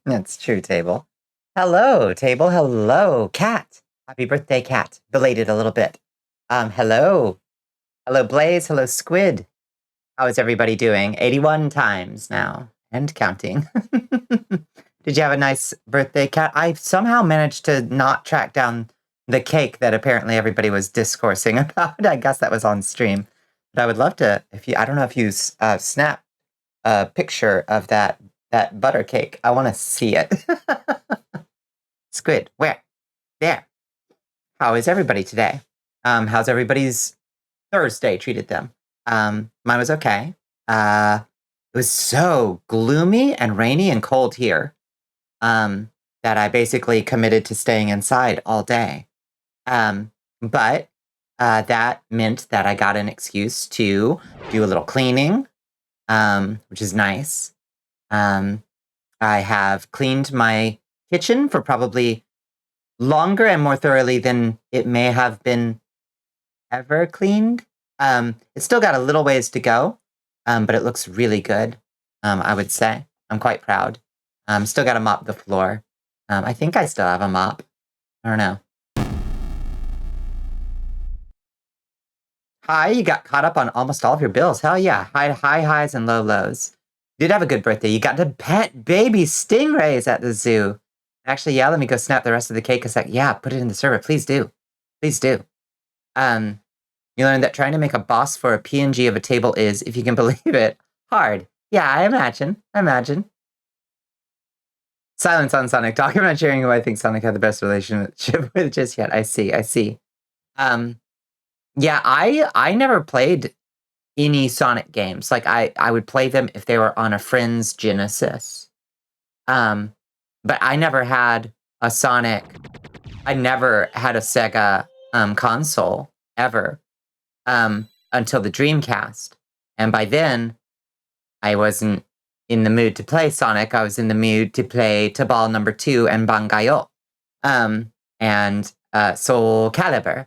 That's true, Table. Hello, Table. Hello, Cat. Happy birthday, Cat. Belated a little bit. Hello. Hello, Blaze. Hello, Squid. How is everybody doing? 81 times now and counting. Did you have a nice birthday, Cat? I somehow managed to not track down the cake that apparently everybody was discoursing about. I guess that was on stream. But I would love to, I don't know if you snap a picture of that butter cake. I want to see it. Squid, where? There. How is everybody today? How's everybody's Thursday treated them? Mine was okay. It was so gloomy and rainy and cold here that I basically committed to staying inside all day. But that meant that I got an excuse to do a little cleaning, which is nice. I have cleaned my kitchen for probably longer and more thoroughly than it may have been ever cleaned. It's still got a little ways to go, but it looks really good, I would say. I'm quite proud. Still got to mop the floor. I think I still have a mop. I don't know. Hi, you got caught up on almost all of your bills. Hell yeah. High highs and low lows. You did have a good birthday. You got to pet baby stingrays at the zoo. Actually, yeah, let me go snap the rest of the cake a sec. Yeah, put it in the server. Please do. Please do. You learned that trying to make a boss for a PNG of a table is, if you can believe it, hard. Yeah, I imagine. Silence on Sonic Talk. I'm not sharing who I think Sonic had the best relationship with just yet. I see. Yeah, I never played any Sonic games. Like I would play them if they were on a friend's Genesis. But I never had a Sonic. I never had a Sega console ever until the Dreamcast. And by then, I wasn't in the mood to play Sonic. I was in the mood to play Tabal number 2 and Bangayo and Soul Calibur.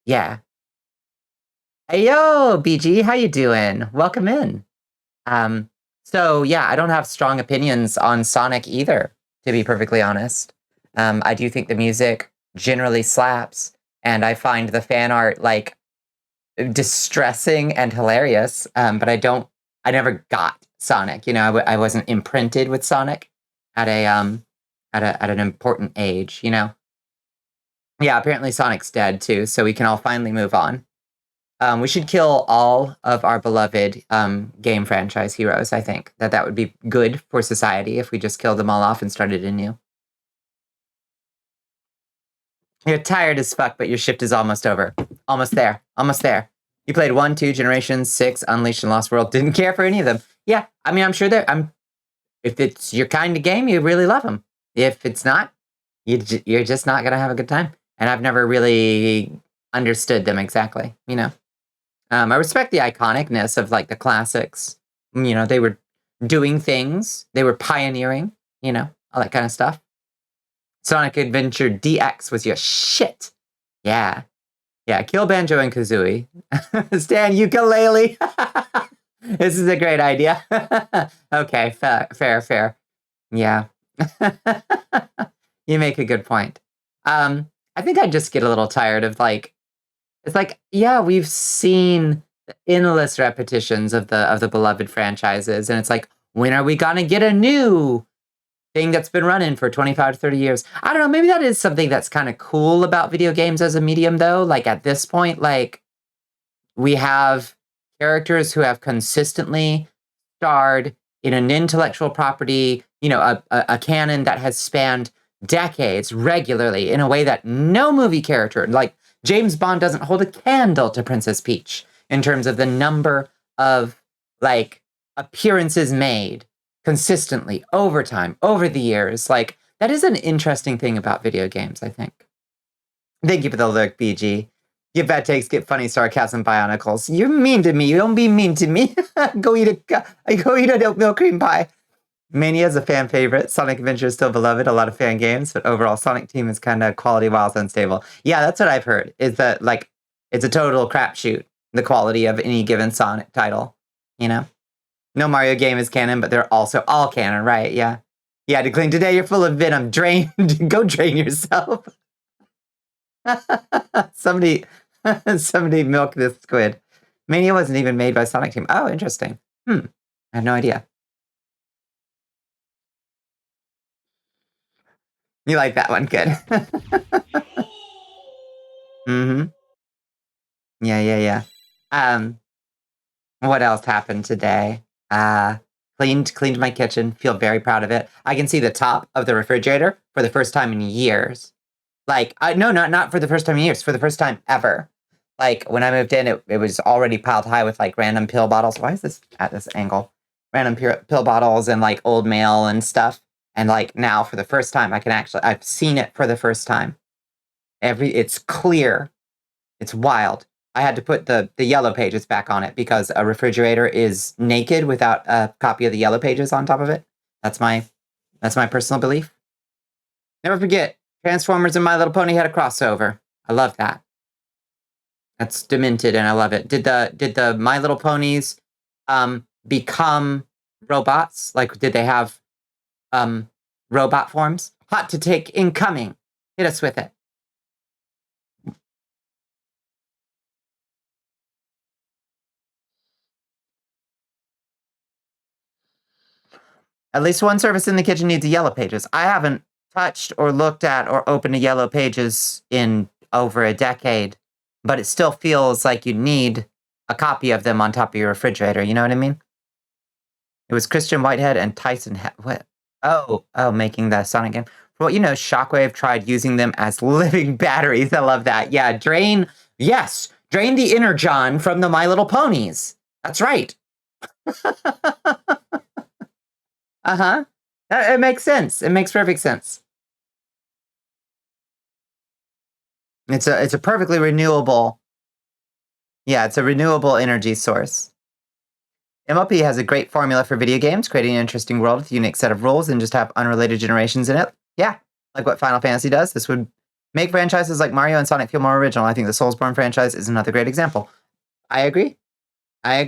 Yeah. Hey, yo, BG, how you doing? Welcome in. So yeah, I don't have strong opinions on Sonic either, to be perfectly honest. I do think the music generally slaps, and I find the fan art like distressing and hilarious. But I never got Sonic. You know, I wasn't imprinted with Sonic at an important age. You know. Yeah, apparently Sonic's dead too, so we can all finally move on. We should kill all of our beloved game franchise heroes. I think that would be good for society if we just killed them all off and started anew. You're tired as fuck, but your shift is almost over. Almost there. You played 1, 2, Generations, 6, Unleashed, and Lost World. Didn't care for any of them. Yeah, I mean, I'm sure if it's your kind of game, you really love them. If it's not, you're just not gonna have a good time. And I've never really understood them exactly, you know. I respect the iconicness of like the classics. You know, they were doing things. They were pioneering, you know, all that kind of stuff. Sonic Adventure DX was your shit. Yeah. Kill Banjo and Kazooie. Stan Ukulele. This is a great idea. Okay, fair. Yeah. You make a good point. I think I just get a little tired of like, it's like, yeah, we've seen endless repetitions of the beloved franchises, and it's like, when are we gonna get a new thing that's been running for 25 to 30 years? I don't know, maybe that is something that's kind of cool about video games as a medium, though. Like, at this point, like, we have characters who have consistently starred in an intellectual property, you know, a canon that has spanned decades regularly in a way that no movie character, like James Bond, doesn't hold a candle to Princess Peach in terms of the number of like appearances made consistently over time, over the years. Like, that is an interesting thing about video games, I think. Thank you for the look, BG. Give bad takes, get funny sarcasm, bionicles. You're mean to me. You don't be mean to me. Go eat a oat milk cream pie. Mania is a fan favorite. Sonic Adventure is still beloved. A lot of fan games, but overall, Sonic Team is kind of quality while it's unstable. Yeah, that's what I've heard. Is that like it's a total crapshoot, the quality of any given Sonic title, you know? No Mario game is canon, but they're also all canon, right? Yeah. Yeah, to clean today, you're full of venom. Drain, go drain yourself. somebody, somebody milk this squid. Mania wasn't even made by Sonic Team. Oh, interesting. I had no idea. You like that one, good. Mm-hmm. Yeah. What else happened today? Cleaned my kitchen. Feel very proud of it. I can see the top of the refrigerator for the first time in years. Like, no, not for the first time in years. For the first time ever. Like, when I moved in, it was already piled high with, like, random pill bottles. Why is this at this angle? Random pill bottles and, like, old mail and stuff. And, like, now, for the first time, I've seen it for the first time. It's clear. It's wild. I had to put the yellow pages back on it because a refrigerator is naked without a copy of the yellow pages on top of it. That's my personal belief. Never forget, Transformers and My Little Pony had a crossover. I love that. That's demented and I love it. Did the My Little Ponies become robots? Like, did they have robot forms? Hot to take incoming. Hit us with it. At least one service in the kitchen needs a yellow pages. I haven't touched or looked at or opened a yellow pages in over a decade, but it still feels like you need a copy of them on top of your refrigerator. You know what I mean? It was Christian Whitehead and Tyson. What? Oh, making the Sonic game. For what you know, Shockwave tried using them as living batteries. I love that. Yeah, drain the Energon from the My Little Ponies. That's right. Uh-huh. It makes sense. It makes perfect sense. It's a perfectly renewable. Yeah, it's a renewable energy source. MLP has a great formula for video games, creating an interesting world with a unique set of rules and just have unrelated generations in it. Yeah, like what Final Fantasy does. This would make franchises like Mario and Sonic feel more original. I think the Soulsborne franchise is another great example. I agree. I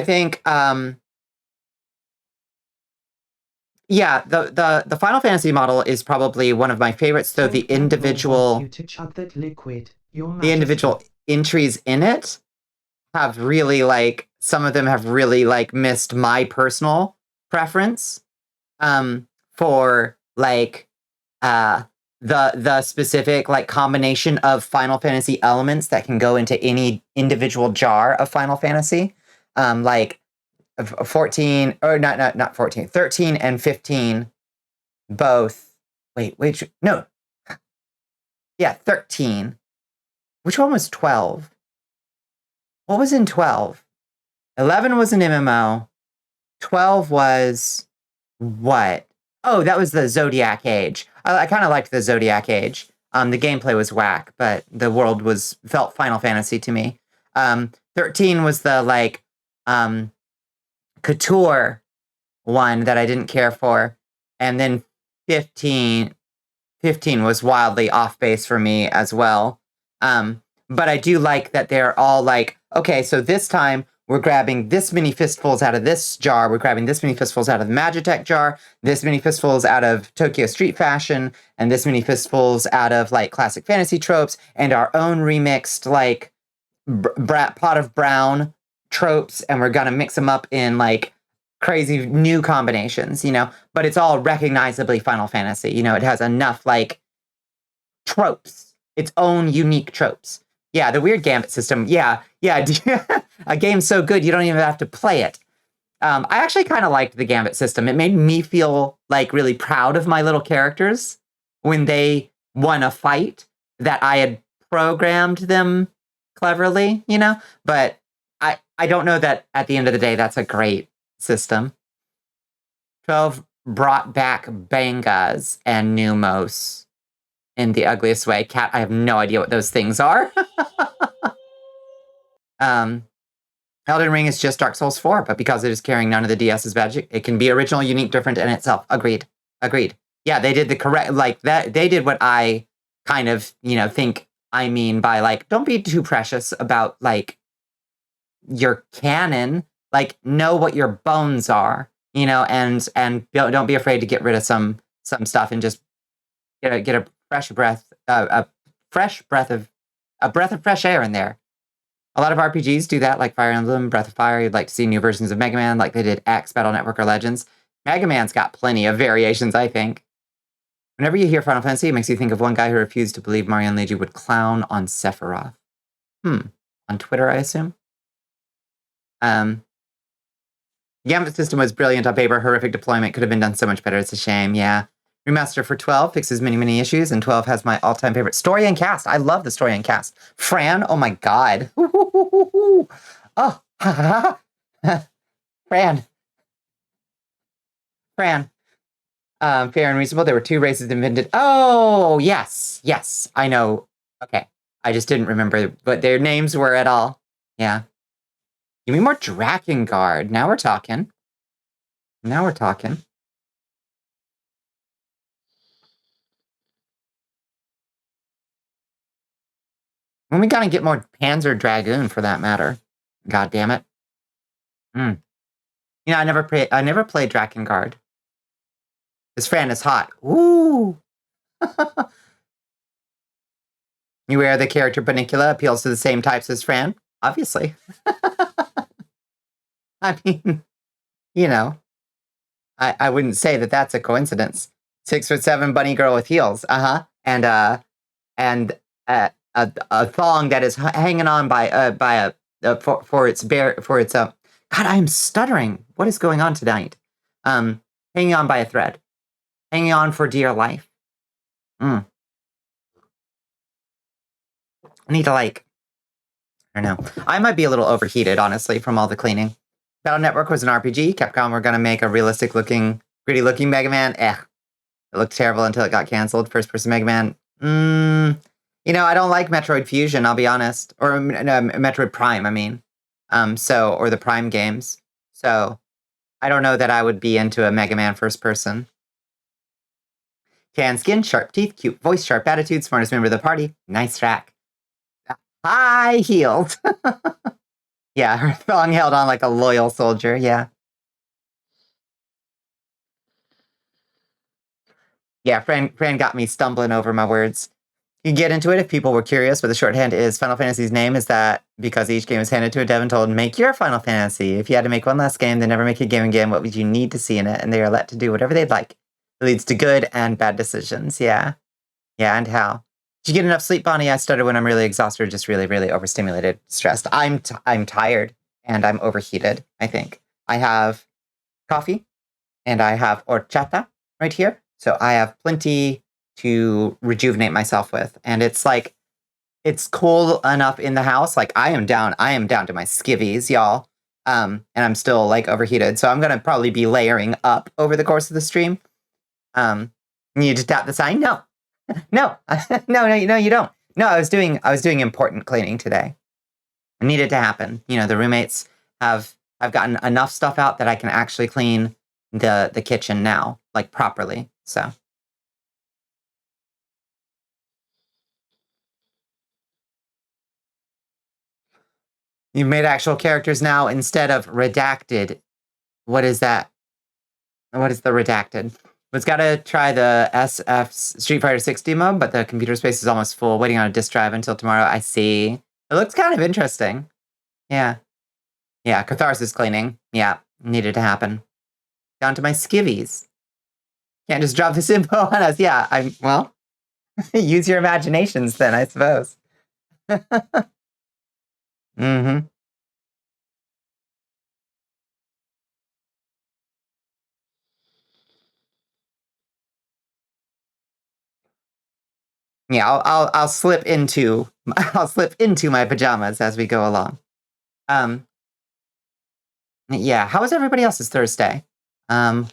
think yeah, the Final Fantasy model is probably one of my favorites, though the individual entries in it have really, like, some of them have really, like, missed my personal preference for, like, the specific, like, combination of Final Fantasy elements that can go into any individual jar of Final Fantasy. Like 14 or not 14, 13 and 15 both. Wait, no. Yeah, 13. Which one was 12? What was in 12? 11 was an MMO. 12 was what? Oh, that was the Zodiac Age. I kind of liked the Zodiac Age. The gameplay was whack, but the world felt Final Fantasy to me. 13 was the, like, Couture one that I didn't care for. And then 15 was wildly off base for me as well. But I do like that they're all like, okay, so this time we're grabbing this many fistfuls out of this jar. We're grabbing this many fistfuls out of the Magitech jar, this many fistfuls out of Tokyo Street Fashion, and this many fistfuls out of, like, classic fantasy tropes, and our own remixed, like, pot of brown tropes, and we're gonna mix them up in, like, crazy new combinations, you know? But it's all recognizably Final Fantasy. You know, it has enough, like, tropes, its own unique tropes. Yeah, the weird Gambit system. Yeah. A game so good you don't even have to play it. I actually kind of liked the Gambit system. It made me feel, like, really proud of my little characters when they won a fight that I had programmed them cleverly, you know? But I don't know that at the end of the day that's a great system. 12 brought back Bangas and Numos in the ugliest way. Cat, I have no idea what those things are. Elden Ring is just Dark Souls 4, but because it is carrying none of the DS's magic, it can be original, unique, different in itself. Agreed. Yeah, they did the correct, like, that they did what I kind of, think I mean by, like, don't be too precious about, like, your canon. Like, know what your bones are, and don't be afraid to get rid of some stuff and just get a fresh breath, a fresh breath of a breath of fresh air in there. A lot of RPGs do that, like Fire Emblem, Breath of Fire. You'd like to see new versions of Mega Man, like they did X, Battle Network, or Legends. Mega Man's got plenty of variations, I think. Whenever you hear Final Fantasy, it makes you think of one guy who refused to believe Mario and Luigi would clown on Sephiroth. On Twitter, I assume. Um, Gambit system was brilliant on paper. Horrific deployment. Could have been done so much better. It's a shame. Yeah. Remaster for 12 fixes many, many issues, and 12 has my all-time favorite story and cast. I love the story and cast. Fran, oh my god. Oh, Fran. Fair and reasonable. There were 2 races invented. Oh, yes, I know. Okay, I just didn't remember what their names were at all. Yeah. Give me more Drakengard. Now we're talking. When we gotta get more Panzer Dragoon, for that matter. God damn it. I never played Drakengard. This Fran is hot. Ooh. You wear the character Bonnicula appeals to the same types as Fran? Obviously. I mean, I wouldn't say that that's a coincidence. 6'7" bunny girl with heels. And a thong that is hanging on by for its God, I am stuttering. What is going on tonight? Hanging on by a thread. Hanging on for dear life. I need to, I don't know. I might be a little overheated, honestly, from all the cleaning. Battle Network was an RPG. Capcom were going to make a realistic-looking, gritty-looking Mega Man. It looked terrible until it got canceled. First-person Mega Man. I don't like Metroid Fusion, I'll be honest. Or Metroid Prime, I mean. Or the Prime games. So, I don't know that I would be into a Mega Man first-person. Tan skin, sharp teeth, cute voice, sharp attitude, smartest member of the party. Nice track. High heels. Yeah, her thong held on like a loyal soldier, yeah. Yeah, Fran got me stumbling over my words. You can get into it if people were curious, but the shorthand is Final Fantasy's name is that because each game is handed to a dev and told, make your Final Fantasy. If you had to make one last game, then never make a game again, what would you need to see in it? And they are let to do whatever they'd like. It leads to good and bad decisions, yeah. Yeah, and how? Did you get enough sleep, Bonnie? I stutter when I'm really exhausted, just really, really overstimulated, stressed. I'm tired and I'm overheated, I think. I have coffee and I have horchata right here. So I have plenty to rejuvenate myself with. And it's cold enough in the house. I am down to my skivvies, y'all. And I'm still overheated. So I'm going to probably be layering up over the course of the stream. You just tap the sign? No. No, you don't. No, I was doing important cleaning today. It needed to happen. The roommates I've gotten enough stuff out that I can actually clean the kitchen now, properly. So. You've made actual characters now instead of redacted. What is that? What is the redacted? Was got to try the SF Street Fighter 6 demo, but the computer space is almost full. Waiting on a disk drive until tomorrow. I see. It looks kind of interesting. Yeah. Yeah, catharsis cleaning. Yeah, needed to happen. Down to my skivvies. Can't just drop this info on us. Yeah, use your imaginations then, I suppose. Mm-hmm. Yeah, I'll slip into my pajamas as we go along. Yeah, how was everybody else's Thursday? Yeah,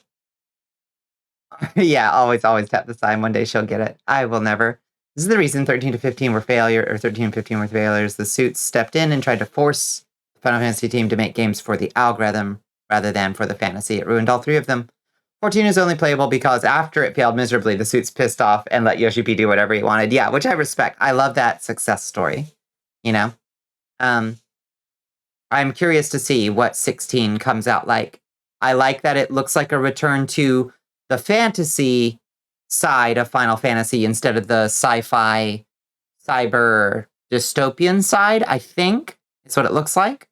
always tap the sign. One day she'll get it. I will never. This is the reason 13 to 15 were failure, or 13 and 15 were failures. The suits stepped in and tried to force the Final Fantasy team to make games for the algorithm rather than for the fantasy. It ruined all 3 of them. 14 is only playable because after it failed miserably, the suit's pissed off and let Yoshi P do whatever he wanted. Yeah, which I respect. I love that success story, you know? I'm curious to see what 16 comes out like. I like that it looks like a return to the fantasy side of Final Fantasy instead of the sci-fi, cyber dystopian side, I think. Is what it looks like.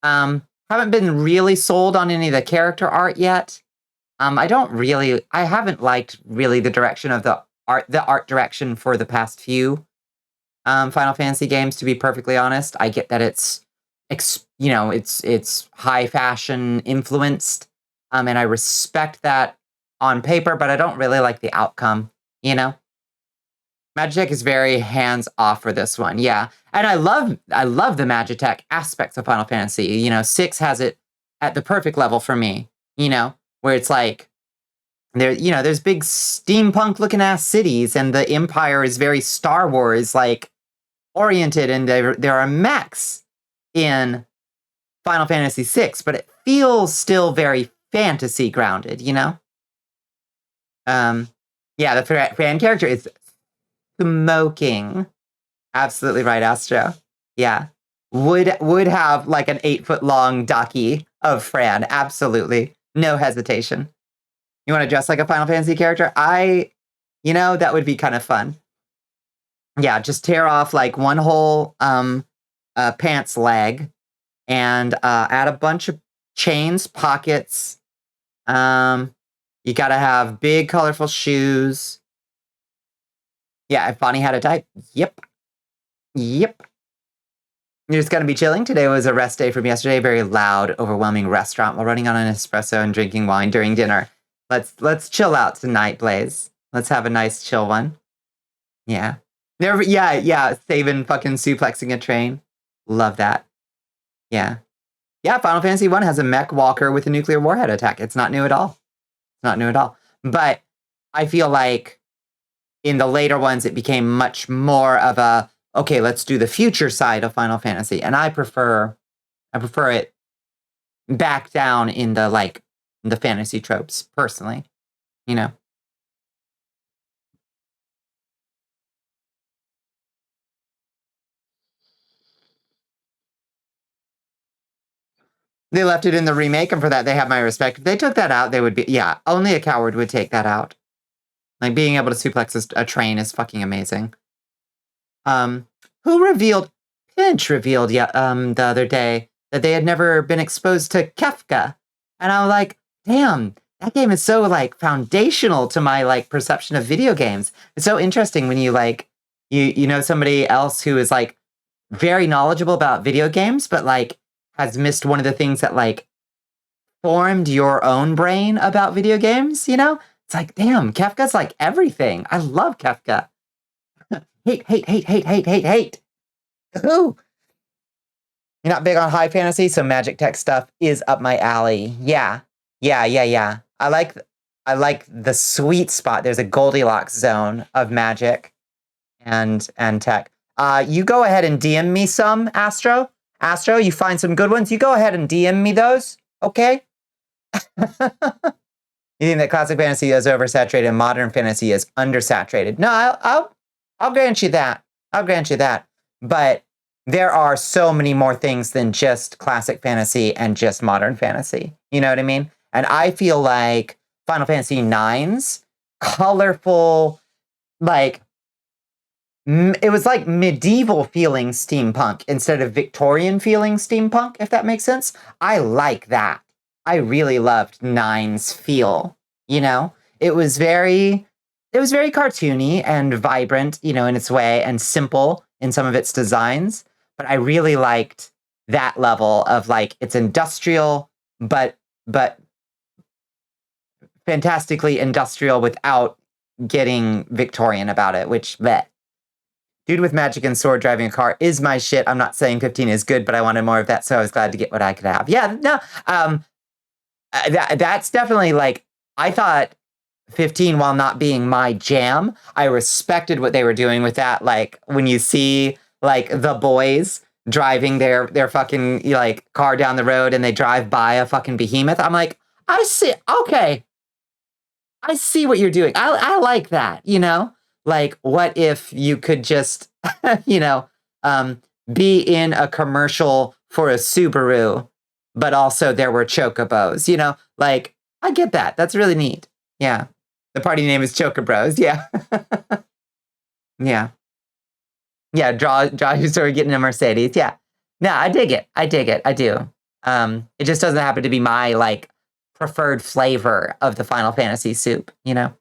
Haven't been really sold on any of the character art yet. I haven't liked really the direction of the art direction for the past few Final Fantasy games, to be perfectly honest. I get that it's high fashion influenced, and I respect that on paper, but I don't really like the outcome, you know? Magitech is very hands-off for this one, yeah. And I love the Magitech aspects of Final Fantasy. You know, 6 has it at the perfect level for me, you know, where it's like there's big steampunk looking ass cities, and the Empire is very Star Wars like oriented, and there are mechs in Final Fantasy VI, but it feels still very fantasy grounded, you know? Yeah, the fan character is smoking. Absolutely right, Astro. Yeah. Would have like an 8-foot long Daki of Fran. Absolutely. No hesitation. You want to dress like a Final Fantasy character? That would be kind of fun. Yeah, just tear off like one whole pants leg and add a bunch of chains, pockets. You gotta have big, colorful shoes. Yeah, if Bonnie had a type, yep. You're just gonna be chilling. Today was a rest day from yesterday. Very loud, overwhelming restaurant while running on an espresso and drinking wine during dinner. Let's chill out tonight, Blaze. Let's have a nice chill one. Yeah. Saving fucking suplexing a train. Love that. Yeah. Yeah, Final Fantasy 1 has a mech walker with a nuclear warhead attack. It's not new at all. It's not new at all. But I feel like in the later ones, it became much more of a, okay, let's do the future side of Final Fantasy. And I prefer it back down in the fantasy tropes, personally. You know? They left it in the remake, and for that, they have my respect. If they took that out, they would be... Yeah, only a coward would take that out. Like, being able to suplex a train is fucking amazing. Who revealed... Pinch revealed the other day that they had never been exposed to Kefka. And I was like, damn, that game is so, like, foundational to my, like, perception of video games. It's so interesting when you, like... You know somebody else who is, like, very knowledgeable about video games, but, like, has missed one of the things that, like, formed your own brain about video games, you know? It's like, damn, Kefka's like everything. I love Kefka. Hate. Ooh. You're not big on high fantasy, so magic tech stuff is up my alley. Yeah. I like the sweet spot. There's a Goldilocks zone of magic and tech. You go ahead and DM me some, Astro. Astro, you find some good ones. You go ahead and DM me those, okay? You think that classic fantasy is oversaturated and modern fantasy is undersaturated? No, I'll grant you that. I'll grant you that. But there are so many more things than just classic fantasy and just modern fantasy. You know what I mean? And I feel like Final Fantasy IX's colorful, like, it was like medieval feeling steampunk instead of Victorian feeling steampunk, if that makes sense. I like that. I really loved IX's feel, you know? It was very cartoony and vibrant, you know, in its way, and simple in some of its designs. But I really liked that level of, like, it's industrial, but fantastically industrial without getting Victorian about it, which, bleh. Dude with magic and sword driving a car is my shit. I'm not saying 15 is good, but I wanted more of that, so I was glad to get what I could have. Yeah, no, that's definitely, like, I thought 15, while not being my jam, I respected what they were doing with that. Like, when you see, like, the boys driving their fucking, like, car down the road and they drive by a fucking behemoth, I'm like, I see, okay, I see what you're doing. I like that, you know? Like, what if you could just, you know, um, be in a commercial for a Subaru, but also there were chocobos, you know? Like, I get that. That's really neat. Yeah. The party name is Chocobros. Yeah. Yeah. Yeah. Draw your story getting a Mercedes. Yeah. No, I dig it. I dig it. I do. It just doesn't happen to be my like preferred flavor of the Final Fantasy soup, you know?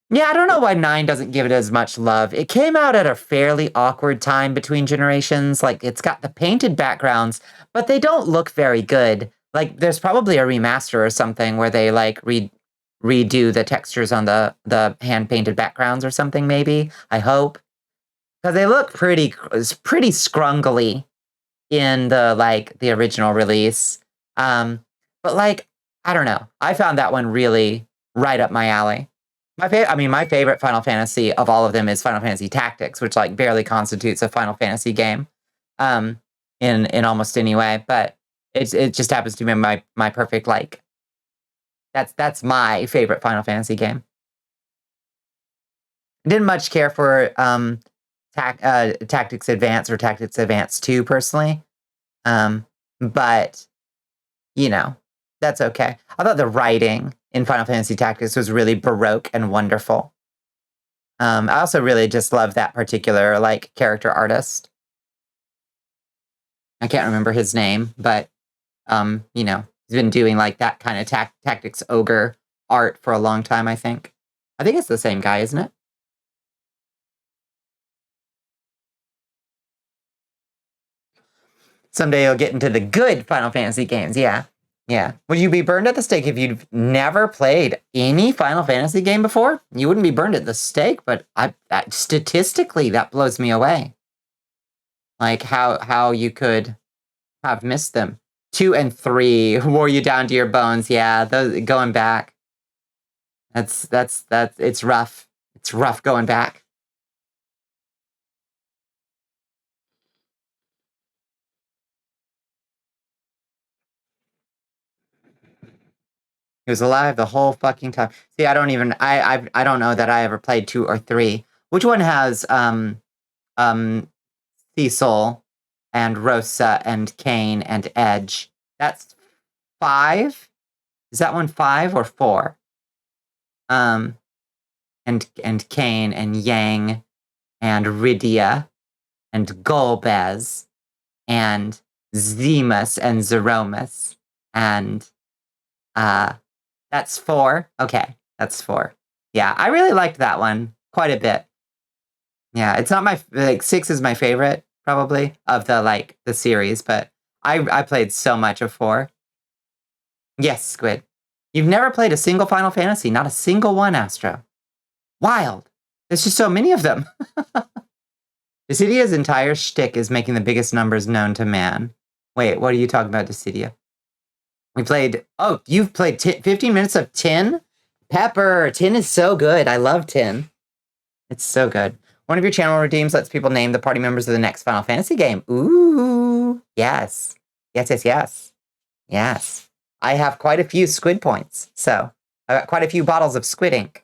Yeah, I don't know why 9 doesn't give it as much love. It came out at a fairly awkward time between generations. Like, it's got the painted backgrounds, but they don't look very good. Like, there's probably a remaster or something where they, like, redo the textures on the hand-painted backgrounds or something, maybe. I hope. Because they look pretty scrungly in the original release. But, like, I don't know. I found that one really right up my alley. My favorite Final Fantasy of all of them is Final Fantasy Tactics, which like barely constitutes a Final Fantasy game, um, in almost any way. But it just happens to be my perfect like. That's my favorite Final Fantasy game. Didn't much care for Tactics Advance or Tactics Advance 2 personally, but you know that's okay. I thought the writing in Final Fantasy Tactics was really baroque and wonderful. I also really just love that particular like character artist. I can't remember his name, but you know, he's been doing like that kind of tactics ogre art for a long time, I think. I think it's the same guy, isn't it? Someday you'll get into the good Final Fantasy games, yeah. Yeah. Would you be burned at the stake if you'd never played any Final Fantasy game before? You wouldn't be burned at the stake, but statistically, that blows me away. Like how you could have missed them. 2 and 3 wore you down to your bones. Yeah, those going back. That's it's rough. It's rough going back. He was alive the whole fucking time. See, I don't even I don't know that I ever played 2 or 3. Which one has Cecil and Rosa and Kane and Edge? That's 5? Is that one 5 or 4? And Kane and Yang and Rydia and Golbez and Zemus and Zeromus and that's 4. Okay, that's 4. Yeah, I really liked that one quite a bit. Yeah, it's not my like 6 is my favorite probably of the series, but I played so much of 4. Yes, Squid. You've never played a single Final Fantasy, not a single one, Astro. Wild. There's just so many of them. Dissidia's entire shtick is making the biggest numbers known to man. Wait, what are you talking about, Dissidia? We played... Oh, you've played 15 minutes of Tin? Pepper! Tin is so good. I love Tin. It's so good. One of your channel redeems lets people name the party members of the next Final Fantasy game. Ooh. Yes. Yes. I have quite a few squid points, so I got quite a few bottles of squid ink.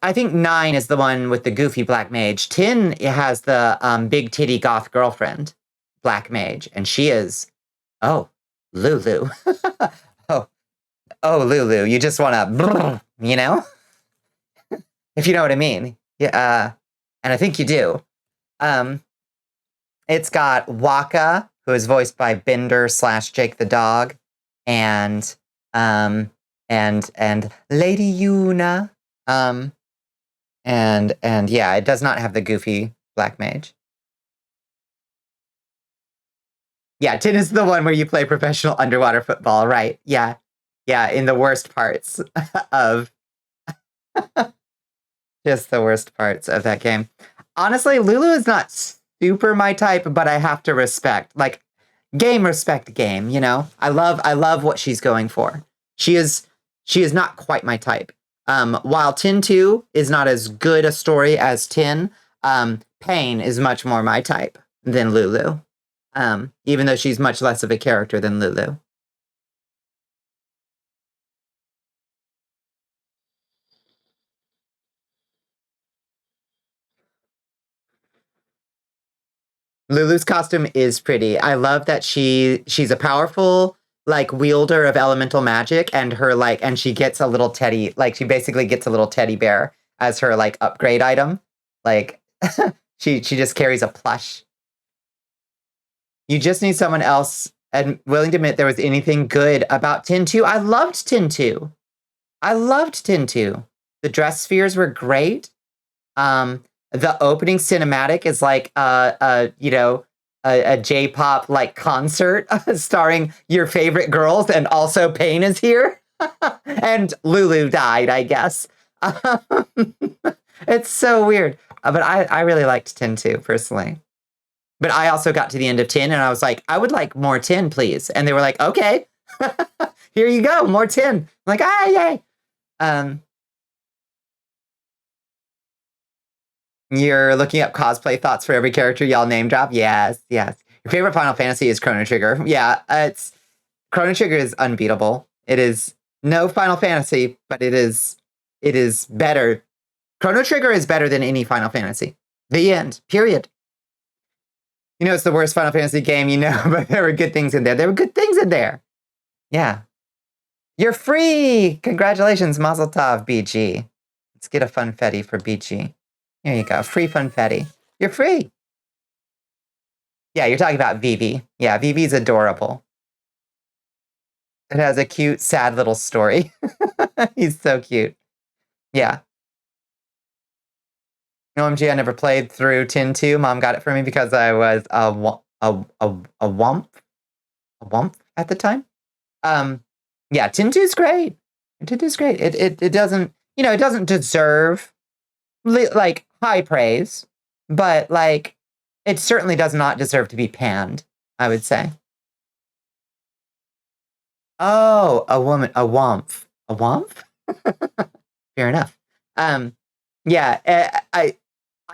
I think 9 is the one with the goofy black mage. 10 has the big titty goth girlfriend, black mage, and she is, Lulu. Lulu. You just want to, you know, if you know what I mean. Yeah, and I think you do. It's got Waka, who is voiced by Bender / Jake the dog, and Lady Yuna. And yeah, it does not have the goofy black mage. Yeah, 10 is the one where you play professional underwater football, right? Yeah. Yeah, in the worst parts of just the worst parts of that game. Honestly, Lulu is not super my type, but I have to respect. Like, respect game, you know? I love what she's going for. She is not quite my type. While Tin 2 is not as good a story as Tin, Pain is much more my type than Lulu. Even though she's much less of a character than Lulu. Lulu's costume is pretty. I love that she's a powerful like wielder of elemental magic, and her like and she gets a little teddy, like she basically gets a little teddy bear as her like upgrade item. Like she just carries a plush. You just need someone else and willing to admit there was anything good about Tin 2. I loved Tin 2. I loved Tin 2. The dress spheres were great. The opening cinematic is like a J-pop like concert starring your favorite girls, and also Pain is here. And Lulu died, I guess. It's so weird. But I really liked Tin 2 personally. But I also got to the end of Tin and I was like, I would like more Tin, please. And they were like, okay, here you go, more Tin. I'm like, yay. You're looking up cosplay thoughts for every character y'all name drop? Yes. Your favorite Final Fantasy is Chrono Trigger. Yeah, Chrono Trigger is unbeatable. It is no Final Fantasy, but it is better. Chrono Trigger is better than any Final Fantasy. The end. Period. You know it's the worst Final Fantasy game, but there were good things in there. There were good things in there. Yeah. You're free! Congratulations, Mazel Tov, BG. Let's get a funfetti for BG. Here you go. Free funfetti. You're free. Yeah, you're talking about Vivi. Yeah, Vivi's adorable. It has a cute, sad little story. He's so cute. Yeah. OMG, I never played through Tin 2. Mom got it for me because I was a wump at the time. Yeah, Tin 2's great. Tin 2's great. It doesn't, it doesn't deserve like high praise, but like it certainly does not deserve to be panned, I would say. Oh, a woman, a womp. A womp? Fair enough. Yeah, I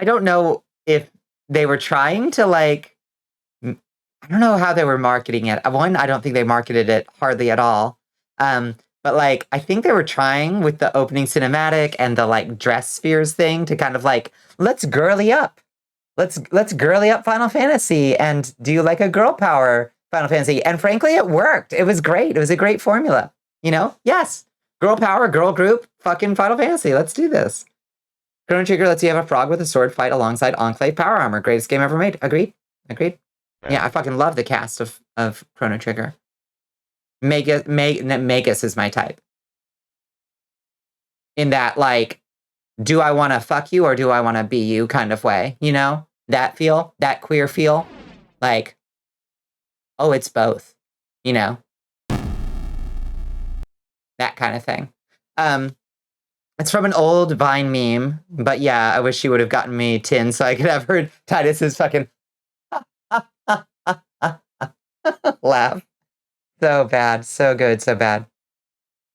don't know if they were trying to like I don't know how they were marketing it. One, I don't think they marketed it hardly at all. But like I think they were trying with the opening cinematic and the like dress spheres thing to kind of like, let's girly up. Let's girly up Final Fantasy and do like a girl power Final Fantasy. And frankly, it worked. It was great. It was a great formula. Yes. Girl power, girl group, fucking Final Fantasy. Let's do this. Chrono Trigger lets you have a frog with a sword fight alongside Enclave power armor. Greatest game ever made. Agreed. Yeah, I fucking love the cast of Chrono Trigger. Magus is my type. In that, like, do I want to fuck you or do I want to be you kind of way? That feel, that queer feel. Like, oh, it's both. That kind of thing. It's from an old Vine meme, but yeah, I wish she would have gotten me Tin so I could have heard Titus's fucking laugh. So bad, so good, so bad.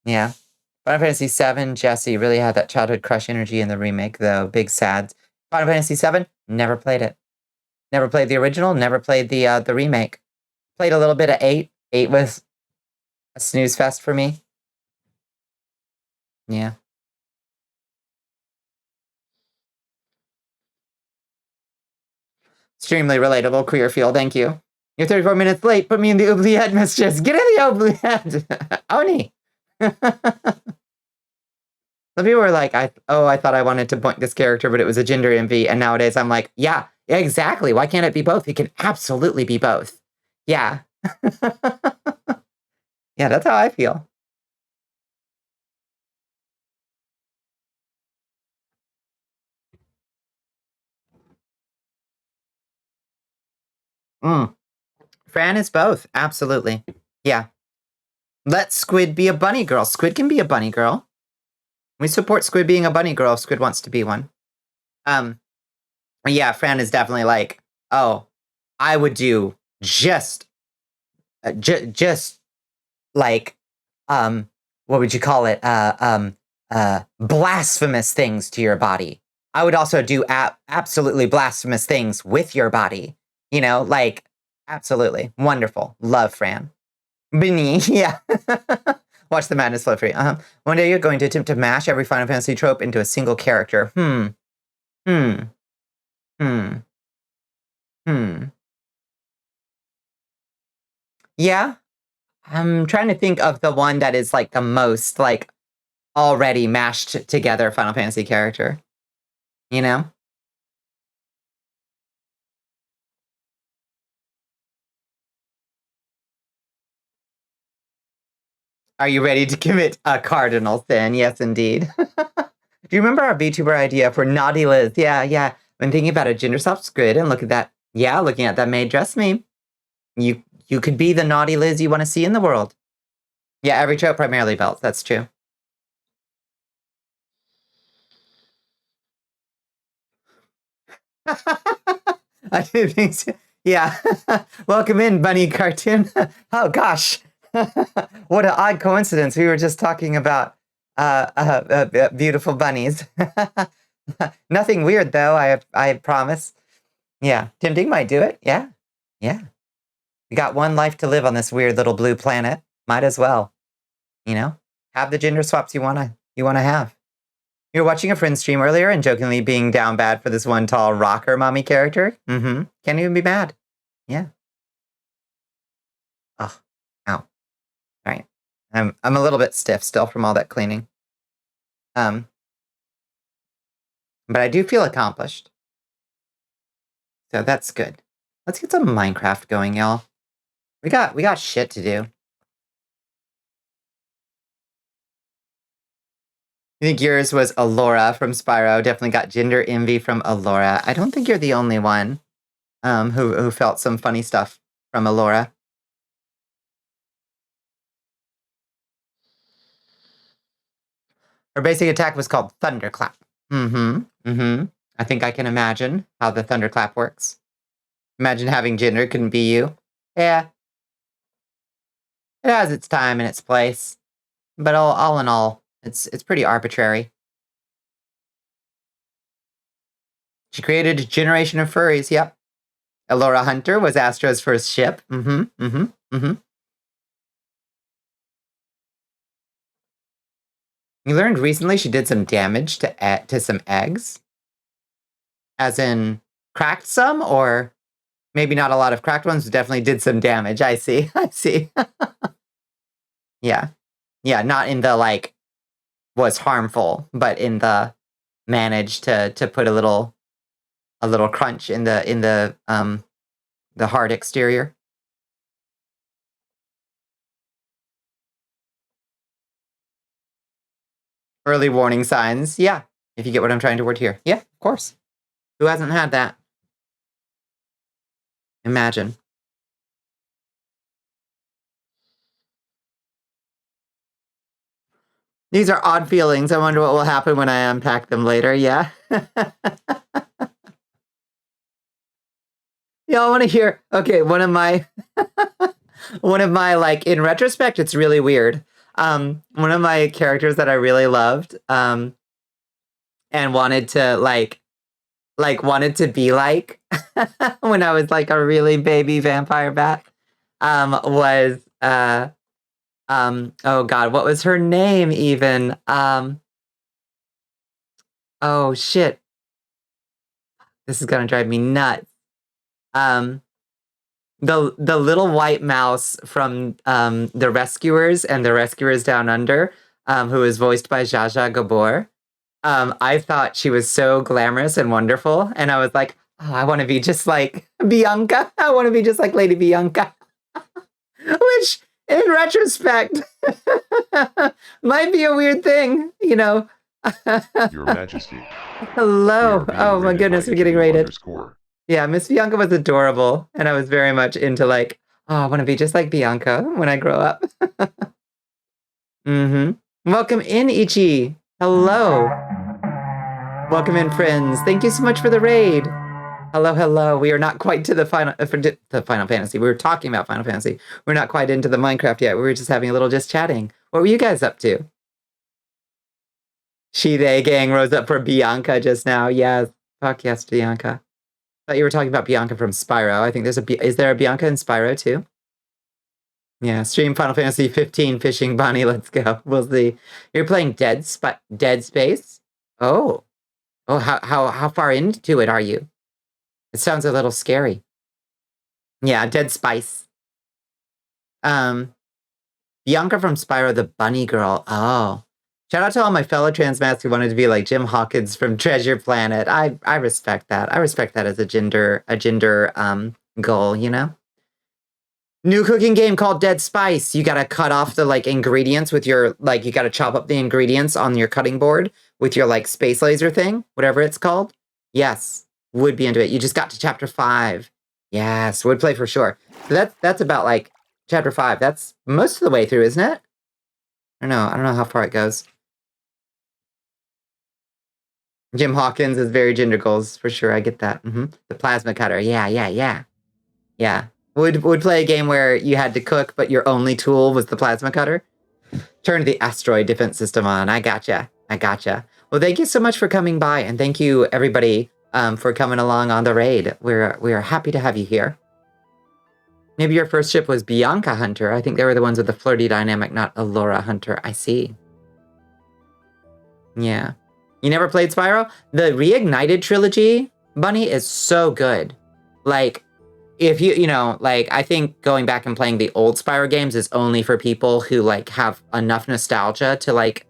Yeah. Final Fantasy VII, Jesse really had that childhood crush energy in the remake, though. Big sads. Final Fantasy VII, never played it. Never played the original, never played the remake. Played a little bit of 8. 8 was a snooze fest for me. Yeah. Extremely relatable queer feel, thank you. You're 34 minutes late, put me in the oubliette, mistress. Get in the oubliette! Oni! Some people were like, I thought I wanted to point this character, but it was a gender envy. And nowadays I'm like, yeah, exactly. Why can't it be both? It can absolutely be both. Yeah. Yeah, that's how I feel. Fran is both. Absolutely. Yeah. Let Squid be a bunny girl. Squid can be a bunny girl. We support Squid being a bunny girl if Squid wants to be one. Yeah, Fran is definitely like, oh, I would do just like, what would you call it? blasphemous things to your body. I would also do absolutely blasphemous things with your body. You know, like, absolutely. Wonderful. Love Fran. Bini, yeah. Watch the madness flow free. One day you're going to attempt to mash every Final Fantasy trope into a single character. Hmm. Yeah. I'm trying to think of the one that is, like, the most, like, already mashed together Final Fantasy character. You know? Are you ready to commit a cardinal sin? Yes, indeed. Do you remember our VTuber idea for Naughty Liz? Yeah, yeah. When thinking about a gender swap squid and look at that, yeah, looking at that maid dress meme, you could be the Naughty Liz you want to see in the world. Yeah, every trope primarily belts. That's true. I didn't think so. Yeah. Welcome in, Bunny Cartoon. Oh gosh. What an odd coincidence. We were just talking about beautiful bunnies. Nothing weird though, I promise. Yeah. Tim might do it. Yeah. Yeah. You got one life to live on this weird little blue planet. Might as well. You know? Have the gender swaps you wanna have. You were watching a friend stream earlier and jokingly being down bad for this one tall rocker mommy character. Mm-hmm. Can't even be mad. Yeah. Oh, ow. All right. I'm a little bit stiff still from all that cleaning. But I do feel accomplished. So that's good. Let's get some Minecraft going, y'all. We got shit to do. I think yours was Alora from Spyro. Definitely got gender envy from Alora. I don't think you're the only one who felt some funny stuff from Alora. Her basic attack was called Thunderclap. I think I can imagine how the Thunderclap works. Imagine having gender couldn't be you. Yeah. It has its time and its place. But all in all, it's pretty arbitrary. She created a generation of furries, yep. Elora Hunter was Astro's first ship. You learned recently she did some damage to some eggs? As in, cracked some? Or maybe not a lot of cracked ones, but definitely did some damage. I see. I see. Yeah. Yeah, not in the, like, was harmful, but in the managed to put a little crunch in the hard exterior. Early warning signs. Yeah. If you get what I'm trying to word here. Yeah, of course. Who hasn't had that? Imagine. These are odd feelings. I wonder what will happen when I unpack them later. Yeah. Y'all want to hear? Okay, one of my, like, in retrospect, it's really weird. One of my characters that I really loved, and wanted to wanted to be like when I was like a really baby vampire bat, was oh god, what was her name even? Oh shit. This is gonna drive me nuts. The little white mouse from The Rescuers and The Rescuers Down Under, who is voiced by Zsa Zsa Gabor. I thought she was so glamorous and wonderful, and I was like, oh, I want to be just like Bianca. I want to be just like Lady Bianca. Which, in retrospect, might be a weird thing, you know. Your Majesty. Hello. Oh my goodness, we're getting rated. Yeah, Miss Bianca was adorable, and I was very much into like, oh, I want to be just like Bianca when I grow up. Welcome in, Ichi. Hello. Welcome in, friends. Thank you so much for the raid. Hello, hello. We are not quite to the Final Fantasy. We were talking about Final Fantasy. We're not quite into the Minecraft yet. We were just having a little just chatting. What were you guys up to? She, they gang rose up for Bianca just now. Yes. Fuck yes, Bianca. Thought you were talking about Bianca from Spyro. I think is there a Bianca in Spyro too? Yeah, stream Final Fantasy 15 fishing Bonnie, let's go. We'll see. You're playing Dead Space? Oh. Oh, how far into it are you? It sounds a little scary. Yeah, Dead Spice. Bianca from Spyro the Bunny Girl. Oh. Shout out to all my fellow trans mats who wanted to be like Jim Hawkins from Treasure Planet. I respect that. I respect that as a gender goal, you know? New cooking game called Dead Spice. You gotta cut off the like ingredients with your like you gotta chop up the ingredients on your cutting board with your like space laser thing, whatever it's called. Yes, would be into it. You just got to chapter 5. Yes, would play for sure. So that's about like chapter 5. That's most of the way through, isn't it? I don't know how far it goes. Jim Hawkins is very gender goals for sure. I get that. The plasma cutter. Yeah. Would play a game where you had to cook, but your only tool was the plasma cutter. Turn the asteroid defense system on. I gotcha. Well, thank you so much for coming by, and thank you everybody for coming along on the raid. We are happy to have you here. Maybe your first ship was Bianca Hunter. I think they were the ones with the flirty dynamic, not Allura Hunter. I see. Yeah. You never played Spyro? The Reignited trilogy, Bunny, is so good. Like, if you know, like, I think going back and playing the old Spyro games is only for people who, like, have enough nostalgia to, like,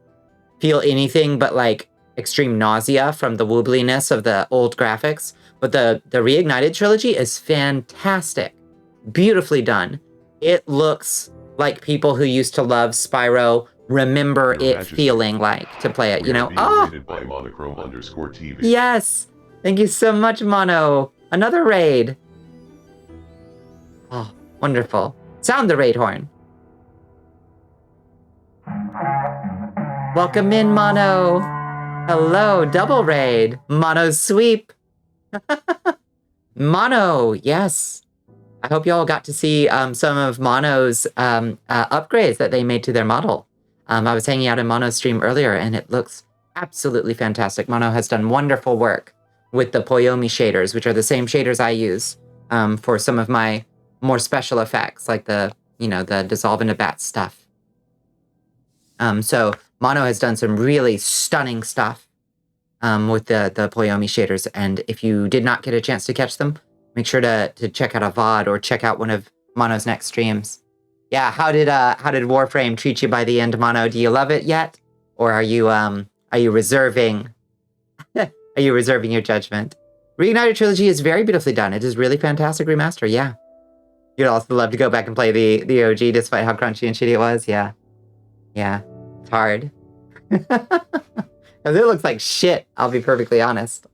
feel anything but, like, extreme nausea from the woobliness of the old graphics. But the Reignited trilogy is fantastic. Beautifully done. It looks like people who used to love Spyro remember Your it Majesty. feeling like to play it, you know? Oh! By monochrome_TV. Yes! Thank you so much, Mono. Another raid. Oh, wonderful. Sound the raid horn. Welcome in, Mono. Hello, double raid. Mono sweep. Mono, yes. I hope you all got to see some of Mono's upgrades that they made to their model. I was hanging out in Mono's stream earlier, and it looks absolutely fantastic. Mono has done wonderful work with the Poyomi shaders, which are the same shaders I use for some of my more special effects, like the dissolve into bat stuff. So Mono has done some really stunning stuff with the Poyomi shaders, and if you did not get a chance to catch them, make sure to check out a VOD or check out one of Mono's next streams. Yeah, how did Warframe treat you by the end, Mono? Do you love it yet, or are you reserving? Are you reserving your judgment? Reignited Trilogy is very beautifully done. It is really fantastic remaster. Yeah, you'd also love to go back and play the OG, despite how crunchy and shitty it was. Yeah, it's hard. Because it looks like shit. I'll be perfectly honest.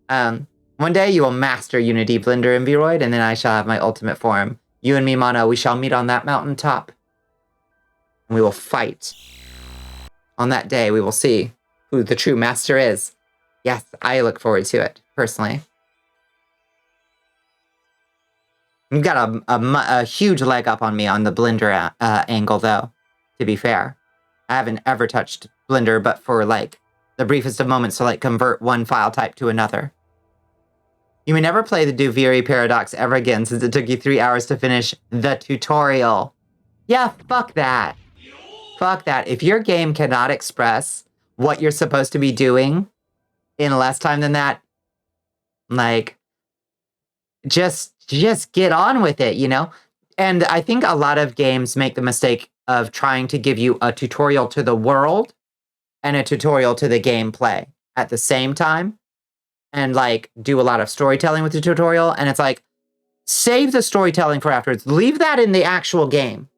One day you will master Unity, Blender, and Vroid, and then I shall have my ultimate form. You and me, Mono, we shall meet on that mountaintop. And we will fight. On that day, we will see who the true master is. Yes, I look forward to it, personally. You've got a huge leg up on me on the Blender angle, though, to be fair. I haven't ever touched Blender, but for, like, the briefest of moments to, like, convert one file type to another. You may never play the Duviri Paradox ever again since it took you 3 hours to finish the tutorial. Yeah, fuck that. Fuck that. If your game cannot express what you're supposed to be doing in less time than that, like, just get on with it, you know? And I think a lot of games make the mistake of trying to give you a tutorial to the world and a tutorial to the gameplay at the same time. And, like, do a lot of storytelling with the tutorial. And it's like, save the storytelling for afterwards. Leave that in the actual game.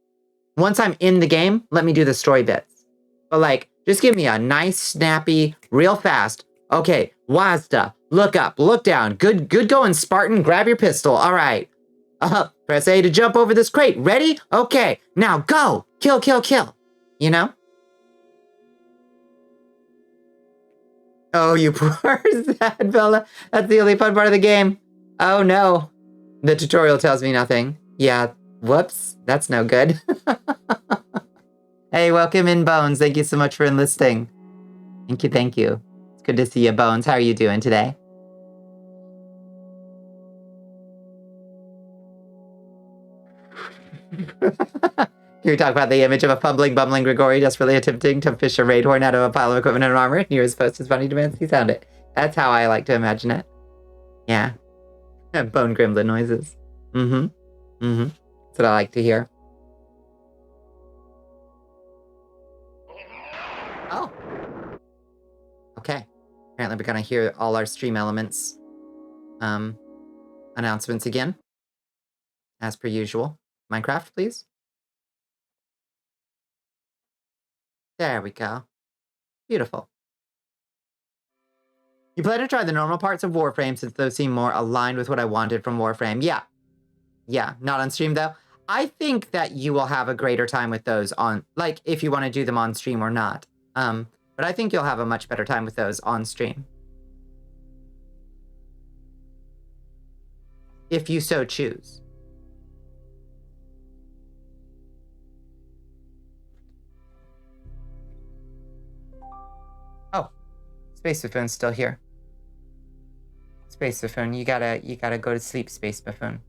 Once I'm in the game, let me do the story bits. But, like, just give me a nice, snappy, real fast. Okay, WASDA, look up, look down. Good going, Spartan. Grab your pistol. All right. Press A to jump over this crate. Ready? Okay, now go. Kill, kill, kill. You know? Oh, you poor sad fella. That's the only fun part of the game. Oh, no. The tutorial tells me nothing. Yeah, whoops. That's no good. Hey, welcome in, Bones. Thank you so much for enlisting. Thank you, thank you. It's good to see you, Bones. How are you doing today? You talk about the image of a fumbling, bumbling Grigori desperately attempting to fish a raid horn out of a pile of equipment and armor near his post. His funny demands he sound it. That's how I like to imagine it. Yeah. Bone gremlin noises. Mm-hmm. Mm-hmm. That's what I like to hear. Oh. Okay. Apparently we're gonna hear all our stream elements announcements again. As per usual. Minecraft, please. There we go. Beautiful. You plan to try the normal parts of Warframe since those seem more aligned with what I wanted from Warframe. Yeah. Yeah, not on stream though. I think that you will have a greater time with those on, like, if you want to do them on stream or not. But I think you'll have a much better time with those on stream. If you so choose. Oh, Space Buffoon's still here. Space Buffoon, you gotta go to sleep, Space Buffoon.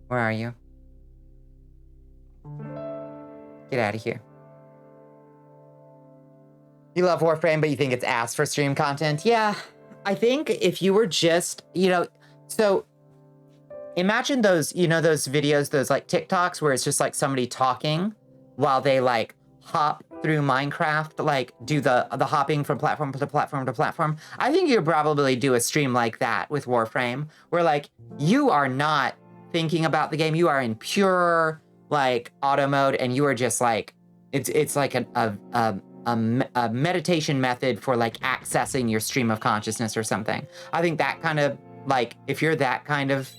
Where are you? Get out of here. You love Warframe, but you think it's ass for stream content? Yeah, I think if you were just, so imagine those, those videos, those like TikToks where it's just like somebody talking while they like hop through Minecraft, like do the hopping from platform to platform to platform. I think you'd probably do a stream like that with Warframe, where like you are not thinking about the game, you are in pure like auto mode, and you are just like it's like a meditation method for like accessing your stream of consciousness or something. I think that kind of like if you're that kind of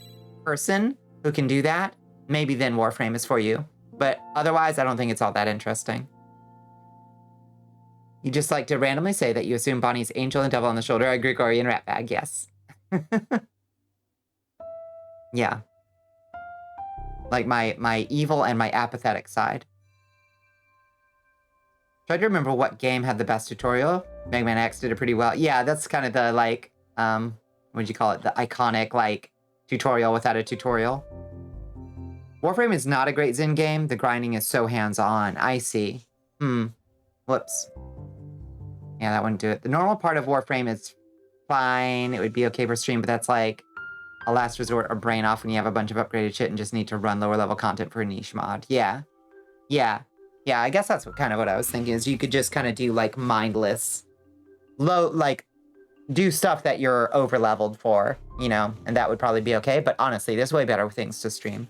person who can do that, maybe then Warframe is for you. But otherwise, I don't think it's all that interesting. You just like to randomly say that you assume Bonnie's angel and devil on the shoulder are Gregorian rat bag. Yes. Yeah. Like my evil and my apathetic side. Try to remember what game had the best tutorial. Mega Man X did it pretty well. Yeah, that's kind of the like, what'd you call it? The iconic like tutorial without a tutorial. Warframe is not a great Zen game. The grinding is so hands-on. I see. Whoops. Yeah, that wouldn't do it. The normal part of Warframe is fine. It would be okay for stream, but that's like a last resort or brain off when you have a bunch of upgraded shit and just need to run lower level content for a niche mod. Yeah. Yeah. Yeah, I guess that's kind of what I was thinking, is you could just kind of do like mindless, like do stuff that you're over leveled for, and that would probably be okay. But honestly, there's way better things to stream.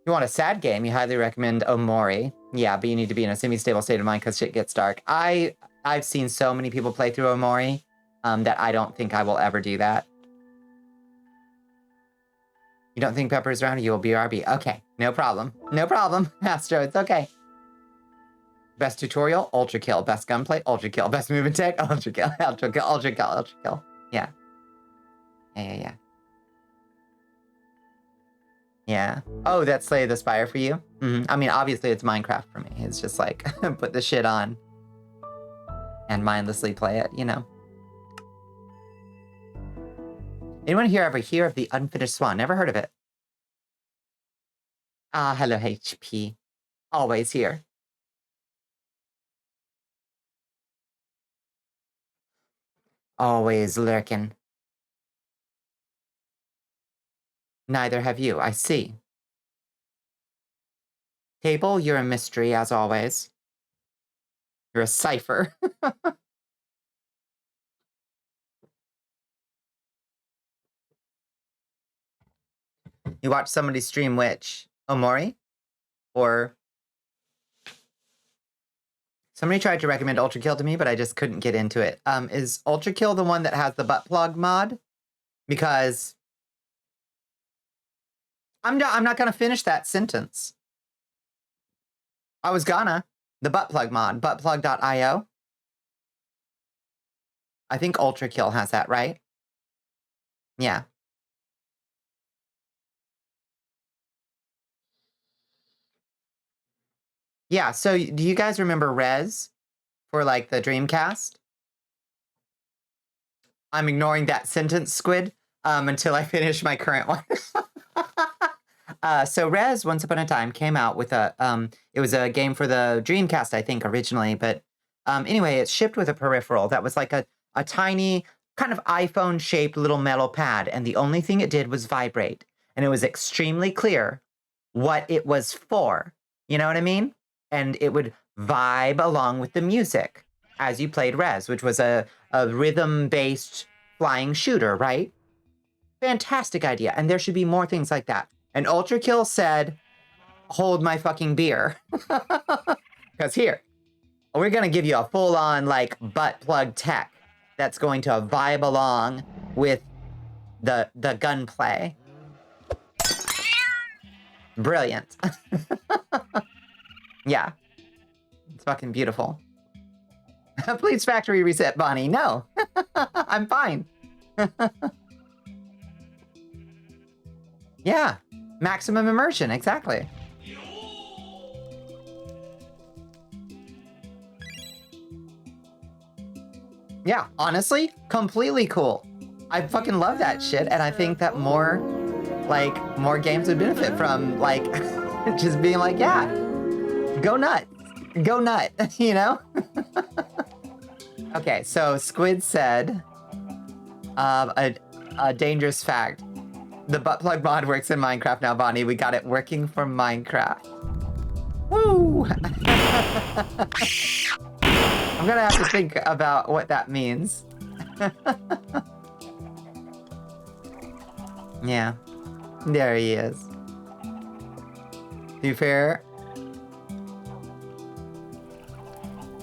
If you want a sad game, you highly recommend Omori. Yeah, but you need to be in a semi-stable state of mind because shit gets dark. I've seen so many people play through Omori that I don't think I will ever do that. You don't think Pepper is around, you will BRB. Okay, no problem. No problem, Astro, it's okay. Best tutorial, Ultra Kill. Best gunplay, Ultra Kill. Best movement tech, Ultra Kill. Ultra Kill, Ultra Kill, Ultra Kill. Yeah. Yeah. Yeah. Oh, that's Slay the Spire for you? I mean, obviously it's Minecraft for me. It's just like, put the shit on and mindlessly play it, Anyone here ever hear of the Unfinished Swan? Never heard of it. Ah, hello, HP. Always here. Always lurking. Neither have you, I see. Table, you're a mystery, as always. You're a cipher. You watch somebody stream which? Omori? Or... Somebody tried to recommend Ultra Kill to me, but I just couldn't get into it. Is Ultra Kill the one that has the butt plug mod? Because... I'm not gonna finish that sentence. I was gonna. The butt plug mod, buttplug.io. I think Ultra Kill has that, right? Yeah. Yeah, so do you guys remember Rez? for like the Dreamcast. I'm ignoring that sentence, Squid, until I finish my current one. So Rez, Once Upon a Time, came out with it was a game for the Dreamcast, I think, originally. But anyway, it shipped with a peripheral that was like a tiny, kind of iPhone-shaped little metal pad. And the only thing it did was vibrate. And it was extremely clear what it was for. You know what I mean? And it would vibe along with the music as you played Rez, which was a rhythm-based flying shooter, right? Fantastic idea. And there should be more things like that. And Ultra Kill said, hold my fucking beer. Because here, we're going to give you a full-on, like, butt plug tech that's going to vibe along with the gunplay. Brilliant. Yeah. It's fucking beautiful. Please factory reset, Bonnie. No. I'm fine. Yeah. Maximum immersion, exactly. Yeah, honestly, completely cool. I fucking love that shit, and I think that more games would benefit from, like, just being like, yeah, go nut. Go nut, you know? Okay, so Squid said, a dangerous fact. The butt plug mod works in Minecraft now, Bonnie. We got it working for Minecraft. Woo! I'm gonna have to think about what that means. Yeah. There he is. To be fair,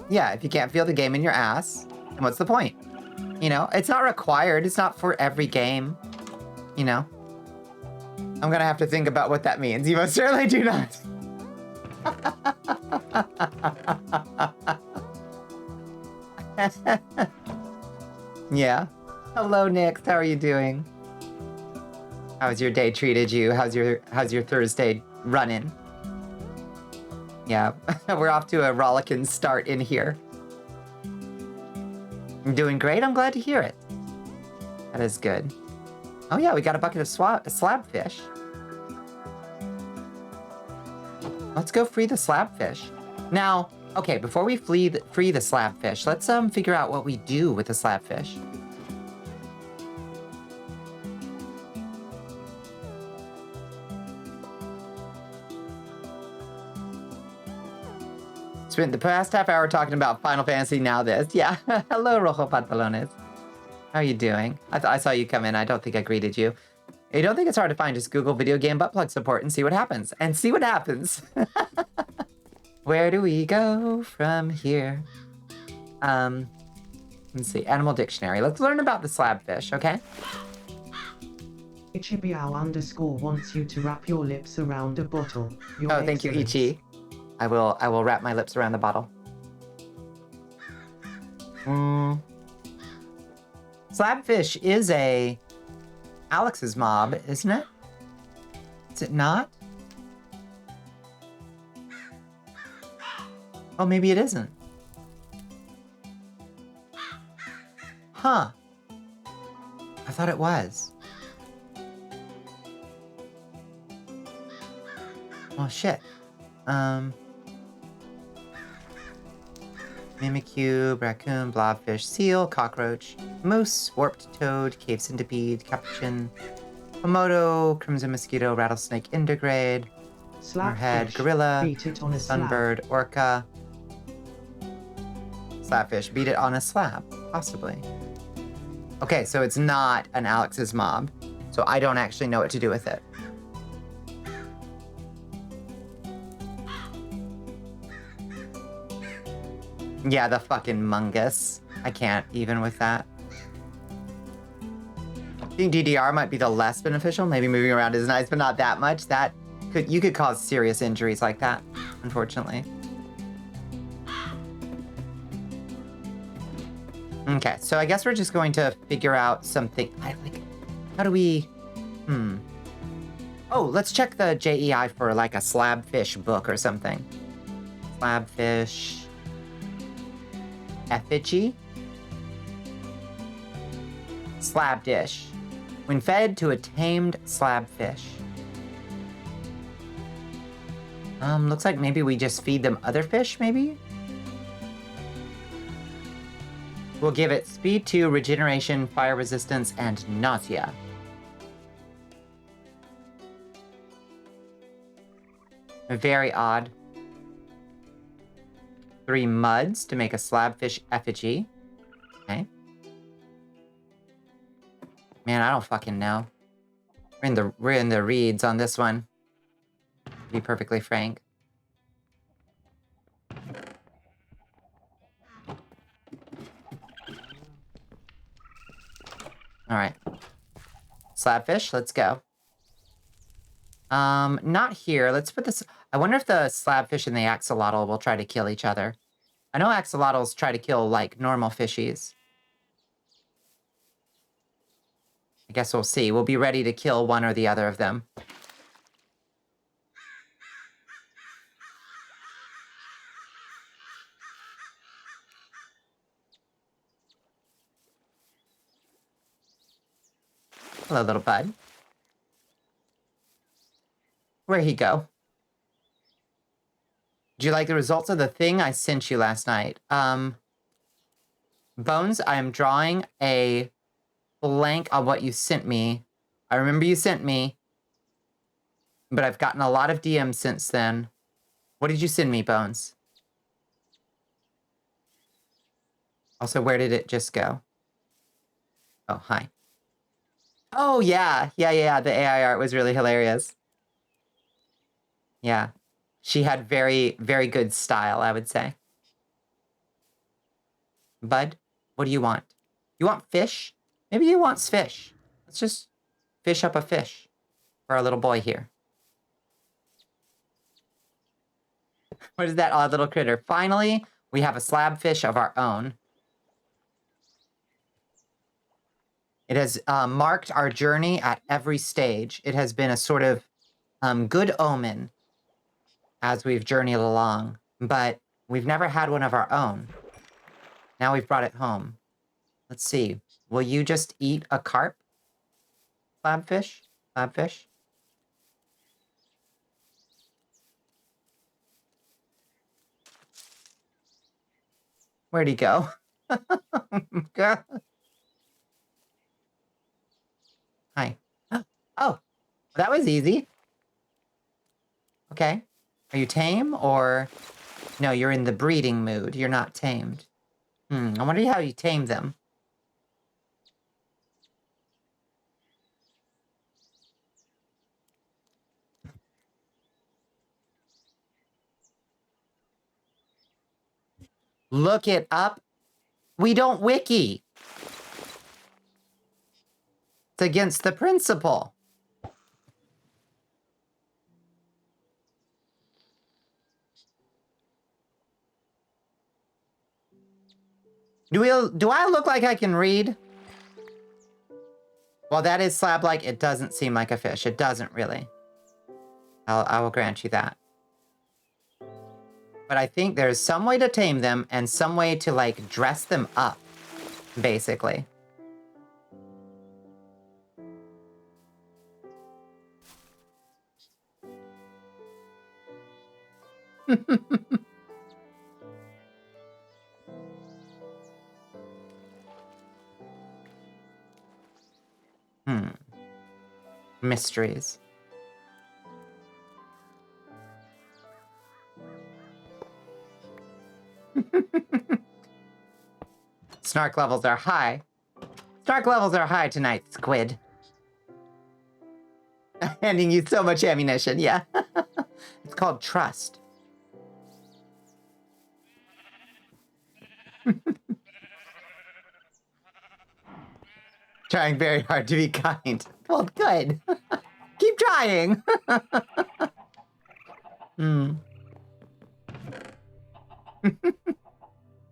yeah, if you can't feel the game in your ass, then what's the point? You know, it's not required. It's not for every game. You know? I'm gonna have to think about what that means. You most certainly do not. Yeah. Hello, Nick. How are you doing? How's your day treated you? How's your Thursday running? Yeah, we're off to a rollicking start in here. I'm doing great. I'm glad to hear it. That is good. Oh yeah, we got a bucket of slab fish. Let's go free the slab fish. Now, okay, before we free the slab fish, let's figure out what we do with the slab fish. Spent the past half hour talking about Final Fantasy, now this. Yeah. Hello, Rojo Pantalones. How are you doing? I saw you come in. I don't think I greeted you. You don't think it's hard to find? Just Google video game butt plug support and see what happens. And see what happens. Where do we go from here? Let's see. Animal dictionary. Let's learn about the slabfish, okay? Ichibiao_ wants you to wrap your lips around a bottle. Oh, thank you, Ichi. I will wrap my lips around the bottle. Slabfish is a Alex's mob, isn't it? Is it not? Oh, maybe it isn't. Huh. I thought it was. Oh, shit. Mimikyu, raccoon, blobfish, seal, cockroach, moose, warped toad, cave centipede, capuchin, komodo, crimson mosquito, rattlesnake, indigrade, hammerhead, gorilla, sunbird, orca. Slabfish, beat it on a slab, possibly. Okay, so it's not an Alex's mob, so I don't actually know what to do with it. Yeah, the fucking mungus. I can't even with that. I think DDR might be the less beneficial. Maybe moving around is nice, but not that much. You could cause serious injuries like that, unfortunately. Okay, so I guess we're just going to figure out something. How do we... Oh, let's check the JEI for like a slabfish book or something. Slabfish... effigy. Slab dish. When fed to a tamed slab fish. Looks like maybe we just feed them other fish, maybe? We'll give it speed 2, regeneration, fire resistance, and nausea. Very odd. 3 muds to make a slabfish effigy. Okay. Man, I don't fucking know. We're in the reeds on this one. To be perfectly frank. Alright. Slabfish, let's go. Not here. Let's put this... I wonder if the slabfish and the axolotl will try to kill each other. I know axolotls try to kill, like, normal fishies. I guess we'll see. We'll be ready to kill one or the other of them. Hello, little bud. Where'd he go? Did you like the results of the thing I sent you last night? Bones, I am drawing a blank on what you sent me. I remember you sent me, but I've gotten a lot of DMs since then. What did you send me, Bones? Also, where did it just go? Oh, hi. Oh, yeah. Yeah. The AI art was really hilarious. Yeah. She had very, very good style, I would say. Bud, what do you want? You want fish? Maybe he wants fish. Let's just fish up a fish for our little boy here. What is that odd little critter? Finally, we have a slab fish of our own. It has marked our journey at every stage. It has been a sort of good omen as we've journeyed along, but we've never had one of our own. Now we've brought it home. Let's see. Will you just eat a carp? Slabfish? Slabfish? Where'd he go? Hi. Oh, that was easy. Okay. Are you tame or... No, you're in the breeding mood. You're not tamed. I wonder how you tame them. Look it up. We don't wiki. It's against the principle. Do I look like I can read? Well, that is slab-like. It doesn't seem like a fish. It doesn't really. I will grant you that. But I think there's some way to tame them and some way to, like, dress them up, basically. Mysteries. Snark levels are high. Snark levels are high tonight, squid. Handing you so much ammunition, yeah. It's called trust. Trying very hard to be kind. Well, good. Keep trying.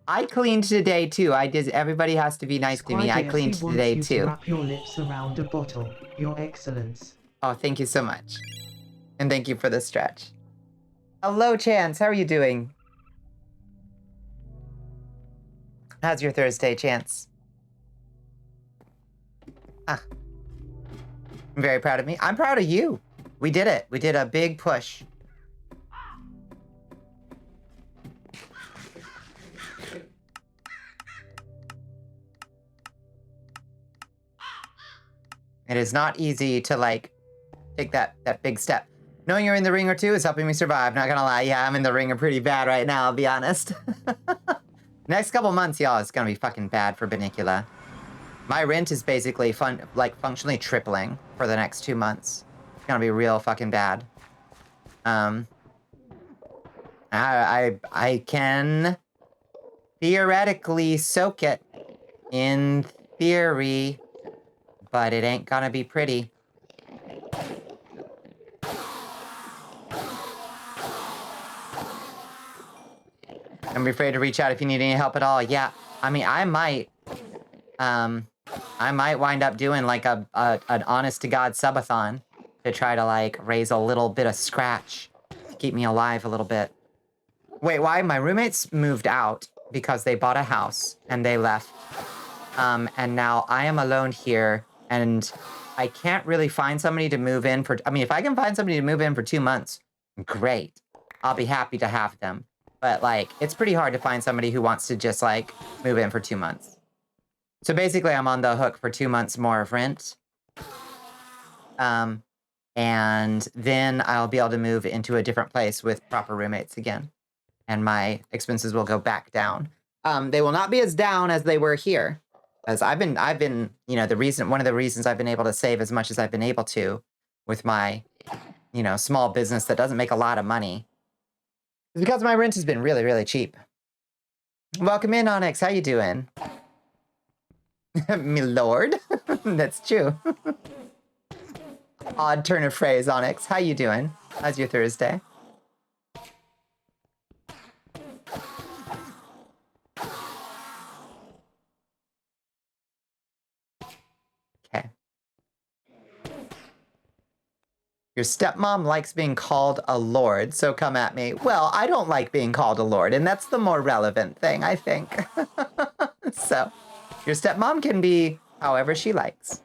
I cleaned today too. Everybody has to be nice to me. I cleaned today too. Wrap your lips around a bottle. Your excellence. Oh, thank you so much. And thank you for the stretch. Hello, Chance. How are you doing? How's your Thursday, Chance? Ah. I'm very proud of me. I'm proud of you. We did it. We did a big push. It is not easy to, like, take that big step. Knowing you're in the ringer too is helping me survive. Not gonna lie, yeah, I'm in the ringer pretty bad right now, I'll be honest. Next couple months, y'all, it's gonna be fucking bad for Bonnicula. My rent is basically functionally tripling for the next 2 months. It's gonna be real fucking bad. I can theoretically soak it in theory, but it ain't gonna be pretty. Don't be afraid to reach out if you need any help at all. Yeah, I mean, I might wind up doing like an honest to God subathon to try to like raise a little bit of scratch to keep me alive a little bit. Wait, why? My roommates moved out because they bought a house and they left. And now I am alone here and I can't really find somebody to move in for, I mean, if I can find somebody to move in for 2 months, great. I'll be happy to have them. But like, it's pretty hard to find somebody who wants to just like move in for 2 months. So basically I'm on the hook for 2 months more of rent. And then I'll be able to move into a different place with proper roommates again. And my expenses will go back down. They will not be as down as they were here. As I've been, you know, one of the reasons I've been able to save as much as I've been able to with my, you know, small business that doesn't make a lot of money is because my rent has been really, really cheap. Welcome in, Onyx. How you doing? Me lord. That's true. Odd turn of phrase, Onyx. How you doing? How's your Thursday? Okay. Your stepmom likes being called a lord, so come at me. Well, I don't like being called a lord, and that's the more relevant thing, I think. So, your stepmom can be however she likes.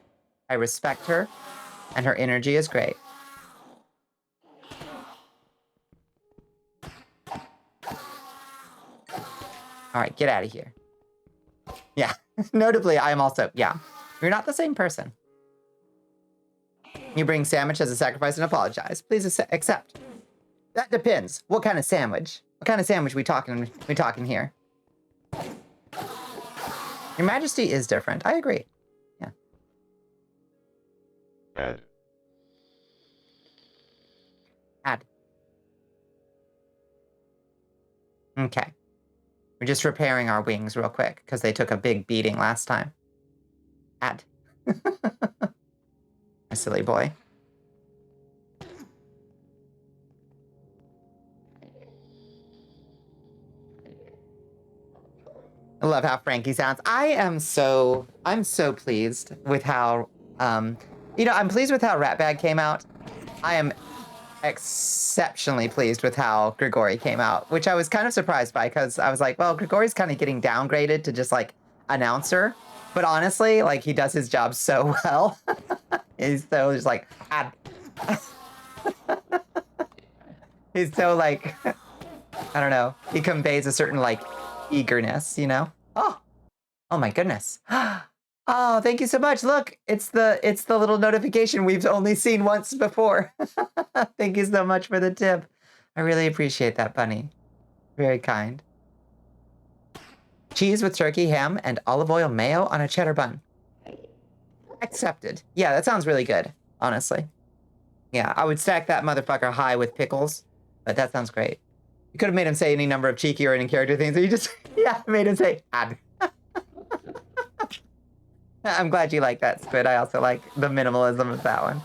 I respect her, and her energy is great. All right, get out of here. Yeah, notably, I am also, yeah. You're not the same person. You bring sandwich as a sacrifice and apologize. Please accept. That depends. What kind of sandwich? What kind of sandwich we talking here? Your Majesty is different. I agree. Yeah. Add. Add. Okay. We're just repairing our wings real quick because they took a big beating last time. Add. A silly boy. I love how Frankie sounds. I'm so pleased with how, you know, I'm pleased with how Ratbag came out. I am exceptionally pleased with how Grigori came out, which I was kind of surprised by because I was like, well, Grigori's kind of getting downgraded to just like announcer. But honestly, like he does his job so well. He's so just like, he's so like, I don't know. He conveys a certain like eagerness, you know? Oh my goodness. Oh, thank you so much. Look, it's the little notification we've only seen once before. Thank you so much for the tip. I really appreciate that, Bunny. Very kind. Cheese with turkey, ham, and olive oil mayo on a cheddar bun. Accepted. Yeah, that sounds really good, honestly. Yeah, I would stack that motherfucker high with pickles, but that sounds great. You could have made him say any number of cheeky or any character things, but you just, yeah, made him say, add. I'm glad you like that, Squid. I also like the minimalism of that one.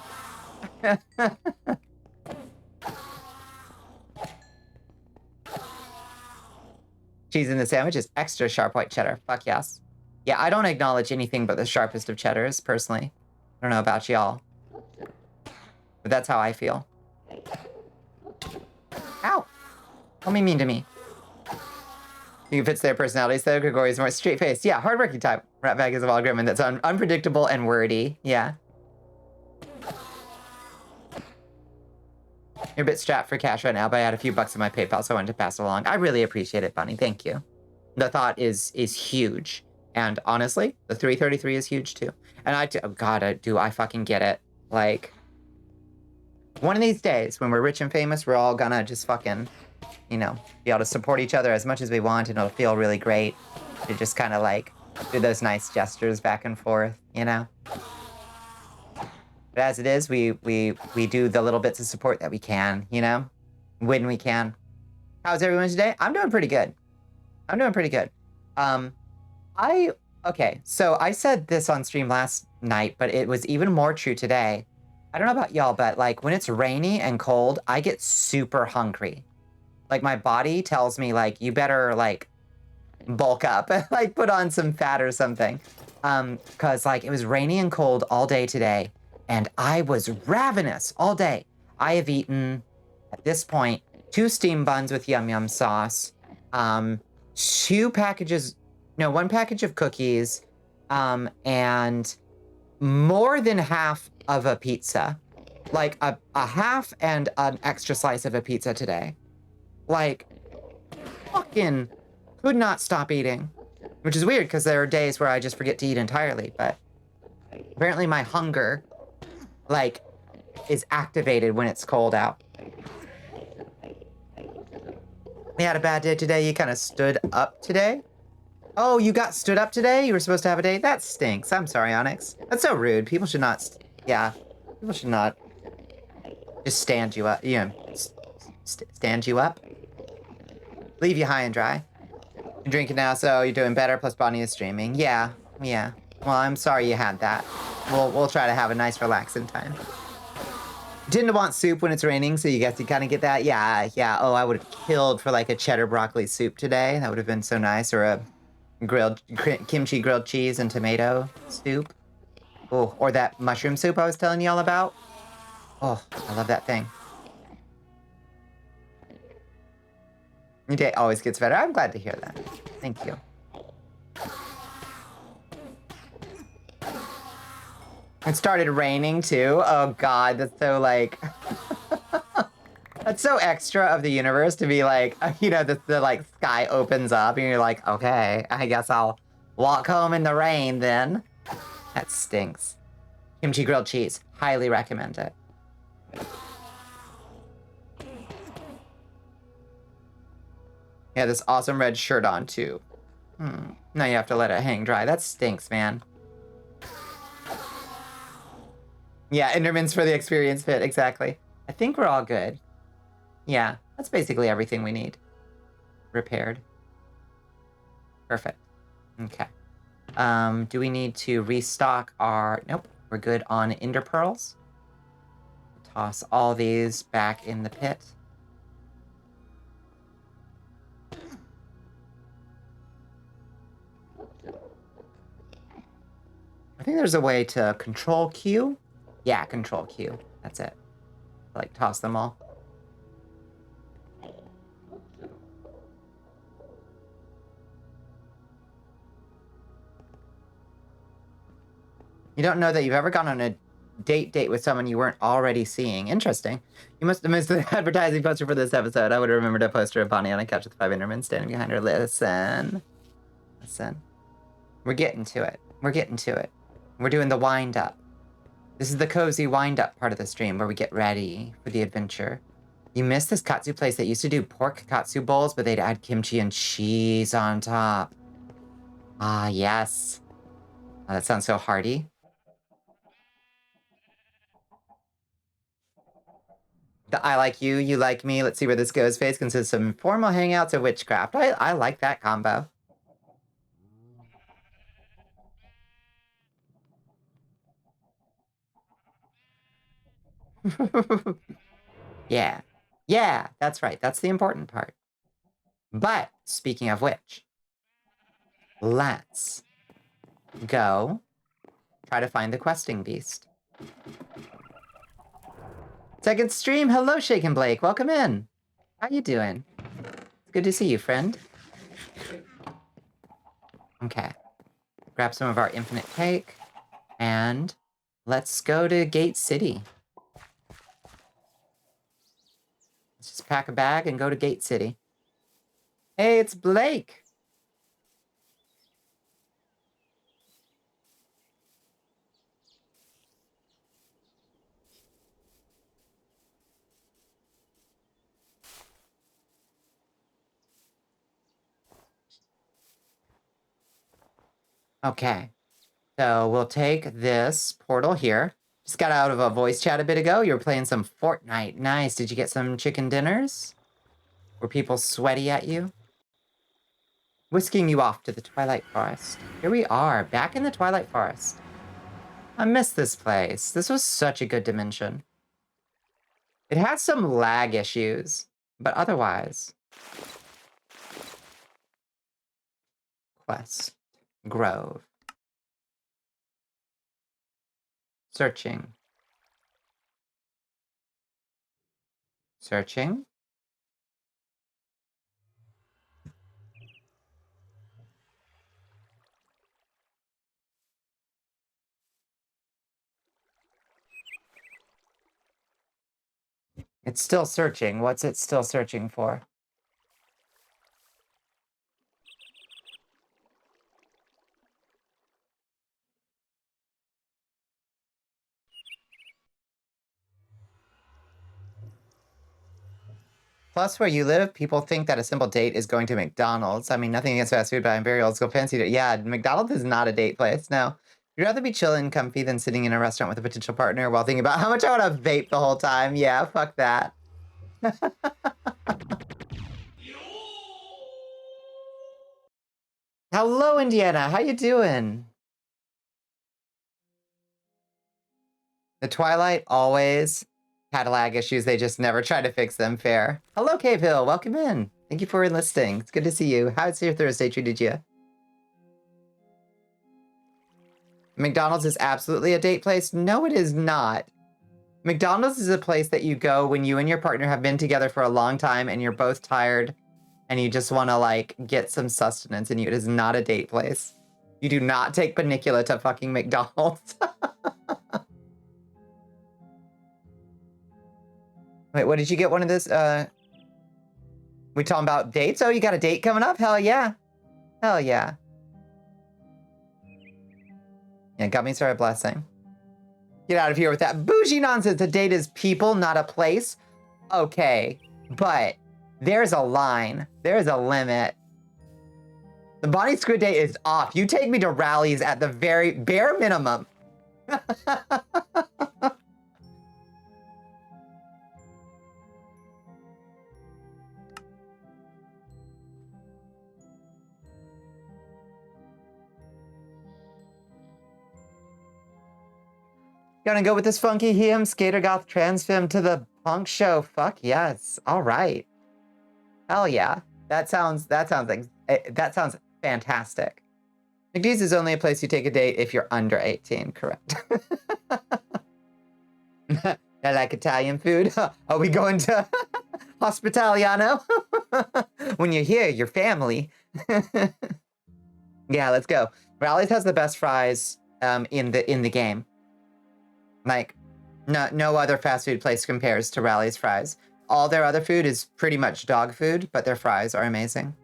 Cheese in the sandwich is extra sharp white cheddar. Fuck yes. Yeah, I don't acknowledge anything but the sharpest of cheddars, personally. I don't know about y'all. But that's how I feel. Ow! Don't be mean to me. You fits their personalities though. Gregori's more straight-faced. Yeah, hardworking type. Ratbag is a Walgrimmon that's unpredictable and wordy. Yeah. You're a bit strapped for cash right now, but I had a few bucks in my PayPal, so I wanted to pass it along. I really appreciate it, Bunny. Thank you. The thought is huge. And honestly, the 333 is huge too. And oh God, I fucking get it. Like, one of these days when we're rich and famous, we're all gonna just fucking, you know, be able to support each other as much as we want, and it'll feel really great to just kind of like do those nice gestures back and forth, you know? But as it is, we do the little bits of support that we can, you know? When we can. How's everyone today? I'm doing pretty good. I'm doing pretty good. Okay, so I said this on stream last night, but it was even more true today. I don't know about y'all, but like when it's rainy and cold, I get super hungry. Like my body tells me like, you better like bulk up, like put on some fat or something. Cause like it was rainy and cold all day today and I was ravenous all day. I have eaten at this point 2 steam buns with yum yum sauce, 1 package of cookies, and more than half of a pizza. Like a half and an extra slice of a pizza today. Like, fucking could not stop eating. Which is weird, because there are days where I just forget to eat entirely, but apparently my hunger, like, is activated when it's cold out. We had a bad day today. You kind of stood up today? Oh, you got stood up today? You were supposed to have a date? That stinks. I'm sorry, Onyx. That's so rude. People should not... People should not just stand you up. You know, stand you up. Leave you high and dry. You're drinking now, so you're doing better, plus Bonnie is streaming. Yeah. Well, I'm sorry you had that. We'll try to have a nice, relaxing time. Didn't want soup when it's raining, so you guys can kind of get that. Yeah. Oh, I would have killed for like a cheddar broccoli soup today. That would have been so nice. Or a kimchi grilled cheese and tomato soup. Oh, or that mushroom soup I was telling y'all about. Oh, I love that thing. Your day always gets better. I'm glad to hear that. Thank you. It started raining too. Oh God, that's so like... That's so extra of the universe to be like, you know, the like sky opens up and you're like, okay, I guess I'll walk home in the rain then. That stinks. Kimchi grilled cheese. Highly recommend it. Yeah, this awesome red shirt on too. Now you have to let it hang dry. That stinks, man. Yeah, Enderman's for the experience pit, exactly. I think we're all good. Yeah, that's basically everything we need. Repaired. Perfect. Okay. Do we need to restock our... Nope, we're good on ender pearls. Toss all these back in the pit. I think there's a way to control Q. Yeah, control Q. That's it. Like, toss them all. You don't know that you've ever gone on a date with someone you weren't already seeing. Interesting. You must have missed the advertising poster for this episode. I would have remembered a poster of Bonnie on a couch with 5 Endermen standing behind her. Listen. We're getting to it. We're doing the wind up. This is the cozy wind up part of the stream where we get ready for the adventure. You missed this katsu place that used to do pork katsu bowls, but they'd add kimchi and cheese on top. Ah, yes. Oh, that sounds so hearty. The I like you, you like me, let's see where this goes phase consists of informal hangouts of witchcraft. I like that combo. Yeah. Yeah, that's right. That's the important part. But, speaking of which, let's go try to find the questing beast. Second stream. Hello, Shake and Blake. Welcome in. How you doing? It's good to see you, friend. Okay. Grab some of our infinite cake. And let's go to Gate City. Let's just pack a bag and go to Gate City. Hey, it's Blake. Okay. So we'll take this portal here. Just got out of a voice chat a bit ago. You were playing some Fortnite. Nice. Did you get some chicken dinners? Were people sweaty at you? Whisking you off to the Twilight Forest. Here we are, back in the Twilight Forest. I miss this place. This was such a good dimension. It has some lag issues, but otherwise. Quest. Grove. Searching. Searching. It's still searching. What's it still searching for? Plus, where you live, people think that a simple date is going to McDonald's. I mean, nothing against fast food, but I'm very old school fancy. Yeah, McDonald's is not a date place. No. You'd rather be chilling and comfy than sitting in a restaurant with a potential partner while thinking about how much I want to vape the whole time. Yeah, fuck that. Hello, Indiana. How you doing? The Twilight always had lag issues. They just never try to fix them. Fair. Hello, Cave Hill. Welcome in. Thank you for enlisting. It's good to see you. How's your Thursday treated you? McDonald's is absolutely a date place. No, it is not. McDonald's is a place that you go when you and your partner have been together for a long time and you're both tired and you just want to like get some sustenance in you. It is not a date place. You do not take Bonnicula to fucking McDonald's. Wait, what did you get one of this? We talking about dates? Oh, you got a date coming up? Hell yeah. Hell yeah. Yeah, got me started blessing. Get out of here with that bougie nonsense. A date is people, not a place. Okay, but there's a line. There's a limit. The Bonnie Squid date is off. You take me to rallies at the very bare minimum. Gonna go with this funky him, skater goth trans femme to the punk show. Fuck yes. All right. Hell yeah. That sounds fantastic. McDee's is only a place you take a date if you're under 18, correct? I like Italian food. Are we going to Hospitaliano? When you're here, your family. Yeah, let's go. Rally's has the best fries in the game. Like, no other fast food place compares to Rally's fries. All their other food is pretty much dog food, but their fries are amazing.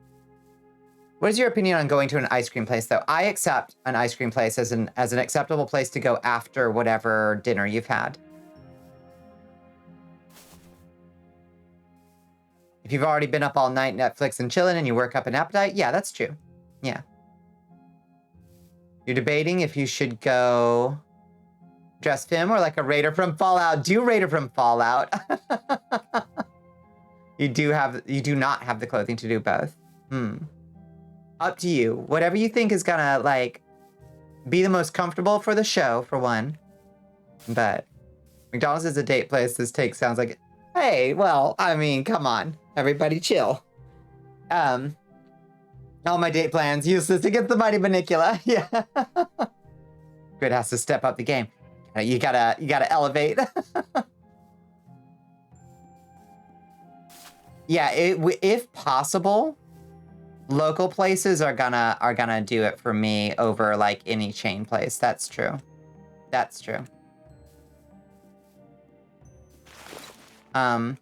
What is your opinion on going to an ice cream place, though? I accept an ice cream place as an acceptable place to go after whatever dinner you've had. If you've already been up all night Netflix and chilling and you work up an appetite, yeah, that's true. Yeah. You're debating if you should go dress him or like a raider from Fallout. Do raider from Fallout. You do not have the clothing to do both. Up to you. Whatever you think is gonna like be the most comfortable for the show, for one. But McDonald's is a date place. This take sounds like, hey, well, I mean, come on, everybody chill. All my date plans useless against the mighty Bonnicula. Yeah. Grid has to step up the game. You gotta elevate. Yeah, if possible, local places are gonna do it for me over like any chain place. That's true. That's true. Time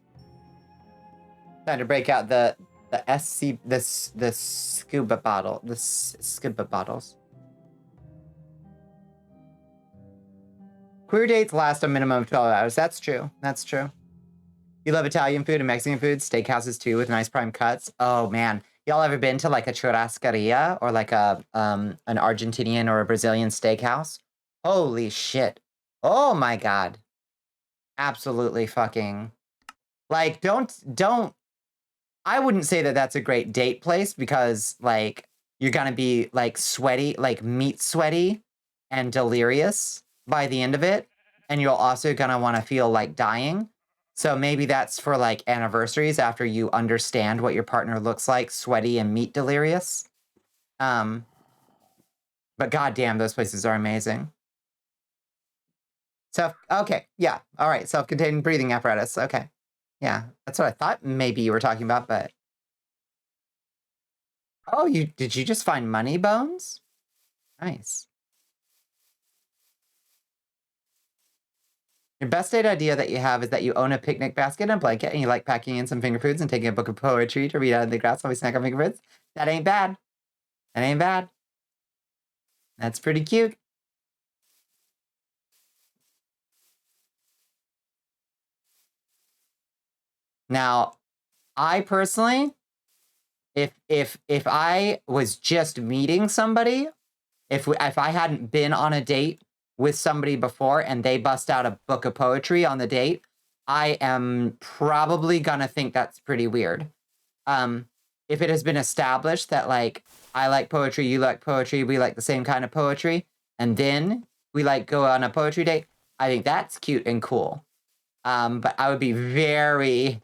to break out the scuba bottle, the scuba bottles. Queer dates last a minimum of 12 hours. That's true. That's true. You love Italian food and Mexican food, steakhouses too with nice prime cuts. Oh man, y'all ever been to like a churrascaria or like a an Argentinian or a Brazilian steakhouse? Holy shit. Oh my god. Absolutely fucking like don't I wouldn't say that that's a great date place because like you're gonna be like sweaty, like meat sweaty and delirious by the end of it, and you're also gonna want to feel like dying. So maybe that's for like anniversaries after you understand what your partner looks like, sweaty and meat delirious. But goddamn, those places are amazing. Okay, yeah, all right, self-contained breathing apparatus. Okay, yeah, that's what I thought maybe you were talking about, but oh, did you just find money bones? Nice. Your best date idea that you have is that you own a picnic basket and a blanket and you like packing in some finger foods and taking a book of poetry to read out in the grass while we snack on finger foods. That ain't bad. That ain't bad. That's pretty cute. Now, I personally, if I was just meeting somebody, if I hadn't been on a date with somebody before and they bust out a book of poetry on the date, I am probably gonna think that's pretty weird. If it has been established that like I like poetry, you like poetry, we like the same kind of poetry, and then we like go on a poetry date, I think that's cute and cool. But I would be very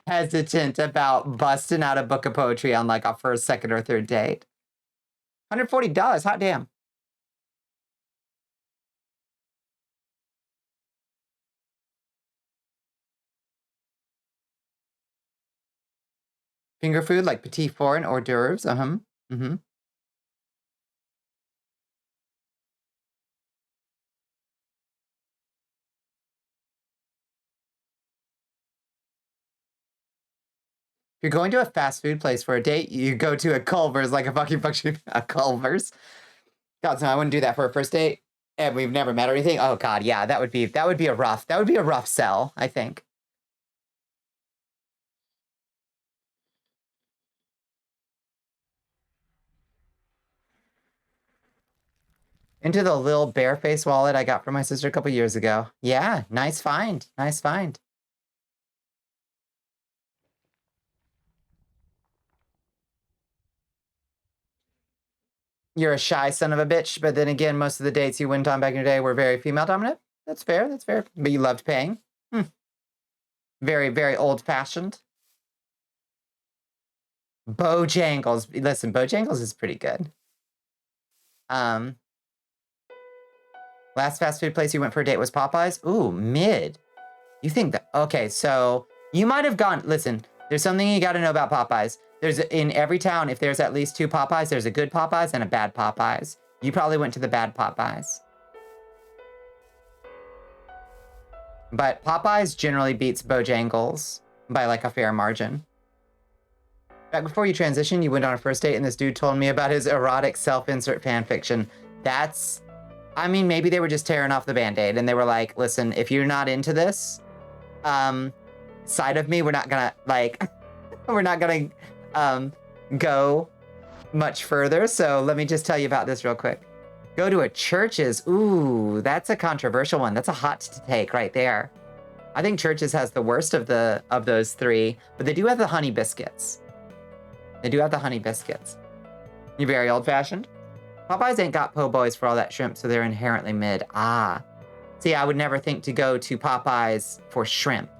hesitant about busting out a book of poetry on like a first, second, or third date. $140, hot damn. Finger food like petit four and hors d'oeuvres. Mm-hmm. If you're going to a fast food place for a date, you go to a Culver's, like a fucking a Culver's. God, so I wouldn't do that for a first date. And we've never met or anything. Oh god, yeah, that would be a rough sell, I think. Into the little bare-faced wallet I got from my sister a couple years ago. Yeah, nice find. Nice find. You're a shy son of a bitch, but then again, most of the dates you went on back in your day were very female dominant. That's fair, that's fair. But you loved paying. Very, very old-fashioned. Bojangles. Listen, Bojangles is pretty good. Last fast food place you went for a date was Popeyes? Ooh, mid. You think that... Okay, so you might have gone... Listen, there's something you got to know about Popeyes. There's in every town, if there's at least two Popeyes, there's a good Popeyes and a bad Popeyes. You probably went to the bad Popeyes. But Popeyes generally beats Bojangles by like a fair margin. Back before you transitioned, you went on a first date and this dude told me about his erotic self-insert fan fiction. That's... I mean, maybe they were just tearing off the Band-Aid and they were like, listen, if you're not into this side of me, we're not gonna, like, we're not gonna go much further. So let me just tell you about this real quick. Go to a Church's. Ooh, that's a controversial one. That's a hot to take right there. I think Church's has the worst of those three, but they do have the honey biscuits. They do have the honey biscuits. You're very old-fashioned. Popeyes ain't got po' boys for all that shrimp, so they're inherently mid. Ah. See, I would never think to go to Popeyes for shrimp.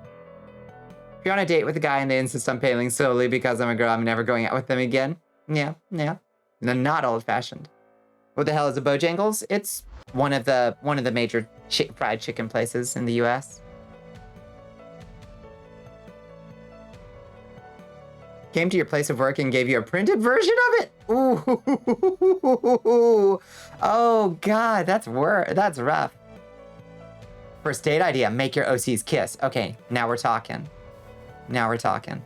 If you're on a date with a guy and they insist on paying solely because I'm a girl, I'm never going out with them again. Yeah. They're not old-fashioned. What the hell is a Bojangles? It's one of the major fried chicken places in the U.S. Came to your place of work and gave you a printed version of it? Ooh. Oh God, that's rough. First date idea, make your OCs kiss. Okay, now we're talking. Now we're talking.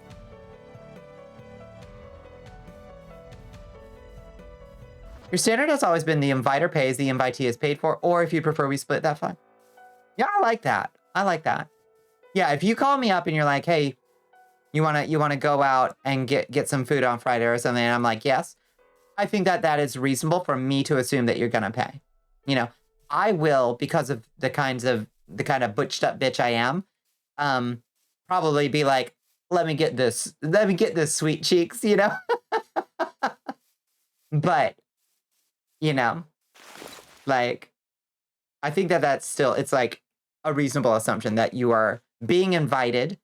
Your standard has always been the inviter pays, the invitee is paid for, or if you prefer we split that fine. Yeah, I like that. I like that. Yeah, if you call me up and you're like, hey, you wanna go out and get some food on Friday or something, and I'm like, yes, I think that is reasonable for me to assume that you're gonna pay. You know, I will, because of the kind of butched up bitch I am, probably be like, let me get this sweet cheeks, you know? But, you know, like, I think that's still, it's like a reasonable assumption that you are being invited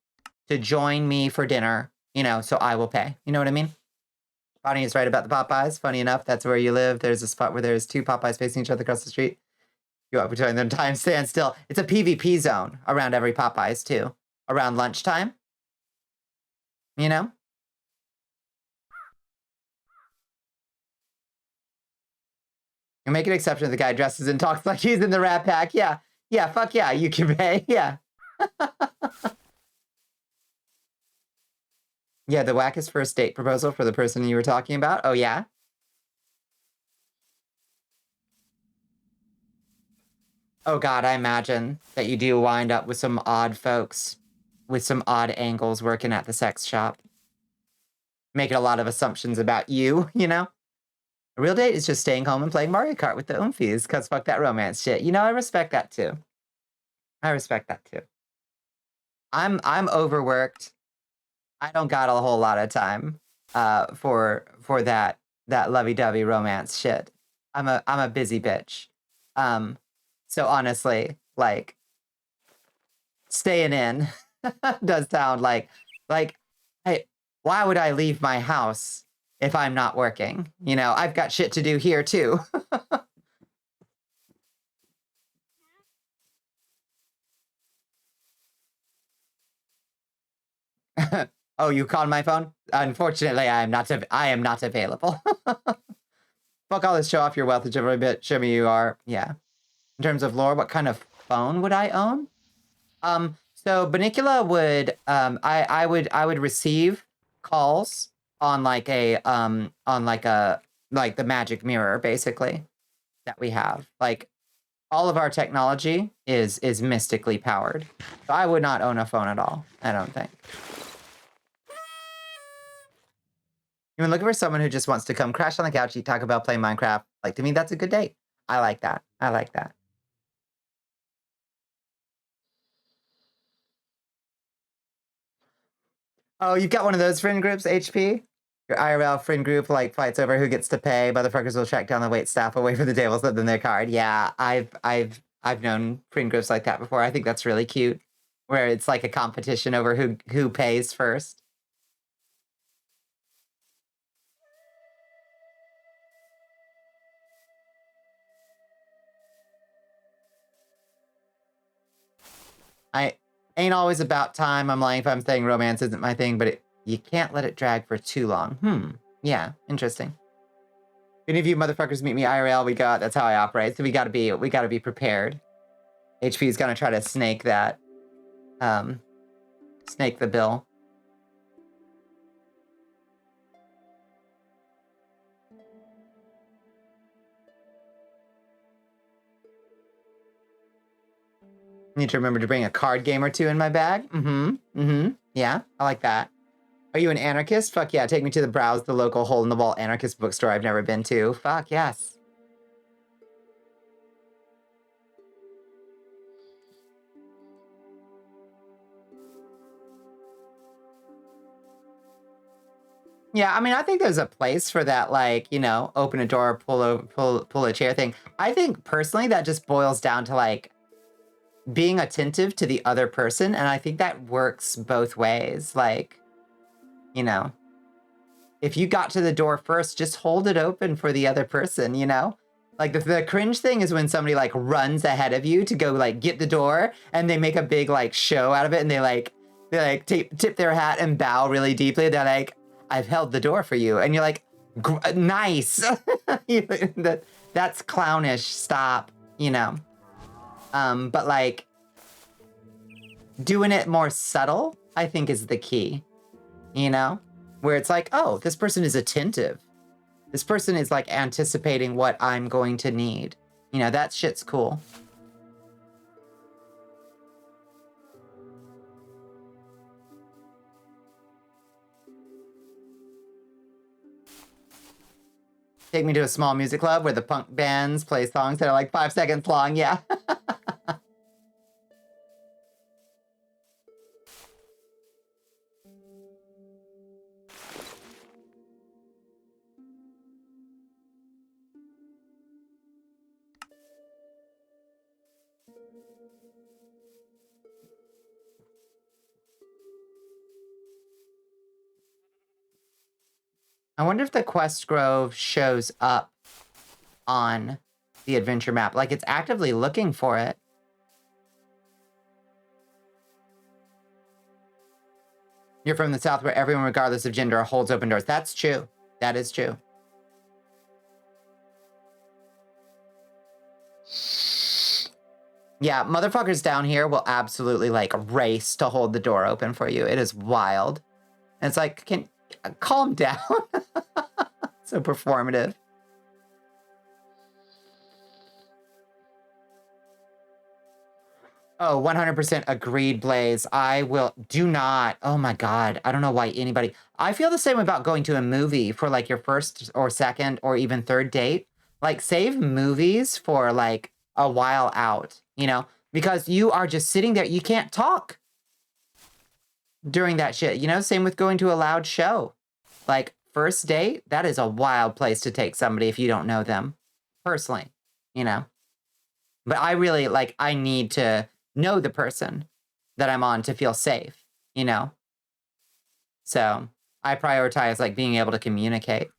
to join me for dinner, you know, so I will pay. You know what I mean? Bonnie is right about the Popeyes. Funny enough, that's where you live. There's a spot where there's two Popeyes facing each other across the street. You walk between them, time stand still. It's a PvP zone around every Popeyes too. Around lunchtime. You know? You make an exception if the guy dresses and talks like he's in the Rat Pack. Yeah. Yeah, fuck yeah, you can pay. Yeah. Yeah, the wackest first date proposal for the person you were talking about. Oh, yeah? Oh, God, I imagine that you do wind up with some odd folks with some odd angles working at the sex shop. Making a lot of assumptions about you, you know? A real date is just staying home and playing Mario Kart with the oomfies, because fuck that romance shit. You know, I respect that, too. I respect that, too. I'm overworked. I don't got a whole lot of time for that lovey-dovey romance shit. I'm a busy bitch. So honestly, like, staying in does sound like hey, why would I leave my house if I'm not working? You know, I've got shit to do here too. Oh, you called my phone? Unfortunately, I am not available. Fuck all this, show off your wealth a bit, show me who you are. Yeah. In terms of lore, what kind of phone would I own? So Bonnicula would, I would receive calls on like the magic mirror, basically, that we have. Like, all of our technology is mystically powered. So I would not own a phone at all, I don't think. You looking for someone who just wants to come crash on the couch, eat Taco Bell, play Minecraft. Like, to me, that's a good date. I like that. I like that. Oh, you've got one of those friend groups, HP? Your IRL friend group, like, fights over who gets to pay. Motherfuckers will track down the wait staff away from the table, slip them their card. Yeah, I've known friend groups like that before. I think that's really cute. Where it's like a competition over who pays first. I ain't always about time. I'm lying if I'm saying romance isn't my thing, but you can't let it drag for too long. Yeah, interesting. If any of you motherfuckers meet me IRL, we go out. That's how I operate. So we gotta be prepared. HP is gonna try to snake that, snake the bill. Need to remember to bring a card game or two in my bag. Yeah, I like that. Are you an anarchist? Fuck yeah, take me to the local hole-in-the-wall anarchist bookstore I've never been to. Fuck yes. Yeah, I mean, I think there's a place for that, like, you know, open a door, pull a chair thing. I think, personally, that just boils down to, like, being attentive to the other person, and I think that works both ways. Like, you know, if you got to the door first, just hold it open for the other person, you know? Like, the cringe thing is when somebody, like, runs ahead of you to go, like, get the door, and they make a big, like, show out of it, and they tip their hat and bow really deeply. They're like, I've held the door for you. And you're like, nice. That's clownish. Stop, you know. But like doing it more subtle, I think is the key, you know, where it's like, oh, this person is attentive. This person is like anticipating what I'm going to need. You know, that shit's cool. Take me to a small music club where the punk bands play songs that are like 5 seconds long. Yeah. I wonder if the quest grove shows up on the adventure map. Like it's actively looking for it. You're from the South where everyone, regardless of gender, holds open doors. That's true. That is true. Yeah, motherfuckers down here will absolutely like race to hold the door open for you. It is wild. And it's like, calm down. So performative. Oh, 100% agreed, Blaze. Do not. Oh my God. I don't know why anybody. I feel the same about going to a movie for like your first or second or even third date. Like save movies for like a while out, you know, because you are just sitting there. You can't talk during that shit, you know, same with going to a loud show. Like first date, that is a wild place to take somebody if you don't know them personally, you know. But I really like, I need to know the person that I'm on to feel safe, you know? So I prioritize like being able to communicate.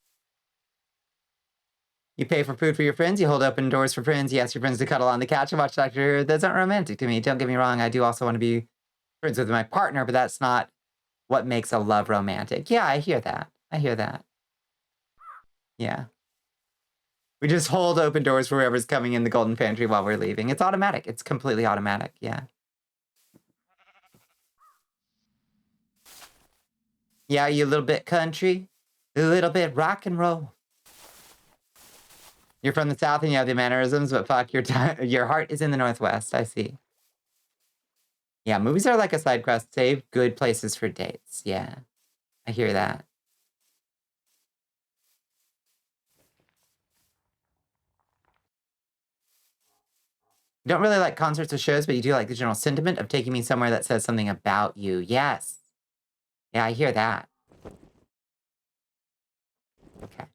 You pay for food for your friends, you hold open doors for friends, you ask your friends to cuddle on the couch and watch Doctor Who. That's not romantic to me. Don't get me wrong, I do also want to be friends with my partner, but that's not what makes a love romantic. Yeah, I hear that. I hear that. Yeah. We just hold open doors for whoever's coming in the golden pantry while we're leaving. It's automatic. It's completely automatic. Yeah. Yeah, you a little bit country, a little bit rock and roll. You're from the South and you have the mannerisms, but fuck, your heart is in the Northwest. I see. Yeah, movies are like a side quest. Save good places for dates. Yeah, I hear that. You don't really like concerts or shows, but you do like the general sentiment of taking me somewhere that says something about you. Yes. Yeah, I hear that. Okay.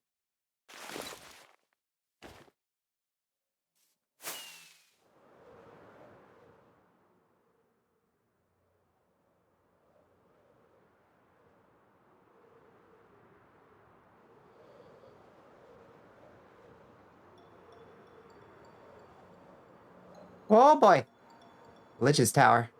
Oh boy. Lich's Tower.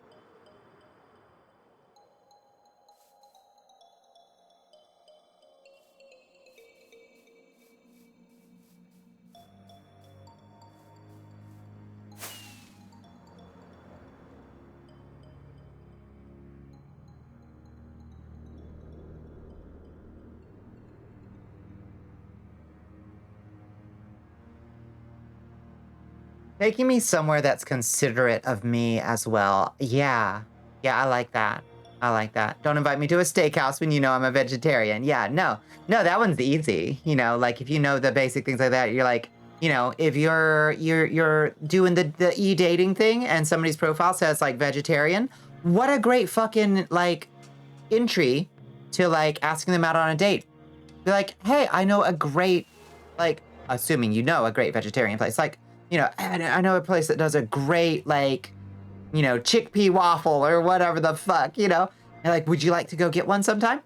Taking me somewhere that's considerate of me as well. Yeah. Yeah, I like that. I like that. Don't invite me to a steakhouse when you know I'm a vegetarian. Yeah, no. No, that one's easy. You know, like if you know the basic things like that, you're like, you know, if you're doing the e-dating thing and somebody's profile says like vegetarian, what a great fucking like entry to like asking them out on a date. Be like, hey, I know a great, like, assuming you know a great vegetarian place, like, you know, I know a place that does a great, like, you know, chickpea waffle or whatever the fuck, you know? And like, would you like to go get one sometime?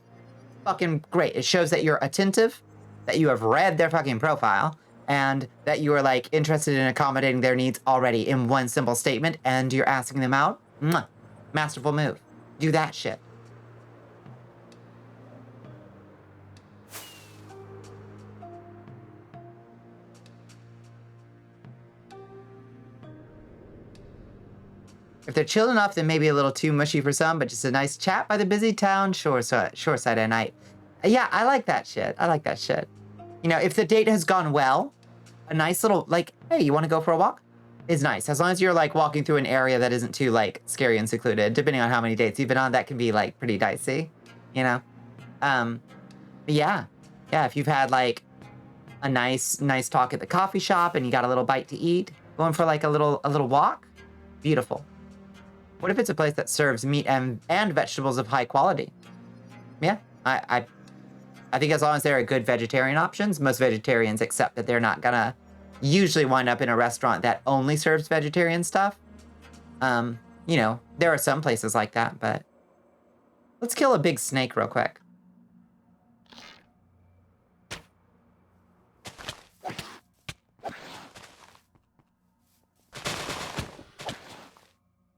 Fucking great. It shows that you're attentive, that you have read their fucking profile, and that you are like interested in accommodating their needs already in one simple statement, and you're asking them out. Mwah. Masterful move. Do that shit. If they're chill enough, then maybe a little too mushy for some, but just a nice chat by the busy town shoreside at night. Yeah, I like that shit. I like that shit. You know, if the date has gone well, a nice little, like, hey, you want to go for a walk? Is nice. As long as you're, like, walking through an area that isn't too, like, scary and secluded. Depending on how many dates you've been on, that can be, like, pretty dicey, you know? But yeah. Yeah, if you've had, like, a nice talk at the coffee shop and you got a little bite to eat, going for, like, a little walk, beautiful. What if it's a place that serves meat and vegetables of high quality? Yeah, I think as long as there are good vegetarian options, most vegetarians accept that they're not gonna usually wind up in a restaurant that only serves vegetarian stuff. You know, there are some places like that, but let's kill a big snake real quick.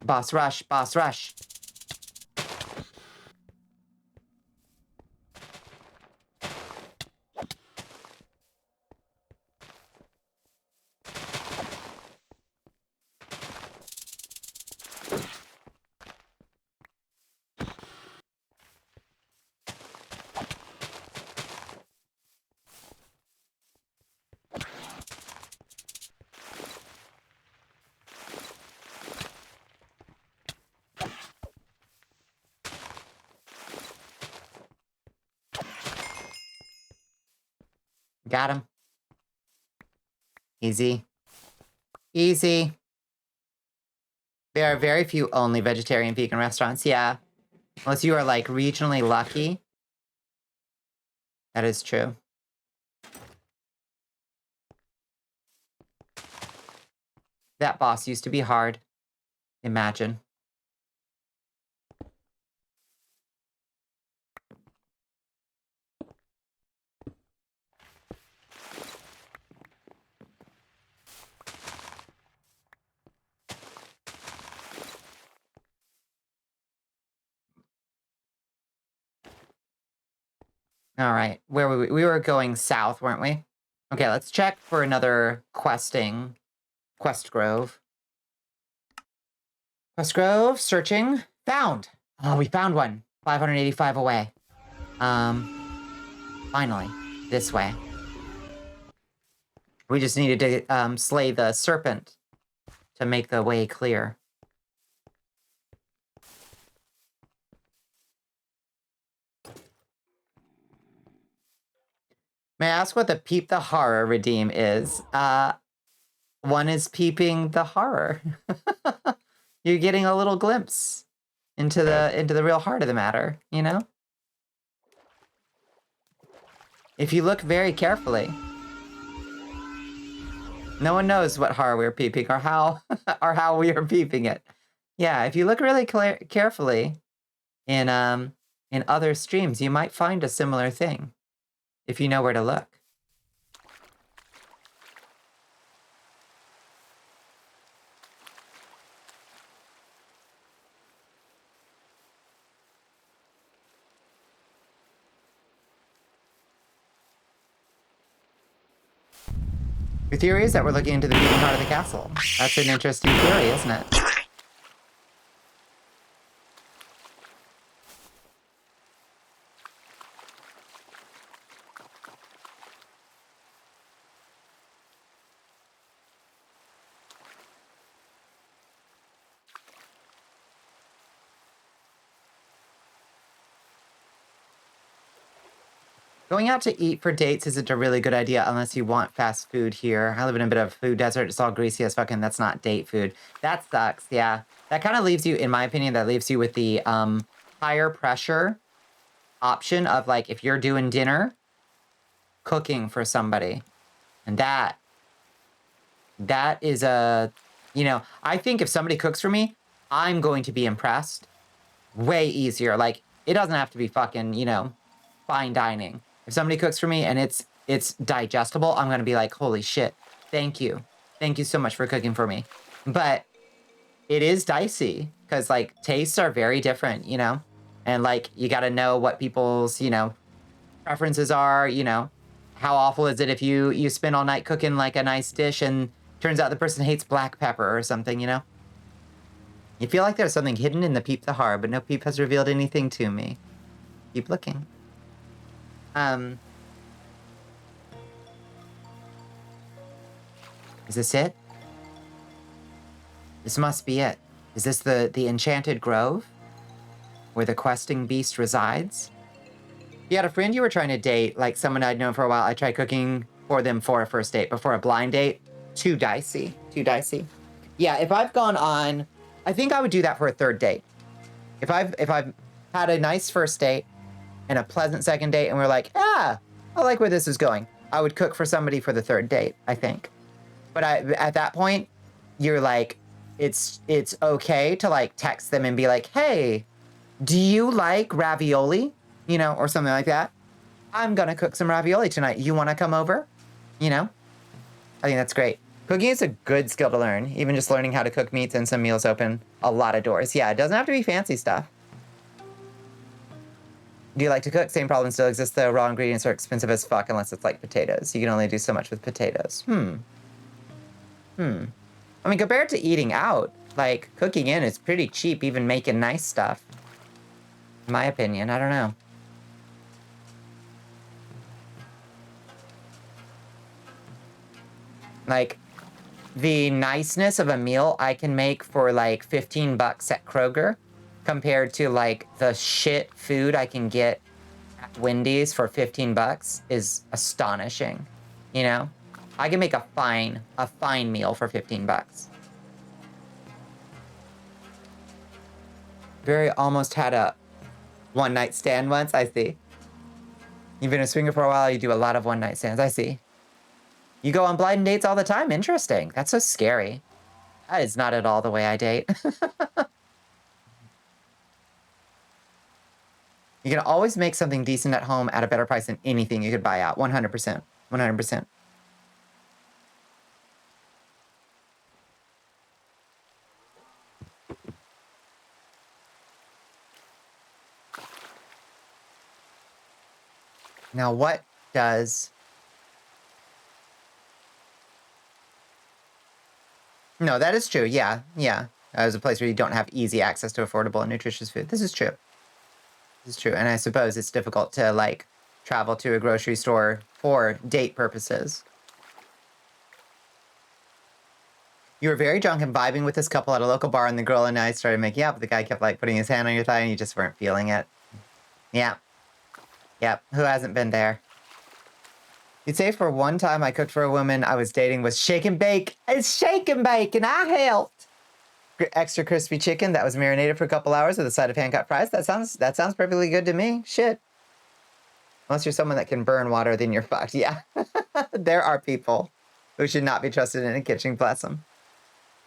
Boss rush, boss rush. Got him. Easy. Easy. There are very few only vegetarian vegan restaurants, yeah. Unless you are, like, regionally lucky. That is true. That boss used to be hard. Imagine. All right, where were we? We were going south, weren't we? Okay, let's check for another quest grove. Quest grove, searching, found. Oh, we found one. 585 away. Finally, this way. We just needed to slay the serpent to make the way clear. May I ask what the peep the horror redeem is? One is peeping the horror. You're getting a little glimpse into the real heart of the matter, you know? If you look very carefully. No one knows what horror we're peeping or how we are peeping it. Yeah, if you look really carefully in other streams, you might find a similar thing. If you know where to look. Your theory is that we're looking into the beating heart of the castle. That's an interesting theory, isn't it? Going out to eat for dates isn't a really good idea unless you want fast food here. I live in a bit of a food desert. It's all greasy as fucking. That's not date food. That sucks, yeah. That kind of leaves you, in my opinion, that leaves you with the higher pressure option of, like, if you're doing dinner, cooking for somebody. And that is a, you know, I think if somebody cooks for me, I'm going to be impressed. Way easier. Like, it doesn't have to be fucking, you know, fine dining. If somebody cooks for me and it's digestible, I'm gonna be like, holy shit, thank you. Thank you so much for cooking for me. But it is dicey, because, like, tastes are very different, you know? And, like, you gotta know what people's, you know, preferences are, you know? How awful is it if you spend all night cooking, like, a nice dish and turns out the person hates black pepper or something, you know? You feel like there's something hidden in the peep the heart, but no peep has revealed anything to me. Keep looking. Is this it? This must be it. Is this the enchanted grove? Where the questing beast resides? You had a friend you were trying to date, like someone I'd known for a while. I tried cooking for them for a first date, but for a blind date, too dicey. Too dicey. Yeah, if I've gone on, I think I would do that for a third date. If I've had a nice first date and a pleasant second date, and we're like, I like where this is going, I would cook for somebody for the third date, I think. But at that point, you're like, it's okay to like text them and be like, hey, do you like ravioli? You know, or something like that. I'm gonna cook some ravioli tonight. You wanna come over? You know? I think that's great. Cooking is a good skill to learn. Even just learning how to cook meats and some meals open a lot of doors. Yeah, it doesn't have to be fancy stuff. Do you like to cook? Same problem still exists though. Raw ingredients are expensive as fuck unless it's like potatoes. You can only do so much with potatoes. I mean, compared to eating out, like cooking in is pretty cheap, even making nice stuff. In my opinion, I don't know. Like, the niceness of a meal I can make for like 15 bucks at Kroger compared to like the shit food I can get at Wendy's for 15 bucks is astonishing. You know? I can make a fine meal for 15 bucks. Very almost had a one night stand once, I see. You've been a swinger for a while, you do a lot of one night stands, I see. You go on blind dates all the time? Interesting. That's so scary. That is not at all the way I date. You can always make something decent at home at a better price than anything you could buy out. 100%. 100%. Now, what does... No, that is true. Yeah, yeah. As a place where you don't have easy access to affordable and nutritious food. This is true. This is true. And I suppose it's difficult to, like, travel to a grocery store for date purposes. You were very drunk and vibing with this couple at a local bar, and the girl and I started making out, but the guy kept, like, putting his hand on your thigh, and you just weren't feeling it. Yeah. Yep. Who hasn't been there? You'd say for one time I cooked for a woman I was dating was shake and bake. It's shake and bake, and I helped. Extra crispy chicken that was marinated for a couple hours with a side of hand-cut fries. That sounds perfectly good to me. Shit. Unless you're someone that can burn water, then you're fucked. Yeah. There are people who should not be trusted in a kitchen. Bless them.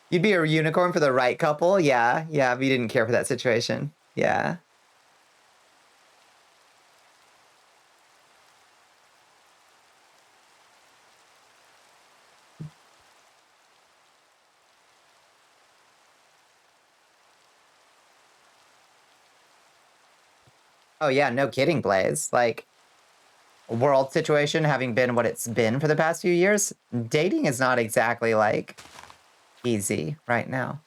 You'd be a unicorn for the right couple. Yeah. Yeah, but you didn't care for that situation. Yeah. Oh, yeah, no kidding, Blaze. Like, world situation having been what it's been for the past few years, dating is not exactly, like, easy right now.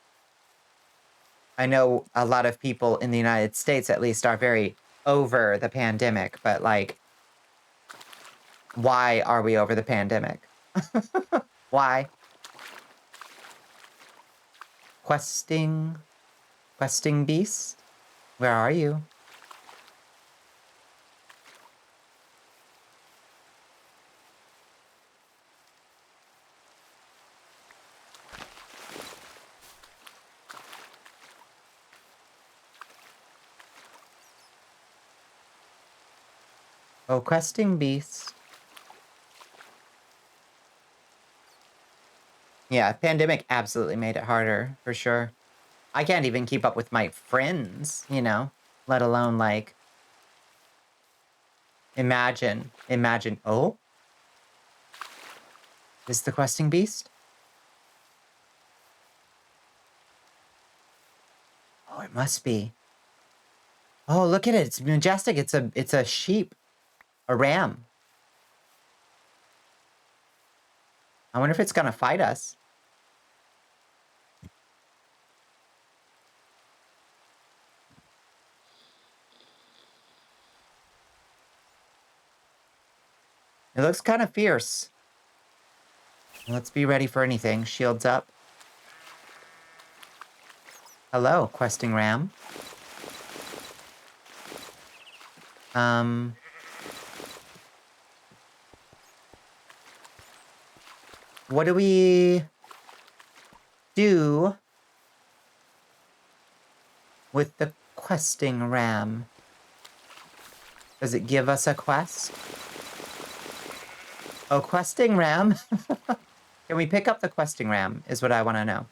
I know a lot of people in the United States, at least, are very over the pandemic, but, like, why are we over the pandemic? Why? Questing beast? Where are you? Oh, questing beast. Yeah, pandemic absolutely made it harder, for sure. I can't even keep up with my friends, you know, let alone, like, imagine, oh, is the questing beast? Oh, it must be. Oh, look at it, it's majestic, it's a sheep, a ram. I wonder if it's gonna fight us. It looks kind of fierce. Let's be ready for anything. Shields up. Hello, questing ram. What do we do with the questing ram? Does it give us a quest? Oh, questing ram? Can we pick up the questing ram is what I want to know.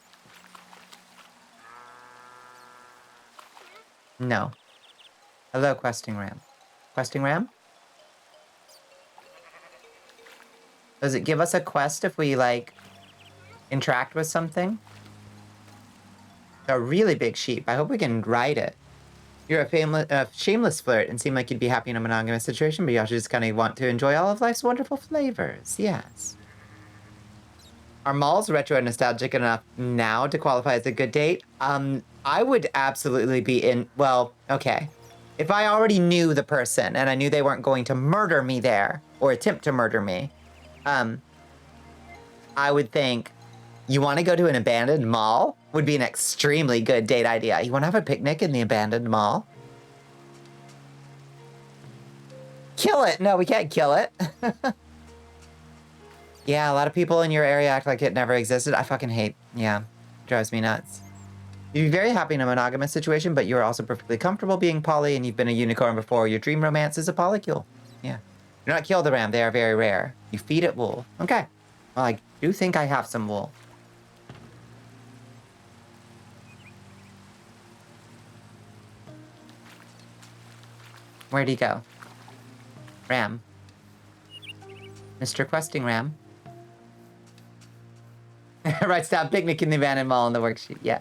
No. Hello, questing ram. Questing ram? Does it give us a quest if we, like, interact with something? A really big sheep. I hope we can ride it. You're a shameless flirt and seem like you'd be happy in a monogamous situation, but you also just kind of want to enjoy all of life's wonderful flavors. Yes. Are malls retro and nostalgic enough now to qualify as a good date? I would absolutely be in... Well, okay. If I already knew the person and I knew they weren't going to murder me there or attempt to murder me, I would think, you want to go to an abandoned mall? Would be an extremely good date idea. You want to have a picnic in the abandoned mall? Kill it! No, we can't kill it. Yeah, a lot of people in your area act like it never existed. I fucking hate... Yeah, drives me nuts. You'd be very happy in a monogamous situation, but you're also perfectly comfortable being poly, and you've been a unicorn before. Your dream romance is a polycule. Yeah. Do not kill the ram. They are very rare. You feed it wool. Okay. Well, I do think I have some wool. Where'd he go? Ram. Mr. Questing Ram. Writes down picnic in the abandoned mall in the worksheet. Yeah.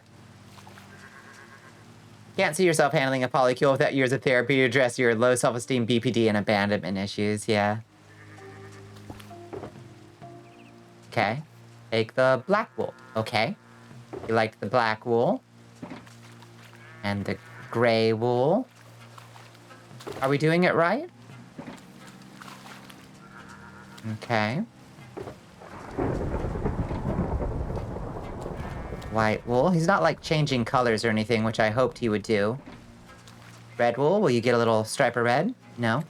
Can't see yourself handling a polycule without years of therapy to address your low self-esteem, BPD, and abandonment issues. Yeah. Okay. Take the black wool. Okay. You liked the black wool. And the gray wool. Are we doing it right? Okay. White wool. He's not, like, changing colors or anything, which I hoped he would do. Red wool. Will you get a little stripe of red? No.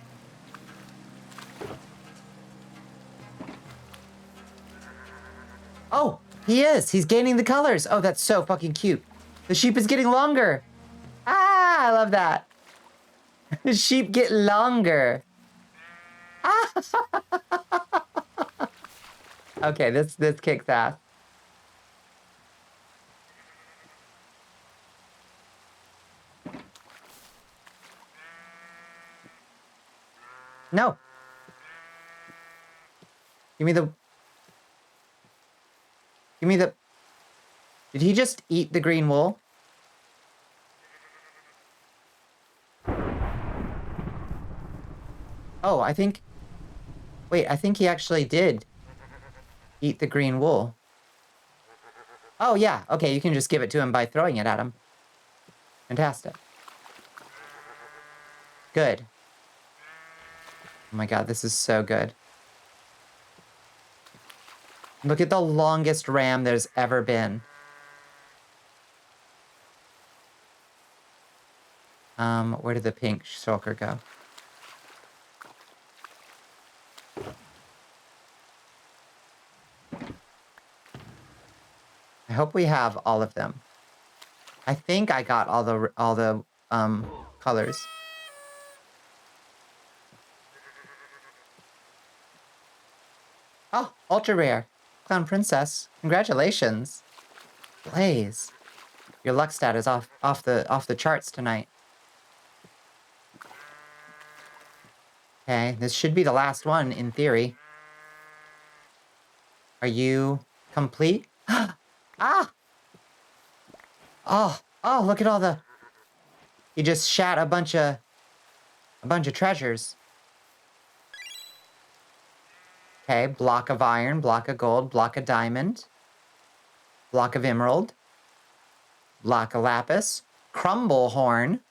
Oh, he is. He's gaining the colors. Oh, that's so fucking cute. The sheep is getting longer. Ah, I love that. The sheep get longer. Ah. Okay, this kicks ass. No. Give me the... Give me the... Did he just eat the green wool? Oh, I think... Wait, I think he actually did eat the green wool. Oh, yeah. Okay, you can just give it to him by throwing it at him. Fantastic. Good. Oh my god, this is so good. Look at the longest ram there's ever been. Where did the pink shulker go? I hope we have all of them. I think I got all the colors. Oh, ultra rare. Clown Princess. Congratulations. Blaze. Your luck stat is off the charts tonight. Okay, this should be the last one in theory. Are you complete? Ah! Oh, look at all the... You just shat a bunch of treasures. Okay, block of iron, block of gold, block of diamond, block of emerald, block of lapis, crumble horn,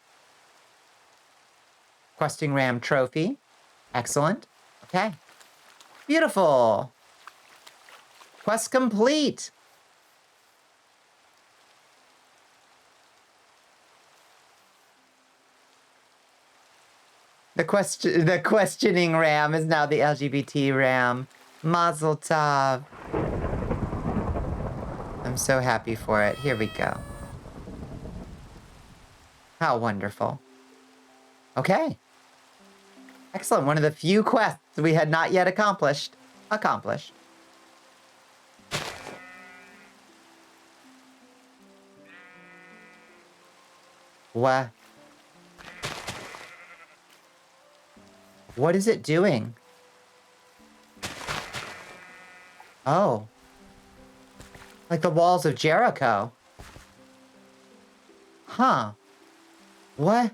questing ram trophy. Excellent. Okay. Beautiful. Quest complete. The questioning RAM is now the LGBT RAM. Mazel tov. I'm so happy for it. Here we go. How wonderful. Okay. Excellent. One of the few quests we had not yet accomplished. Accomplished. What? What is it doing? Oh. Like the walls of Jericho. Huh. What?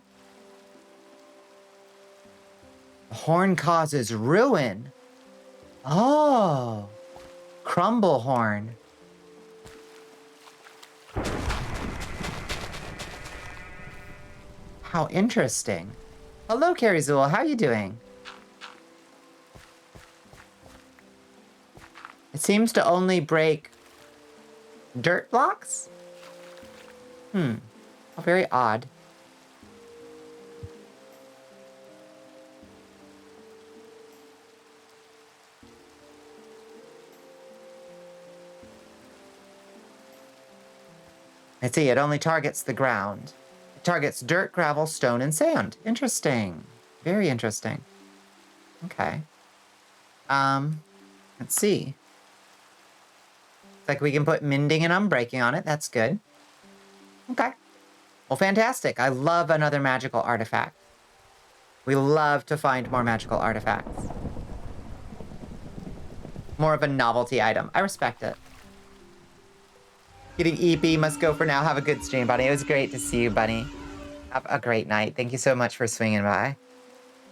The horn causes ruin. Oh. Crumble horn. How interesting. Hello, Carizul. How are you doing? It seems to only break dirt blocks? How very odd. I see, it only targets the ground. It targets dirt, gravel, stone, and sand. Interesting. Very interesting. Okay. Let's see. It's like we can put mending and unbreaking on it. That's good. Okay. Well, fantastic. I love another magical artifact. We love to find more magical artifacts. More of a novelty item. I respect it. Getting EP must go for now. Have a good stream, Bunny. It was great to see you, Bunny. Have a great night. Thank you so much for swinging by.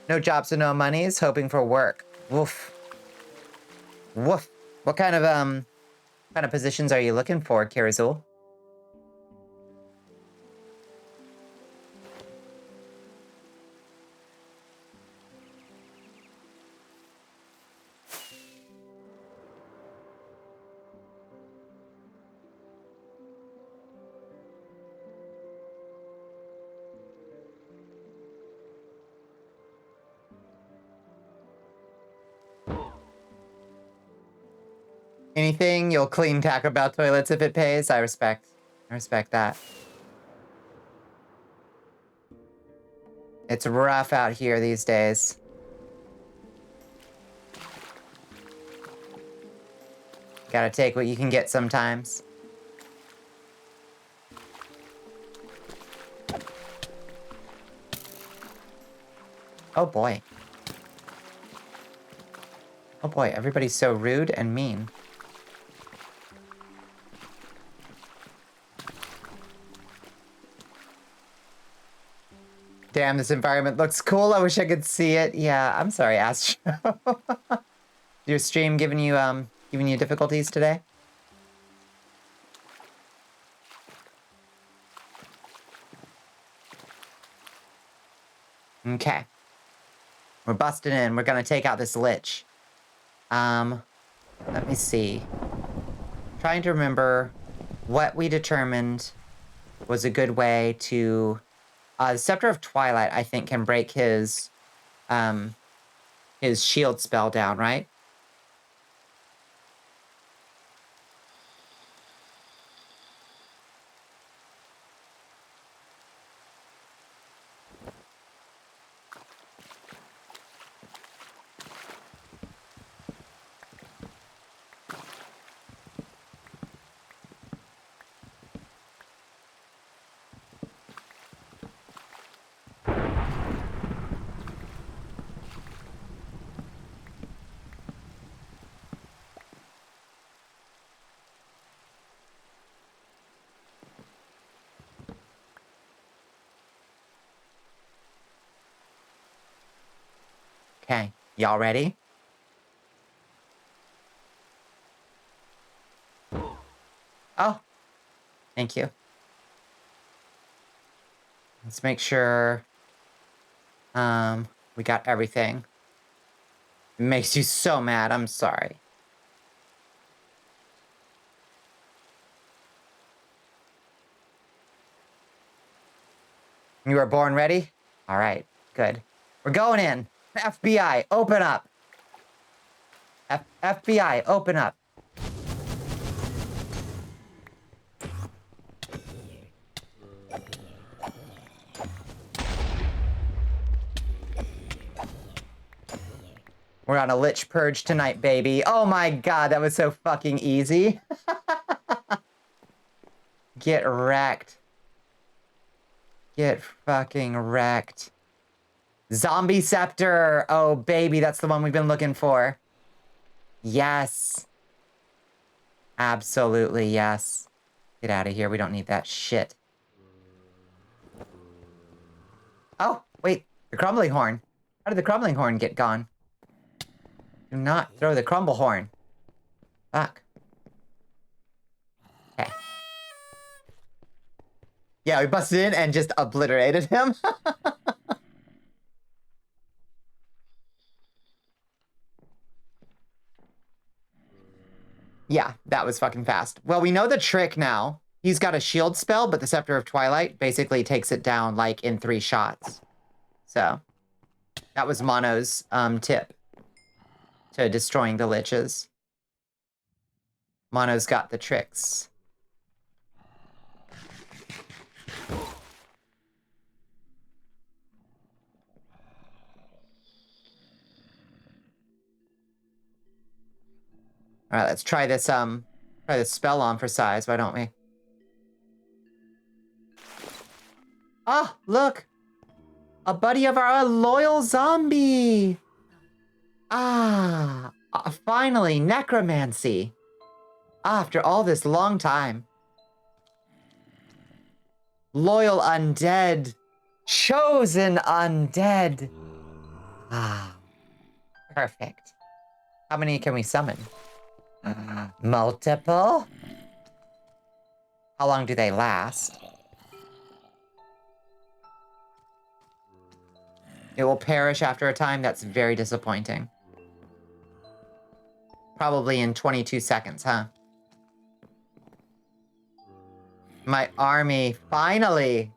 No jobs and no monies. Hoping for work. Woof. Woof. What kind of positions are you looking for, Kirazul? Anything? You'll clean Taco Bell toilets if it pays? I respect that. It's rough out here these days. Gotta take what you can get sometimes. Oh boy. Oh boy, everybody's so rude and mean. Damn, this environment looks cool. I wish I could see it. Yeah, I'm sorry, Astro. Your stream giving you difficulties today? Okay. We're busting in. We're gonna take out this lich. Let me see. Trying to remember what we determined was a good way to... the Scepter of Twilight, I think, can break his shield spell down, right? Okay, y'all ready? Oh, thank you. Let's make sure we got everything. It makes you so mad. I'm sorry. You were born ready? All right, good. We're going in. FBI, open up. FBI, open up. We're on a lich purge tonight, baby. Oh my god, that was so fucking easy. Get wrecked. Get fucking wrecked. Zombie scepter. Oh, baby, that's the one we've been looking for. Yes. Absolutely, yes. Get out of here. We don't need that shit. Oh, wait. The crumbling horn. How did the crumbling horn get gone? Do not throw the crumble horn. Fuck. Okay. Yeah, we busted in and just obliterated him. Yeah, that was fucking fast. Well, we know the trick now. He's got a shield spell, but the Scepter of Twilight basically takes it down like in 3 shots. So that was Mono's tip to destroying the liches. Mono's got the tricks. All right, let's try this spell on for size, why don't we? Ah, look! A buddy of our loyal zombie! Ah, finally, necromancy. After all this long time. Loyal undead. Chosen undead. Ah, perfect. How many can we summon? Multiple? How long do they last? It will perish after a time. That's very disappointing. Probably in 22 seconds, huh? My army, finally!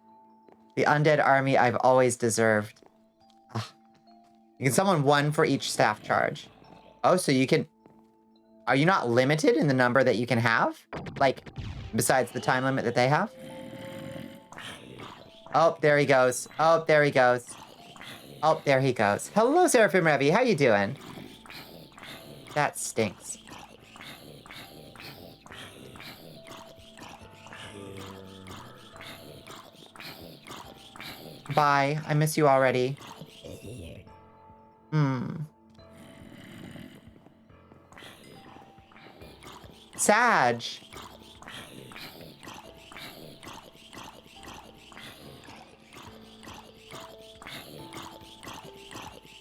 The undead army I've always deserved. Ugh. You can summon 1 for each staff charge. Oh, so you can... Are you not limited in the number that you can have? Like, besides the time limit that they have? Oh, there he goes. Oh, there he goes. Oh, there he goes. Hello, Seraphim Revi. How you doing? That stinks. Bye. I miss you already. Sag.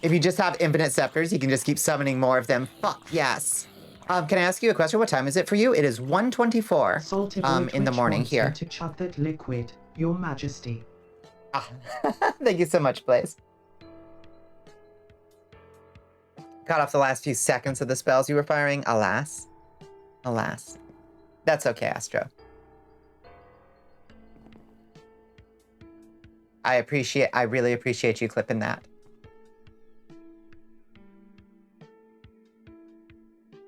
If you just have infinite scepters, you can just keep summoning more of them. Fuck, yes. Can I ask you a question? What time is it for you? It is 1:24 in the morning here. To chug that liquid, Your Majesty. Ah, thank you so much, Blaze. Cut off the last few seconds of the spells you were firing. Alas. Alas. That's okay, Astro. I really appreciate you clipping that.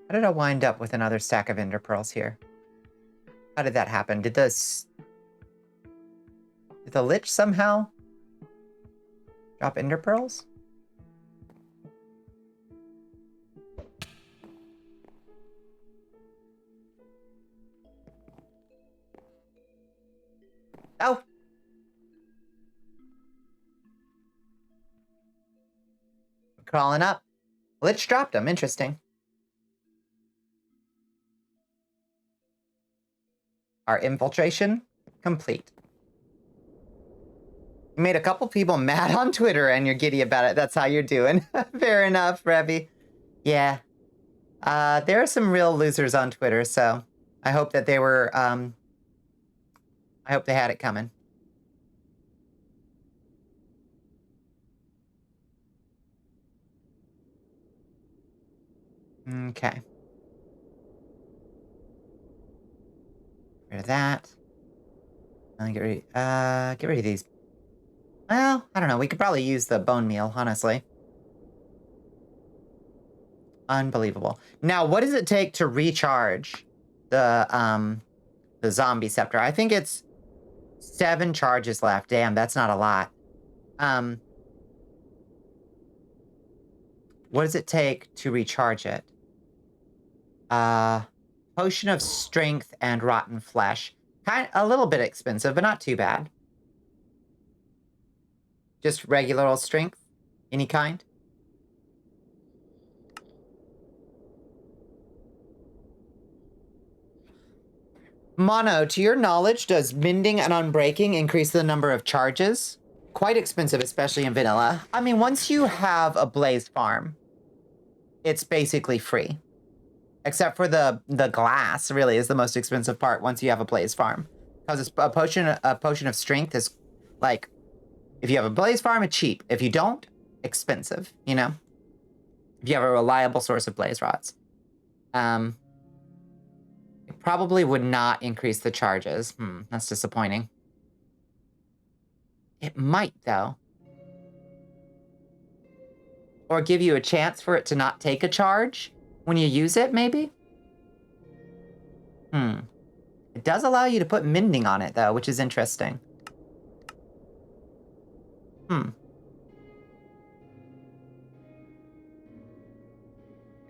How did I wind up with another stack of Ender Pearls here? How did that happen? Did the Lich somehow drop Ender Pearls? Oh! Crawling up. Lich dropped them. Interesting. Our infiltration complete. You made a couple people mad on Twitter and you're giddy about it. That's how you're doing. Fair enough, Revy. Yeah. There are some real losers on Twitter, so I hope that they were, I hope they had it coming. Okay. Get rid of that. And get rid of these. Well, I don't know. We could probably use the bone meal, honestly. Unbelievable. Now, what does it take to recharge the zombie scepter? I think it's 7 charges left. Damn, that's not a lot. What does it take to recharge it? Potion of strength and rotten flesh. A little bit expensive, but not too bad. Just regular old strength? Any kind? Mono, to your knowledge, does mending and unbreaking increase the number of charges? Quite expensive, especially in vanilla. I mean, once you have a blaze farm, it's basically free. Except for the glass, really, is the most expensive part once you have a blaze farm. Because a potion of strength is, like, if you have a blaze farm, it's cheap. If you don't, expensive, you know? If you have a reliable source of blaze rods. It probably would not increase the charges. That's disappointing. It might, though. Or give you a chance for it to not take a charge when you use it, maybe? It does allow you to put mending on it, though, which is interesting.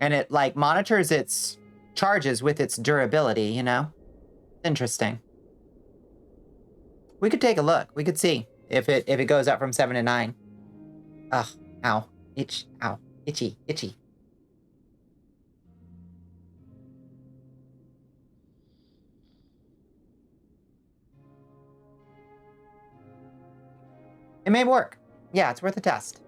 And it, like, monitors its charges with its durability, you know? Interesting. We could take a look. We could see if it goes up from 7 to 9. Ugh, ow. Ow. Itchy. It may work. Yeah, it's worth a test.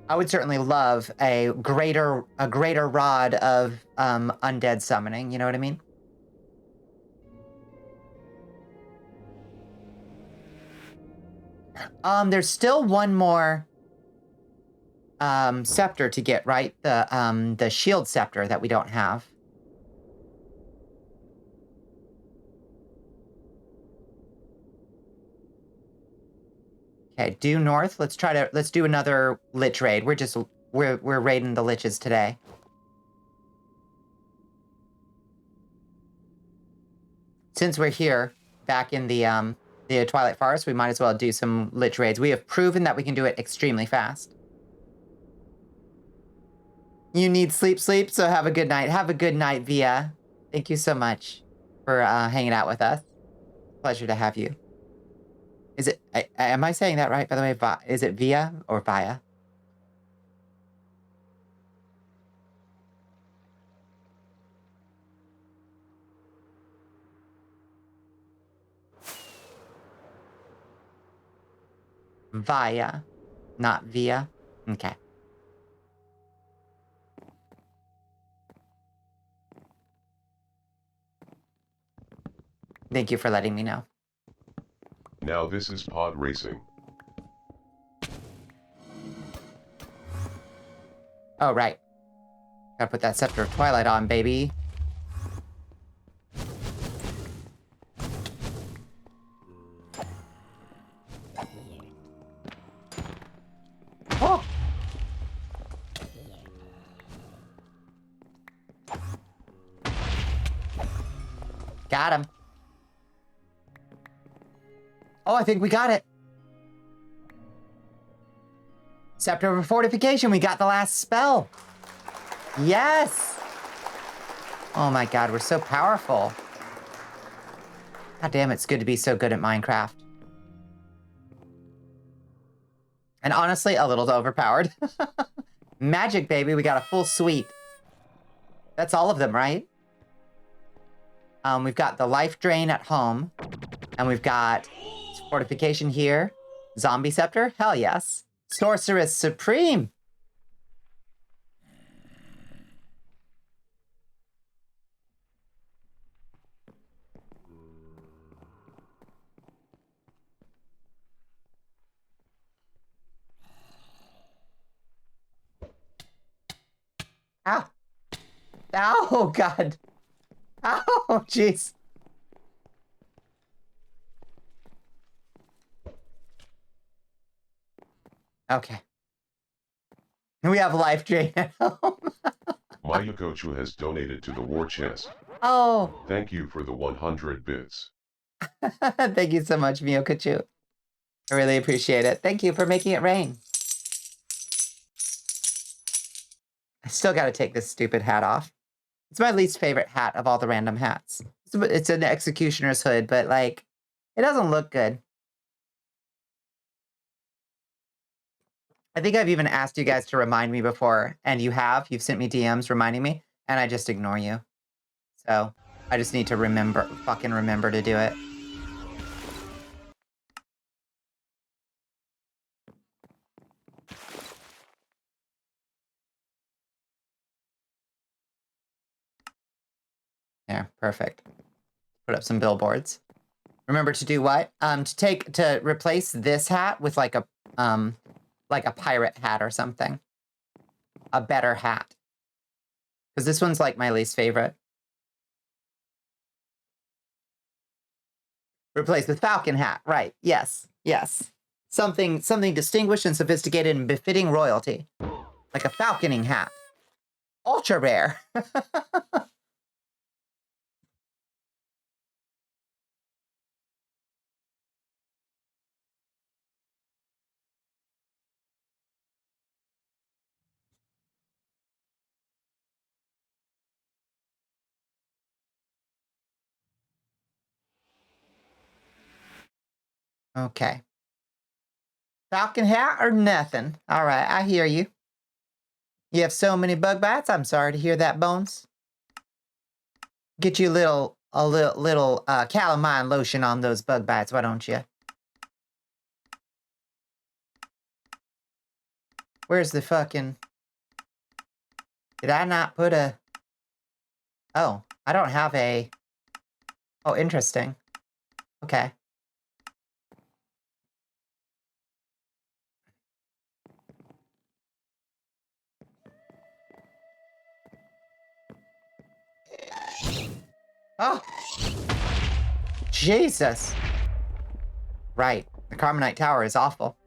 I would certainly love a greater rod of undead summoning, you know what I mean? There's still one more scepter to get, right? The shield scepter that we don't have. Okay, due north. Let's do another lich raid. We're raiding the liches today. Since we're here, back in the Twilight Forest, we might as well do some lich raids. We have proven that we can do it extremely fast. You need sleep, so have a good night. Have a good night, Via. Thank you so much for hanging out with us. Pleasure to have you. Is it, am I saying that right, by the way? Is it Via or Via? Via, not Via. Okay. Thank you for letting me know. Now this is pod racing. Oh, right. Gotta put that Scepter of Twilight on, baby. Oh! Got him. Oh, I think we got it. Scepter of Fortification, we got the last spell. Yes! Oh my god, we're so powerful. God damn, it's good to be so good at Minecraft. And honestly, a little overpowered. Magic, baby, we got a full suite. That's all of them, right? We've got the Life Drain at home. And we've got Fortification here. Zombie Scepter? Hell yes. Sorceress Supreme! Ow. Oh, God. Oh, jeez. Okay. And we have life drain at home. Mayakochu has donated to the war chest. Oh. Thank you for the 100 bits. Thank you so much, Miyokachu. I really appreciate it. Thank you for making it rain. I still got to take this stupid hat off. It's my least favorite hat of all the random hats. It's an executioner's hood, but like, it doesn't look good. I think I've even asked you guys to remind me before, and you have. You've sent me DMs reminding me, and I just ignore you. So I just need to fucking remember to do it. Yeah, perfect. Put up some billboards. Remember to do what? To replace this hat with like a pirate hat or something. A better hat. Because this one's like my least favorite. Replace with falcon hat. Right. Yes. Yes. Something distinguished and sophisticated and befitting royalty. Like a falconing hat. Ultra rare. Okay. Falcon hat or nothing. All right, I hear you. You have so many bug bites. I'm sorry to hear that, Bones. Get you a little calamine lotion on those bug bites, why don't you? Where's the fucking... Did I not put a... Oh, I don't have a... Oh, interesting. Okay. Oh! Jesus! Right. The Carbonite Tower is awful.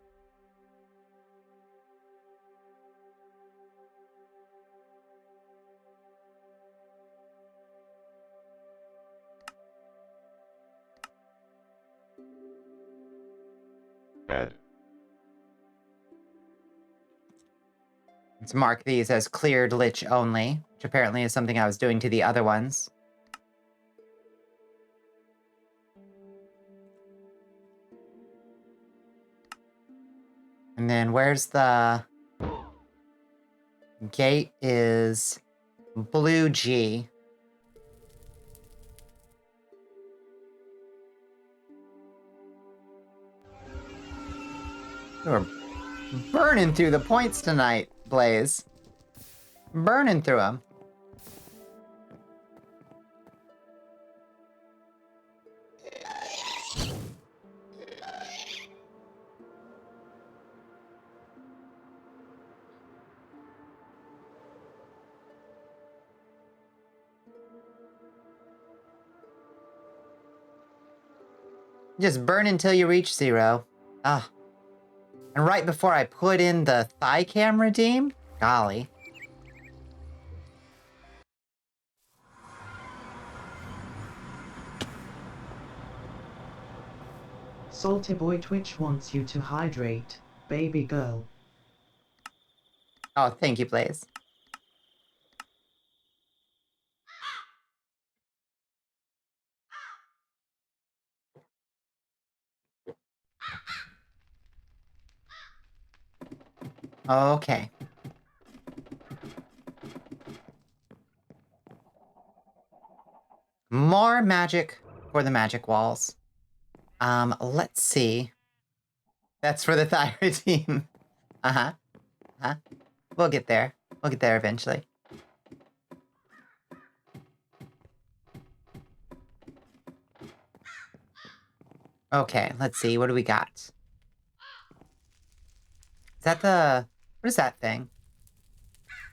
Add. Let's mark these as cleared lich only, which apparently is something I was doing to the other ones. And then where's the... Gate is blue G. We're burning through the points tonight, Blaze. Burning through them. Just burn until you reach 0. Ah. And right before I put in the thigh cam redeem? Golly. Salty Boy Twitch wants you to hydrate, baby girl. Oh, thank you, Blaze. Okay. More magic for the magic walls. Let's see. That's for the thyroid team. Uh-huh. Huh? We'll get there. We'll get there eventually. Okay, let's see. What do we got? Is that the... What is that thing?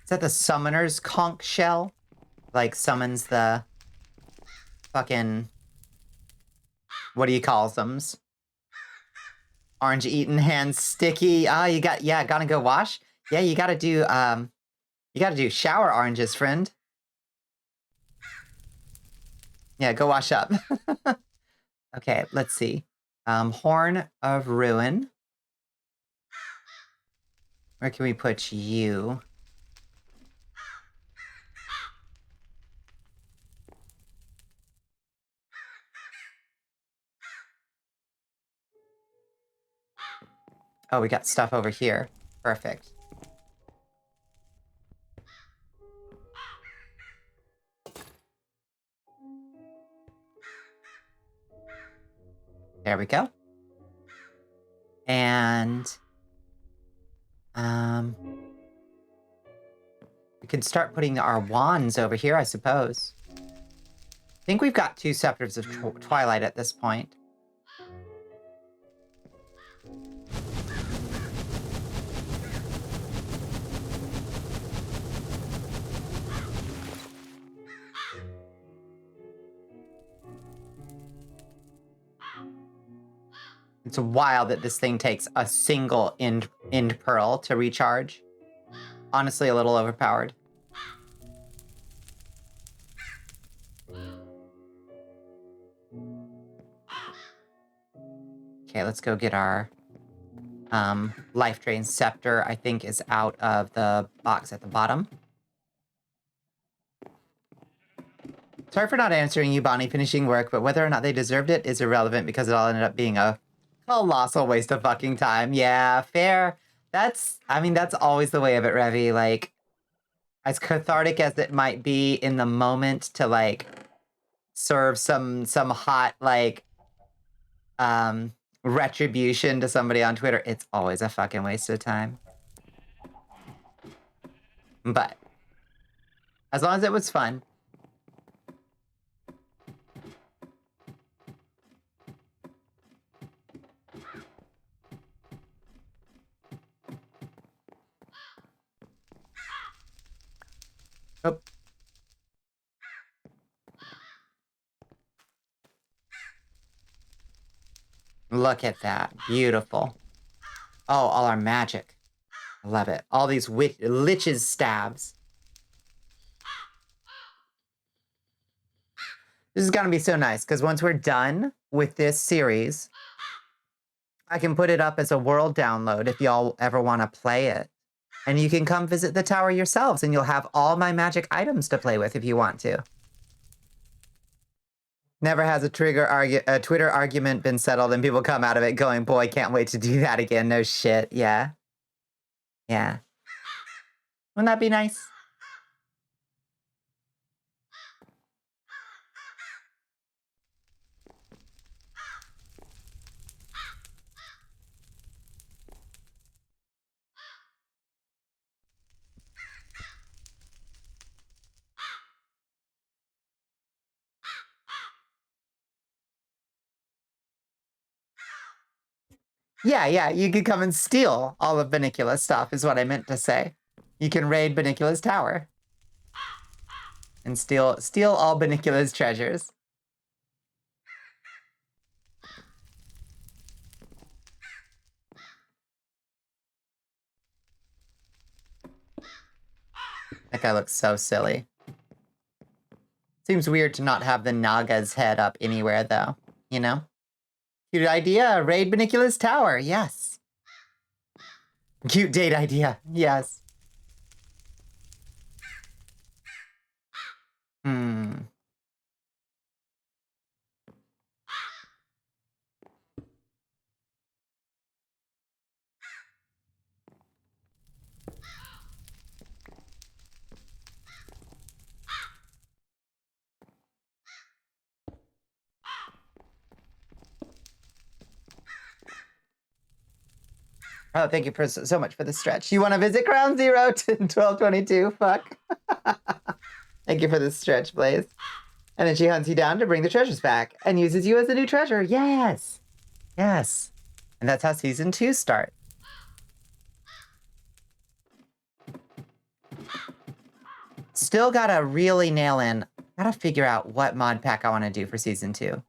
Is that the summoner's conch shell? like, summons the fucking... What do you call them? Orange eaten hands sticky. Ah, you got... Yeah, gotta go wash? Yeah, you gotta do, you gotta do shower oranges, friend. Yeah, go wash up. Okay, let's see. Horn of Ruin. Where can we put you? Oh, we got stuff over here. Perfect. There we go. And we could start putting our wands over here, I suppose. I think we've got 2 Scepters of Twilight at this point. It's wild that this thing takes a single end pearl to recharge. Honestly, a little overpowered. Okay, let's go get our Life Drain Scepter, I think, is out of the box at the bottom. Sorry for not answering you, Bonnie, finishing work, but whether or not they deserved it is irrelevant because it all ended up being a colossal waste of fucking time. Yeah, fair. I mean, that's always the way of it, Revy. Like, as cathartic as it might be in the moment to, like, serve some hot, like, retribution to somebody on Twitter, it's always a fucking waste of time. But as long as it was fun. Oh. Look at that. Beautiful. Oh, all our magic. I love it. All these lich's stabs. This is gonna be so nice, because once we're done with this series, I can put it up as a world download if y'all ever want to play it. And you can come visit the tower yourselves, and you'll have all my magic items to play with if you want to. Never has a Twitter argument been settled and people come out of it going, boy, can't wait to do that again. No shit. Yeah. Yeah. Wouldn't that be nice? Yeah, you could come and steal all of Bonnicula's stuff, is what I meant to say. You can raid Bonnicula's tower. And steal all Bonnicula's treasures. That guy looks so silly. Seems weird to not have the Naga's head up anywhere, though. You know? Cute idea. Raid Bonnicula's tower. Yes. Cute date idea. Yes. Oh, thank you so much for the stretch. You want to visit Ground Zero to 1222? Fuck. Thank you for the stretch, Blaze. And then she hunts you down to bring the treasures back and uses you as a new treasure. Yes. Yes. And that's how season 2 starts. Still gotta really nail in. Gotta figure out what mod pack I want to do for season 2.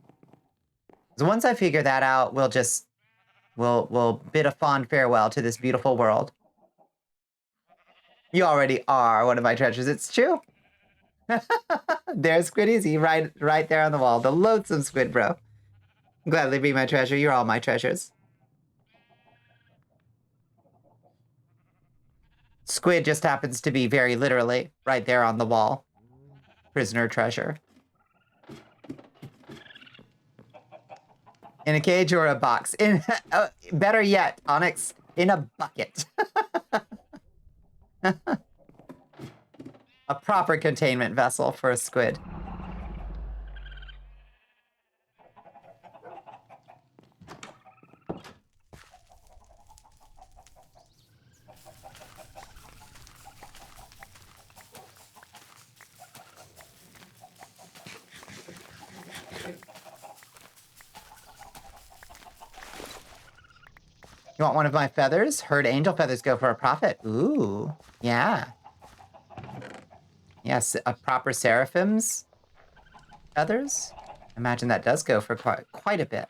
So once I figure that out, we'll bid a fond farewell to this beautiful world. You already are one of my treasures. It's true. There's Squid Easy, right there on the wall. The loathsome squid, bro. Gladly be my treasure. You're all my treasures. Squid just happens to be very literally right there on the wall. Prisoner treasure. In a cage or a box. In better yet, Onyx, in a bucket. A proper containment vessel for a squid. You want one of my feathers? Heard angel feathers go for a profit. Ooh, yeah. Yes, a proper seraphim's feathers? Imagine that does go for quite a bit.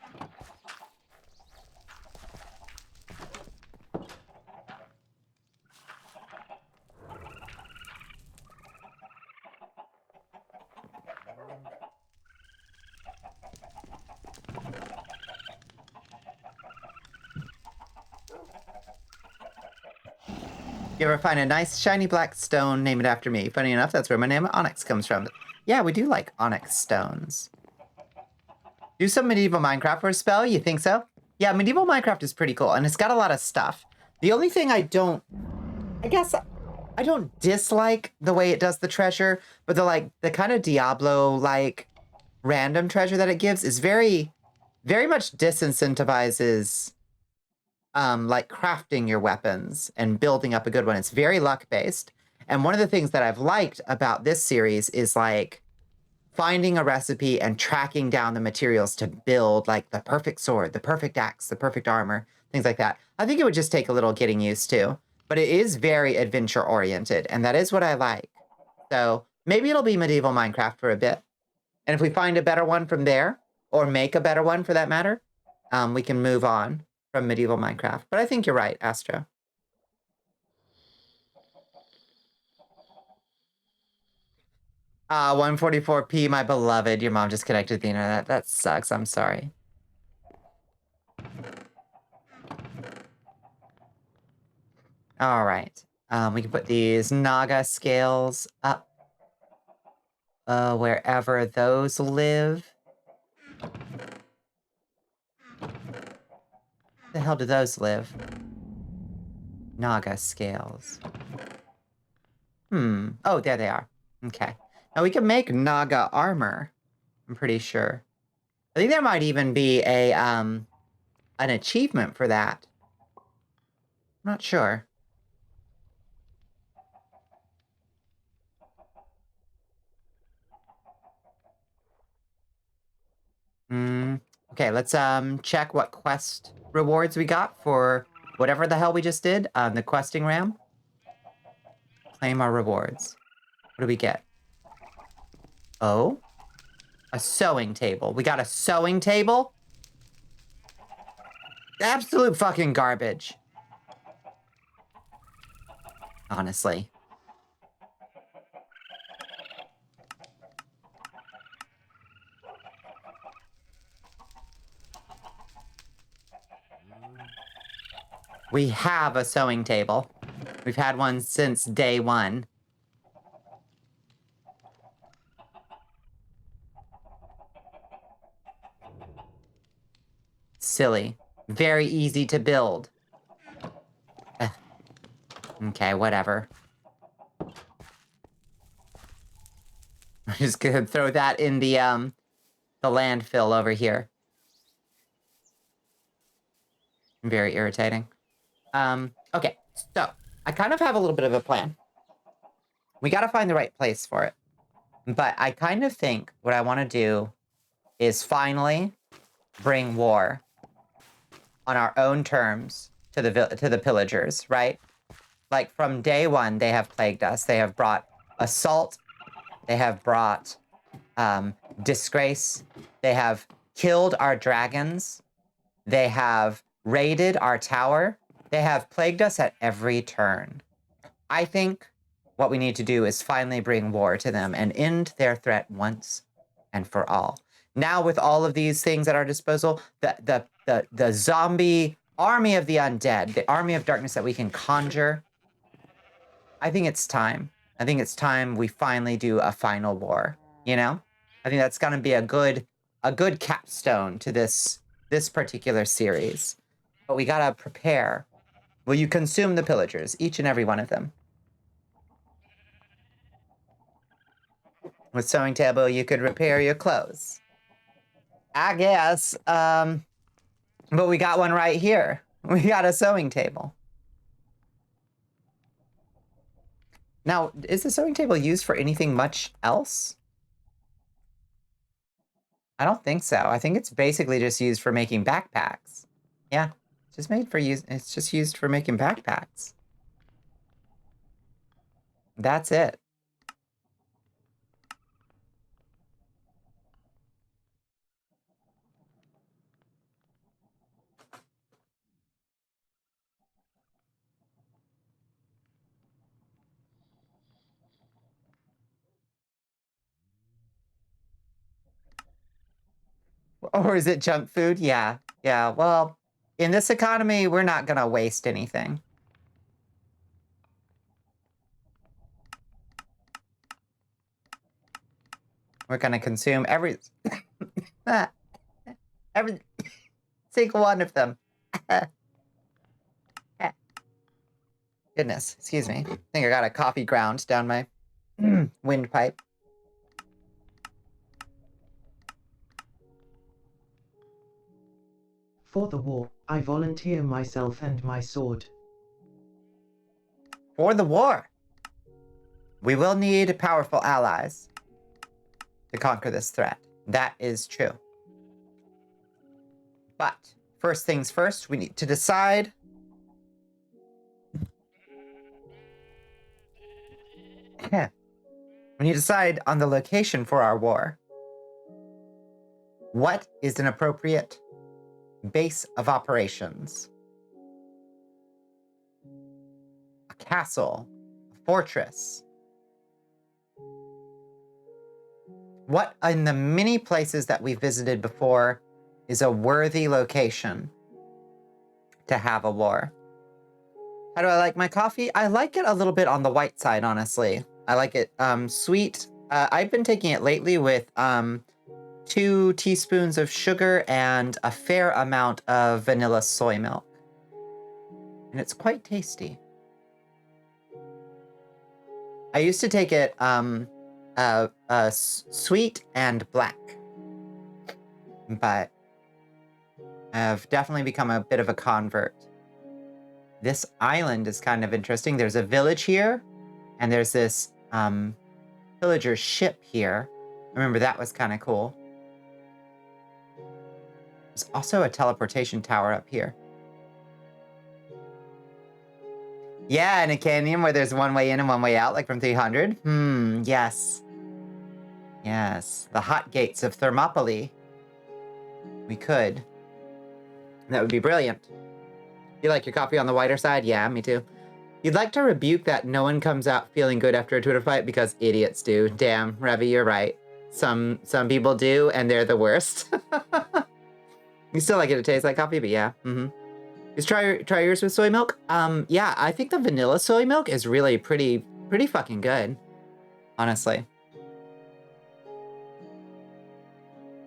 You ever find a nice shiny black stone, name it after me? Funny enough, that's where my name Onyx comes from. Yeah, we do like onyx stones. Do some medieval Minecraft for a spell? You think so? Yeah, medieval Minecraft is pretty cool, and it's got a lot of stuff. The only thing I don't dislike the way it does the treasure, but the kind of Diablo-like random treasure that it gives is very, very much disincentivizes like crafting your weapons and building up a good one. It's very luck-based. And one of the things that I've liked about this series is like finding a recipe and tracking down the materials to build like the perfect sword, the perfect axe, the perfect armor, things like that. I think it would just take a little getting used to, but it is very adventure-oriented, and that is what I like. So maybe it'll be medieval Minecraft for a bit. And if we find a better one from there, or make a better one for that matter, we can move on from medieval Minecraft. But I think you're right, Astro. 144p, my beloved. Your mom just connected to the internet. That sucks. I'm sorry. All right. We can put these Naga scales up wherever those live. Where the hell do those live? Naga scales. Oh, there they are. Okay. Now we can make Naga armor. I'm pretty sure. I think there might even be a an achievement for that. I'm not sure. Okay, let's check what quest rewards we got for whatever the hell we just did on the questing ram. Claim our rewards. What do we get? Oh, a sewing table. We got a sewing table? Absolute fucking garbage. Honestly. We have a sewing table. We've had one since day one. Silly. Very easy to build. Ugh. Okay, whatever. I'm just gonna throw that in the landfill over here. Very irritating. Okay, so I kind of have a little bit of a plan. We gotta find the right place for it. But I kind of think what I want to do is finally bring war on our own terms to the pillagers, right? Like from day one, they have plagued us. They have brought assault. They have brought disgrace. They have killed our dragons. They have raided our tower. They have plagued us at every turn. I think what we need to do is finally bring war to them and end their threat once and for all. Now, with all of these things at our disposal, the zombie army of the undead, the army of darkness that we can conjure, I think it's time. I think it's time we finally do a final war, you know? I think that's going to be a good capstone to this particular series. But we got to prepare. Will you consume the pillagers, each and every one of them? With sewing table, you could repair your clothes. I guess, but we got one right here. We got a sewing table. Now, is the sewing table used for anything much else? I don't think so. I think it's basically just used for making backpacks. Yeah, just made for use. It's just used for making backpacks. That's it. Or is it junk food? Yeah. Yeah. Well, in this economy, we're not going to waste anything. We're going to consume every single one of them. Goodness, excuse me. I think I got a coffee ground down my windpipe. For the war, I volunteer myself and my sword. For the war. We will need powerful allies to conquer this threat. That is true. But first things first, we need to decide we need to decide on the location for our war. What is an appropriate base of operations? A castle, a fortress. What in the many places that we visited before is a worthy location to have a war? How do I like my coffee? I like it a little bit on the white side, honestly. I like it sweet. I've been taking it lately with 2 teaspoons of sugar and a fair amount of vanilla soy milk. And it's quite tasty. I used to take it sweet and black. But I've definitely become a bit of a convert. This island is kind of interesting. There's a village here, and there's this villager ship here. I remember that was kind of cool. There's also a teleportation tower up here. Yeah, in a canyon where there's one way in and one way out, like from 300. Yes. Yes, the hot gates of Thermopylae. We could. That would be brilliant. You like your coffee on the whiter side? Yeah, me too. You'd like to rebuke that no one comes out feeling good after a Twitter fight because idiots do. Damn, Revy, you're right. Some people do, and they're the worst. You still like it to taste like coffee, but yeah. Just try yours with soy milk. Yeah, I think the vanilla soy milk is really pretty fucking good, honestly.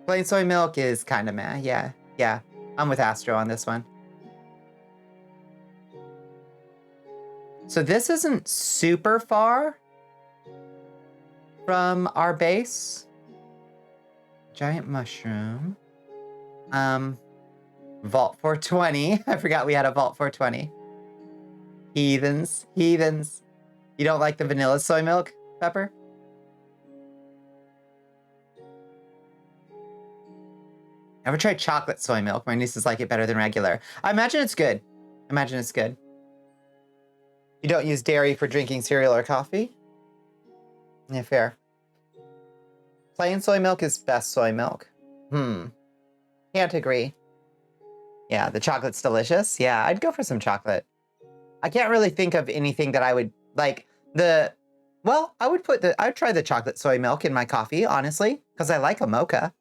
Plain soy milk is kind of meh. Yeah. I'm with Astro on this one. So this isn't super far from our base. Giant mushroom. Vault 420. I forgot we had a Vault 420. Heathens. You don't like the vanilla soy milk, Pepper? Ever tried chocolate soy milk? My nieces like it better than regular. I imagine it's good. You don't use dairy for drinking cereal or coffee? Yeah, fair. Plain soy milk is best soy milk. Can't agree. Yeah, the chocolate's delicious. Yeah, I'd go for some chocolate. I can't really think of anything that I would like well, I would try the chocolate soy milk in my coffee, honestly, because I like a mocha.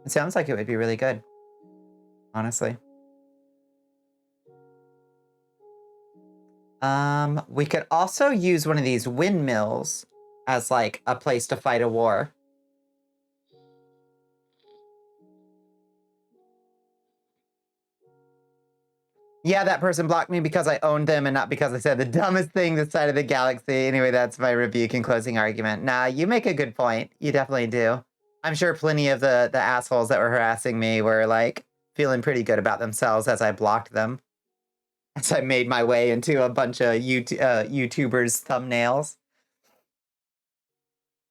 It sounds like it would be really good, honestly. We could also use one of these windmills as like a place to fight a war. Yeah, that person blocked me because I owned them and not because I said the dumbest thing this side of the galaxy. Anyway, that's my rebuke and closing argument. Nah, you make a good point. You definitely do. I'm sure plenty of the assholes that were harassing me were like feeling pretty good about themselves as I blocked them. As I made my way into a bunch of YouTubers' thumbnails.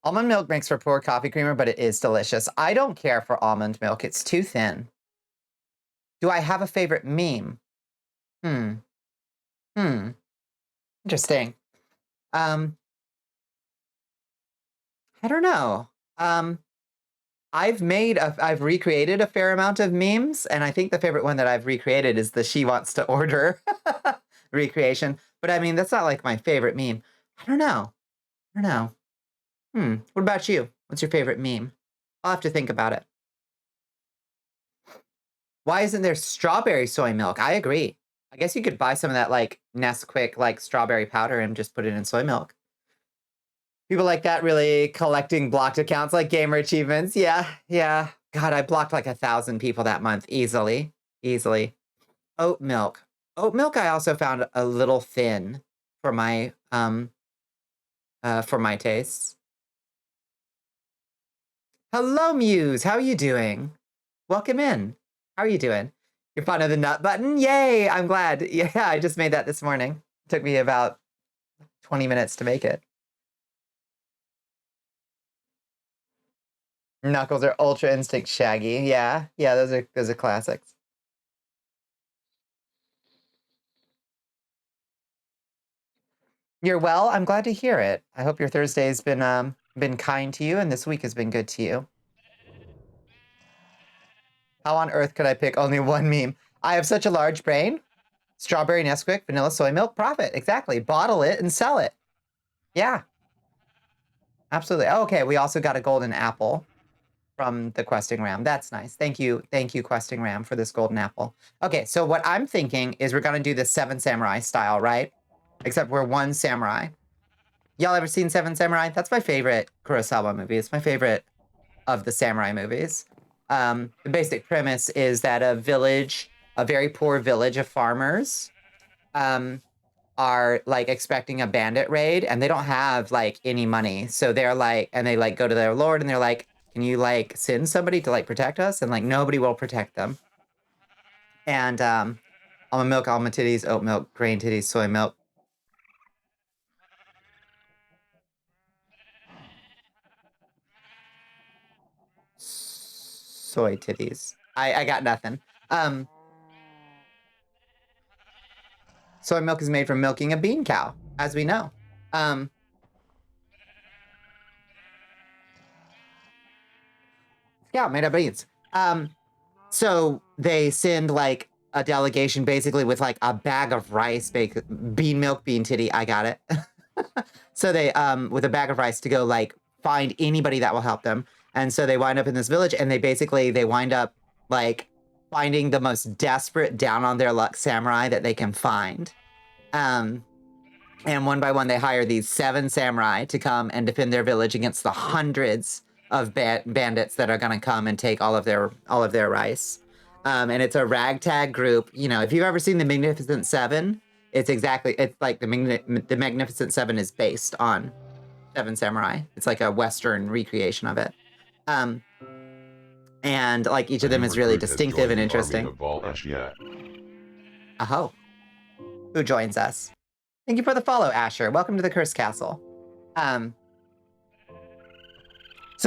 Almond milk makes for poor coffee creamer, but it is delicious. I don't care for almond milk. It's too thin. Do I have a favorite meme? Interesting. I don't know. I've recreated a fair amount of memes, and I think the favorite one that I've recreated is the she wants to order recreation. But I mean, that's not like my favorite meme. I don't know. What about you? What's your favorite meme? I'll have to think about it. Why isn't there strawberry soy milk? I agree. I guess you could buy some of that like Nesquik like strawberry powder and just put it in soy milk. People like that really collecting blocked accounts like gamer achievements. Yeah. God, I blocked like 1,000 people that month easily. Oat milk. Oat milk I also found a little thin for my tastes. Hello, Muse. How are you doing? Welcome in. How are you doing? You're fond of the nut button? Yay! I'm glad. Yeah, I just made that this morning. It took me about 20 minutes to make it. Knuckles are Ultra Instinct Shaggy. Yeah, those are classics. You're well. I'm glad to hear it. I hope your Thursday's been kind to you, and this week has been good to you. How on earth could I pick only one meme? I have such a large brain. Strawberry Nesquik, vanilla soy milk, profit. Exactly. Bottle it and sell it. Yeah. Absolutely. Oh, okay, we also got a golden apple from the questing ram. That's nice. Thank you, questing ram, for this golden apple. Okay, so what I'm thinking is we're gonna do the Seven Samurai style, right? Except we're one samurai. Y'all ever seen Seven Samurai? That's my favorite Kurosawa movie. It's my favorite of the samurai movies. The basic premise is that a very poor village of farmers, are like expecting a bandit raid, and they don't have like any money. So they're like, and they like go to their lord and they're like, can you like send somebody to like protect us? And like nobody will protect them. And almond milk, almond titties, oat milk, grain titties, soy milk. Soy titties. I got nothing. Soy milk is made from milking a bean cow, as we know. Cow made of beans. So they send like a delegation basically with like a bag of rice, bean milk, bean titty. I got it. So they with a bag of rice to go like find anybody that will help them. And so they wind up in this village, and they wind up like finding the most desperate, down on their luck samurai that they can find. And one by one, they hire these 7 samurai to come and defend their village against the hundreds of bandits that are going to come and take all of their rice. And it's a ragtag group. You know, if you've ever seen The Magnificent Seven, it's like the Magnificent Seven is based on Seven Samurai. It's like a Western recreation of it. And like each of them is really distinctive and interesting. Aho. Who joins us? Thank you for the follow, Asher. Welcome to the Cursed Castle. So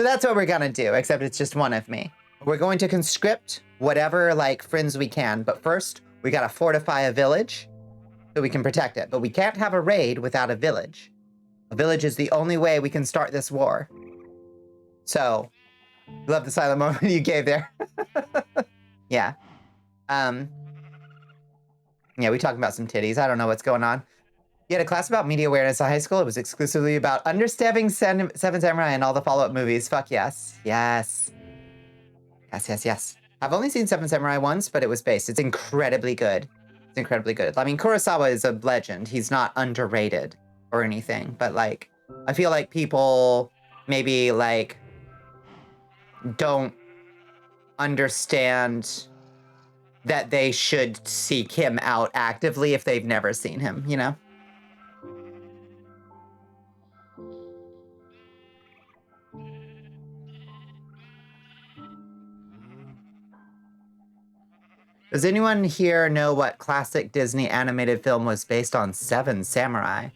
that's what we're gonna do, except it's just one of me. We're going to conscript whatever like friends we can, but first we gotta fortify a village so we can protect it. But we can't have a raid without a village. A village is the only way we can start this war. So, love the silent moment you gave there. Yeah. Yeah, we talking about some titties. I don't know what's going on. You had a class about media awareness in high school. It was exclusively about understanding Seven Samurai and all the follow-up movies. Fuck yes. Yes. Yes, yes, yes. I've only seen Seven Samurai once, but it was based. It's incredibly good. It's incredibly good. I mean, Kurosawa is a legend. He's not underrated or anything, but like, I feel like people maybe like don't understand that they should seek him out actively if they've never seen him, you know? Does anyone here know what classic Disney animated film was based on Seven Samurai?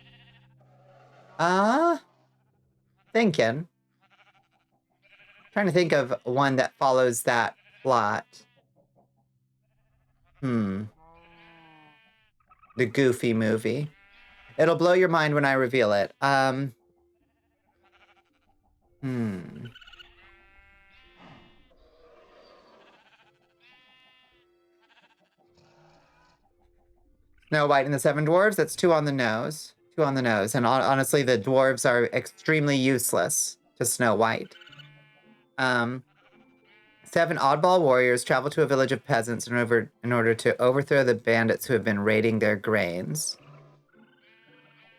Thinking. Trying to think of one that follows that plot. The Goofy movie. It'll blow your mind when I reveal it. Snow White and the Seven Dwarves, that's 2 on the nose. 2 on the nose. And honestly, the dwarves are extremely useless to Snow White. 7 oddball warriors travel to a village of peasants in order to overthrow the bandits who have been raiding their grains.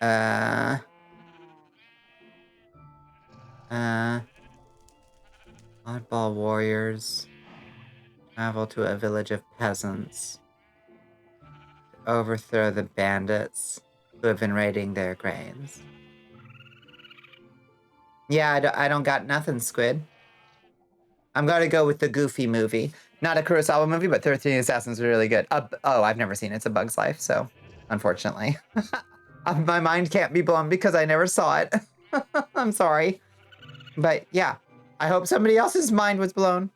Oddball warriors travel to a village of peasants to overthrow the bandits who have been raiding their grains. Yeah, I don't got nothing, Squid. I'm gonna go with the Goofy movie. Not a Kurosawa movie, but 13 Assassins are really good. Oh, I've never seen it. It's a Bug's Life, so unfortunately. My mind can't be blown because I never saw it. I'm sorry. But yeah, I hope somebody else's mind was blown.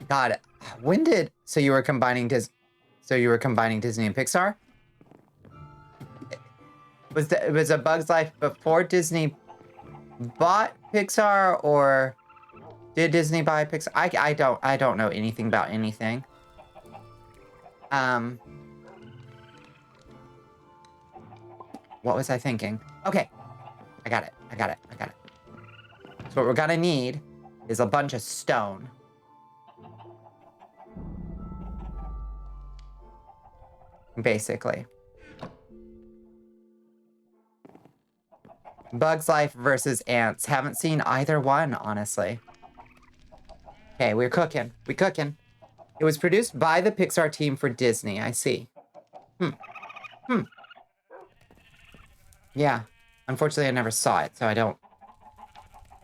God, when did... So you were combining Disney and Pixar? Was A Bug's Life before Disney bought Pixar, or did Disney buy Pixar? I don't know anything about anything. What was I thinking? Okay, I got it. So what we're gonna need is a bunch of stone. Basically. Bug's Life versus Ants. Haven't seen either one, honestly. Okay, we're cooking. It was produced by the Pixar team for Disney. I see. Yeah. Unfortunately, I never saw it, so I don't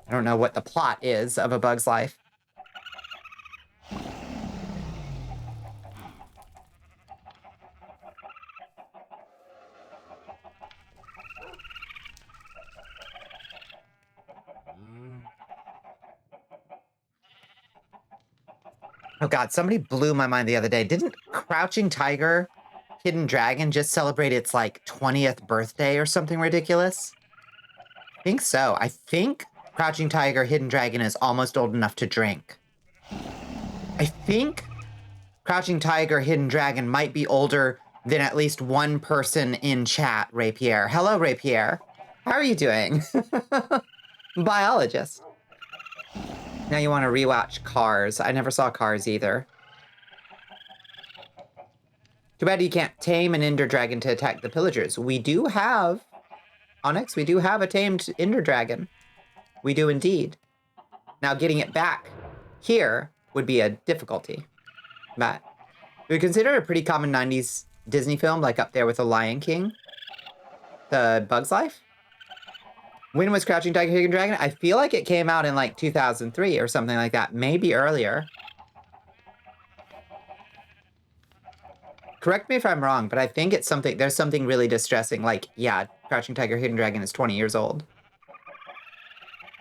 know what the plot is of A Bug's Life. Oh god, somebody blew my mind the other day. Didn't Crouching Tiger, Hidden Dragon just celebrate its, like, 20th birthday or something ridiculous? I think so. I think Crouching Tiger, Hidden Dragon is almost old enough to drink. I think Crouching Tiger, Hidden Dragon might be older than at least one person in chat, Ray Pierre. Hello, Ray Pierre. How are you doing? Biologist. Now you want to rewatch Cars. I never saw Cars either. Too bad you can't tame an Ender Dragon to attack the pillagers. We do have, Onyx, we do have a tamed Ender Dragon. We do indeed. Now getting it back here would be a difficulty. But we consider it a pretty common 90s Disney film, like up there with The Lion King. The Bug's Life. When was Crouching Tiger, Hidden Dragon? I feel like it came out in like 2003 or something like that. Maybe earlier. Correct me if I'm wrong, but I think it's something, there's something really distressing. Like, yeah, Crouching Tiger, Hidden Dragon is 20 years old.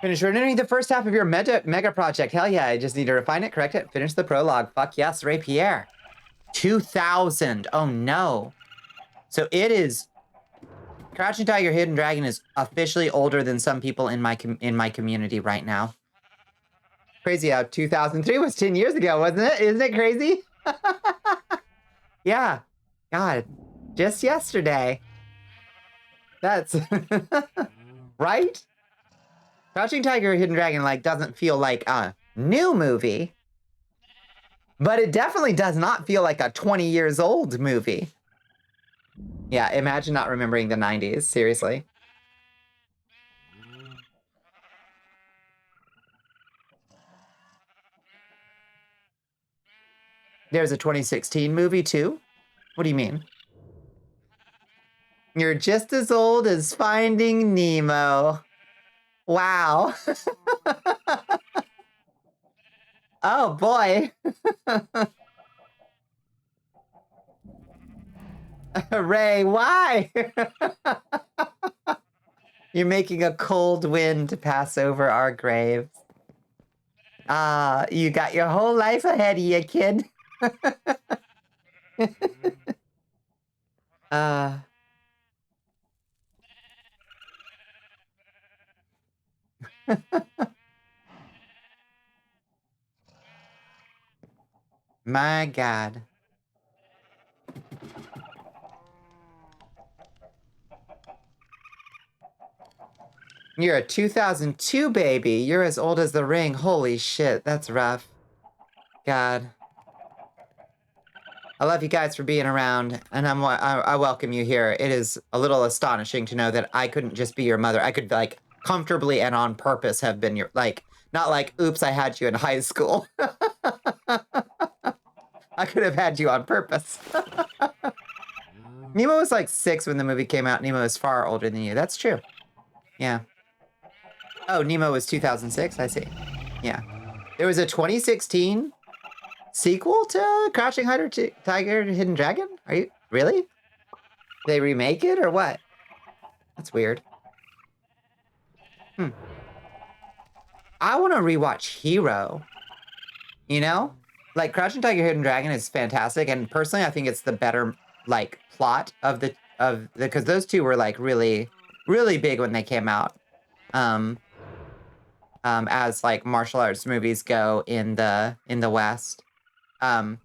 Finish rendering the first half of your mega project. Hell yeah, I just need to refine it, correct it, finish the prologue. Fuck yes, Ray Pierre. 2000. Oh no. So it is... Crouching Tiger, Hidden Dragon is officially older than some people in my community right now. Crazy how 2003 was 10 years ago, wasn't it? Isn't it crazy? Yeah. God. Just yesterday. That's... right? Crouching Tiger, Hidden Dragon, like, doesn't feel like a new movie. But it definitely does not feel like a 20 years old movie. Yeah, imagine not remembering the 90s, seriously. There's a 2016 movie, too? What do you mean? You're just as old as Finding Nemo. Wow. Oh, boy. Ray, why? You're making a cold wind to pass over our graves. Ah, you got your whole life ahead of you, kid. My God. You're a 2002 baby. You're as old as the ring. Holy shit, that's rough. God. I love you guys for being around, and I welcome you here. It is a little astonishing to know that I couldn't just be your mother. I could, like, comfortably and on purpose have been your, like, not like, oops, I had you in high school. I could have had you on purpose. Nemo was like 6 when the movie came out. Nemo is far older than you. That's true. Yeah. Oh, Nemo was 2006? I see. Yeah. There was a 2016 sequel to Crouching Tiger, Hidden Dragon? Are you... Really? They remake it or what? That's weird. I want to rewatch Hero. You know? Like, Crouching Tiger, Hidden Dragon is fantastic, and personally, I think it's the better, like, plot of the... Because those two were, like, really, really big when they came out. As, like, martial arts movies go in the West. But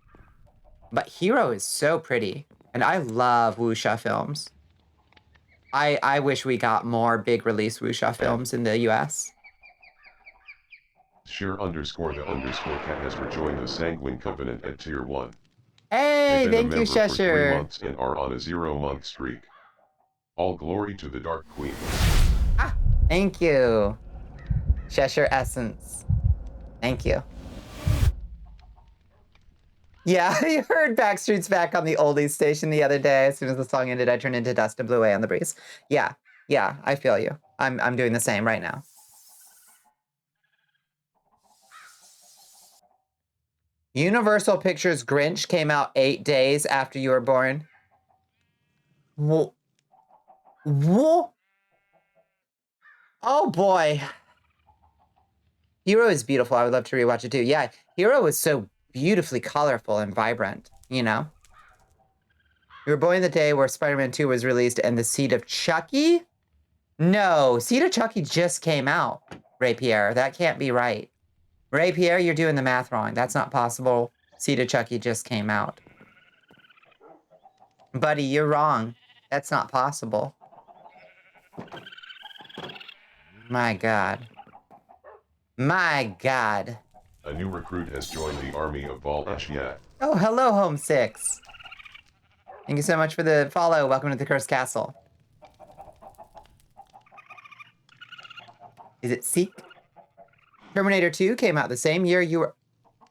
Hero is so pretty, and I love wuxia films. I wish we got more big release wuxia films in the US. Share_the_cat has rejoined the Sanguine Covenant at Tier 1. Hey, They've been thank a you, member for 3 Cheshire. months and are on a 0-month streak. All glory to the Dark Queen. Ah, thank you. Cheshire Essence. Thank you. Yeah, I heard Backstreet's Back on the oldies station the other day. As soon as the song ended, I turned into dust and blew away on the breeze. Yeah, I feel you. I'm doing the same right now. Universal Pictures Grinch came out 8 days after you were born. Whoa. Whoa. Oh boy. Hero is beautiful. I would love to rewatch it too. Yeah, Hero is so beautifully colorful and vibrant, you know? You were born the day where Spider-Man 2 was released and the Seed of Chucky? No, Seed of Chucky just came out, Ray Pierre. That can't be right. Ray Pierre, you're doing the math wrong. That's not possible. Seed of Chucky just came out. Buddy, you're wrong. That's not possible. My God. My God. A new recruit has joined the army of Bonnicula. Oh, hello, Home 6. Thank you so much for the follow. Welcome to the Cursed Castle. Is it Seek? Terminator 2 came out the same year you were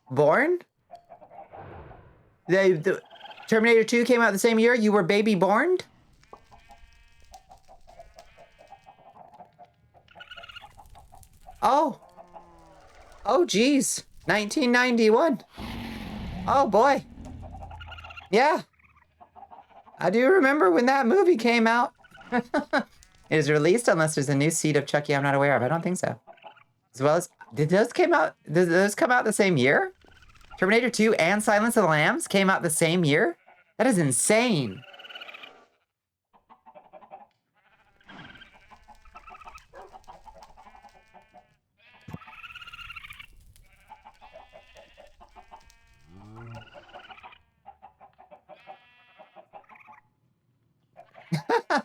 born? The Terminator 2 came out the same year you were baby born? Oh. Oh, geez. 1991. Oh, boy. Yeah. I do remember when that movie came out. It is released unless there's a new Seed of Chucky I'm not aware of. I don't think so. As well as, did those come out the same year? Terminator 2 and Silence of the Lambs came out the same year? That is insane.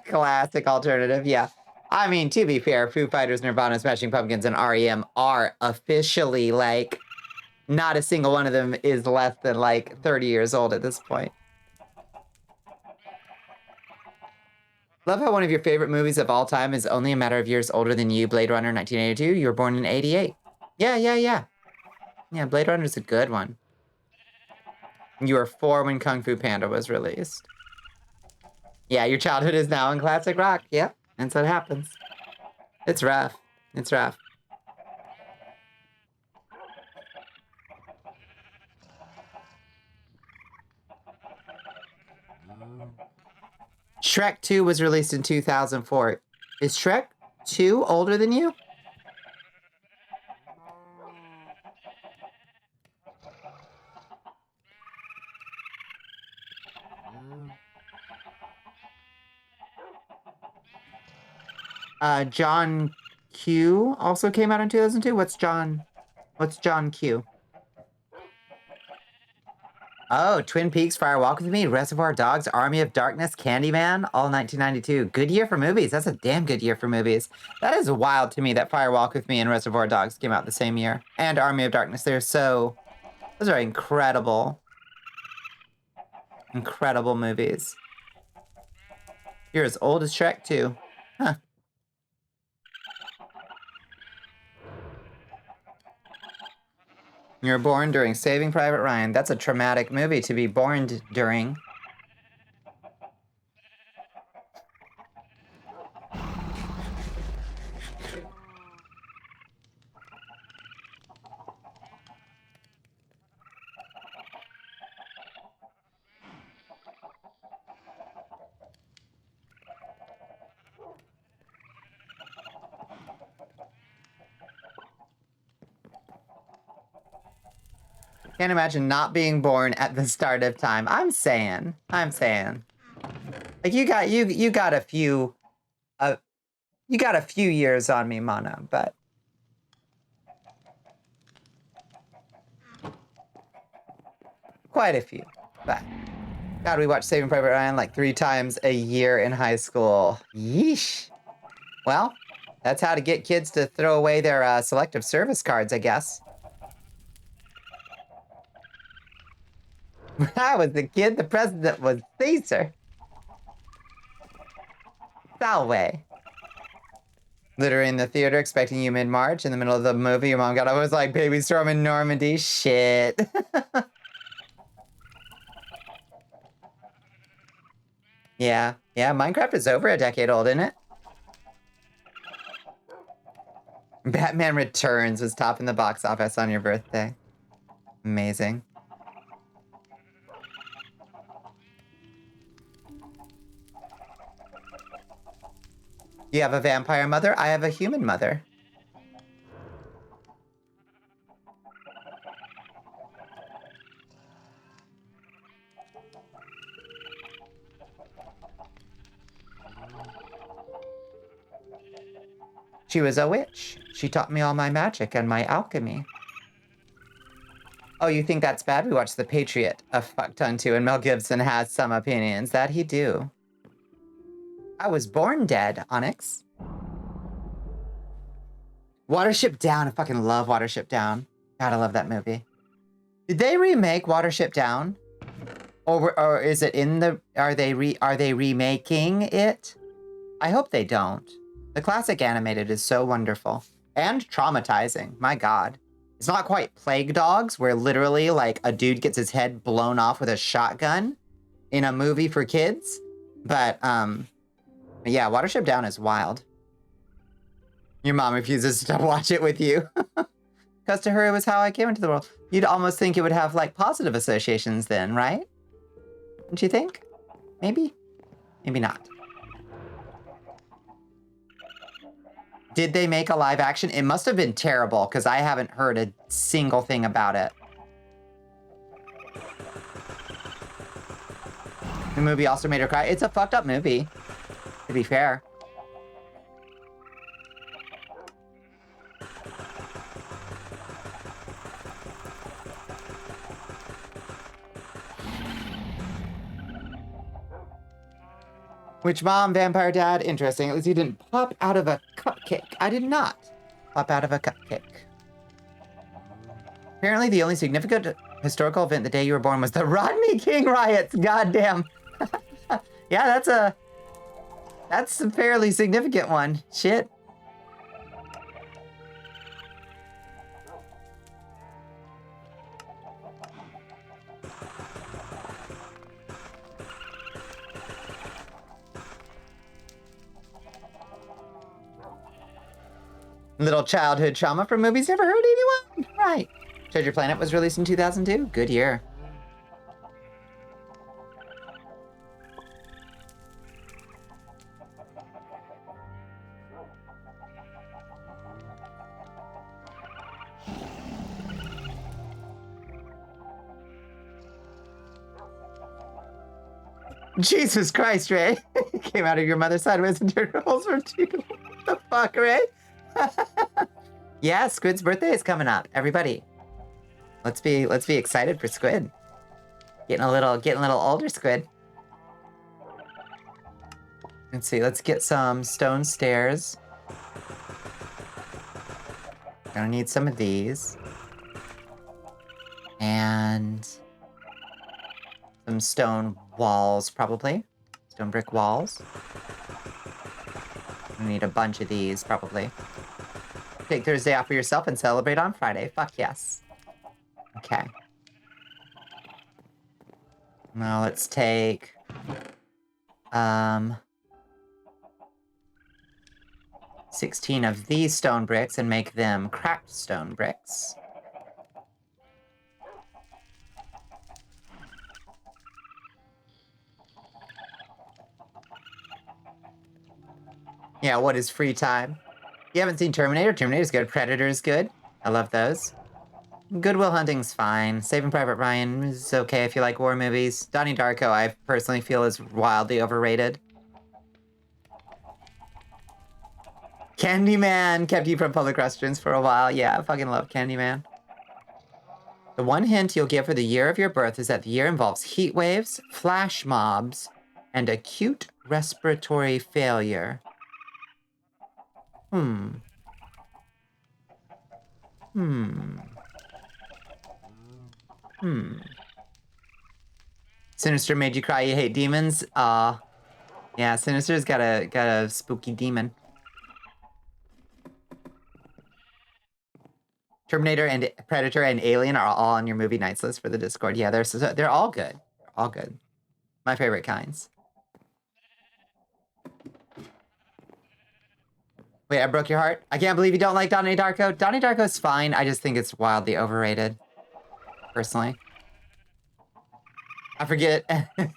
Classic alternative, yeah. I mean, to be fair, Foo Fighters, Nirvana, Smashing Pumpkins, and REM are officially, like, not a single one of them is less than, like, 30 years old at this point. Love how one of your favorite movies of all time is only a matter of years older than you, Blade Runner 1982. You were born in 88. Yeah. Yeah, Blade Runner's a good one. You were 4 when Kung Fu Panda was released. Yeah, your childhood is now in classic rock. Yep, that's what happens. It's rough. It's rough. Shrek 2 was released in 2004. Is Shrek 2 older than you? John Q also came out in 2002. What's John Q? Oh, Twin Peaks, Fire Walk with Me, Reservoir Dogs, Army of Darkness, Candyman, all 1992. Good year for movies. That's a damn good year for movies. That is wild to me that Fire Walk with Me and Reservoir Dogs came out the same year. And Army of Darkness. Those are incredible. Incredible movies. You're as old as Shrek too. Huh. You were born during Saving Private Ryan. That's a traumatic movie to be born during. Can't imagine not being born at the start of time. I'm saying. Like you got a few years on me, Mana, but quite a few. But God, we watched Saving Private Ryan like 3 times a year in high school. Yeesh. Well, that's how to get kids to throw away their selective service cards, I guess. When I was a kid, the president was Caesar. Salve. Literally in the theater, expecting you mid-March. In the middle of the movie, your mom got up and was like, baby storm in Normandy. Shit. Yeah, Minecraft is over a decade old, isn't it? Batman Returns was top in the box office on your birthday. Amazing. You have a vampire mother? I have a human mother. She was a witch. She taught me all my magic and my alchemy. Oh, you think that's bad? We watched The Patriot a fuck ton too, and Mel Gibson has some opinions. That he do. I was born dead, Onyx. Watership Down. I fucking love Watership Down. God, I love that movie. Did they remake Watership Down? Or is it in the... Are they remaking it? I hope they don't. The classic animated is so wonderful. And traumatizing. My God. It's not quite Plague Dogs, where literally, like, a dude gets his head blown off with a shotgun in a movie for kids. But, yeah, Watership Down is wild. Your mom refuses to watch it with you. Because to her, it was how I came into the world. You'd almost think it would have, like, positive associations then, right? Don't you think? Maybe? Maybe not. Did they make a live action? It must have been terrible because I haven't heard a single thing about it. The movie also made her cry. It's a fucked up movie, to be fair. Which mom, vampire dad? Interesting. At least he didn't pop out of a cupcake. I did not pop out of a cupcake. Apparently, the only significant historical event the day you were born was the Rodney King riots. Goddamn. Yeah, that's a fairly significant one. Shit. Little childhood trauma from movies never hurt anyone. Right. Treasure Planet was released in 2002. Good year. Jesus Christ, Ray. Came out of your mother sideways and turned holes for two. What the fuck, Ray? Yeah, Squid's birthday is coming up. Everybody, let's be excited for Squid. Getting a little older, Squid. Let's see. Let's get some stone stairs. Gonna need some of these. And some stone walls, probably. Stone brick walls. We need a bunch of these, probably. Take Thursday off for yourself and celebrate on Friday. Fuck yes. Okay. Now let's take... 16 of these stone bricks and make them cracked stone bricks. Yeah, what is free time? You haven't seen Terminator? Terminator's good. Predator's good. I love those. Good Will Hunting's fine. Saving Private Ryan is okay if you like war movies. Donnie Darko, I personally feel, is wildly overrated. Candyman kept you from public restrooms for a while. Yeah, I fucking love Candyman. The one hint you'll get for the year of your birth is that the year involves heat waves, flash mobs, and acute respiratory failure. Sinister made you cry, you hate demons? Yeah, Sinister's got a spooky demon. Terminator and Predator and Alien are all on your movie nights list for the Discord. Yeah, they're all good. All good. My favorite kinds. Wait, I broke your heart? I can't believe you don't like Donnie Darko. Donnie Darko's fine. I just think it's wildly overrated. Personally. I forget.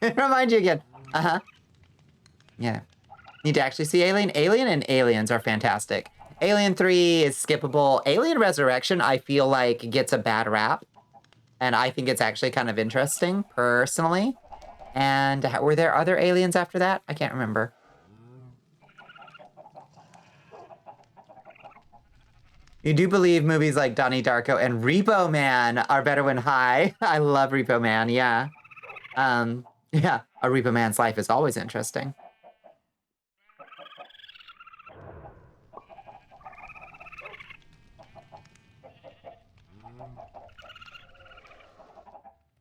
Remind you again. Uh-huh. Yeah. Need to actually see Alien. Alien and Aliens are fantastic. Alien 3 is skippable. Alien Resurrection, I feel like, gets a bad rap. And I think it's actually kind of interesting, personally. And were there other aliens after that? I can't remember. You do believe movies like Donnie Darko and Repo Man are better when high. I love Repo Man, yeah. Yeah, a Repo Man's life is always interesting.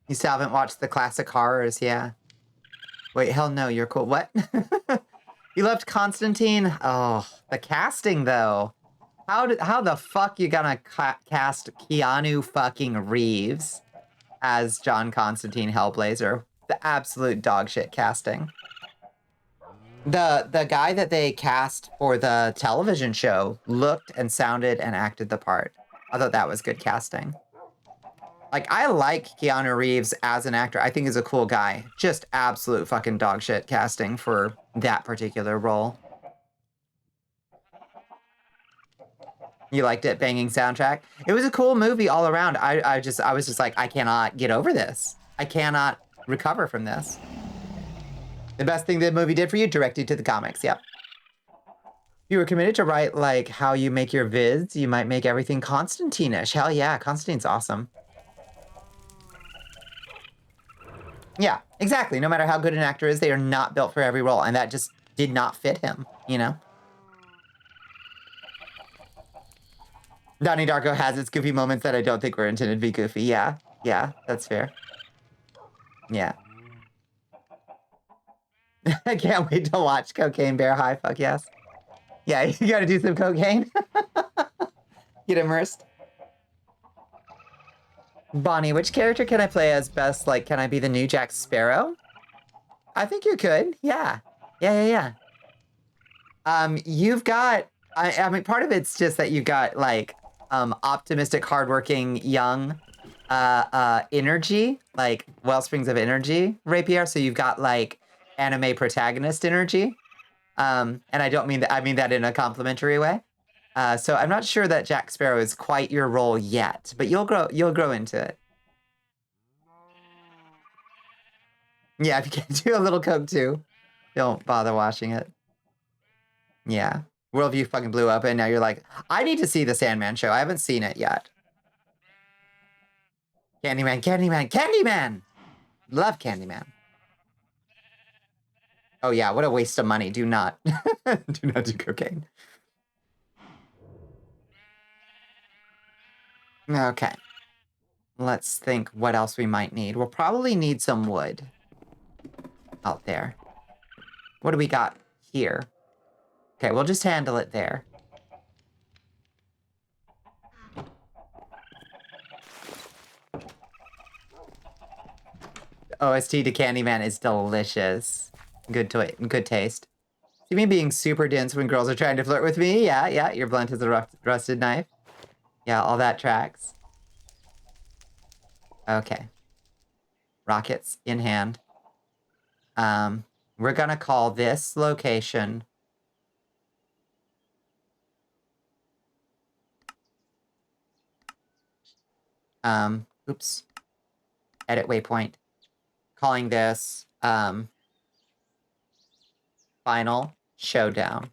You still haven't watched the classic horrors, yeah. Wait, hell no, you're cool. What? You loved Constantine? Oh, the casting, though. How the fuck you gonna cast Keanu fucking Reeves as John Constantine Hellblazer? The absolute dog shit casting. The guy that they cast for the television show looked and sounded and acted the part. I thought that was good casting. Like, I like Keanu Reeves as an actor. I think he's a cool guy. Just absolute fucking dog shit casting for that particular role. You liked it, banging soundtrack. It was a cool movie all around. I was just like, I cannot get over this. I cannot recover from this. The best thing the movie did for you, directed to the comics. Yep. If you were committed to write like how you make your vids, you might make everything Constantine-ish. Hell yeah, Constantine's awesome. Yeah, exactly. No matter how good an actor is, they are not built for every role, and that just did not fit him, you know? Donnie Darko has its goofy moments that I don't think were intended to be goofy. Yeah, that's fair. Yeah. I can't wait to watch Cocaine Bear High. Fuck yes. Yeah, you gotta do some cocaine. Get immersed. Bonnie, which character can I play as best? Like, can I be the new Jack Sparrow? I think you could. Yeah. You've got, I mean, part of it's just that you've got like, optimistic, hardworking, young, energy, like wellsprings of energy, Rapier. So you've got like anime protagonist energy. And I don't mean that, I mean that in a complimentary way. So I'm not sure that Jack Sparrow is quite your role yet, but you'll grow into it. Yeah, if you can do a little coke too, don't bother watching it. Yeah. Worldview fucking blew up, and now you're like, I need to see the Sandman show. I haven't seen it yet. Candyman! Love Candyman. Oh yeah, what a waste of money. Do not. Do not do cocaine. Okay. Let's think what else we might need. We'll probably need some wood out there. What do we got here? Okay, we'll just handle it there. OST to Candyman is delicious. Good taste. You mean being super dense when girls are trying to flirt with me? Yeah. Your blunt is a rusted knife. Yeah, all that tracks. Okay. Rockets in hand. We're gonna call this location oops. Edit waypoint. Calling this Final Showdown.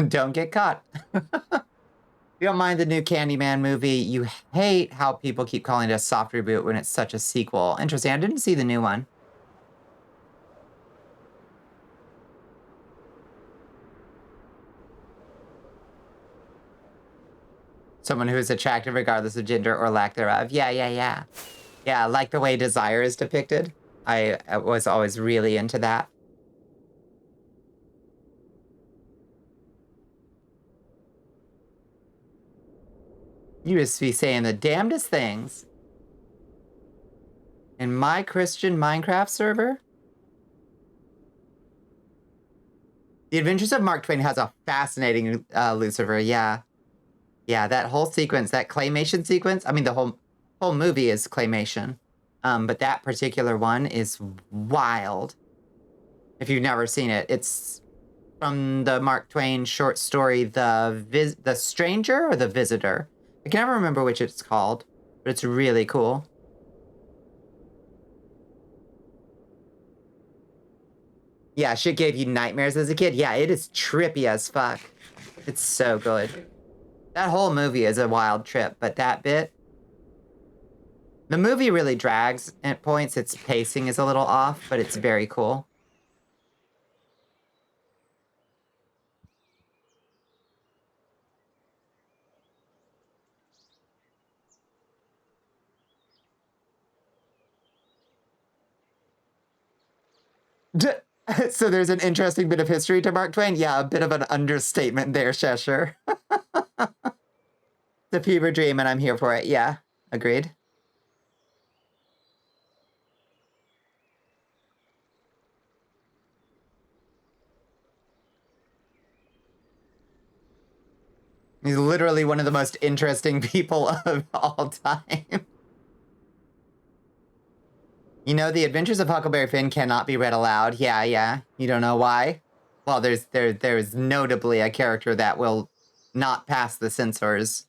Don't get caught. You don't mind the new Candyman movie. You hate how people keep calling it a soft reboot when it's such a sequel. Interesting. I didn't see the new one. Someone who is attractive regardless of gender or lack thereof. Yeah. Yeah, like the way desire is depicted. I was always really into that. You just be saying the damnedest things. In my Christian Minecraft server? The Adventures of Mark Twain has a fascinating Lucifer, yeah. Yeah, that whole sequence, that claymation sequence, I mean, the whole movie is claymation. But that particular one is wild. If you've never seen it, it's from the Mark Twain short story, The Stranger or The Visitor. I can never remember which it's called, but it's really cool. Yeah, shit gave you nightmares as a kid. Yeah, it is trippy as fuck. It's so good. That whole movie is a wild trip, but that bit... The movie really drags at points. Its pacing is a little off, but it's very cool. So there's an interesting bit of history to Mark Twain? Yeah, a bit of an understatement there, Cheshire. The fever dream, and I'm here for it. Yeah, agreed. He's literally one of the most interesting people of all time. You know, The Adventures of Huckleberry Finn cannot be read aloud. Yeah. You don't know why? Well, there's notably a character that will not pass the censors.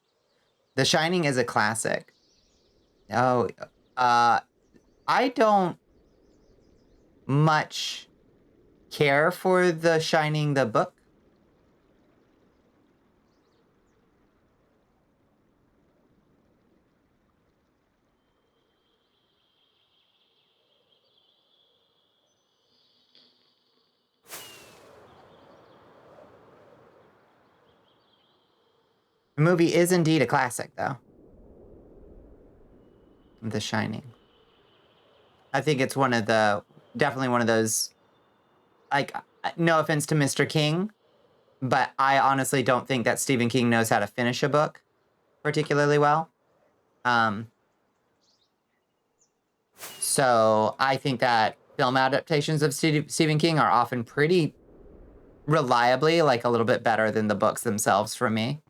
The Shining is a classic. Oh, I don't much care for The Shining, the book. The movie is indeed a classic, though. The Shining. I think it's definitely one of those, like, no offense to Mr. King, but I honestly don't think that Stephen King knows how to finish a book particularly well. So I think that film adaptations of Stephen King are often pretty reliably, like, a little bit better than the books themselves for me.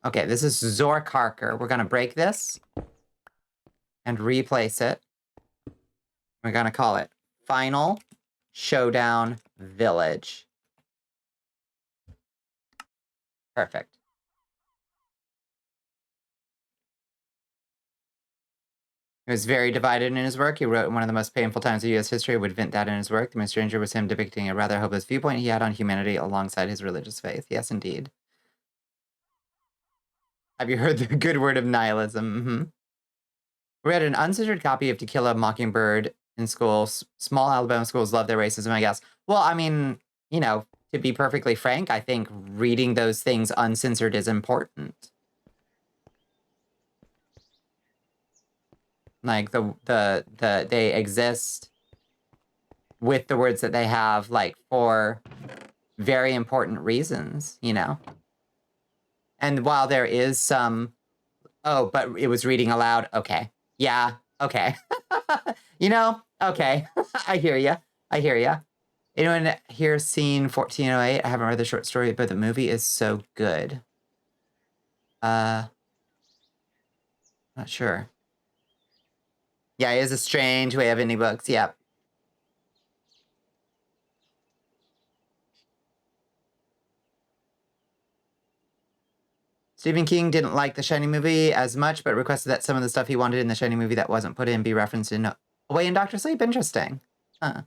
Okay, this is Zork Harker. We're gonna break this and replace it. We're gonna call it Final Showdown Village. Perfect. He was very divided in his work. He wrote in one of the most painful times of U.S. history, would vent that in his work. The Most Stranger was him depicting a rather hopeless viewpoint he had on humanity alongside his religious faith. Yes, indeed. Have you heard the good word of nihilism? Mm-hmm. We read an uncensored copy of To Kill a Mockingbird in schools. Small Alabama schools love their racism, I guess. Well, I mean, you know, to be perfectly frank, I think reading those things uncensored is important. Like, they exist with the words that they have, like, for very important reasons, you know? And while there is some, oh, but it was reading aloud, okay. Yeah, okay. You know, okay. I hear ya. Anyone here seen 1408? I haven't read the short story, but the movie is so good. Not sure. Yeah, it is a strange way of ending books. Yep. Stephen King didn't like the Shining movie as much, but requested that some of the stuff he wanted in the Shining movie that wasn't put in be referenced in Away in Dr. Sleep. Interesting. Huh.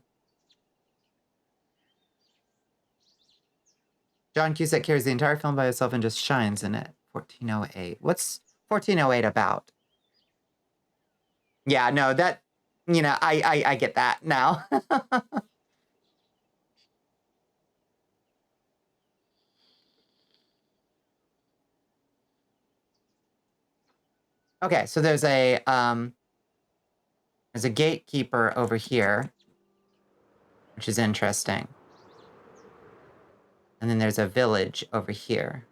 John Cusack carries the entire film by himself and just shines in it. 1408. What's 1408 about? Yeah, no, that, you know, I get that now. Okay, so there's a gatekeeper over here, which is interesting. And then there's a village over here.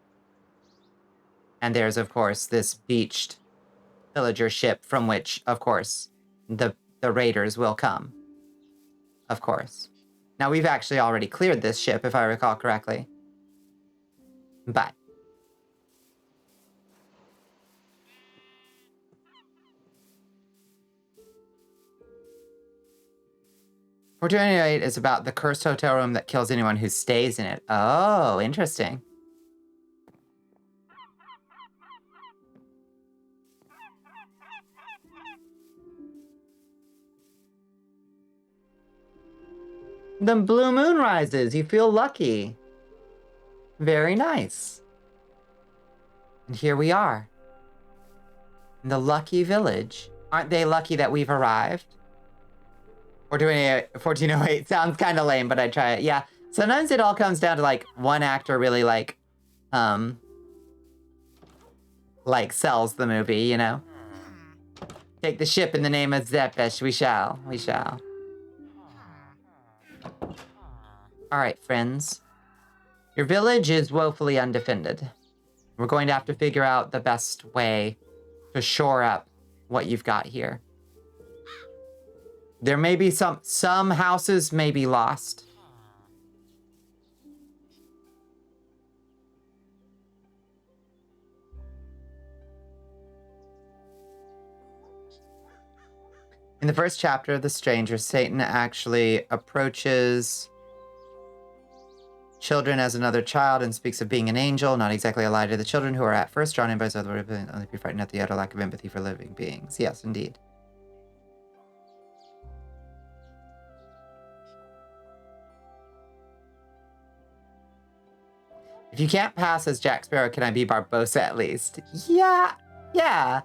And there's, of course, this beached villager ship from which, of course, the raiders will come. Of course. Now, we've actually already cleared this ship, if I recall correctly. But 1428 is about the cursed hotel room that kills anyone who stays in it. Oh, interesting. The blue moon rises. You feel lucky. Very nice. And here we are. In the lucky village. Aren't they lucky that we've arrived? 1408 sounds kind of lame, but I try it. Yeah. Sometimes it all comes down to, like, one actor really, like sells the movie, you know? Take the ship in the name of Zepesh. We shall. All right, friends. Your village is woefully undefended. We're going to have to figure out the best way to shore up what you've got here. There may be some houses may be lost. In the first chapter of The Stranger, Satan actually approaches children as another child and speaks of being an angel, not exactly allied to the children who are at first drawn in by his other only be frightened at the utter lack of empathy for living beings. Yes, indeed. If you can't pass as Jack Sparrow, can I be Barbossa at least? Yeah. I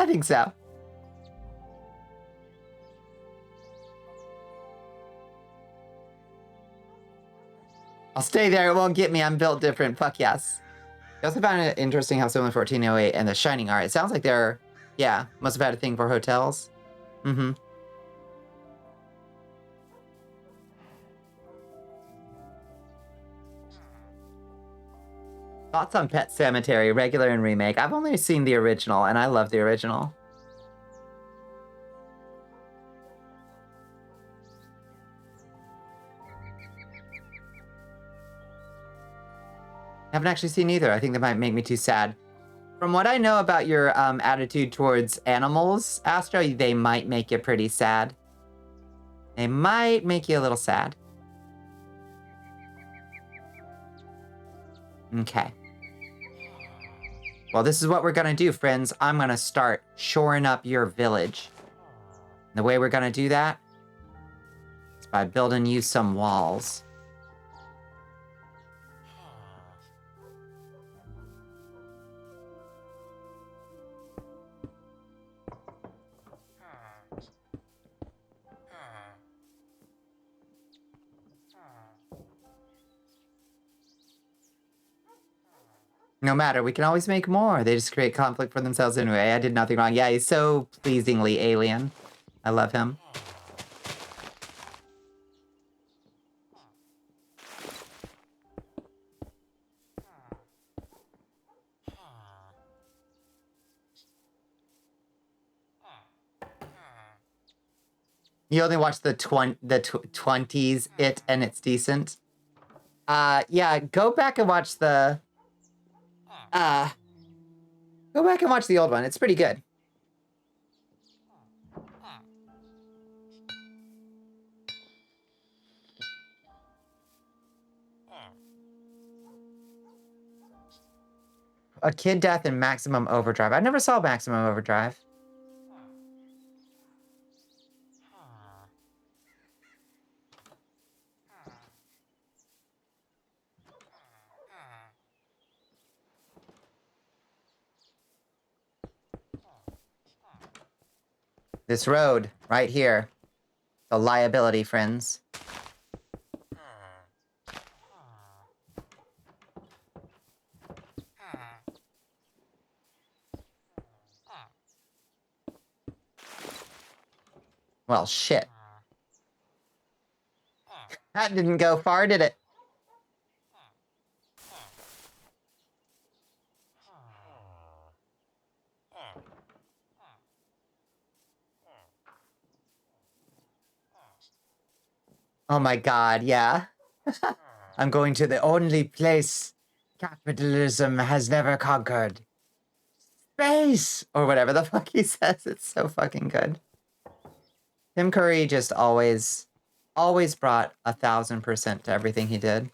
think so. I'll stay there. It won't get me. I'm built different. Fuck yes. I also found it interesting how similar 1408 and The Shining are. It sounds like they're, yeah, must have had a thing for hotels. Mm-hmm. Thoughts on Pet Cemetery, regular and remake? I've only seen the original, and I love the original. Haven't actually seen either. I think that might make me too sad. From what I know about your attitude towards animals, Astro, they might make you pretty sad. They might make you a little sad. Okay. Well, this is what we're gonna do, friends. I'm gonna start shoring up your village. And the way we're gonna do that is by building you some walls. No matter, we can always make more. They just create conflict for themselves anyway. I did nothing wrong. Yeah, he's so pleasingly alien. I love him. You only watch the 20s, and it's decent. Yeah, go back and watch the... go back and watch the old one. It's pretty good. A kid death in Maximum Overdrive. I never saw Maximum Overdrive. This road, right here. The liability, friends. Well, shit. That didn't go far, did it? Oh my god, yeah. I'm going to the only place capitalism has never conquered. Space! Or whatever the fuck he says. It's so fucking good. Tim Curry just always brought 1,000% to everything he did.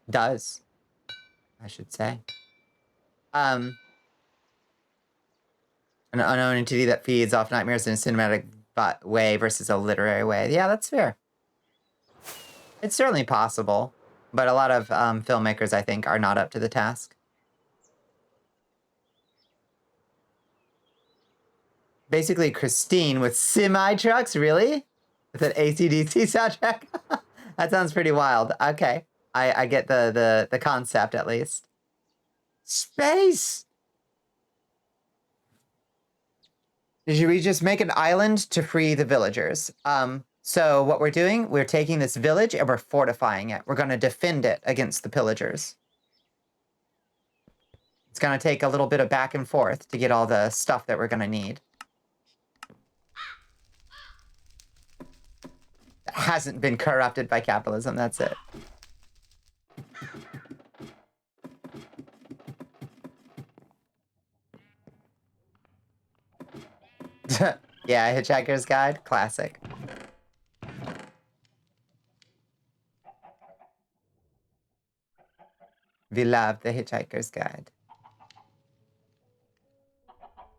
Does, I should say. An unknown entity that feeds off nightmares in a cinematic way versus a literary way. Yeah, that's fair. It's certainly possible, but a lot of filmmakers, I think, are not up to the task. Basically, Christine with semi-trucks, really? With an AC/DC soundtrack? That sounds pretty wild. Okay, I get the concept, at least. Space! Should we just make an island to free the villagers? So what we're doing, we're taking this village and we're fortifying it. We're going to defend it against the pillagers. It's going to take a little bit of back and forth to get all the stuff that we're going to need. It hasn't been corrupted by capitalism, that's it. Yeah, Hitchhiker's Guide, classic. We love the Hitchhiker's Guide.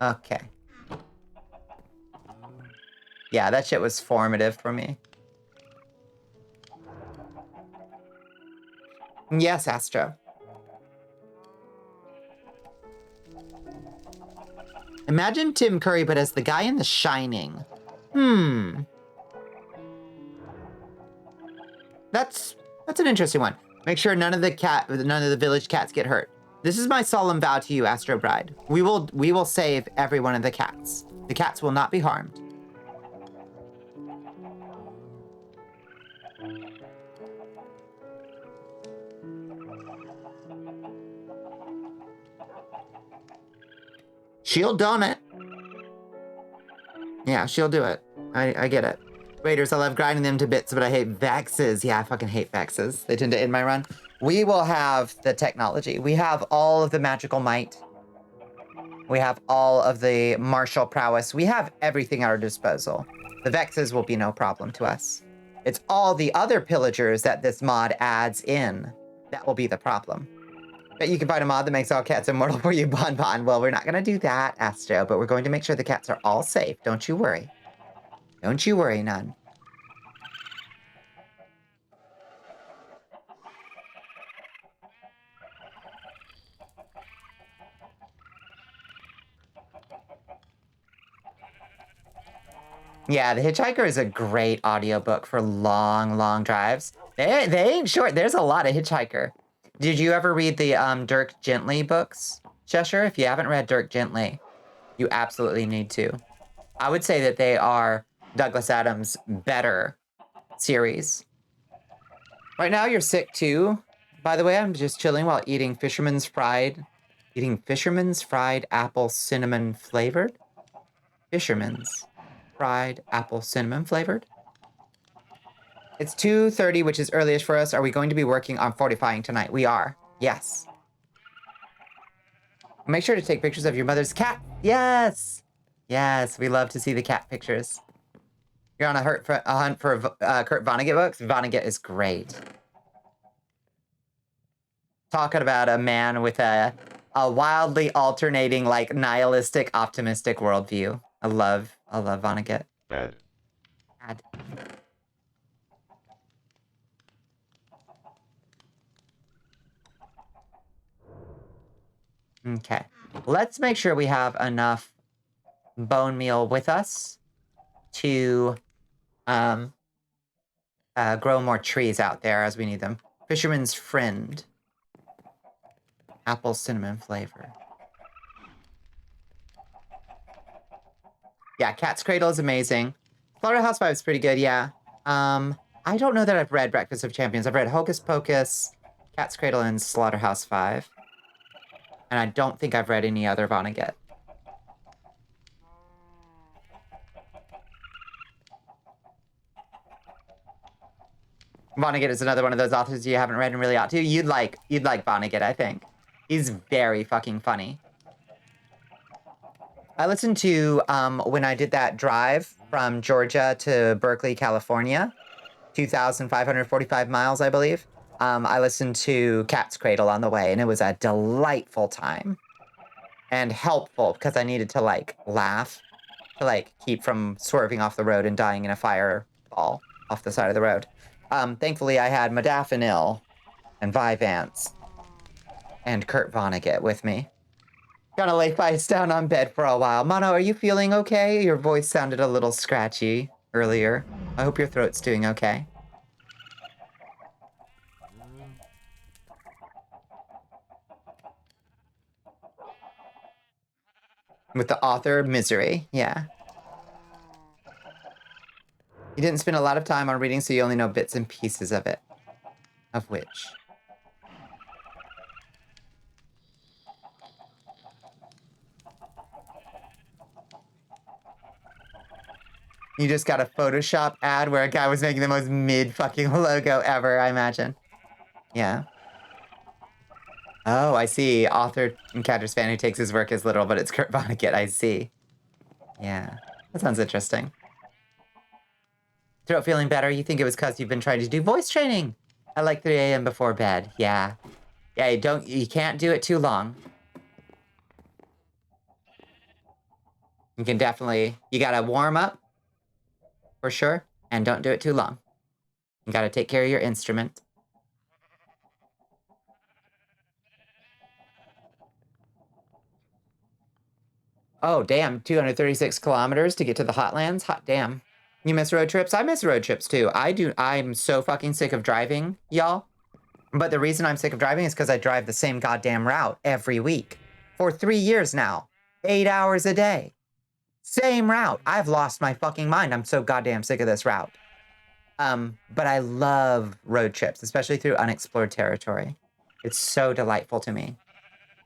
Okay. Yeah, that shit was formative for me. Yes, Astro. Imagine Tim Curry, but as the guy in The Shining. That's an interesting one. Make sure none of the village cats get hurt. This is my solemn vow to you, Astro Bride. We will save every one of the cats. The cats will not be harmed. She'll done it. Yeah, she'll do it. I get it. Raiders, I love grinding them to bits, but I hate Vexes. Yeah, I fucking hate Vexes. They tend to end my run. We will have the technology. We have all of the magical might. We have all of the martial prowess. We have everything at our disposal. The Vexes will be no problem to us. It's all the other pillagers that this mod adds in that will be the problem. But you can find a mod that makes all cats immortal for you, Bon Bon. Well, we're not going to do that, Astro, but we're going to make sure the cats are all safe. Don't you worry. Don't you worry, none. Yeah, The Hitchhiker is a great audiobook for long, long drives. They ain't short. There's a lot of Hitchhiker. Did you ever read the Dirk Gently books, Cheshire? If you haven't read Dirk Gently, you absolutely need to. I would say that they are Douglas Adams' better series. Right now, you're sick too. By the way, I'm just chilling while eating fisherman's fried apple cinnamon flavored. Fisherman's fried apple cinnamon flavored. It's 2:30, which is earliest for us. Are we going to be working on fortifying tonight? We are. Yes. Make sure to take pictures of your mother's cat. Yes. Yes, we love to see the cat pictures. You're on a hunt for Kurt Vonnegut books? Vonnegut is great. Talking about a man with a wildly alternating, like, nihilistic, optimistic worldview. I love Vonnegut. Bad. Okay. Let's make sure we have enough bone meal with us to grow more trees out there as we need them. Fisherman's Friend. Apple cinnamon flavor. Yeah, Cat's Cradle is amazing. Slaughterhouse 5 is pretty good, yeah. I don't know that I've read Breakfast of Champions. I've read Hocus Pocus, Cat's Cradle, and Slaughterhouse 5. And I don't think I've read any other Vonnegut. Vonnegut is another one of those authors you haven't read and really ought to. You'd like Vonnegut, I think. He's very fucking funny. I listened to, when I did that drive from Georgia to Berkeley, California, 2,545 miles, I believe. I listened to Cat's Cradle on the way, and it was a delightful time. And helpful, because I needed to, like, laugh. To, like, keep from swerving off the road and dying in a fireball off the side of the road. Thankfully, I had modafinil and Vyvanse and Kurt Vonnegut with me. Gonna lay face down on bed for a while. Mono, are you feeling okay? Your voice sounded a little scratchy earlier. I hope your throat's doing okay. With the author, Misery, yeah. You didn't spend a lot of time on reading, so you only know bits and pieces of it. Of which? You just got a Photoshop ad where a guy was making the most mid-fucking logo ever, I imagine. Yeah. Oh, I see. Author and Catcher's fan who takes his work as literal, but it's Kurt Vonnegut, I see. Yeah. That sounds interesting. Throat feeling better? You think it was because you've been trying to do voice training at like 3 a.m. before bed. Yeah. Yeah, you can't do it too long. You can definitely, you gotta warm up for sure, and don't do it too long. You gotta take care of your instrument. Oh, damn, 236 kilometers to get to the Hotlands? Hot damn. You miss road trips? I miss road trips too. I'm so fucking sick of driving, y'all. But the reason I'm sick of driving is because I drive the same goddamn route every week. For 3 years now. 8 hours a day. Same route. I've lost my fucking mind. I'm so goddamn sick of this route. But I love road trips, especially through unexplored territory. It's so delightful to me.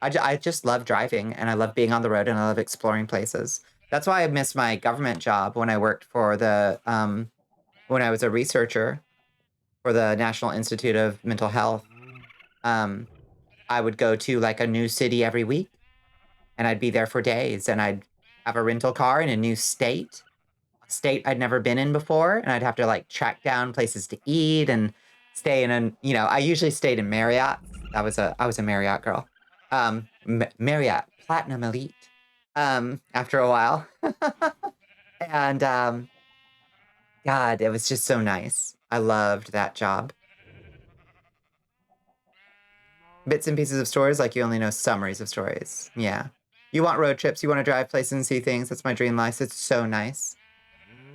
I just love driving, and I love being on the road, and I love exploring places. That's why I missed my government job when I worked for the, when I was a researcher for the National Institute of Mental Health. I would go to like a new city every week, and I'd be there for days, and I'd have a rental car in a new state I'd never been in before, and I'd have to like track down places to eat and stay in I usually stayed in Marriott. I was a Marriott girl. Marriott Platinum Elite. After a while. And God, it was just so nice. I loved that job. Bits and pieces of stories, like you only know summaries of stories. Yeah. You want road trips, you want to drive places and see things. That's my dream life. It's so nice.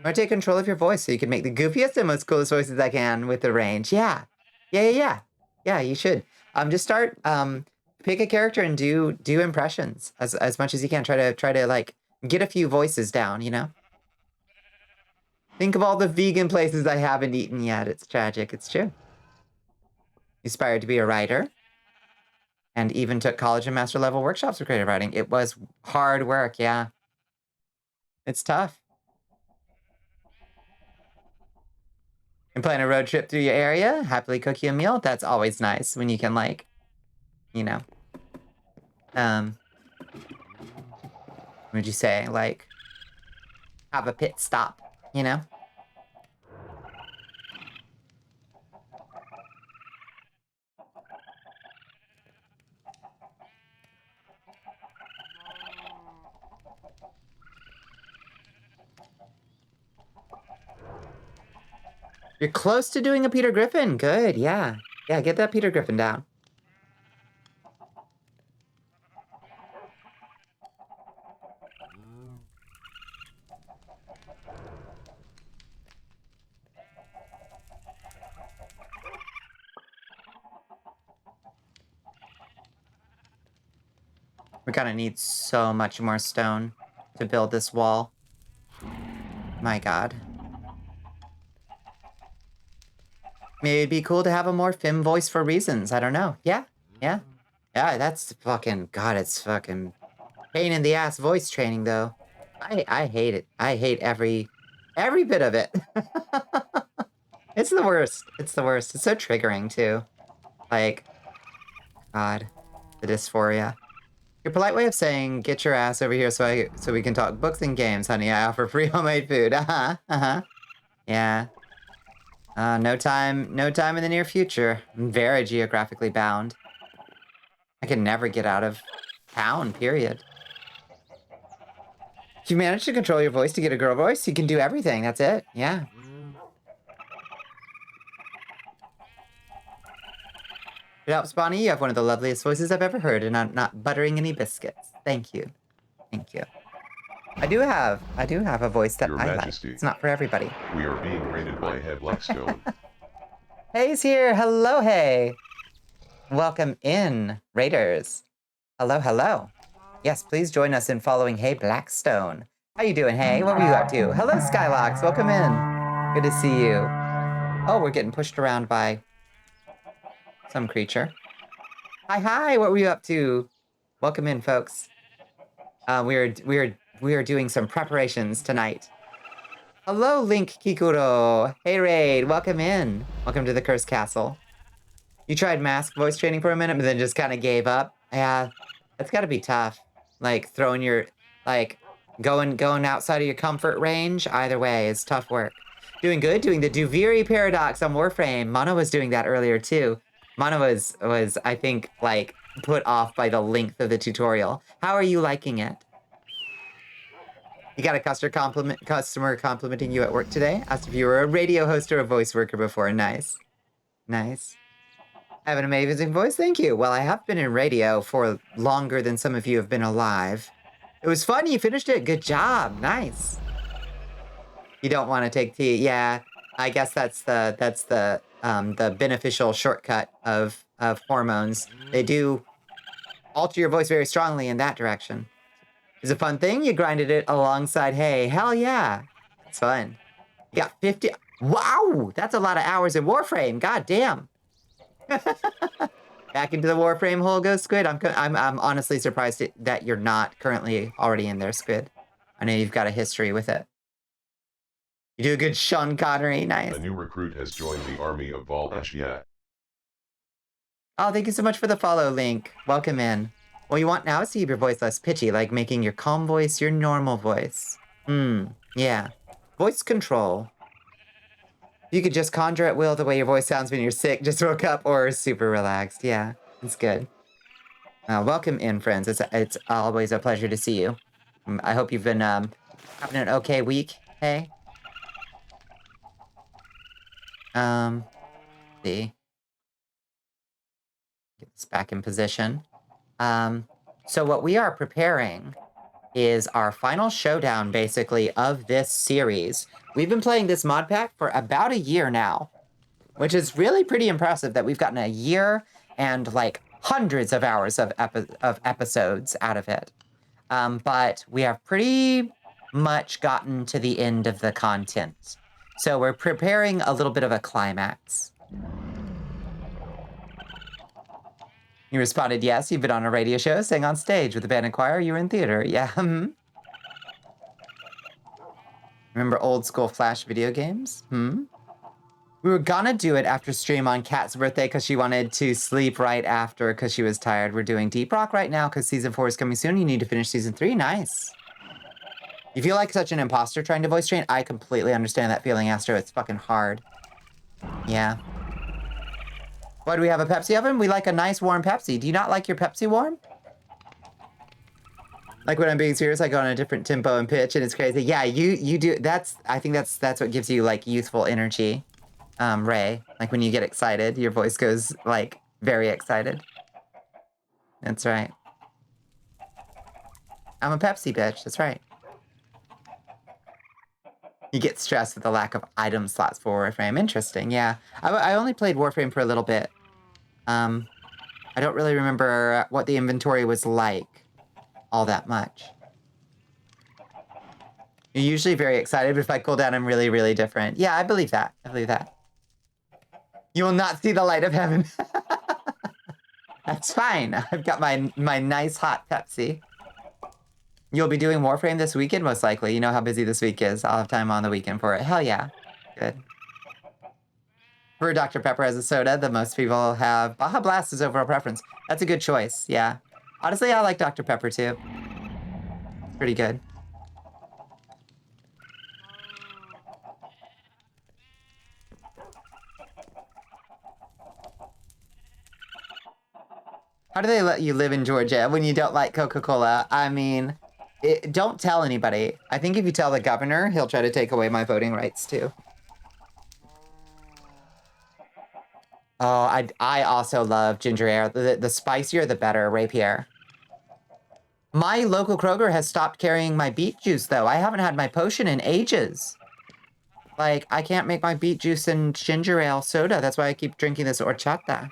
I want to take control of your voice so you can make the goofiest and most coolest voices I can with the range. Yeah. Yeah, you should. Just start, pick a character and do impressions as much as you can. Try to like get a few voices down, you know? Think of all the vegan places I haven't eaten yet. It's tragic. It's true. Aspired to be a writer. And even took college and master level workshops for creative writing. It was hard work, yeah. It's tough. And plan a road trip through your area, happily cook you a meal. That's always nice when you can like, what would you say? Like, have a pit stop, you know? You're close to doing a Peter Griffin. Good, yeah. Yeah, get that Peter Griffin down. We're gonna need so much more stone to build this wall. My God. Maybe it'd be cool to have a more femme voice for reasons. I don't know. Yeah. Yeah, that's fucking... God, it's fucking pain in the ass voice training, though. I hate it. I hate every bit of it. It's the worst. It's the worst. It's so triggering, too. Like, God, the dysphoria. Your polite way of saying, get your ass over here so we can talk books and games, honey. I offer free homemade food. Yeah. No time in the near future. I'm very geographically bound. I can never get out of town, period. If you manage to control your voice to get a girl voice, you can do everything. That's it. Yeah. It helps, Bonnie. You have one of the loveliest voices I've ever heard, and I'm not buttering any biscuits. Thank you. Thank you. I do have a voice that Your I Majesty. like. It's not for everybody. We are being raided by Head Blackstone. Hay's here. Hello, Hay. Welcome in, Raiders. Hello, hello. Yes, please join us in following Hay Blackstone. How you doing, Hay? What were you up to? Hello, Skylocks. Welcome in. Good to see you. Oh, we're getting pushed around by some creature. Hi. What were you up to? Welcome in, folks. We are doing some preparations tonight. Hello, Link Kikuro. Hey, Raid. Welcome in. Welcome to the Cursed Castle. You tried mask voice training for a minute, but then just kind of gave up. Yeah, that's got to be tough. Like, throwing your... Like, Going outside of your comfort range, either way, is tough work. Doing good, doing the Duviri paradox on Warframe. Mono was doing that earlier too. Mono was I think, like, put off by the length of the tutorial. How are you liking it? You got a customer complimenting you at work today? Asked if you were a radio host or a voice worker before. Nice. Nice. I have an amazing voice, thank you. Well, I have been in radio for longer than some of you have been alive. It was fun, you finished it. Good job, nice. You don't want to take tea, yeah. I guess that's the beneficial shortcut of hormones. They do alter your voice very strongly in that direction. It's a fun thing. You grinded it alongside hay. Hell yeah, it's fun. You got 50. Wow, that's a lot of hours in Warframe. God damn. Back into the Warframe hole goes Squid. I'm honestly surprised that you're not currently already in there, Squid. I know you've got a history with it. You do a good Sean Connery, nice. A new recruit has joined the army of Volashia. Oh, thank you so much for the follow, Link. Welcome in. What you want now is to keep your voice less pitchy, like making your calm voice your normal voice. Yeah. Voice control. You could just conjure at will the way your voice sounds when you're sick, just woke up, or super relaxed. Yeah, it's good. Welcome in, friends. It's always a pleasure to see you. I hope you've been having an okay week, hey? See. Get this back in position. So what we are preparing is our final showdown, basically, of this series. We've been playing this mod pack for about a year now, which is really pretty impressive that we've gotten a year and, like, hundreds of hours of episodes out of it. But we have pretty much gotten to the end of the content. So we're preparing a little bit of a climax. You responded, yes, you've been on a radio show, sang on stage with the band and choir, you were in theater. Yeah, Remember old school Flash video games? We were gonna do it after stream on Kat's birthday because she wanted to sleep right after because she was tired. We're doing Deep Rock right now because season 4 is coming soon. You need to finish season 3, nice. You feel like such an imposter trying to voice train? I completely understand that feeling, Astro. It's fucking hard. Yeah. Why do we have a Pepsi oven? We like a nice warm Pepsi. Do you not like your Pepsi warm? Like when I'm being serious, I go on a different tempo and pitch and it's crazy. Yeah, you do. I think that's what gives you like youthful energy, Ray. Like when you get excited, your voice goes like very excited. That's right. I'm a Pepsi bitch. That's right. You get stressed with the lack of item slots for Warframe. Interesting, yeah. I only played Warframe for a little bit. I don't really remember what the inventory was like all that much. You're usually very excited, but if I cool down, I'm really, really different. Yeah, I believe that. I believe that. You will not see the light of heaven. That's fine. I've got my nice hot Pepsi. You'll be doing Warframe this weekend, most likely. You know how busy this week is. I'll have time on the weekend for it. Hell yeah. Good. For Dr. Pepper as a soda, the most people have Baja Blast as overall preference. That's a good choice, yeah. Honestly, I like Dr. Pepper too. It's pretty good. How do they let you live in Georgia when you don't like Coca-Cola? I mean, don't tell anybody. I think if you tell the governor, he'll try to take away my voting rights too. Oh, I also love ginger ale. The spicier, the better, Rapier. My local Kroger has stopped carrying my beet juice, though. I haven't had my potion in ages. Like, I can't make my beet juice and ginger ale soda. That's why I keep drinking this horchata.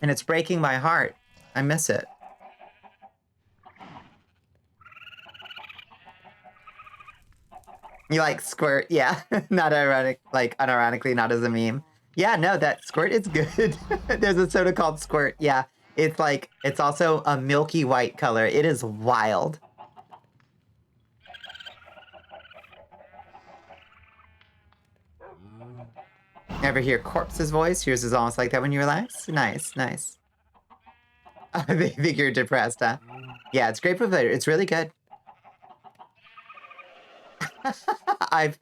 And it's breaking my heart. I miss it. You like Squirt? Yeah. Not ironic, like unironically, not as a meme. Yeah, no, that Squirt is good. There's a soda called Squirt. Yeah. It's like, it's also a milky white color. It is wild. Ever hear Corpse's voice? Yours is almost like that when you relax? Nice, nice. They think you're depressed, huh? Yeah, it's grapefruit flavor. It's really good. I've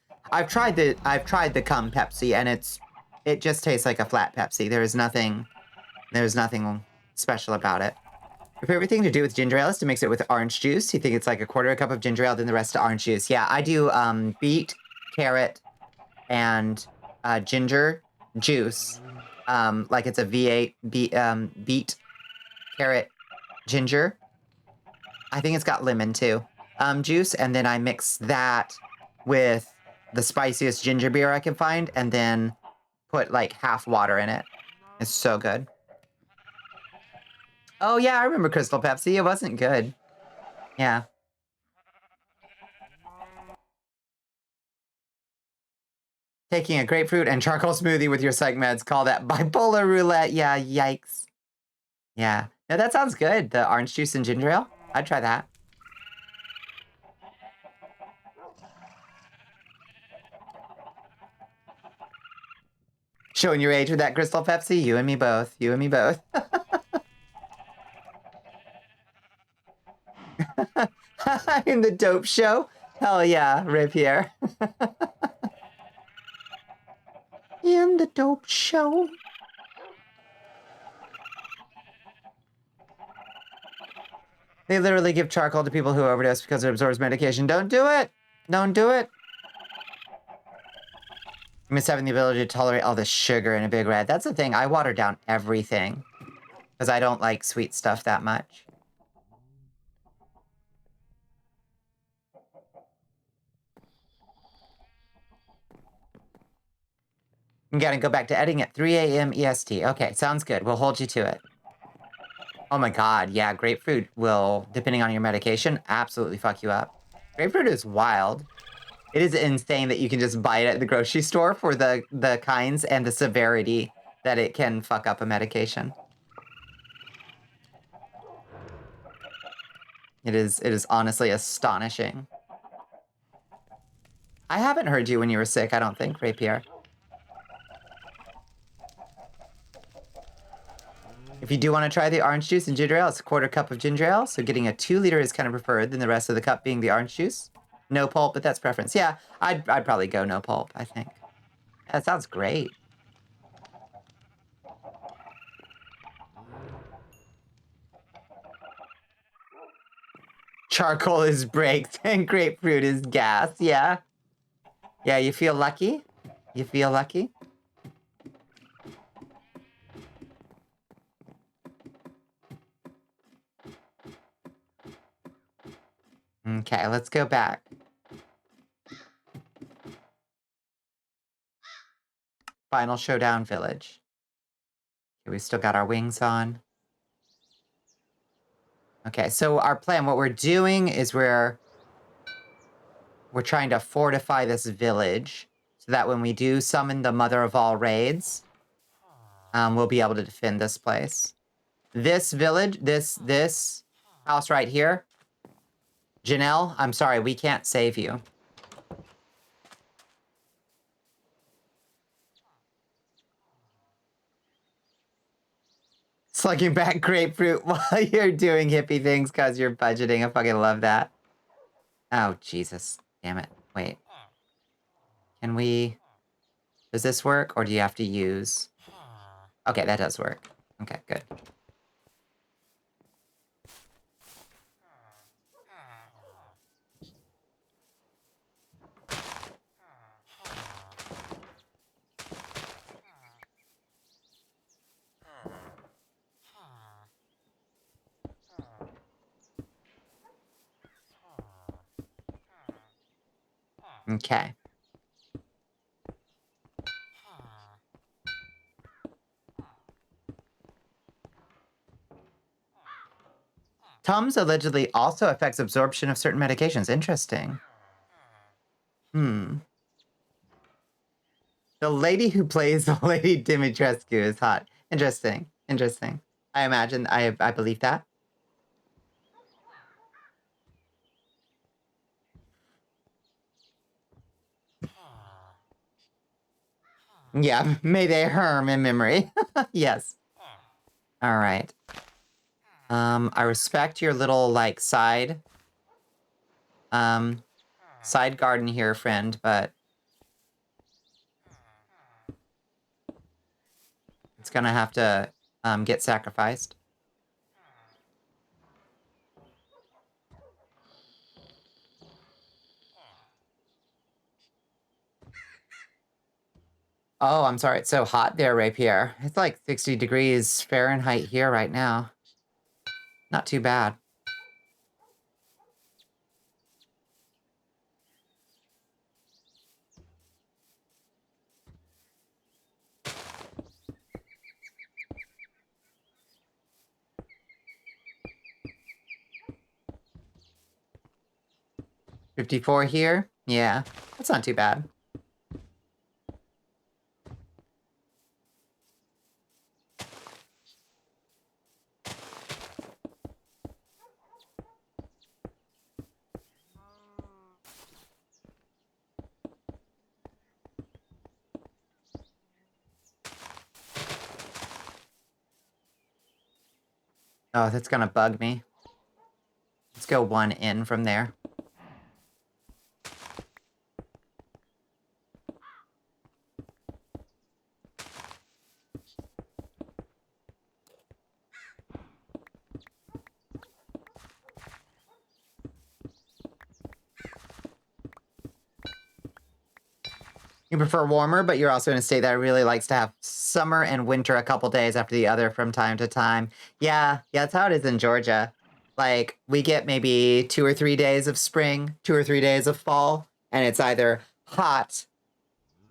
tried the cum Pepsi, and it just tastes like a flat Pepsi. There's nothing special about it. Your favorite thing to do with ginger ale is to mix it with orange juice. You think it's like a quarter a cup of ginger ale, then the rest to orange juice. Yeah, I do beet, carrot, and ginger juice. Like it's a V8 beet, carrot, ginger. I think it's got lemon too. Juice, and then I mix that with the spiciest ginger beer I can find, and then put like half water in it. It's so good. Oh yeah, I remember Crystal Pepsi. It wasn't good. Yeah. Taking a grapefruit and charcoal smoothie with your psych meds. Call that bipolar roulette. Yeah, yikes. Yeah. No, that sounds good. The orange juice and ginger ale. I'd try that. Showing your age with that Crystal Pepsi? You and me both. You and me both. In the dope show? Hell yeah, Rapier. In the dope show. They literally give charcoal to people who overdose because it absorbs medication. Don't do it. Don't do it. I miss having the ability to tolerate all the sugar in a Big Red. That's the thing. I water down everything because I don't like sweet stuff that much. I'm gonna go back to editing at 3 a.m. EST. Okay, sounds good. We'll hold you to it. Oh my god, yeah, grapefruit will, depending on your medication, absolutely fuck you up. Grapefruit is wild. It is insane that you can just buy it at the grocery store for the kinds and the severity that it can fuck up a medication. It is honestly astonishing. I haven't heard you when you were sick, I don't think, Rapier. If you do want to try the orange juice and ginger ale, it's a quarter cup of ginger ale, so getting a 2 liter is kind of preferred than the rest of the cup being the orange juice. No pulp, but that's preference. Yeah, I'd probably go no pulp, I think. That sounds great. Charcoal is brakes and grapefruit is gas, yeah. Yeah, you feel lucky? You feel lucky? Okay, let's go back. Final Showdown Village. Okay, we still got our wings on. Okay, so our plan, what we're doing is we're trying to fortify this village so that when we do summon the mother of all raids, we'll be able to defend this place. This village, this house right here, Janelle, I'm sorry, we can't save you. Slugging back grapefruit while you're doing hippie things because you're budgeting. I fucking love that. Oh, Jesus. Damn it. Wait. Can we... Does this work, or do you have to use... Okay, that does work. Okay, good. Okay. Tums allegedly also affects absorption of certain medications. Interesting. The lady who plays the Lady Dimitrescu is hot. Interesting. Interesting. I imagine, I believe that. Yeah, may they herm in memory. Yes. All right. I respect your little, like, side garden here, friend, but it's gonna have to, get sacrificed. Oh, I'm sorry, it's so hot there, Rapier. It's like 60 degrees Fahrenheit here right now. Not too bad. $54 here? Yeah, that's not too bad. Oh, that's gonna bug me. Let's go 1 in from there. You prefer warmer, but you're also in a state that really likes to have summer and winter a couple days after the other from time to time. Yeah, that's how it is in Georgia. Like, we get maybe 2 or 3 days of spring, 2 or 3 days of fall, and it's either hot,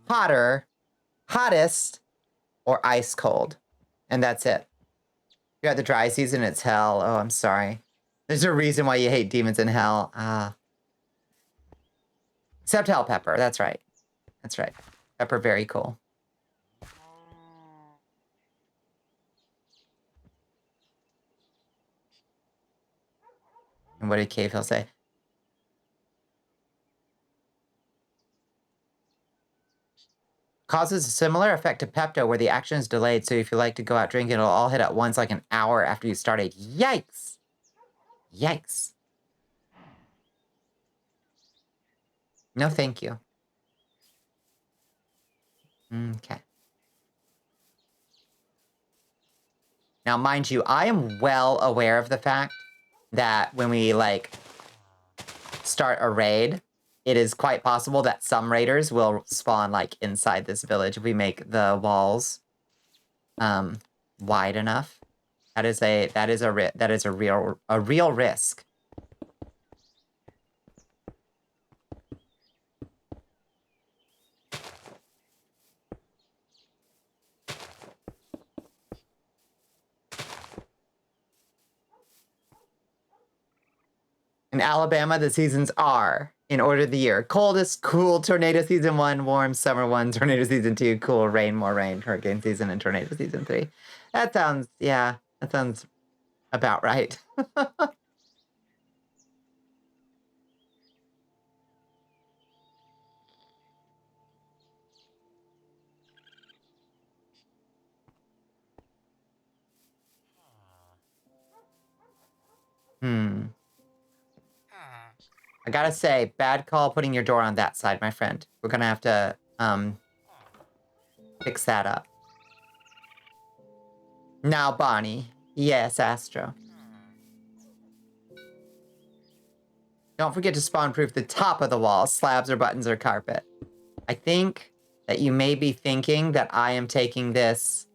hotter, hottest, or ice cold. And that's it. You're at the dry season, it's hell. Oh, I'm sorry. There's a reason why you hate demons in hell. Except hell pepper, that's right. That's right. Pepper, very cool. And what did Cave Hill say? Causes a similar effect to Pepto where the action is delayed, so if you like to go out drinking, it'll all hit at once like an hour after you started. Yikes! Yikes. No, thank you. Okay. Now, mind you, I am well aware of the fact that when we, like, start a raid, it is quite possible that some raiders will spawn, like, inside this village if we make the walls, wide enough. That is a real risk. In Alabama, the seasons are, in order of the year, coldest, cool, tornado season 1, warm, summer 1, tornado season 2, cool, rain, more rain, hurricane season, and tornado season 3. That sounds about right. I gotta say, bad call putting your door on that side, my friend. We're gonna have to, fix that up. Now, Bonnie. Yes, Astro. Don't forget to spawn-proof the top of the wall, slabs or buttons or carpet. I think that you may be thinking that I am taking this,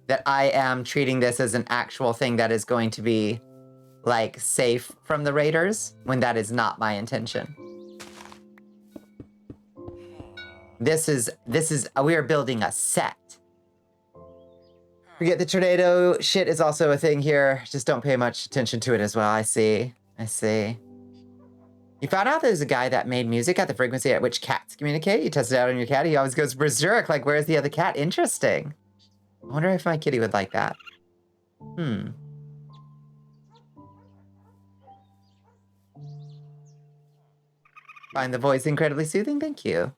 that I am treating this as an actual thing that is going to be, like, safe from the raiders, when that is not my intention. We are building a set. Forget the tornado shit is also a thing here. Just don't pay much attention to it as well. I see. You found out there's a guy that made music at the frequency at which cats communicate. You tested it out on your cat. He always goes berserk. Like, where's the other cat? Interesting. I wonder if my kitty would like that. Find the voice incredibly soothing. Thank you.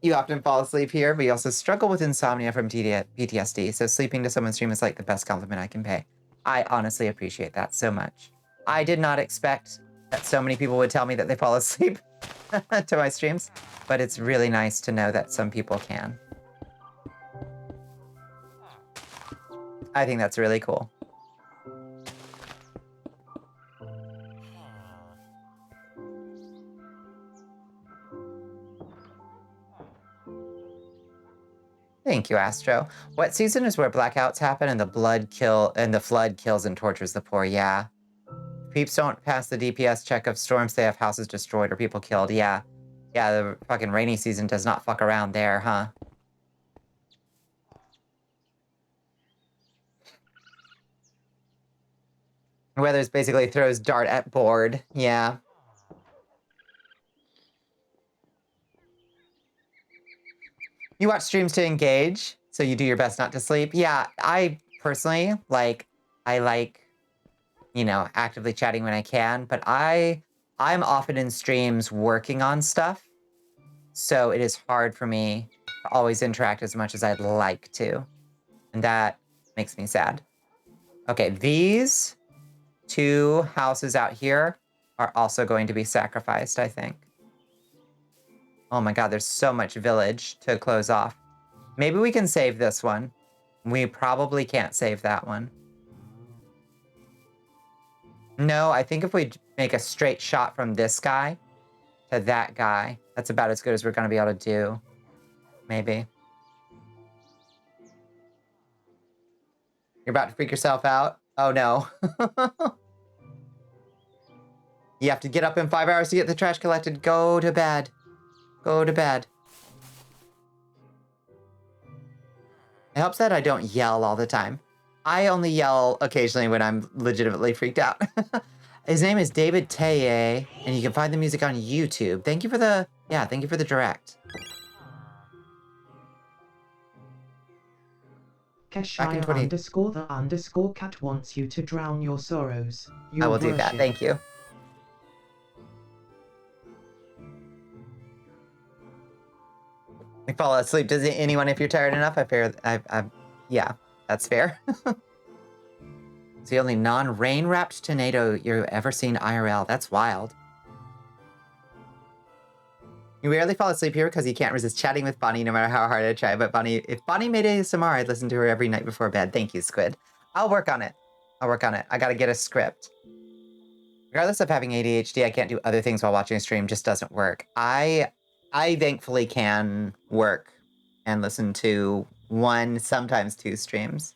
You often fall asleep here, but you also struggle with insomnia from PTSD, so sleeping to someone's stream is like the best compliment I can pay. I honestly appreciate that so much. I did not expect that so many people would tell me that they fall asleep to my streams, but it's really nice to know that some people can. I think that's really cool. Thank you, Astro. Wet season is where blackouts happen and the flood kills and tortures the poor. Yeah. Peeps don't pass the DPS check of storms, they have houses destroyed or people killed. Yeah. Yeah, the fucking rainy season does not fuck around there, huh? Weathers basically throws dart at board. Yeah. You watch streams to engage, so you do your best not to sleep. Yeah, I personally, I like, you know, actively chatting when I can, but I'm often in streams working on stuff, so it is hard for me to always interact as much as I'd like to, and that makes me sad. Okay, these 2 houses out here are also going to be sacrificed, I think. Oh my god, there's so much village to close off. Maybe we can save this one. We probably can't save that one. No, I think if we make a straight shot from this guy to that guy, that's about as good as we're going to be able to do. Maybe. You're about to freak yourself out? Oh no. You have to get up in 5 hours to get the trash collected. Go to bed. Go to bed. It helps that I don't yell all the time. I only yell occasionally when I'm legitimately freaked out. His name is David Teye, and you can find the music on YouTube. Thank you for the, thank you for the direct. Keshire underscore the underscore cat wants you to drown your sorrows. I will do that, thank you. You fall asleep. Does anyone if you're tired enough? Yeah, that's fair. It's the only non-rain wrapped tornado you've ever seen IRL. That's wild. You rarely fall asleep here because you can't resist chatting with Bonnie no matter how hard I try. But Bonnie, if Bonnie made ASMR, I'd listen to her every night before bed. Thank you, Squid. I'll work on it. I'll work on it. I gotta get a script. Regardless of having ADHD, I can't do other things while watching a stream. Just doesn't work. I thankfully can work and listen to 1, sometimes 2 streams.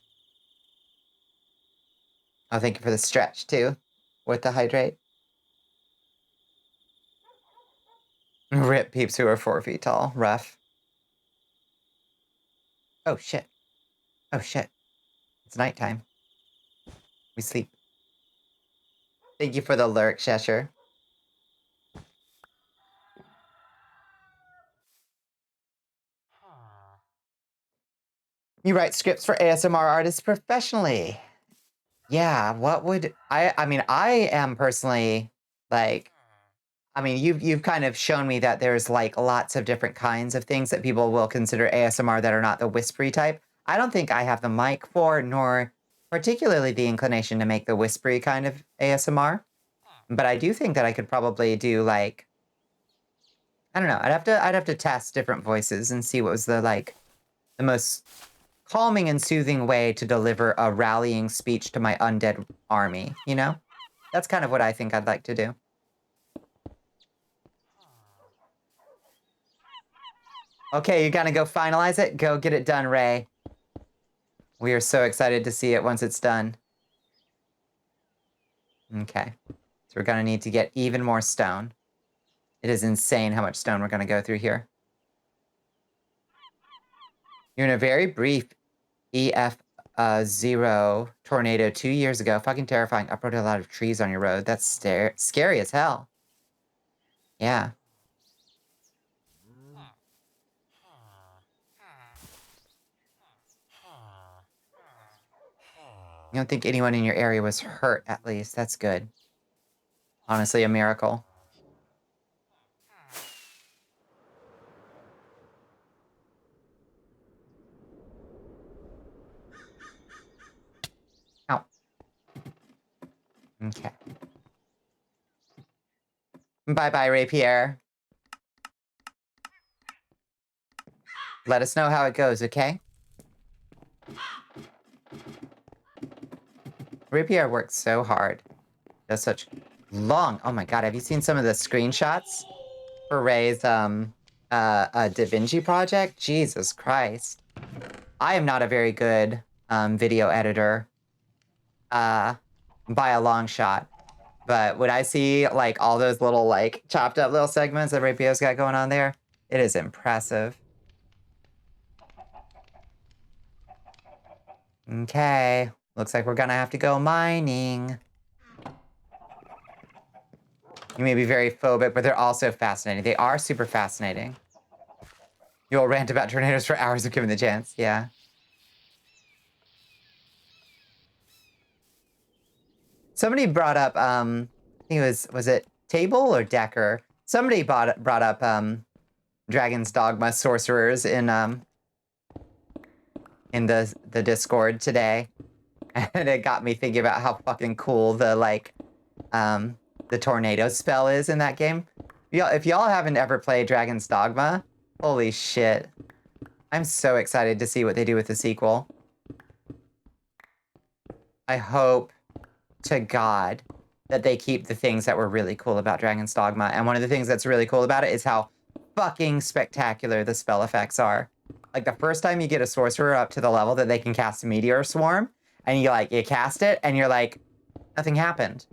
Oh, thank you for the stretch, too. With the hydrate. Rip peeps who are 4 feet tall. Rough. Oh, shit. Oh, shit. It's nighttime. We sleep. Thank you for the lurk, Cheshire. You write scripts for ASMR artists professionally. Yeah, what would... I mean, I am personally, like... I mean, you've kind of shown me that there's, like, lots of different kinds of things that people will consider ASMR that are not the whispery type. I don't think I have the mic for, nor particularly the inclination to make the whispery kind of ASMR. But I do think that I could probably do, like... I don't know. I'd have to test different voices and see what was the, like, the most calming and soothing way to deliver a rallying speech to my undead army, you know? That's kind of what I think I'd like to do. Okay, you're gonna go finalize it? Go get it done, Ray. We are so excited to see it once it's done. Okay. So we're gonna need to get even more stone. It is insane how much stone we're gonna go through here. You're in a very brief EF0 tornado 2 years ago. Fucking terrifying. Uprooted a lot of trees on your road. That's scary as hell. Yeah. You don't think anyone in your area was hurt, at least. That's good. Honestly, a miracle. Okay. Bye-bye, Rapier. Let us know how it goes, okay? Rapier works so hard. Does such long... Oh my god, have you seen some of the screenshots for Ray's Da Vinci project? Jesus Christ. I am not a very good video editor by a long shot. But when I see, like, all those little, like, chopped up little segments that Rapio's got going on there, it is impressive. Okay. Looks like we're gonna have to go mining. You may be very phobic, but they're also fascinating. They are super fascinating. You'll rant about tornadoes for hours if given the chance. Yeah. Somebody brought up, I think was it Table or Decker? Somebody brought up, Dragon's Dogma sorcerers in the Discord today. And it got me thinking about how fucking cool the, like, the tornado spell is in that game. If y'all haven't ever played Dragon's Dogma, holy shit. I'm so excited to see what they do with the sequel. I hope to God that they keep the things that were really cool about Dragon's Dogma. And one of the things that's really cool about it is how fucking spectacular the spell effects are. Like, the first time you get a sorcerer up to the level that they can cast a meteor swarm, and you cast it, and you're like, nothing happened.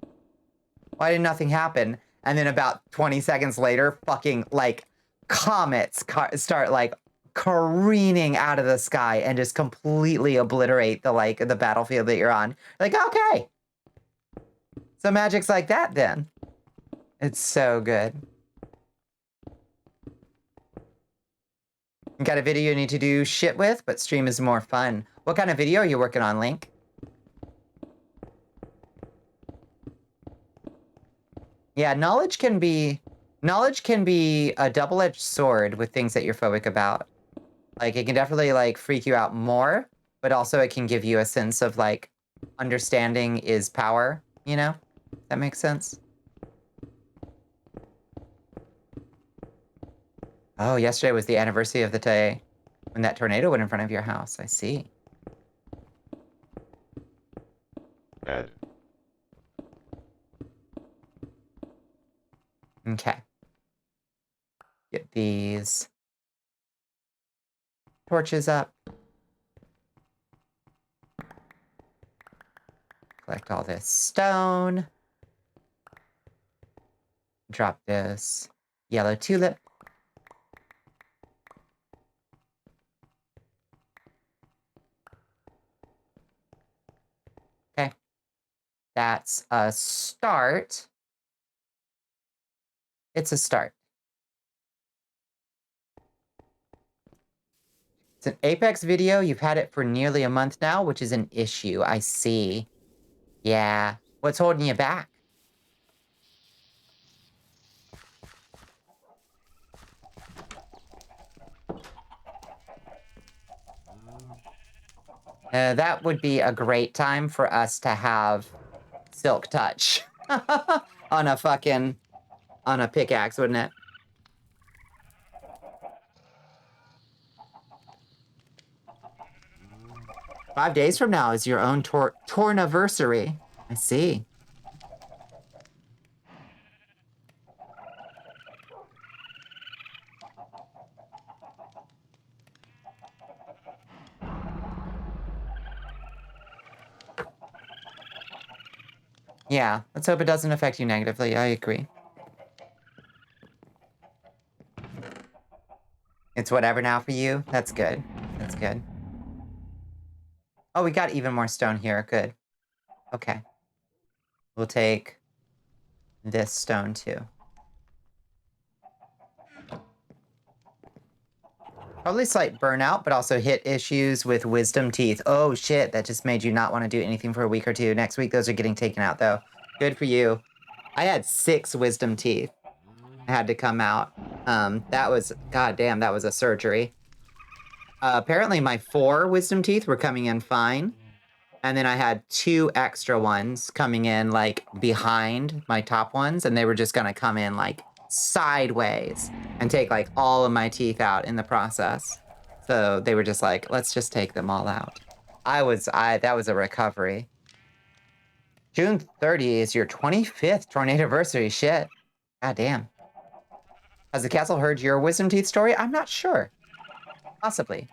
Why did nothing happen? And then about 20 seconds later, fucking, like, comets start, like, careening out of the sky and just completely obliterate the battlefield that you're on. Like, okay. So magic's like that, then. It's so good. You got a video you need to do shit with, but stream is more fun. What kind of video are you working on, Link? Yeah, knowledge can be a double-edged sword with things that you're phobic about. Like, it can definitely, like, freak you out more, but also it can give you a sense of, like, understanding is power, you know? That makes sense? Oh, yesterday was the anniversary of the day when that tornado went in front of your house. I see. Ed. Okay. Get these torches up. Collect all this stone. Drop this yellow tulip. Okay. That's a start. It's a start. It's an Apex video. You've had it for nearly a month now, which is an issue. I see. Yeah. What's holding you back? That would be a great time for us to have Silk Touch on a pickaxe, wouldn't it? Five days from now is your own Torniversary. I see. Yeah, let's hope it doesn't affect you negatively. I agree. It's whatever now for you? That's good. That's good. Oh, we got even more stone here. Good. Okay. We'll take this stone too. Probably slight burnout, but also hit issues with wisdom teeth. Oh shit, that just made you not want to do anything for a week or two. Next week, those are getting taken out though. Good for you. I had 6 wisdom teeth. I had to come out. That was, goddamn, that was a surgery. Apparently my 4 wisdom teeth were coming in fine. And then I had 2 extra ones coming in like behind my top ones, and they were just gonna come in like sideways and take like all of my teeth out in the process. So they were just like, let's just take them all out. That was a recovery. June 30 is your 25th tornado anniversary. Shit. God damn. Has the castle heard your wisdom teeth story? I'm not sure. Possibly.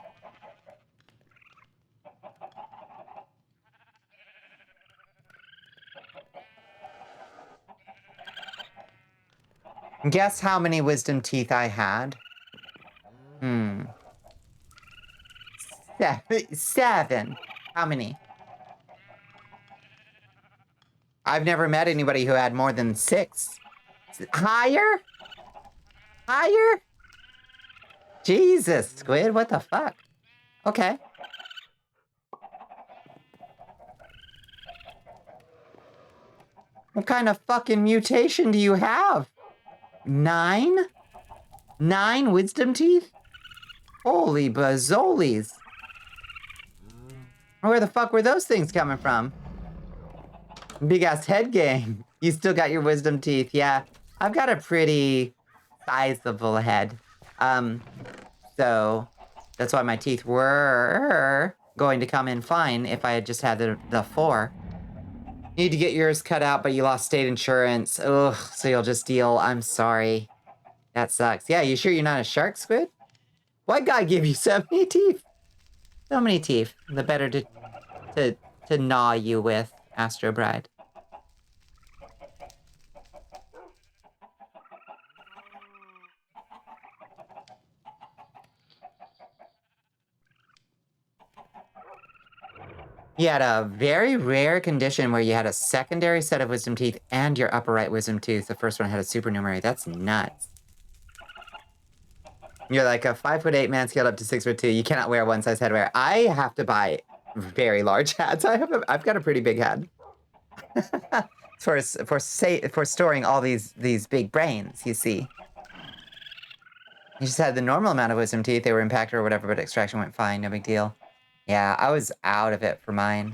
Guess how many wisdom teeth I had? 7. How many? I've never met anybody who had more than 6. Higher? Higher? Jesus, Squid, what the fuck? Okay. What kind of fucking mutation do you have? 9? 9 wisdom teeth? Holy bazolies. Where the fuck were those things coming from? Big ass head game. You still got your wisdom teeth. Yeah, I've got a pretty sizable head. So that's why my teeth were going to come in fine if I had just had the 4. You need to get yours cut out, but you lost state insurance. Ugh, so you'll just deal. I'm sorry. That sucks. Yeah, you sure you're not a shark, Squid? What God give you so many teeth? So many teeth. The better to gnaw you with, Astro Bride. You had a very rare condition where you had a secondary set of wisdom teeth and your upper right wisdom tooth. The first one had a supernumerary. That's nuts. You're like a 5'8" man scaled up to 6'2". You cannot wear one size headwear. I have to buy very large hats. I've got a pretty big head. for storing all these big brains, you see. You just had the normal amount of wisdom teeth. They were impacted or whatever, but extraction went fine. No big deal. Yeah, I was out of it for mine.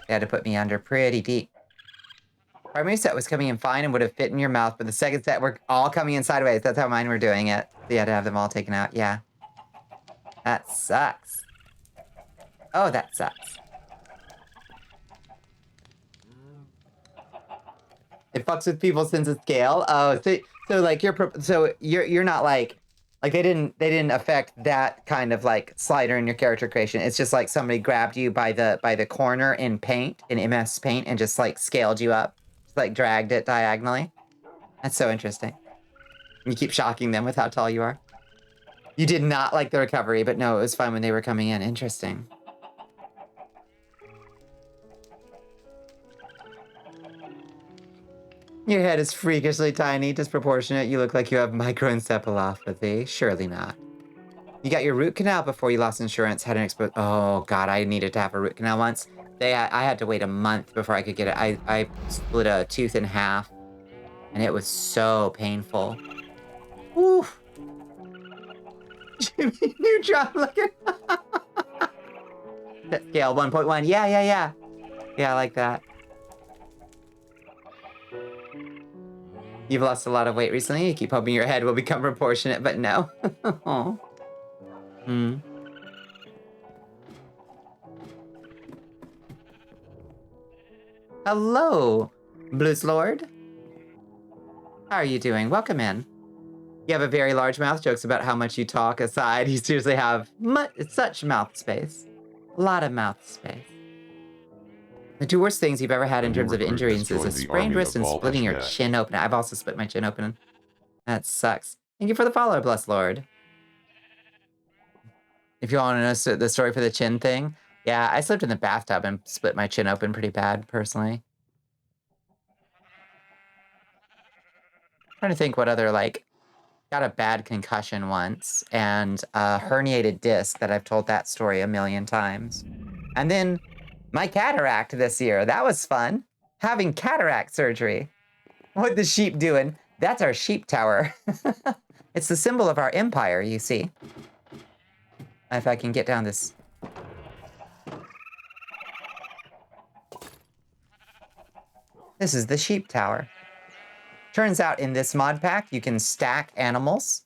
They had to put me under pretty deep. Primary set was coming in fine and would have fit in your mouth, but the second set were all coming in sideways. That's how mine were doing it. So you had to have them all taken out. Yeah. That sucks. Oh, that sucks. It fucks with people's sense of scale. Oh, so like you're not like they didn't affect that kind of like slider in your character creation. It's just like somebody grabbed you by the corner in paint, in MS Paint, and just like scaled you up, just, like dragged it diagonally. That's so interesting. You keep shocking them with how tall you are. You did not like the recovery, but no, it was fun when they were coming in. Interesting. Your head is freakishly tiny, disproportionate. You look like you have microencephalopathy. Surely not. You got your root canal before you lost insurance. Had an oh God, I needed to have a root canal once. I had to wait a month before I could get it. I split a tooth in half, and it was so painful. Oof. Jimmy Neutron looking. Scale 1.1. Yeah. Yeah, I like that. You've lost a lot of weight recently. You keep hoping your head will become proportionate, but no. Hello, Blues Lord. How are you doing? Welcome in. You have a very large mouth. Jokes about how much you talk aside. You seriously have such mouth space. A lot of mouth space. The 2 worst things you've ever had in terms of injuries is a sprained wrist and splitting your chin open. I've also split my chin open. That sucks. Thank you for the follow, Blessed Lord. If you want to know the story for the chin thing, yeah, I slipped in the bathtub and split my chin open pretty bad, personally. I'm trying to think what other, like, got a bad concussion once, and a herniated disc that I've told that story a million times. And then my cataract this year. That was fun. Having cataract surgery. What the sheep doing? That's our sheep tower. It's the symbol of our empire, you see. If I can get down this. This is the sheep tower. Turns out in this mod pack, you can stack animals.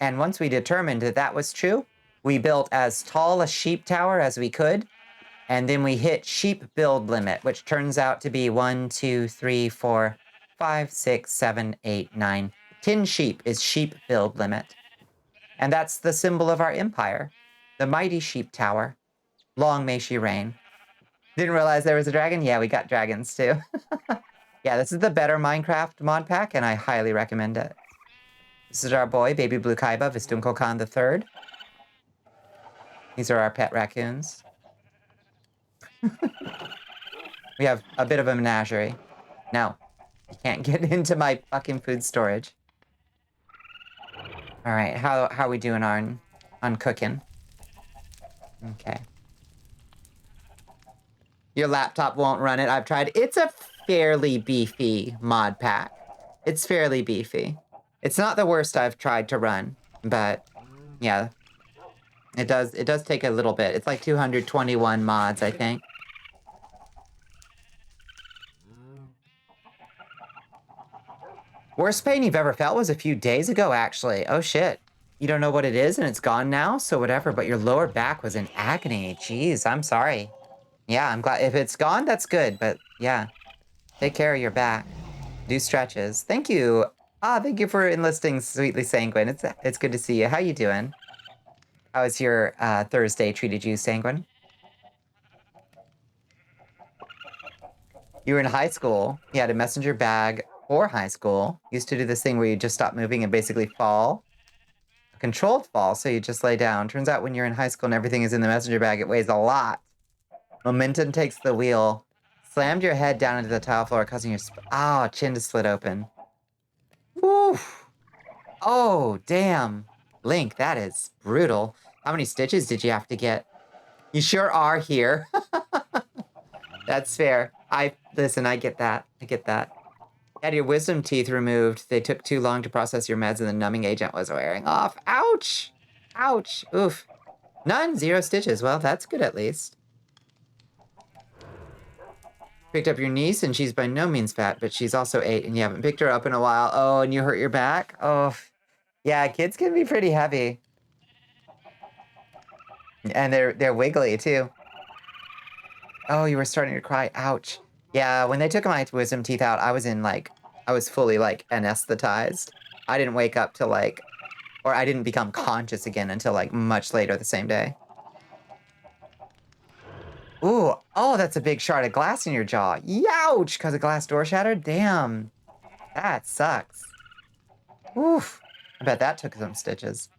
And once we determined that that was true, we built as tall a sheep tower as we could. And then we hit sheep build limit, which turns out to be 1, 2, 3, 4, 5, 6, 7, 8, 9. 10 sheep is sheep build limit. And that's the symbol of our empire. The mighty sheep tower. Long may she reign. Didn't realize there was a dragon? Yeah, we got dragons too. Yeah, this is the better Minecraft mod pack, and I highly recommend it. This is our boy, Baby Blue Kaiba, Vistunko III. These are our pet raccoons. We have a bit of a menagerie. No, you can't get into my fucking food storage. All right, how are we doing on cooking? Okay. Your laptop won't run it. I've tried. It's a fairly beefy mod pack. It's fairly beefy. It's not the worst I've tried to run, but yeah, it does take a little bit. It's like 221 mods, I think. Worst pain you've ever felt was a few days ago, actually. Oh shit. You don't know what it is and it's gone now, so whatever, but your lower back was in agony. Jeez, I'm sorry. Yeah, I'm glad. If it's gone, that's good, but yeah. Take care of your back. Do stretches. Thank you. Thank you for enlisting Sweetly Sanguine. It's good to see you. How you doing? How was your Thursday treated you, Sanguine? You were in high school. You had a messenger bag for high school. Used to do this thing where you just stop moving and basically fall. A controlled fall, so you just lay down. Turns out when you're in high school and everything is in the messenger bag, it weighs a lot. Momentum takes the wheel. Slammed your head down into the tile floor, causing your chin to split open. Woo! Oh, damn. Link, that is brutal. How many stitches did you have to get? You sure are here. That's fair. Listen, I get that. I get that. You had your wisdom teeth removed. They took too long to process your meds and the numbing agent was wearing off. Ouch! Ouch. Oof. None. 0 stitches. Well, that's good at least. Picked up your niece and she's by no means fat, but she's also 8 and you haven't picked her up in a while. Oh, and you hurt your back? Oh, yeah, kids can be pretty heavy. And they're wiggly too. Oh, you were starting to cry. Ouch. Yeah, when they took my wisdom teeth out, I was fully like anesthetized. I didn't wake up till or I didn't become conscious again until like much later the same day. Ooh, oh, that's a big shard of glass in your jaw. Youch, because a glass door shattered? Damn, that sucks. Oof, I bet that took some stitches.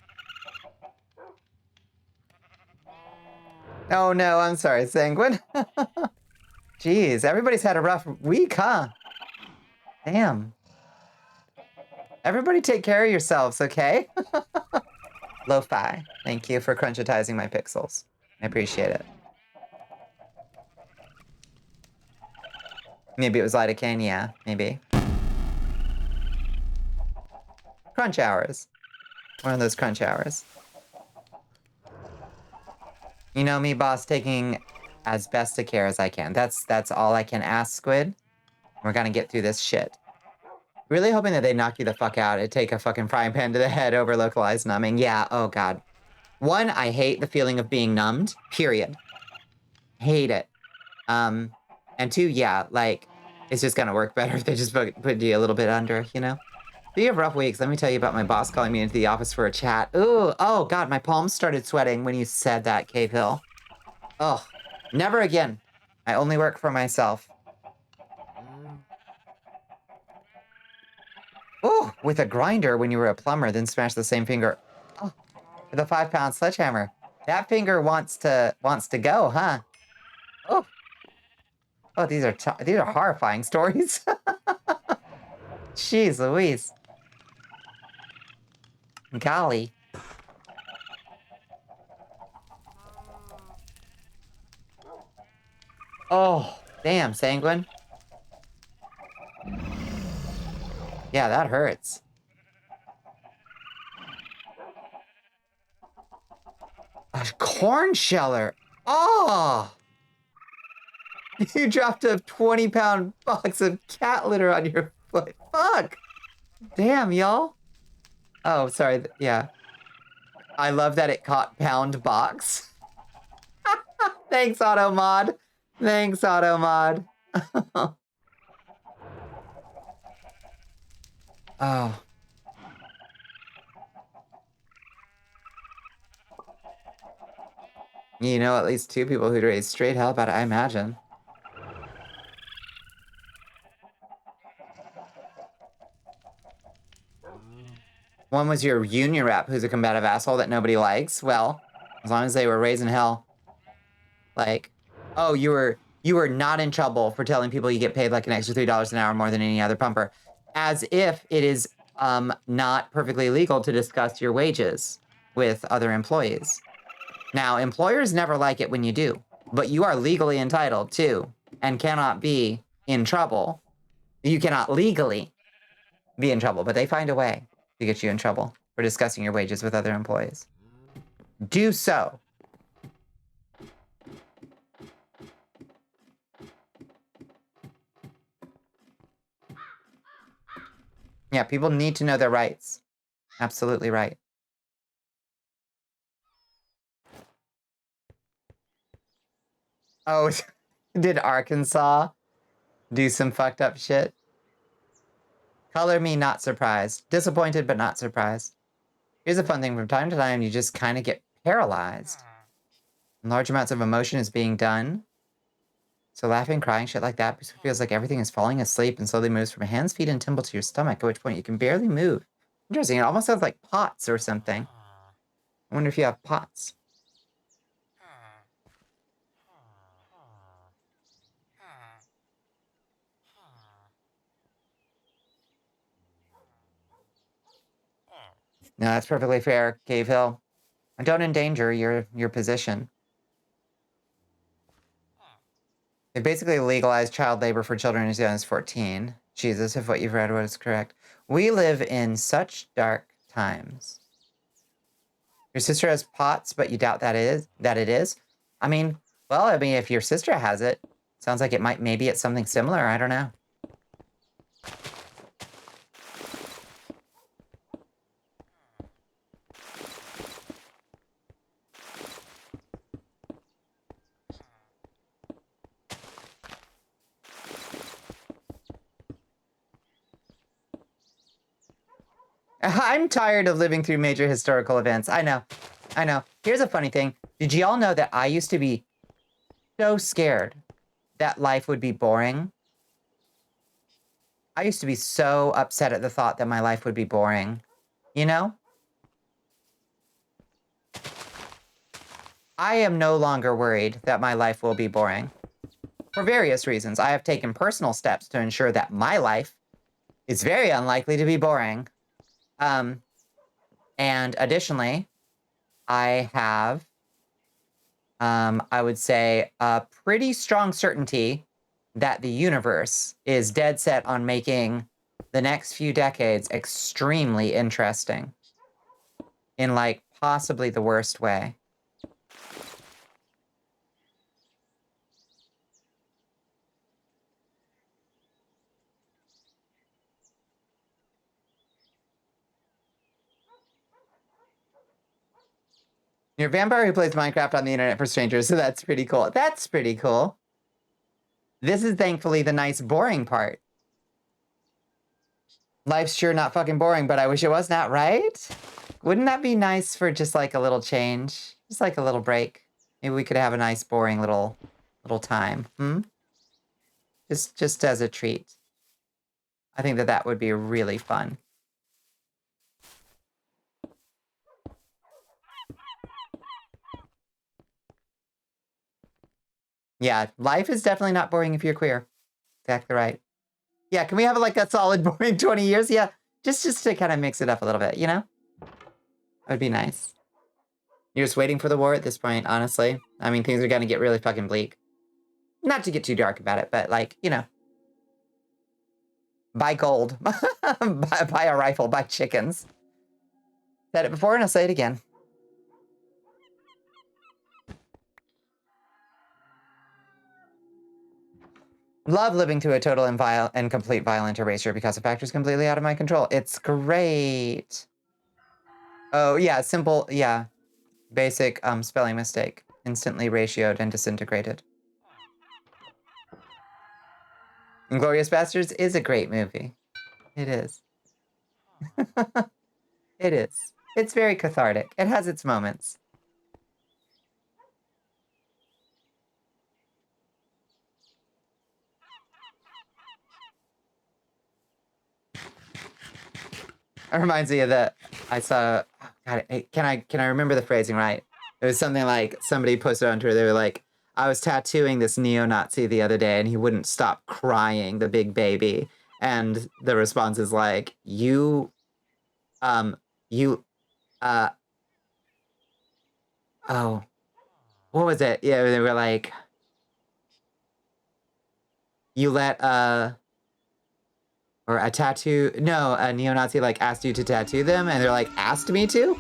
Oh no, I'm sorry, Sanguine. Jeez, everybody's had a rough week, huh? Damn. Everybody take care of yourselves, okay? Lo-fi, thank you for crunchitizing my pixels. I appreciate it. Maybe it was lidocaine, yeah, maybe. Crunch hours. One of those crunch hours. You know me, boss, taking as best a care as I can. That's all I can ask, Squid. We're gonna get through this shit. Really hoping that they knock you the fuck out and take a fucking frying pan to the head over localized numbing. Yeah, oh god. 1, I hate the feeling of being numbed, period. Hate it. And 2, yeah, like, it's just gonna work better if they just put you a little bit under, you know? Speaking of rough weeks, let me tell you about my boss calling me into the office for a chat. Ooh, oh god, my palms started sweating when you said that, Cave Hill. Oh, never again. I only work for myself. Ooh, with a grinder when you were a plumber, then smash the same finger. Oh, with a 5-pound sledgehammer. That finger wants to go, huh? Oh, oh, these are horrifying stories. Jeez Louise. Golly. Oh, damn, Sanguine. Yeah, that hurts. A corn sheller. Oh! You dropped a 20-pound box of cat litter on your foot. Fuck! Damn, y'all. Oh, sorry. Yeah. I love that it caught pound box. Thanks, Automod. Thanks, Automod. Oh. You know, at least 2 people who'd raise straight hell about it, I imagine. One was your union rep who's a combative asshole that nobody likes. Well, as long as they were raising hell. Like, oh, you were not in trouble for telling people you get paid like an extra $3 an hour more than any other pumper. As if it is not perfectly legal to discuss your wages with other employees. Now, employers never like it when you do, but you are legally entitled to and cannot be in trouble. You cannot legally be in trouble, but they find a way to get you in trouble for discussing your wages with other employees. Do so. Yeah, people need to know their rights. Absolutely right. Oh, did Arkansas do some fucked up shit? Color me not surprised. Disappointed, but not surprised. Here's a fun thing. From time to time, you just kind of get paralyzed. Large amounts of emotion is being done. So laughing, crying, shit like that feels like everything is falling asleep and slowly moves from your hands, feet, and temple to your stomach, at which point you can barely move. Interesting. It almost sounds like POTS or something. I wonder if you have POTS. No, that's perfectly fair, Cave Hill. Don't endanger your position. They basically legalized child labor for children as young as 14. Jesus, if what you've read was correct. We live in such dark times. Your sister has POTS, but you doubt that it is? I mean, well, I mean, if your sister has it, sounds like it maybe it's something similar. I don't know. I'm tired of living through major historical events. I know. Here's a funny thing. Did y'all know that I used to be so scared that life would be boring? I used to be so upset at the thought that my life would be boring. You know? I am no longer worried that my life will be boring. For various reasons. I have taken personal steps to ensure that my life is very unlikely to be boring. And additionally, I have, I would say, a pretty strong certainty that the universe is dead set on making the next few decades extremely interesting in, like, possibly the worst way. You're a vampire who plays Minecraft on the internet for strangers, so that's pretty cool. That's pretty cool. This is thankfully the nice, boring part. Life's sure not fucking boring, but I wish it was not, right? Wouldn't that be nice for just like a little change? Just like a little break. Maybe we could have a nice, boring little time. Just as a treat. I think that would be really fun. Yeah, life is definitely not boring if you're queer. Exactly right. Yeah, can we have like a solid boring 20 years? Yeah, just to kind of mix it up a little bit, you know? That would be nice. You're just waiting for the war at this point, honestly. I mean, things are gonna get really fucking bleak. Not to get too dark about it, but like, you know. Buy gold. buy a rifle, buy chickens. Said it before and I'll say it again. Love living to a total and complete violent erasure because the factor's completely out of my control. It's great. Oh, yeah, simple, yeah. Basic spelling mistake. Instantly ratioed and disintegrated. Inglourious Bastards is a great movie. It is. It is. It's very cathartic. It has its moments. It reminds me of the I saw. Oh God, can I remember the phrasing right? It was something like somebody posted on Twitter. They were like, "I was tattooing this neo-Nazi the other day, and he wouldn't stop crying, the big baby." And the response is like, "You, you, uh, oh, what was it? Yeah, they were like, you let or a tattoo, no, a neo-Nazi like asked you to tattoo them, and they're like, asked me to,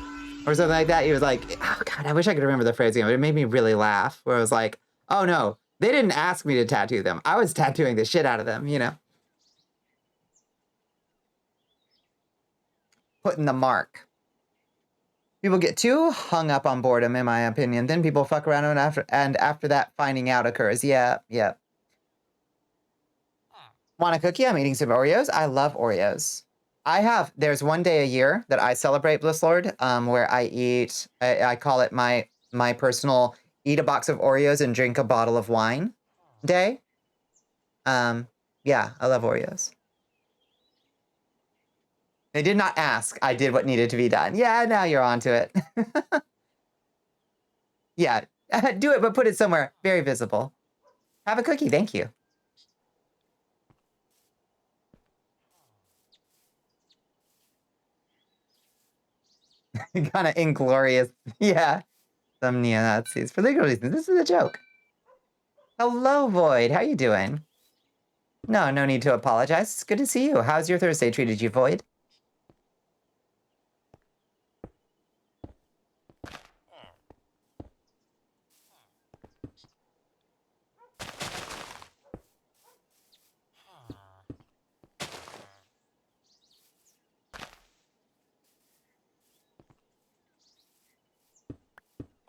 or something like that." He was like, oh God, I wish I could remember the phrasing, but it made me really laugh, where it was like, oh no, they didn't ask me to tattoo them. I was tattooing the shit out of them, you know? Putting the mark. People get too hung up on boredom, in my opinion. Then people fuck around and after that, finding out occurs. Yeah, yeah. Want a cookie? I'm eating some Oreos. I love Oreos. There's one day a year that I celebrate Bliss Lord, where I eat, I call it my personal eat a box of Oreos and drink a bottle of wine day. Yeah, I love Oreos. They did not ask. I did what needed to be done. Yeah, now you're onto it. Yeah, do it, but put it somewhere very visible. Have a cookie. Thank you. Kind of inglorious. Yeah. Some neo-Nazis. For legal reasons. This is a joke. Hello, Void. How you doing? No need to apologize. It's good to see you. How's your Thursday treated you, Void?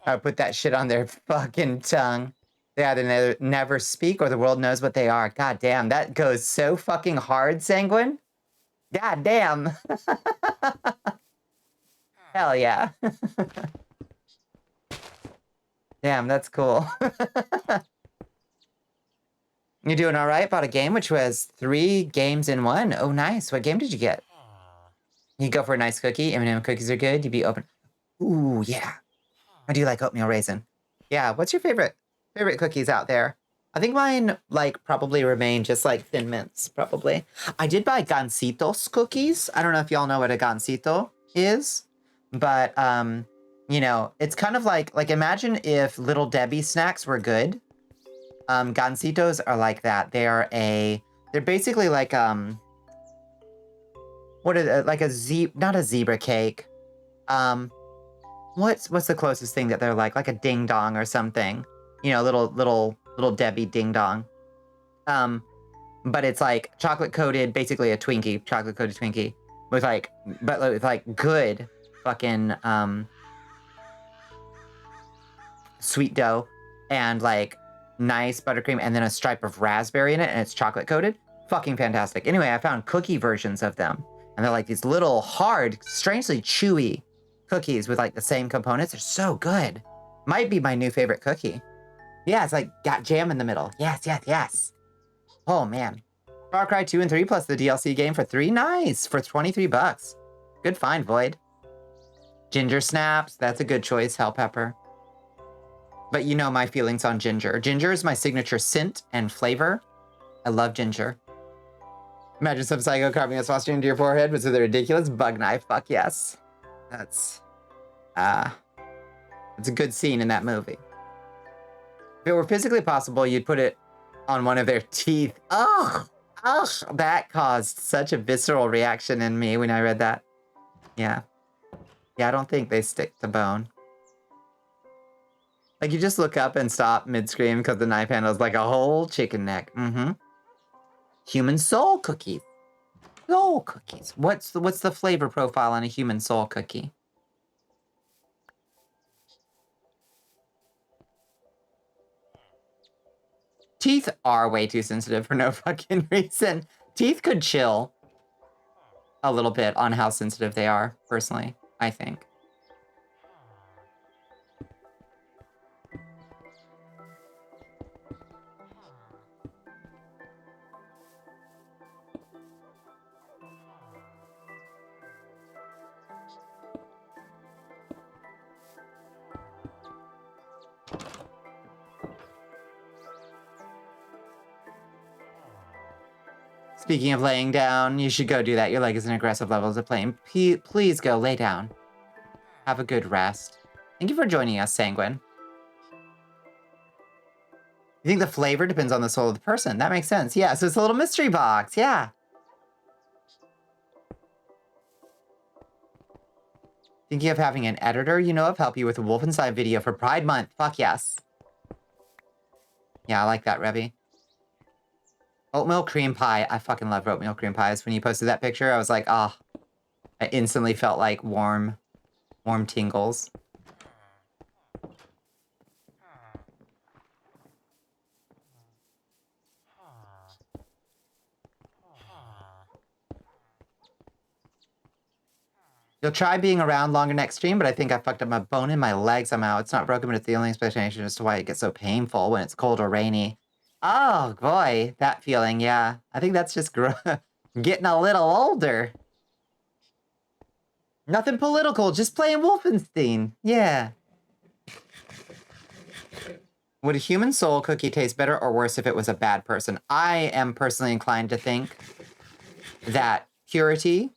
I would put that shit on their fucking tongue. They either never speak or the world knows what they are. God damn, that goes so fucking hard, Sanguine. God damn. Hell yeah. Damn, that's cool. You doing all right? Bought a game which was 3 games in 1. Oh, nice. What game did you get? You go for a nice cookie. M&M cookies are good. You be open. Ooh, yeah. I do like oatmeal raisin. Yeah, what's your favorite cookies out there? I think mine, like, probably remain just, like, Thin Mints, probably. I did buy Gancitos cookies. I don't know if y'all know what a Gancito is, but, you know, it's kind of like imagine if Little Debbie snacks were good. Gancitos are like that. They're basically like, what is it? Like not a zebra cake. What's the closest thing that they're like a ding dong or something? You know, little Debbie ding dong. But it's like chocolate coated, basically a Twinkie, chocolate coated Twinkie with like, but with like good fucking sweet dough and like nice buttercream and then a stripe of raspberry in it, and it's chocolate coated. Fucking fantastic. Anyway, I found cookie versions of them, and they're like these little hard, strangely chewy cookies with like the same components. They're so good. Might be my new favorite cookie. Yeah, it's like got jam in the middle. Yes, yes, yes. Oh man. Far Cry 2 and 3 plus the DLC game for 3. Nice. For 23 bucks. Good find, Void. Ginger snaps. That's a good choice, Hell Pepper. But you know my feelings on ginger. Ginger is my signature scent and flavor. I love ginger. Imagine some psycho carving a swastika into your forehead with a ridiculous bug knife. Fuck yes. That's it's a good scene in that movie. If it were physically possible, you'd put it on one of their teeth. Ugh! Ugh! That caused such a visceral reaction in me when I read that. Yeah. Yeah, I don't think they stick to bone. Like, you just look up and stop mid-scream because the knife handle is like a whole chicken neck. Mm-hmm. Human soul cookies. Soul cookies. What's the flavor profile on a human soul cookie? Teeth are way too sensitive for no fucking reason. Teeth could chill a little bit on how sensitive they are, personally, I think. Speaking of laying down, you should go do that. Your leg is in aggressive levels of pain. Please go lay down. Have a good rest. Thank you for joining us, Sanguine. You think the flavor depends on the soul of the person? That makes sense. Yeah, so it's a little mystery box. Yeah. Thinking of having an editor you know of help you with a Wolfenstein video for Pride Month? Fuck yes. Yeah, I like that, Revy. Oatmeal cream pie. I fucking love oatmeal cream pies. When you posted that picture, I was like, ah. Oh. I instantly felt like warm tingles. You'll try being around longer next stream, but I think I fucked up my bone in my legs somehow. It's not broken, but it's the only explanation as to why it gets so painful when it's cold or rainy. Oh, boy. That feeling, yeah. I think that's just getting a little older. Nothing political, just playing Wolfenstein. Yeah. Would a human soul cookie taste better or worse if it was a bad person? I am personally inclined to think that purity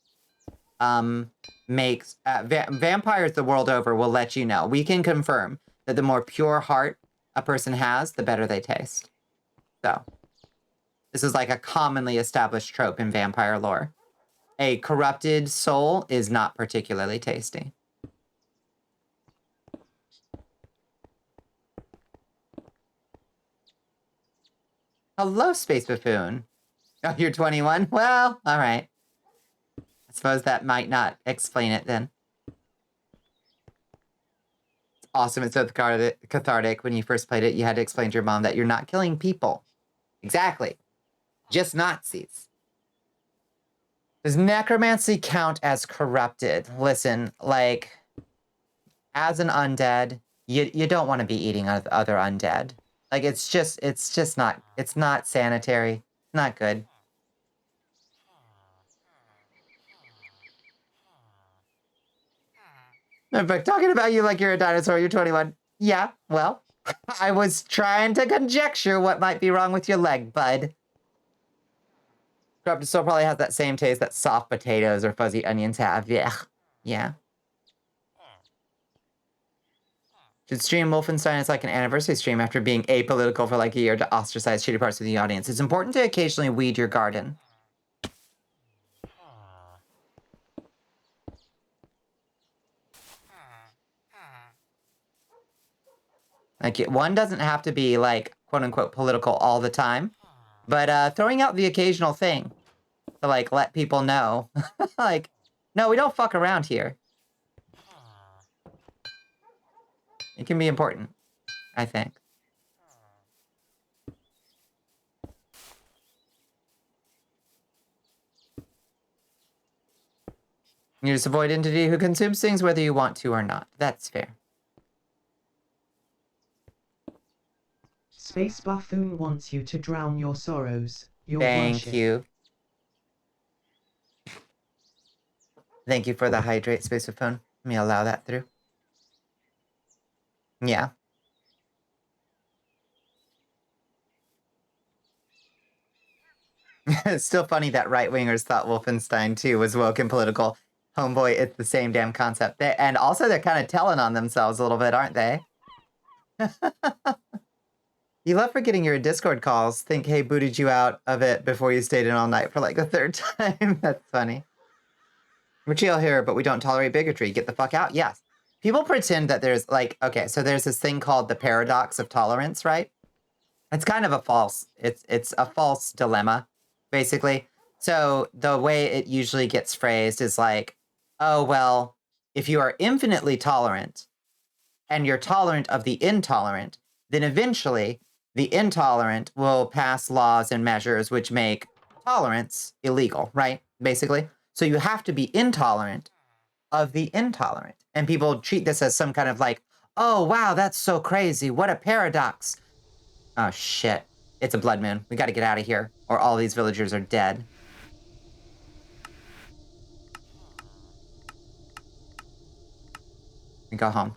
makes... vampires the world over will let you know. We can confirm that the more pure heart a person has, the better they taste. So, this is like a commonly established trope in vampire lore. A corrupted soul is not particularly tasty. Hello, Space Buffoon. Oh, you're 21? Well, all right. I suppose that might not explain it then. It's awesome. It's so cathartic. When you first played it, you had to explain to your mom that you're not killing people. Exactly. Just Nazis. Does necromancy count as corrupted? Listen, like, as an undead, you don't want to be eating other undead. Like, it's just not, it's not sanitary. Not good. But talking about you like you're a dinosaur, you're 21. Yeah, well, I was trying to conjecture what might be wrong with your leg, bud. Corrupted soul probably has that same taste that soft potatoes or fuzzy onions have. Yeah. Yeah. Should stream Wolfenstein as like an anniversary stream after being apolitical for like a year to ostracize shitty parts of the audience. It's important to occasionally weed your garden. Like, one doesn't have to be, like, quote-unquote political all the time. But throwing out the occasional thing to, like, let people know. Like, no, we don't fuck around here. It can be important, I think. You just avoid entity who consumes things whether you want to or not. That's fair. Space Buffoon wants you to drown your sorrows. Your Thank worship. you. Thank you for the hydrate, Space Buffoon. Let me allow that through. Yeah. It's still funny that right-wingers thought Wolfenstein 2 was woke and political. Homeboy, it's the same damn concept. And also, they're kind of telling on themselves a little bit, aren't they? You love forgetting your Discord calls. Think, hey, booted you out of it before you stayed in all night for like the third time. That's funny. We're chill here, but we don't tolerate bigotry. Get the fuck out? Yes. People pretend that there's like, okay, so there's this thing called the paradox of tolerance, right? It's kind of a false, it's a false dilemma. basically. So the way it usually gets phrased is like, oh, well, if you are infinitely tolerant and you're tolerant of the intolerant, then eventually the intolerant will pass laws and measures which make tolerance illegal, right? Basically. So you have to be intolerant of the intolerant. And people treat this as some kind of like, oh, wow, that's so crazy. What a paradox. Oh, shit. It's a blood moon. We got to get out of here, or all these villagers are dead. We go home.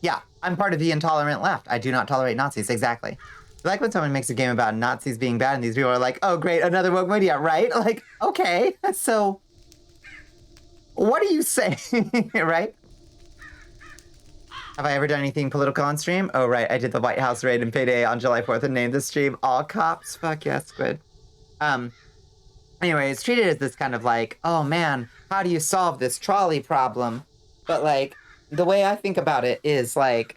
Yeah, I'm part of the intolerant left. I do not tolerate Nazis. Exactly. I like when someone makes a game about Nazis being bad, and these people are like, oh, great, another woke media, right? Like, okay, so what are you saying, right? Have I ever done anything political on stream? Oh, right, I did the White House raid and payday on July 4th and named the stream All Cops. Fuck yes, Squid. Anyway, it's treated as this kind of like, oh man, how do you solve this trolley problem? But like, the way I think about it is like,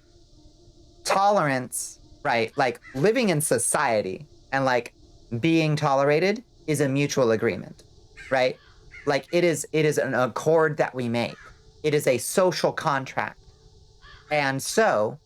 tolerance, right? Like, living in society and like being tolerated is a mutual agreement, right? Like, it is an accord that we make. It is a social contract. And so,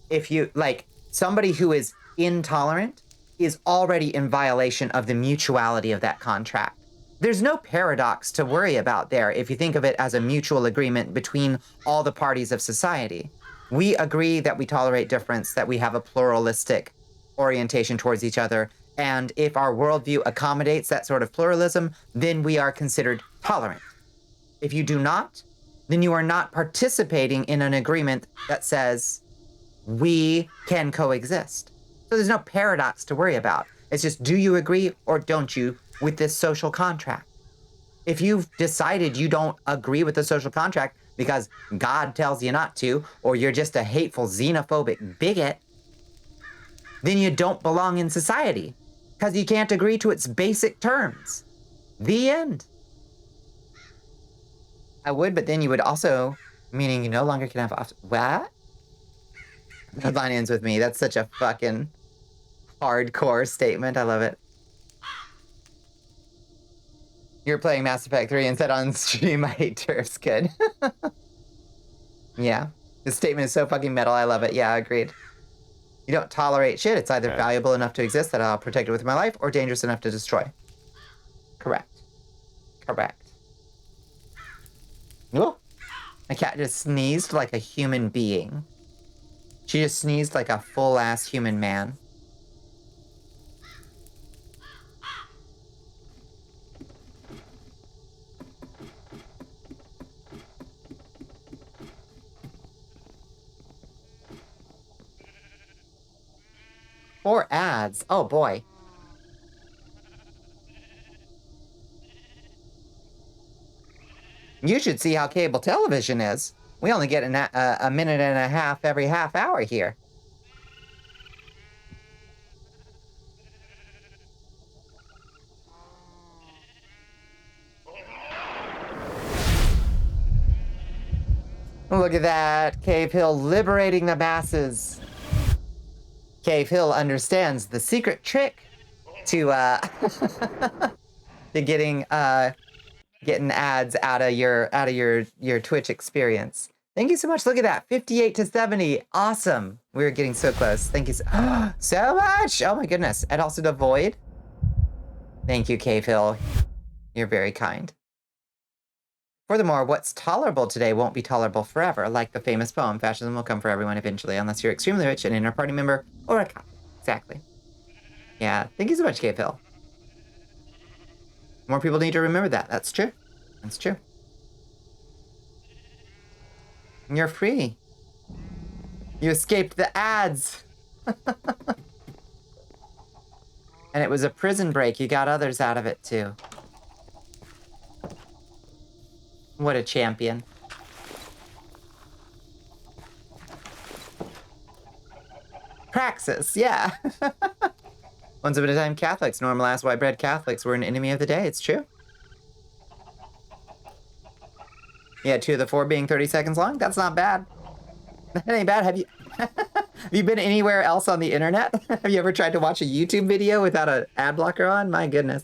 if you, like, somebody who is intolerant is already in violation of the mutuality of that contract. There's no paradox to worry about there if you think of it as a mutual agreement between all the parties of society. We agree that we tolerate difference, that we have a pluralistic orientation towards each other, and if our worldview accommodates that sort of pluralism, then we are considered tolerant. If you do not, then you are not participating in an agreement that says we can coexist. So there's no paradox to worry about. It's just, do you agree or don't you with this social contract? If you've decided you don't agree with the social contract because God tells you not to, or you're just a hateful, xenophobic bigot, then you don't belong in society because you can't agree to its basic terms. The end. I would, but then you would also, meaning you no longer can have what? That line ends with me. That's such a fucking hardcore statement. I love it. You're playing Mass Effect 3 and said on stream, I hate turfs. Good. Yeah. This statement is so fucking metal. I love it. Yeah, agreed. You don't tolerate shit. It's either valuable enough to exist that I'll protect it with my life or dangerous enough to destroy. Correct. Correct. Ooh. My cat just sneezed like a human being. She just sneezed like a full-ass human man. Or ads. Oh boy. You should see how cable television is. We only get a minute and a half every half hour here. Look at that. Cave Hill liberating the masses. Cave Hill understands the secret trick to to getting ads out of your Twitch experience. Thank you so much. Look at that. 58 to 70. Awesome. We're getting so close. Thank you so much. Oh my goodness. And also the Void. Thank you, Cave Hill. You're very kind. Furthermore, what's tolerable today won't be tolerable forever. Like the famous poem, fascism will come for everyone eventually, unless you're extremely rich, an inner party member, or a cop. Exactly. Yeah, thank you so much, Cave Hill. More people need to remember that. That's true. That's true. You're free. You escaped the ads. And it was a prison break. You got others out of it, too. What a champion. Praxis, yeah. Once upon a time, Catholics, normal-ass white-bread Catholics, were an enemy of the day. It's true. Yeah, 2 of the 4 being 30 seconds long? That's not bad. That ain't bad. Have you been anywhere else on the internet? Have you ever tried to watch a YouTube video without an ad blocker on? My goodness.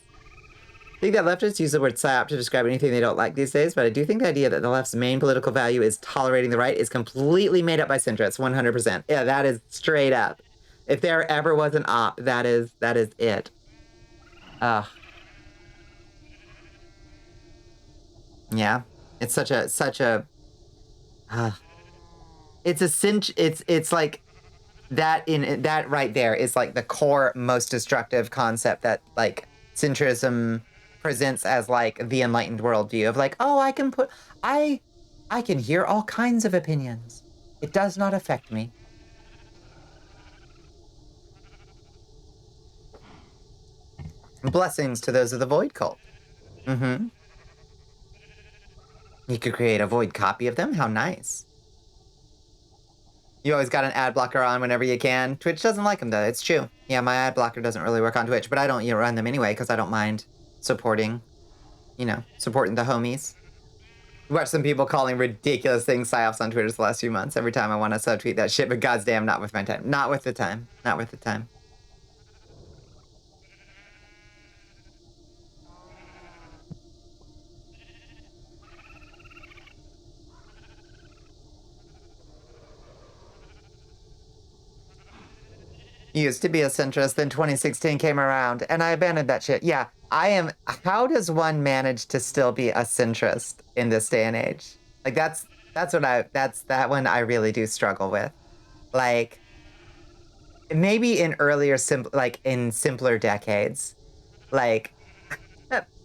I think that leftists use the word psyop to describe anything they don't like these days, but I do think the idea that the left's main political value is tolerating the right is completely made up by centrists, 100%. Yeah, that is straight up. If there ever was an op, that is it. Ugh. Yeah. It's such a it's a cinch. It's like that right there is like the core most destructive concept that like centrism presents as like the enlightened worldview of like, oh, I can hear all kinds of opinions. It does not affect me. Blessings to those of the Void cult. Mm-hmm. You could create a Void copy of them. How nice. You always got an ad blocker on whenever you can. Twitch doesn't like them, though. It's true. Yeah, my ad blocker doesn't really work on Twitch, but I don't run them anyway because I don't mind supporting the homies. We watched some people calling ridiculous things psyops on Twitter the last few months. Every time I want to subtweet that shit, but goddamn, not with my time. Not with the time. Not with the time. Used to be a centrist, then 2016 came around, and I abandoned that shit. Yeah, I am. How does one manage to still be a centrist in this day and age? Like that's that one I really do struggle with. Like maybe in earlier in simpler decades, like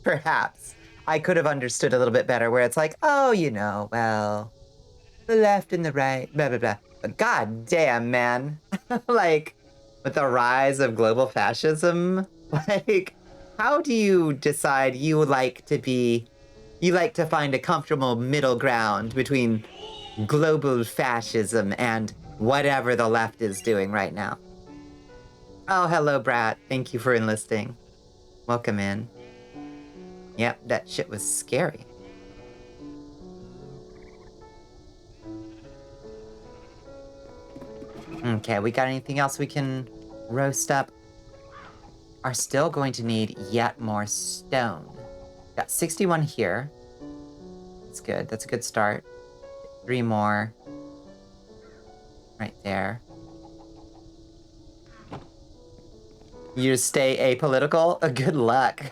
perhaps I could have understood a little bit better where it's like, oh, well, the left and the right, blah blah blah. But god damn, man. Like with the rise of global fascism, like how do you decide you like to find a comfortable middle ground between global fascism and whatever the left is doing right now? Oh, hello, Brat. Thank you for enlisting. Welcome in. Yep, that shit was scary. Okay, we got anything else we can roast up? Are still going to need yet more stone. Got 61 here. That's good. That's a good start. 3 more. Right there. You just stay apolitical? Good luck.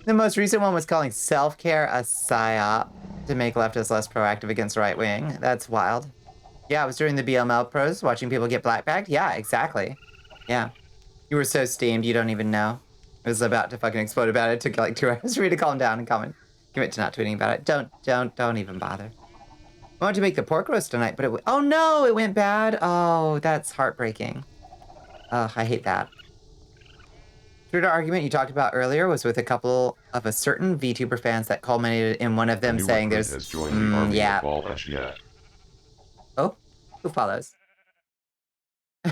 The most recent one was calling self-care a psyop to make leftists less proactive against right wing. That's wild. Yeah, I was during the BLM pros watching people get blackbagged. Yeah, exactly. Yeah. You were so steamed, you don't even know. I was about to fucking explode about it. It took like 2 hours for me to calm down and comment. Commit to not tweeting about it. Don't even bother. I wanted to make the pork roast tonight, but oh no, it went bad. Oh, that's heartbreaking. Ugh, I hate that. Twitter argument you talked about earlier was with a couple of a certain VTuber fans that culminated in one of them saying there's... has joined the army yeah. of Oh, who follows?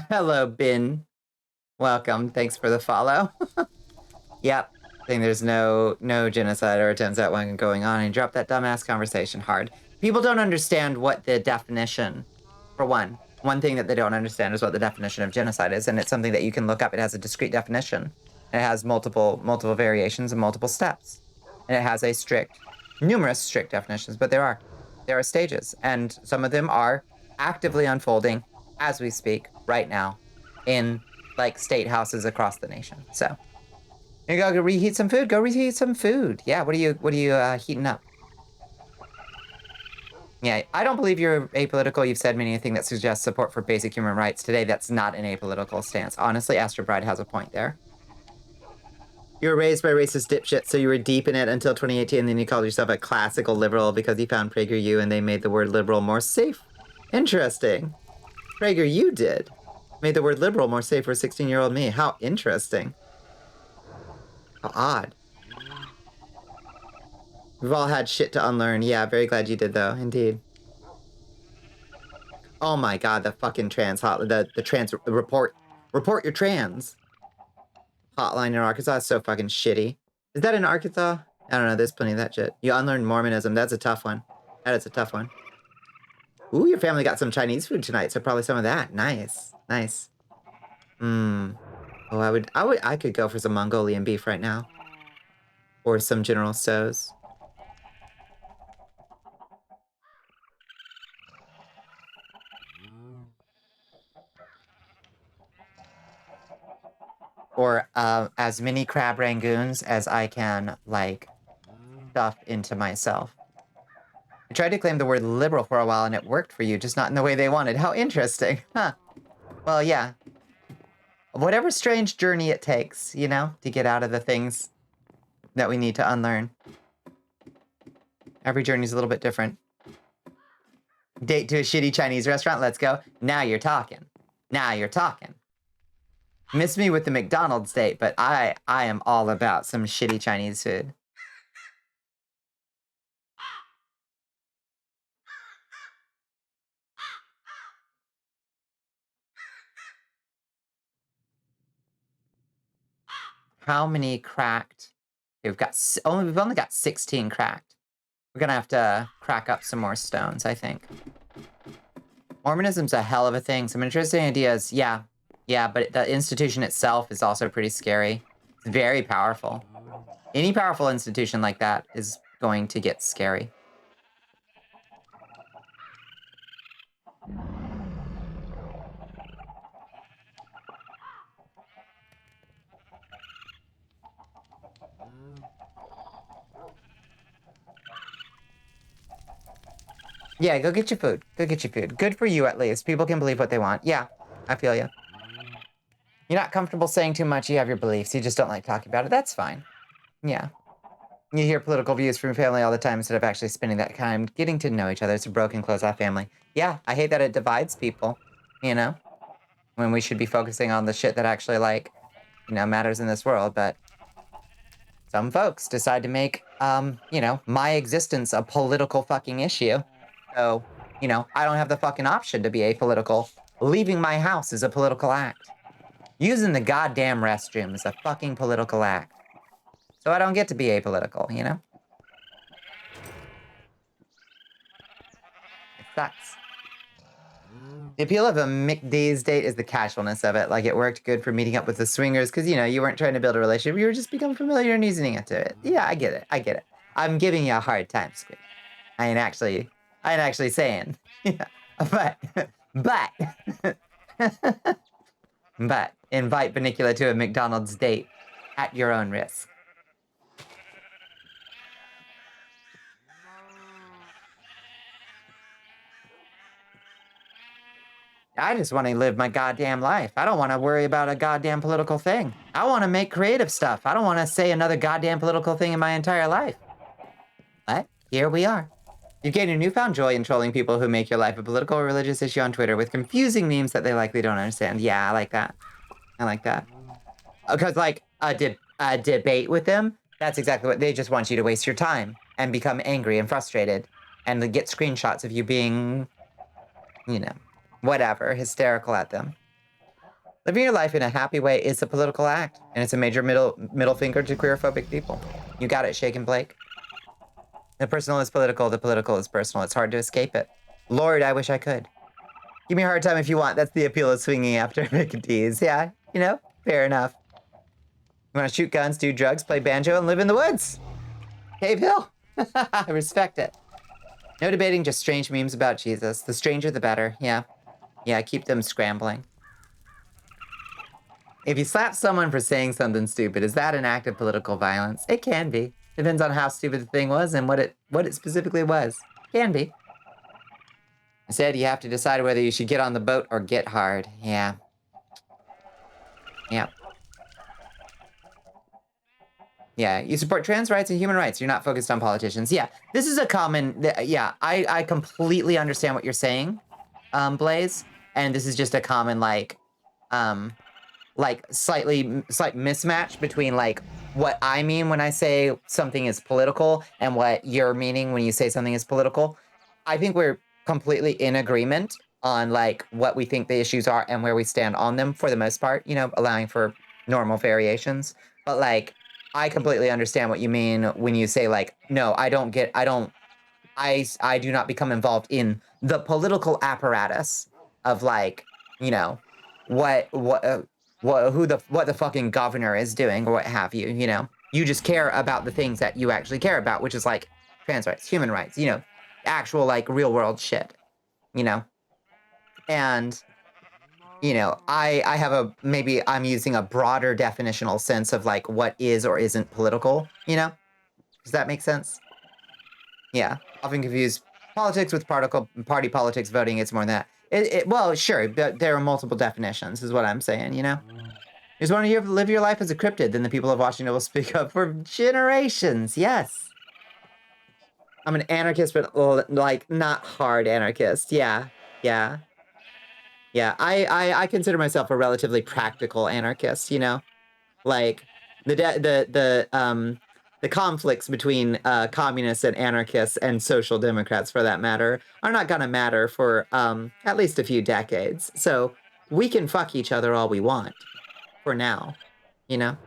Hello, Bin. Welcome. Thanks for the follow. Yep. Saying there's no genocide or attempts at one going on, and drop that dumbass conversation hard. People don't understand what the definition, for one. One thing that they don't understand is what the definition of genocide is, and it's something that you can look up. It has a discrete definition. It has multiple variations and multiple steps. And it has numerous strict definitions, but there are stages, and some of them are actively unfolding as we speak right now in like state houses across the nation. So you go reheat some food. Go reheat some food. Yeah. What are you heating up? Yeah, I don't believe you're apolitical. You've said anything that suggests support for basic human rights today. That's not an apolitical stance. Honestly, Astro Bride has a point there. You were raised by racist dipshits, so you were deep in it until 2018, and then you called yourself a classical liberal because you found PragerU and they made the word liberal more safe. Interesting. PragerU did. Made the word liberal more safe for 16-year-old me. How interesting. How odd. We've all had shit to unlearn. Yeah, very glad you did, though. Indeed. Oh my god, the fucking trans the trans report your trans hotline in Arkansas is so fucking shitty. Is that in Arkansas? I don't know, there's plenty of that shit. You unlearn Mormonism, that's a tough one. That is a tough one. Ooh, your family got some Chinese food tonight, so probably some of that. Nice, nice. Oh, I could go for some Mongolian beef right now. Or some General Tso's. Or as many crab rangoons as I can, like, stuff into myself. I tried to claim the word liberal for a while and it worked for you, just not in the way they wanted. How interesting. Huh. Well, yeah. Whatever strange journey it takes, you know, to get out of the things that we need to unlearn. Every journey's a little bit different. Date to a shitty Chinese restaurant, let's go. Now you're talking. Now you're talking. Miss me with the McDonald's date, but I am all about some shitty Chinese food. How many cracked? Okay, we've only got 16 cracked. We're gonna have to crack up some more stones, I think. Mormonism's a hell of a thing. Some interesting ideas, yeah, but the institution itself is also pretty scary. It's very powerful. Any powerful institution like that is going to get scary. Yeah, go get your food. Go get your food. Good for you, at least. People can believe what they want. Yeah, I feel you. You're not comfortable saying too much. You have your beliefs. You just don't like talking about it. That's fine. Yeah. You hear political views from family all the time instead of actually spending that time getting to know each other. It's a broken, closed-off family. Yeah, I hate that it divides people, you know? When we should be focusing on the shit that actually, like, you know, matters in this world, but some folks decide to make, you know, my existence a political fucking issue. So, you know, I don't have the fucking option to be apolitical. Leaving my house is a political act. Using the goddamn restroom is a fucking political act. So I don't get to be apolitical, you know? It sucks. The appeal of a McD's date is the casualness of it. Like, it worked good for meeting up with the swingers because, you know, you weren't trying to build a relationship. You were just becoming familiar and easing into it. Yeah, I get it. I get it. I'm giving you a hard time, Squid. I ain't actually saying. Yeah. But invite Bonnicula to a McDonald's date at your own risk. I just want to live my goddamn life. I don't want to worry about a goddamn political thing. I want to make creative stuff. I don't want to say another goddamn political thing in my entire life. But here we are. You've gained a newfound joy in trolling people who make your life a political or religious issue on Twitter with confusing memes that they likely don't understand. Yeah, I like that. I like that. Because, like, a debate with them, that's exactly what they just want you to waste your time and become angry and frustrated and get screenshots of you being, you know, whatever, hysterical at them. Living your life in a happy way is a political act, and it's a major middle finger to queerphobic people. You got it, Shake and Blake. The personal is political, the political is personal. It's hard to escape it. Lord, I wish I could. Give me a hard time if you want. That's the appeal of swinging after McD's. Yeah, you know, fair enough. You want to shoot guns, do drugs, play banjo, and live in the woods? Cave Hill. I respect it. No debating, just strange memes about Jesus. The stranger, the better. Yeah. Yeah, keep them scrambling. If you slap someone for saying something stupid, is that an act of political violence? It can be. Depends on how stupid the thing was and what it specifically was. Can be. Instead, you have to decide whether you should get on the boat or get hard. Yeah. Yeah. Yeah, you support trans rights and human rights. You're not focused on politicians. Yeah, this is a common... Yeah, I completely understand what you're saying, Blaze. And this is just a common, like slight mismatch between, like, what I mean when I say something is political and what you're meaning when you say something is political. I think we're completely in agreement on like what we think the issues are and where we stand on them for the most part, you know, allowing for normal variations. But like, I completely understand what you mean when you say like, no, I do not become involved in the political apparatus of like, you know, what the fucking governor is doing or what have you, you know. You just care about the things that you actually care about, which is like trans rights, human rights, you know, actual like real world shit, you know. And you know, I have a, maybe I'm using a broader definitional sense of like what is or isn't political, you know? Does that make sense? Yeah. Often confuse politics with party politics. Voting, it's more than that. Well, sure, but there are multiple definitions, is what I'm saying, you know? Just want to live your life as a cryptid, then the people of Washington will speak up for generations. Yes. I'm an anarchist, but like not hard anarchist. Yeah. Yeah. Yeah. I consider myself a relatively practical anarchist, you know? Like the conflicts between communists and anarchists and social democrats, for that matter, are not gonna matter for at least a few decades. So we can fuck each other all we want for now, you know.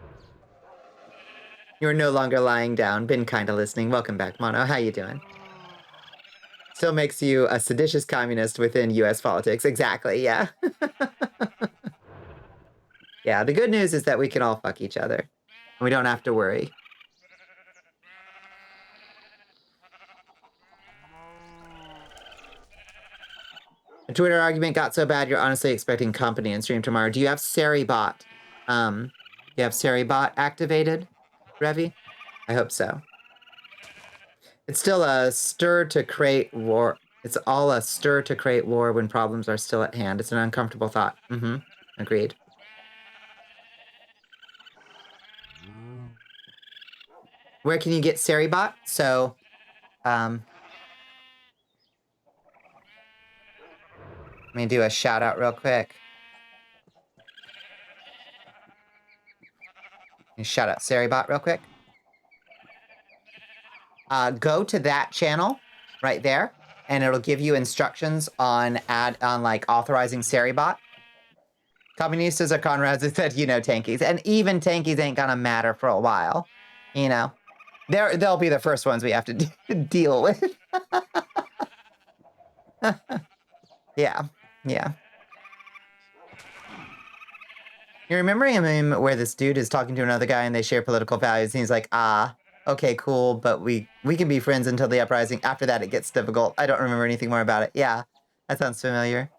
You're no longer lying down. Been kind of listening. Welcome back, Mono. How you doing? Still makes you a seditious communist within U.S. politics. Exactly. Yeah. Yeah. The good news is that we can all fuck each other, and we don't have to worry. The Twitter argument got so bad, you're honestly expecting company in stream tomorrow. Do you have Seribot? You have Seribot activated, Revi? I hope so. It's still a stir to create war. It's all a stir to create war when problems are still at hand. It's an uncomfortable thought. Mm-hmm. Agreed. Where can you get Seribot? So, let me do a shout out real quick. Shout out Seribot real quick. Go to that channel right there, and it'll give you instructions on like authorizing Seribot. Communistas are Conrads that said, you know, tankies, and even tankies ain't gonna matter for a while. You know, they'll be the first ones we have to deal with. Yeah, yeah. You remember a meme where this dude is talking to another guy and they share political values, and he's like, okay, cool, but we can be friends until the uprising. After that, it gets difficult. I don't remember anything more about it. Yeah, that sounds familiar.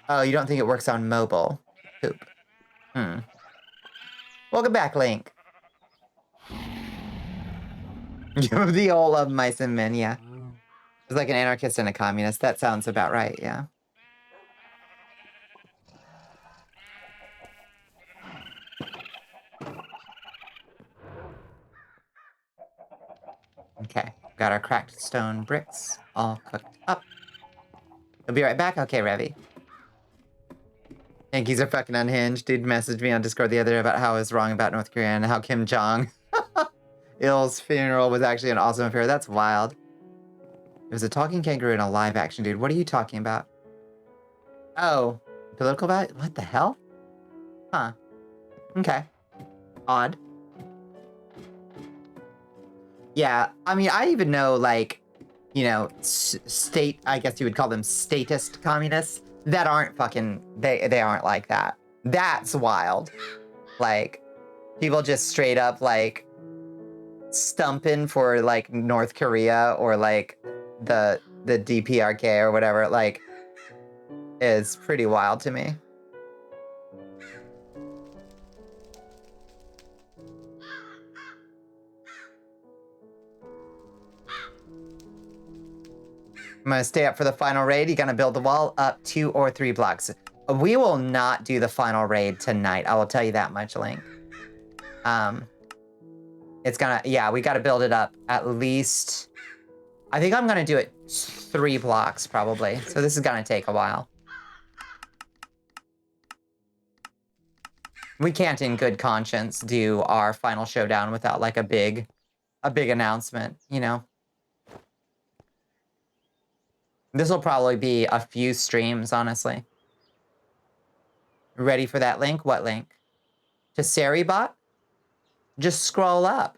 Oh, you don't think it works on mobile? Poop. Welcome back, Link. The old of mice and men, yeah. It's like an anarchist and a communist. That sounds about right, yeah. Okay, got our cracked stone bricks all cooked up. We'll be right back. Okay, Revi. Yankees are fucking unhinged. Dude messaged me on Discord the other day about how I was wrong about North Korea and how Kim Jong Il's funeral was actually an awesome affair. That's wild. It was a talking kangaroo in a live action, dude. What are you talking about? Oh, political value? What the hell? Huh. Okay. Odd. Yeah, I mean, I even know, like, you know, I guess you would call them statist communists that aren't fucking, they aren't like that. That's wild. Like, people just straight up, like, stumping for, like, North Korea or, like, the DPRK or whatever, like, is pretty wild to me. I'm gonna stay up for the final raid. You gonna build the wall up 2 or 3 blocks. We will not do the final raid tonight. I will tell you that much, Link. It's gonna, yeah, we gotta build it up at least, I think I'm gonna do it 3 blocks probably. So this is gonna take a while. We can't in good conscience do our final showdown without like a big announcement, you know? This will probably be a few streams, honestly. Ready for that link? What link? To Saribot? Just scroll up.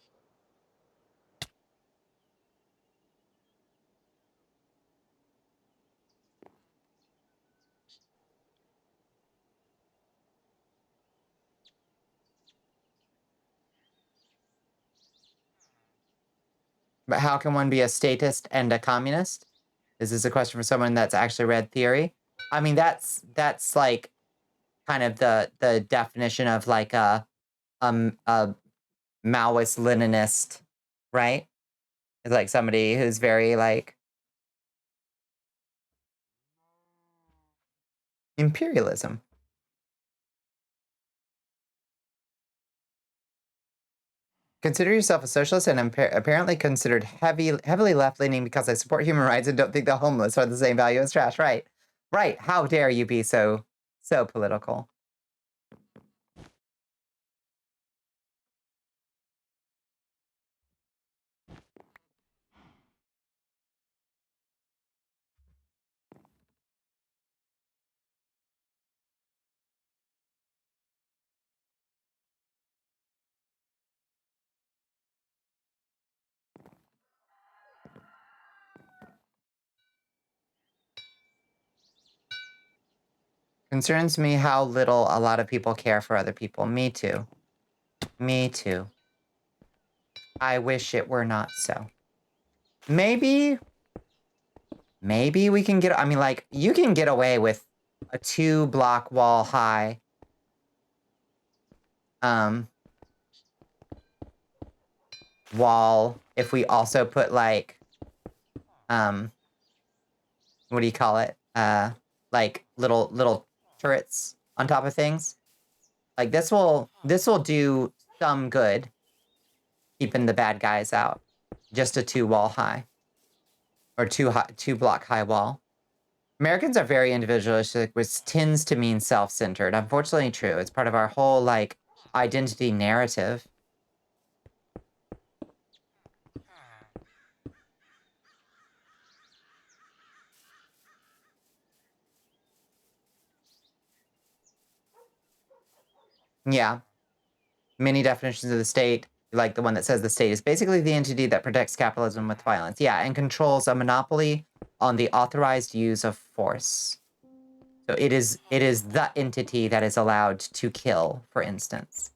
But how can one be a statist and a communist? Is this a question for someone that's actually read theory? I mean, that's like kind of the definition of like a Maoist Leninist, right? It's like somebody who's very like imperialism. Consider yourself a socialist and apparently considered heavily left-leaning because I support human rights and don't think the homeless are the same value as trash. Right. Right. How dare you be so political? Concerns me how little a lot of people care for other people. Me too. Me too. I wish it were not so. Maybe we can get, I mean, like, you can get away with a 2-block wall high wall if we also put like what do you call it? Like little turrets on top of things. Like this will do some good keeping the bad guys out. Just a 2-wall high or 2-block high wall. Americans are very individualistic, which tends to mean self-centered. Unfortunately true. It's part of our whole like identity narrative. Yeah. Many definitions of the state, like the one that says the state is basically the entity that protects capitalism with violence. Yeah, and controls a monopoly on the authorized use of force. So it is the entity that is allowed to kill, for instance.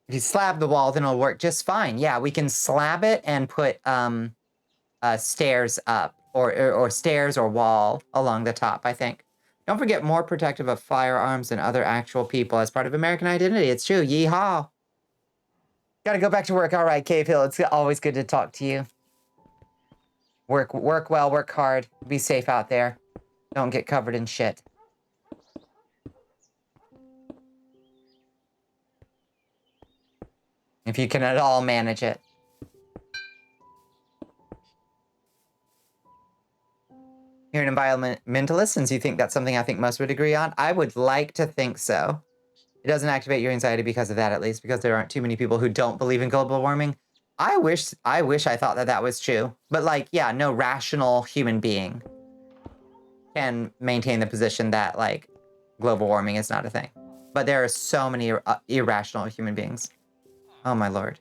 If you slab the wall, then it'll work just fine. Yeah, we can slab it and put stairs up or stairs or wall along the top, I think. Don't forget, more protective of firearms than other actual people as part of American identity. It's true. Yeehaw. Gotta go back to work. All right, Cave Hill. It's always good to talk to you. Work well, work hard. Be safe out there. Don't get covered in shit. If you can at all manage it. You're an environmentalist, since you think that's something I think most would agree on. I would like to think so. It doesn't activate your anxiety because of that, at least, because there aren't too many people who don't believe in global warming. I wish I thought that was true. But, like, yeah, no rational human being can maintain the position that, like, global warming is not a thing. But there are so many irrational human beings. Oh, my lord.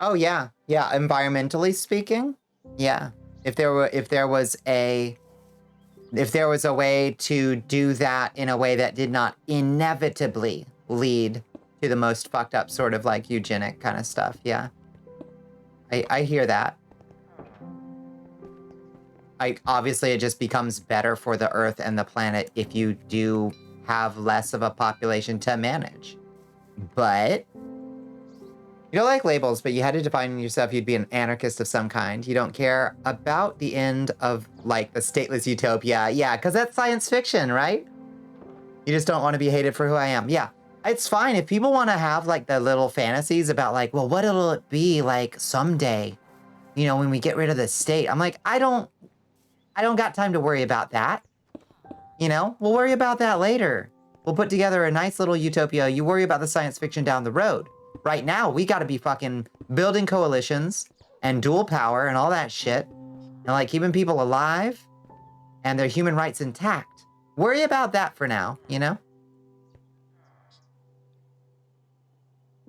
Oh yeah, yeah. Environmentally speaking, yeah. If there was a way to do that in a way that did not inevitably lead to the most fucked up sort of like eugenic kind of stuff, yeah. I hear that. Obviously it just becomes better for the Earth and the planet if you do have less of a population to manage. But You don't like labels, but you had to define yourself. You'd be an anarchist of some kind. You don't care about the end of, like, the stateless utopia. Yeah, because that's science fiction, right? You just don't want to be hated for who I am. Yeah, it's fine. If people want to have, like, the little fantasies about, like, well, what will it be like someday, you know, when we get rid of the state? I'm like, I don't got time to worry about that. You know, we'll worry about that later. We'll put together a nice little utopia. You worry about the science fiction down the road. Right now, we got to be fucking building coalitions and dual power and all that shit. And like keeping people alive and their human rights intact. Worry about that for now, you know?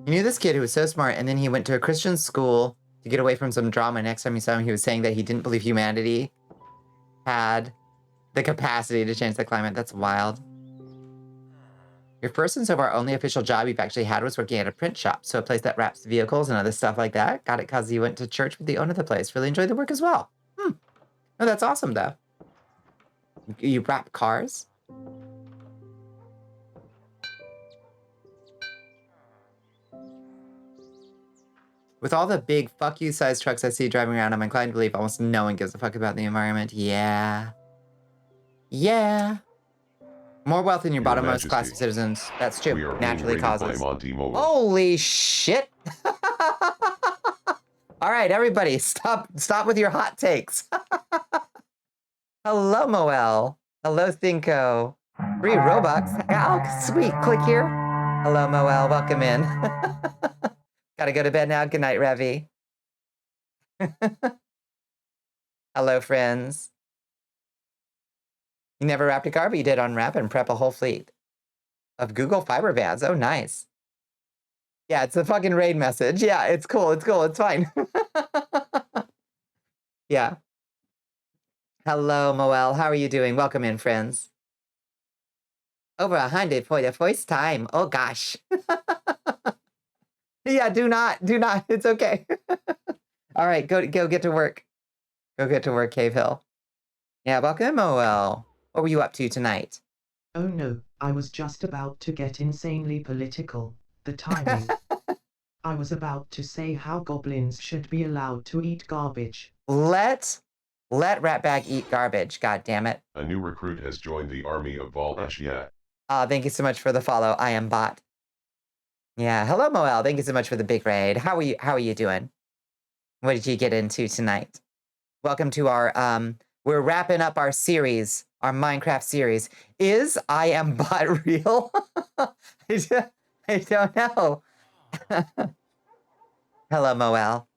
You knew this kid who was so smart, and then he went to a Christian school to get away from some drama. Next time you saw him, he was saying that he didn't believe humanity had the capacity to change the climate. That's wild. Your first and so far only official job you've actually had was working at a print shop, so a place that wraps vehicles and other stuff like that. Got it because you went to church with the owner of the place. Really enjoyed the work as well. Oh, that's awesome, though. You wrap cars? With all the big fuck you sized trucks I see driving around, I'm inclined to believe almost no one gives a fuck about the environment. Yeah. Yeah. More wealth in your bottommost class of citizens. That's true. We are Naturally being rated by causes. Monty Mobile. Holy shit. All right, everybody, stop with your hot takes. Hello, Moel. Hello, Thinko. Free Robux. Oh, sweet. Click here. Hello, Moel. Welcome in. Gotta go to bed now. Good night, Revy. Hello, friends. You never wrapped a car, but you did unwrap and prep a whole fleet of Google Fiber bands. Oh, nice. Yeah, it's a fucking raid message. Yeah, it's cool. It's cool. It's fine. Yeah. Hello, Moel. How are you doing? Welcome in, friends. Over 100 for the first time. Oh, gosh. Yeah, do not. It's okay. All right, go get to work. Go get to work, Cave Hill. Yeah, welcome, Moel. What were you up to tonight? Oh no, I was just about to get insanely political. The timing. I was about to say how goblins should be allowed to eat garbage. Let Ratbag eat garbage, god damn it. A new recruit has joined the army of Volashia. Thank you so much for the follow. I am bot. Yeah, hello, Moel. Thank you so much for the big raid. How are you doing? What did you get into tonight? Welcome to our, we're wrapping up our series, our Minecraft series. Is I Am Bot real? I don't know. Hello, Moel.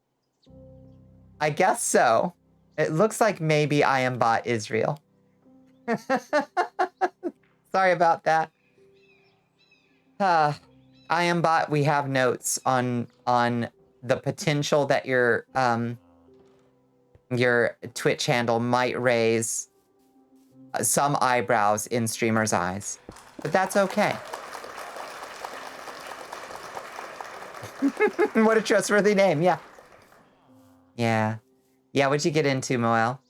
I guess so. It looks like maybe I Am Bot is real. Sorry about that. I Am Bot, we have notes on the potential that your Twitch handle might raise some eyebrows in streamers' eyes. But that's okay. What a trustworthy name, yeah. Yeah. Yeah, what'd you get into, Moel?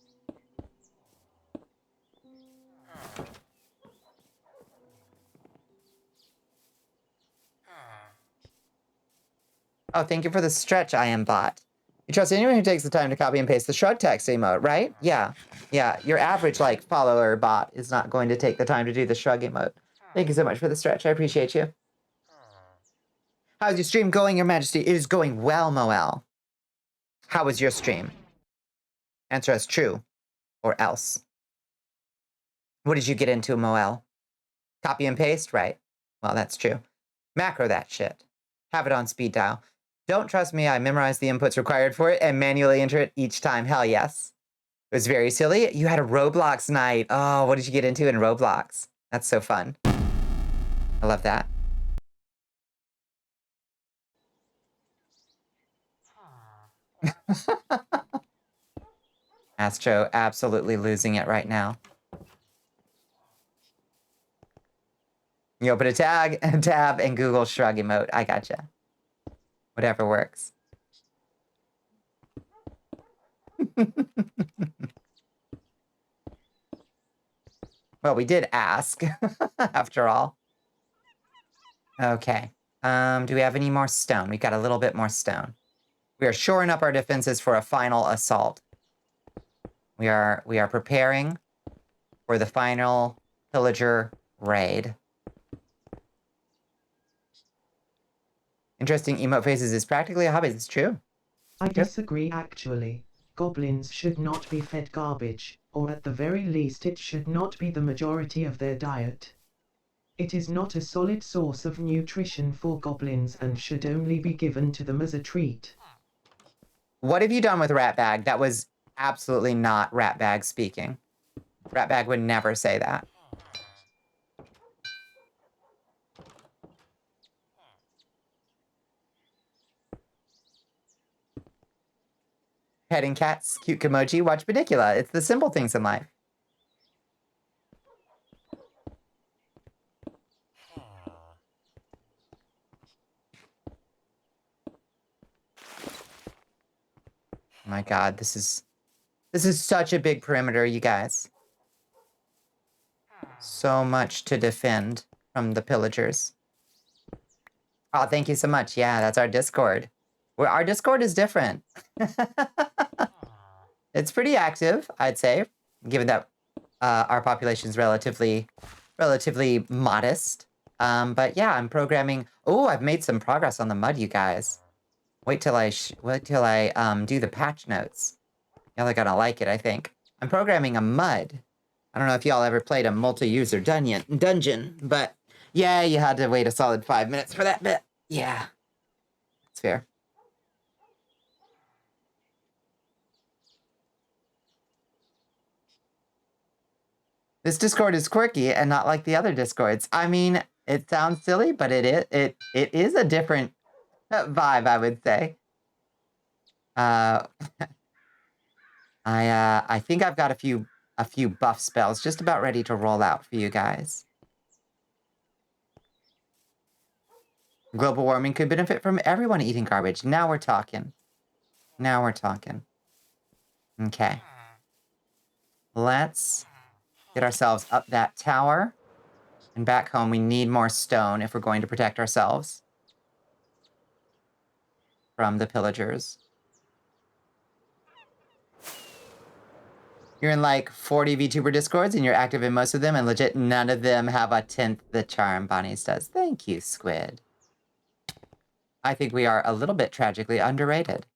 Oh, thank you for the stretch, I Am Bot. You trust anyone who takes the time to copy and paste the shrug text emote, right? Yeah. Yeah, your average, like, follower bot is not going to take the time to do the shrug emote. Thank you so much for the stretch. I appreciate you. How's your stream going, Your Majesty? It is going well, Moel. How was your stream? Answer us true or else. What did you get into, Moel? Copy and paste? Right. Well, that's true. Macro that shit. Have it on speed dial. Don't trust me, I memorized the inputs required for it and manually enter it each time. Hell yes. It was very silly. You had a Roblox night. Oh, what did you get into in Roblox? That's so fun. I love that. Astro absolutely losing it right now. You open a tab, and Google shrug emote. I gotcha. Whatever works. Well, we did ask, after all. Okay. Do we have any more stone? We've got a little bit more stone. We are shoring up our defenses for a final assault. We are preparing for the final pillager raid. Interesting, emote faces is practically a hobby. It's true. I disagree actually. Goblins should not be fed garbage, or at the very least it should not be the majority of their diet. It is not a solid source of nutrition for goblins and should only be given to them as a treat. What have you done with Ratbag? That was absolutely not Ratbag speaking. Ratbag would never say that. Petting cats, cute Kimoji, watch Bonnicula. It's the simple things in life. Oh my god, this is such a big perimeter, you guys. So much to defend from the pillagers. Oh, thank you so much. Yeah, that's our Discord. Our Discord is different. It's pretty active, I'd say, given that our population is relatively modest. But yeah, I'm programming. Oh, I've made some progress on the mud, you guys. Wait till I do the patch notes. Y'all are gonna like it, I think. I'm programming a mud. I don't know if y'all ever played a multi-user dungeon, but yeah, you had to wait a solid 5 minutes for that bit. Yeah, it's fair. This Discord is quirky and not like the other Discords. I mean, it sounds silly, but it is a different vibe, I would say. I think I've got a few buff spells just about ready to roll out for you guys. Global warming could benefit from everyone eating garbage. Now we're talking. Now we're talking. Okay. Let's get ourselves up that tower. And back home, we need more stone if we're going to protect ourselves from the pillagers. You're in like 40 VTuber Discords and you're active in most of them, and legit none of them have a 10th the charm Bonnie's does. Thank you, Squid. I think we are a little bit tragically underrated.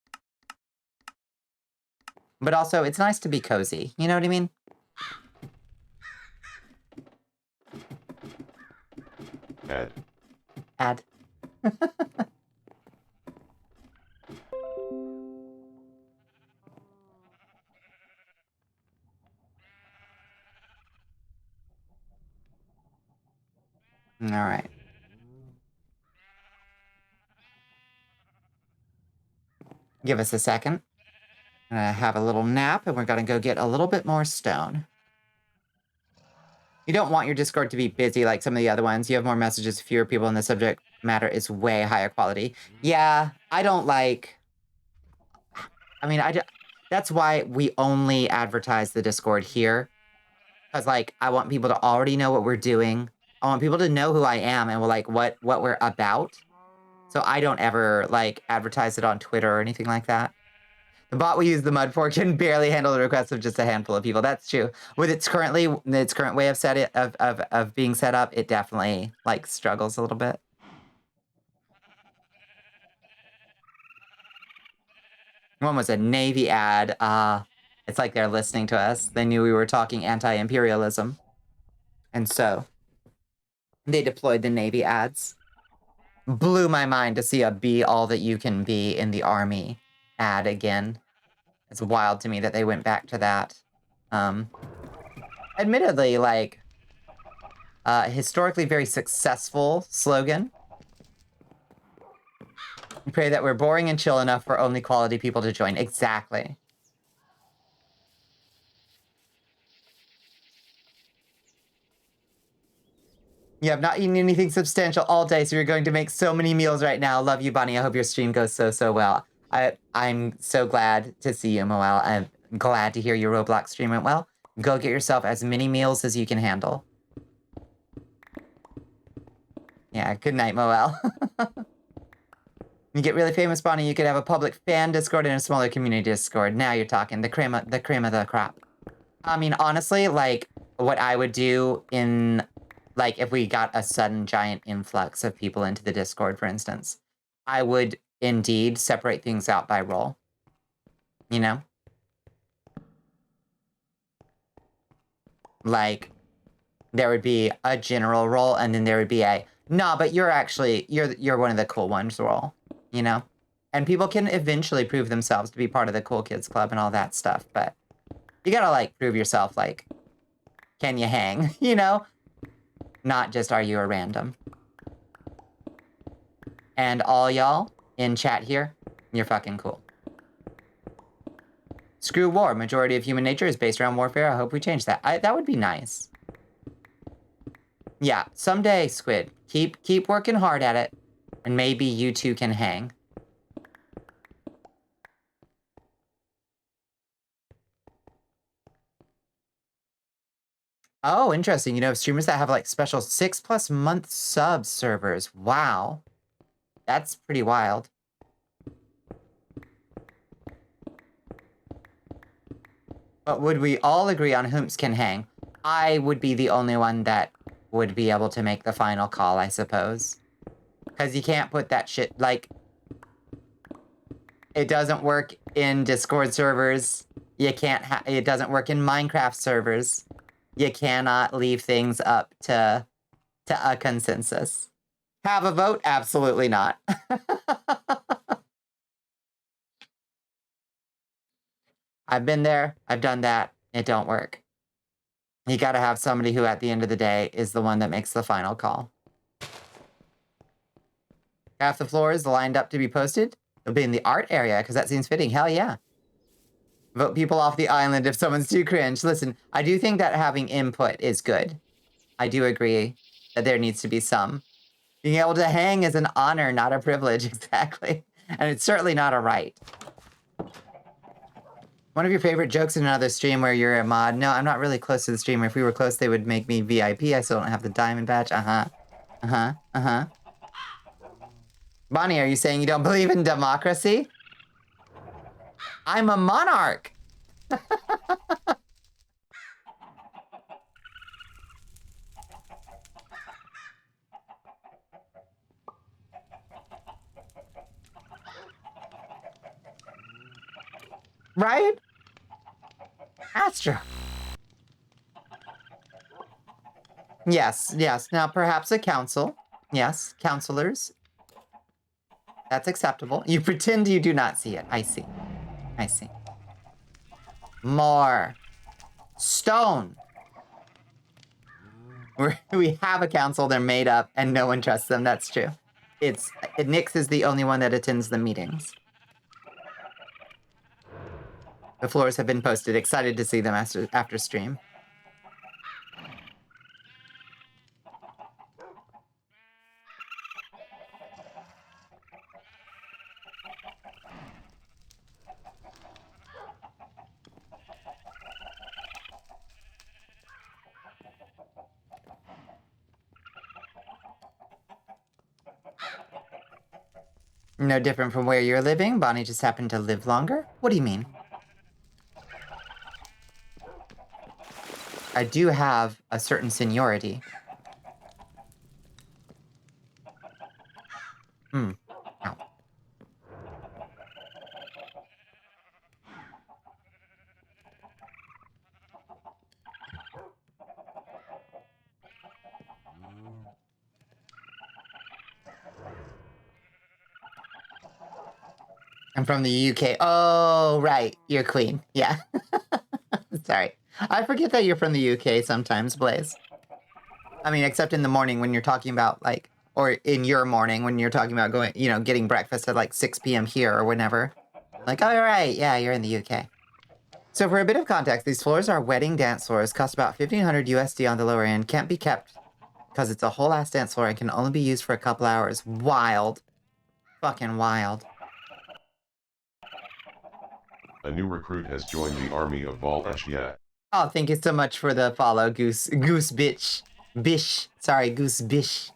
But also, it's nice to be cozy. You know what I mean? Add. All right. Give us a second. I'm gonna have a little nap, and we're gonna go get a little bit more stone. You don't want your Discord to be busy like some of the other ones. You have more messages, fewer people, and the subject matter is way higher quality. Yeah, I don't like... I mean, that's why we only advertise the Discord here. Because, like, I want people to already know what we're doing. I want people to know who I am and, like, what we're about. So I don't ever, like, advertise it on Twitter or anything like that. The bot we use the mud for can barely handle the requests of just a handful of people. That's true. With its current way of being set up, it definitely, like, struggles a little bit. One was a Navy ad. It's like they're listening to us. They knew we were talking anti-imperialism. And so they deployed the Navy ads. Blew my mind to see a be all that you can be in the Army ad again. It's wild to me that they went back to that. Admittedly, like, historically very successful slogan. We pray that we're boring and chill enough for only quality people to join. Exactly. You have not eaten anything substantial all day, so you're going to make so many meals right now. Love you, Bonnie. I hope your stream goes so well. I'm so glad to see you, Moel. I'm glad to hear your Roblox stream went well. Go get yourself as many meals as you can handle. Yeah, good night, Moel. You get really famous, Bonnie, you could have a public fan Discord and a smaller community Discord. Now you're talking. The cream of the crop. I mean, honestly, like, what I would do in, like, if we got a sudden giant influx of people into the Discord, for instance, I would indeed separate things out by role. You know? Like, there would be a general role, and then there would be a, no, but you're actually, you're one of the cool ones role, you know? And people can eventually prove themselves to be part of the cool kids club and all that stuff, but you gotta, like, prove yourself, like, can you hang, you know? Not just, are you a random? And all y'all in chat here, you're fucking cool. Screw war. Majority of human nature is based around warfare. I hope we change that. That would be nice. Yeah, someday, Squid. Keep working hard at it, and maybe you two can hang. Oh, interesting. You know, streamers that have, like, special 6+ month sub servers. Wow. That's pretty wild. But would we all agree on whom's can hang? I would be the only one that would be able to make the final call, I suppose. Because you can't put that shit, like... It doesn't work in Discord servers. You can't it doesn't work in Minecraft servers. You cannot leave things up to a consensus. Have a vote? Absolutely not. I've been there. I've done that. It don't work. You gotta have somebody who, at the end of the day, is the one that makes the final call. Half the floor is lined up to be posted. It'll be in the art area, because that seems fitting. Hell yeah. Vote people off the island if someone's too cringe. Listen, I do think that having input is good. I do agree that there needs to be some. Being able to hang is an honor, not a privilege, exactly. And it's certainly not a right. One of your favorite jokes in another stream where you're a mod. No, I'm not really close to the streamer. If we were close, they would make me VIP. I still don't have the diamond badge. Bonnie, are you saying you don't believe in democracy? I'm a monarch. Right? That's true. Yes, yes. Now, perhaps a council. Yes, counselors. That's acceptable. You pretend you do not see it. I see. I see. More. Stone. We have a council. They're made up, and no one trusts them. That's true. Nyx is the only one that attends the meetings. The floors have been posted. Excited to see them after stream. No different from where you're living. Bonnie just happened to live longer. What do you mean? I do have a certain seniority. Ow. I'm from the UK. Oh, right. You're queen. Yeah. Sorry. I forget that you're from the UK sometimes, Blaze. I mean, except in the morning when you're talking about, like, or in your morning when you're talking about going, you know, getting breakfast at like 6 p.m. here or whenever. Like, all right, yeah, you're in the UK. So for a bit of context, these floors are wedding dance floors, cost about 1,500 USD on the lower end, can't be kept because it's a whole ass dance floor and can only be used for a couple hours. Wild. Fucking wild. A new recruit has joined the army of Bonnicula. Oh, thank you so much for the follow, Goose Bitch. Bish. Sorry, Goose Bish.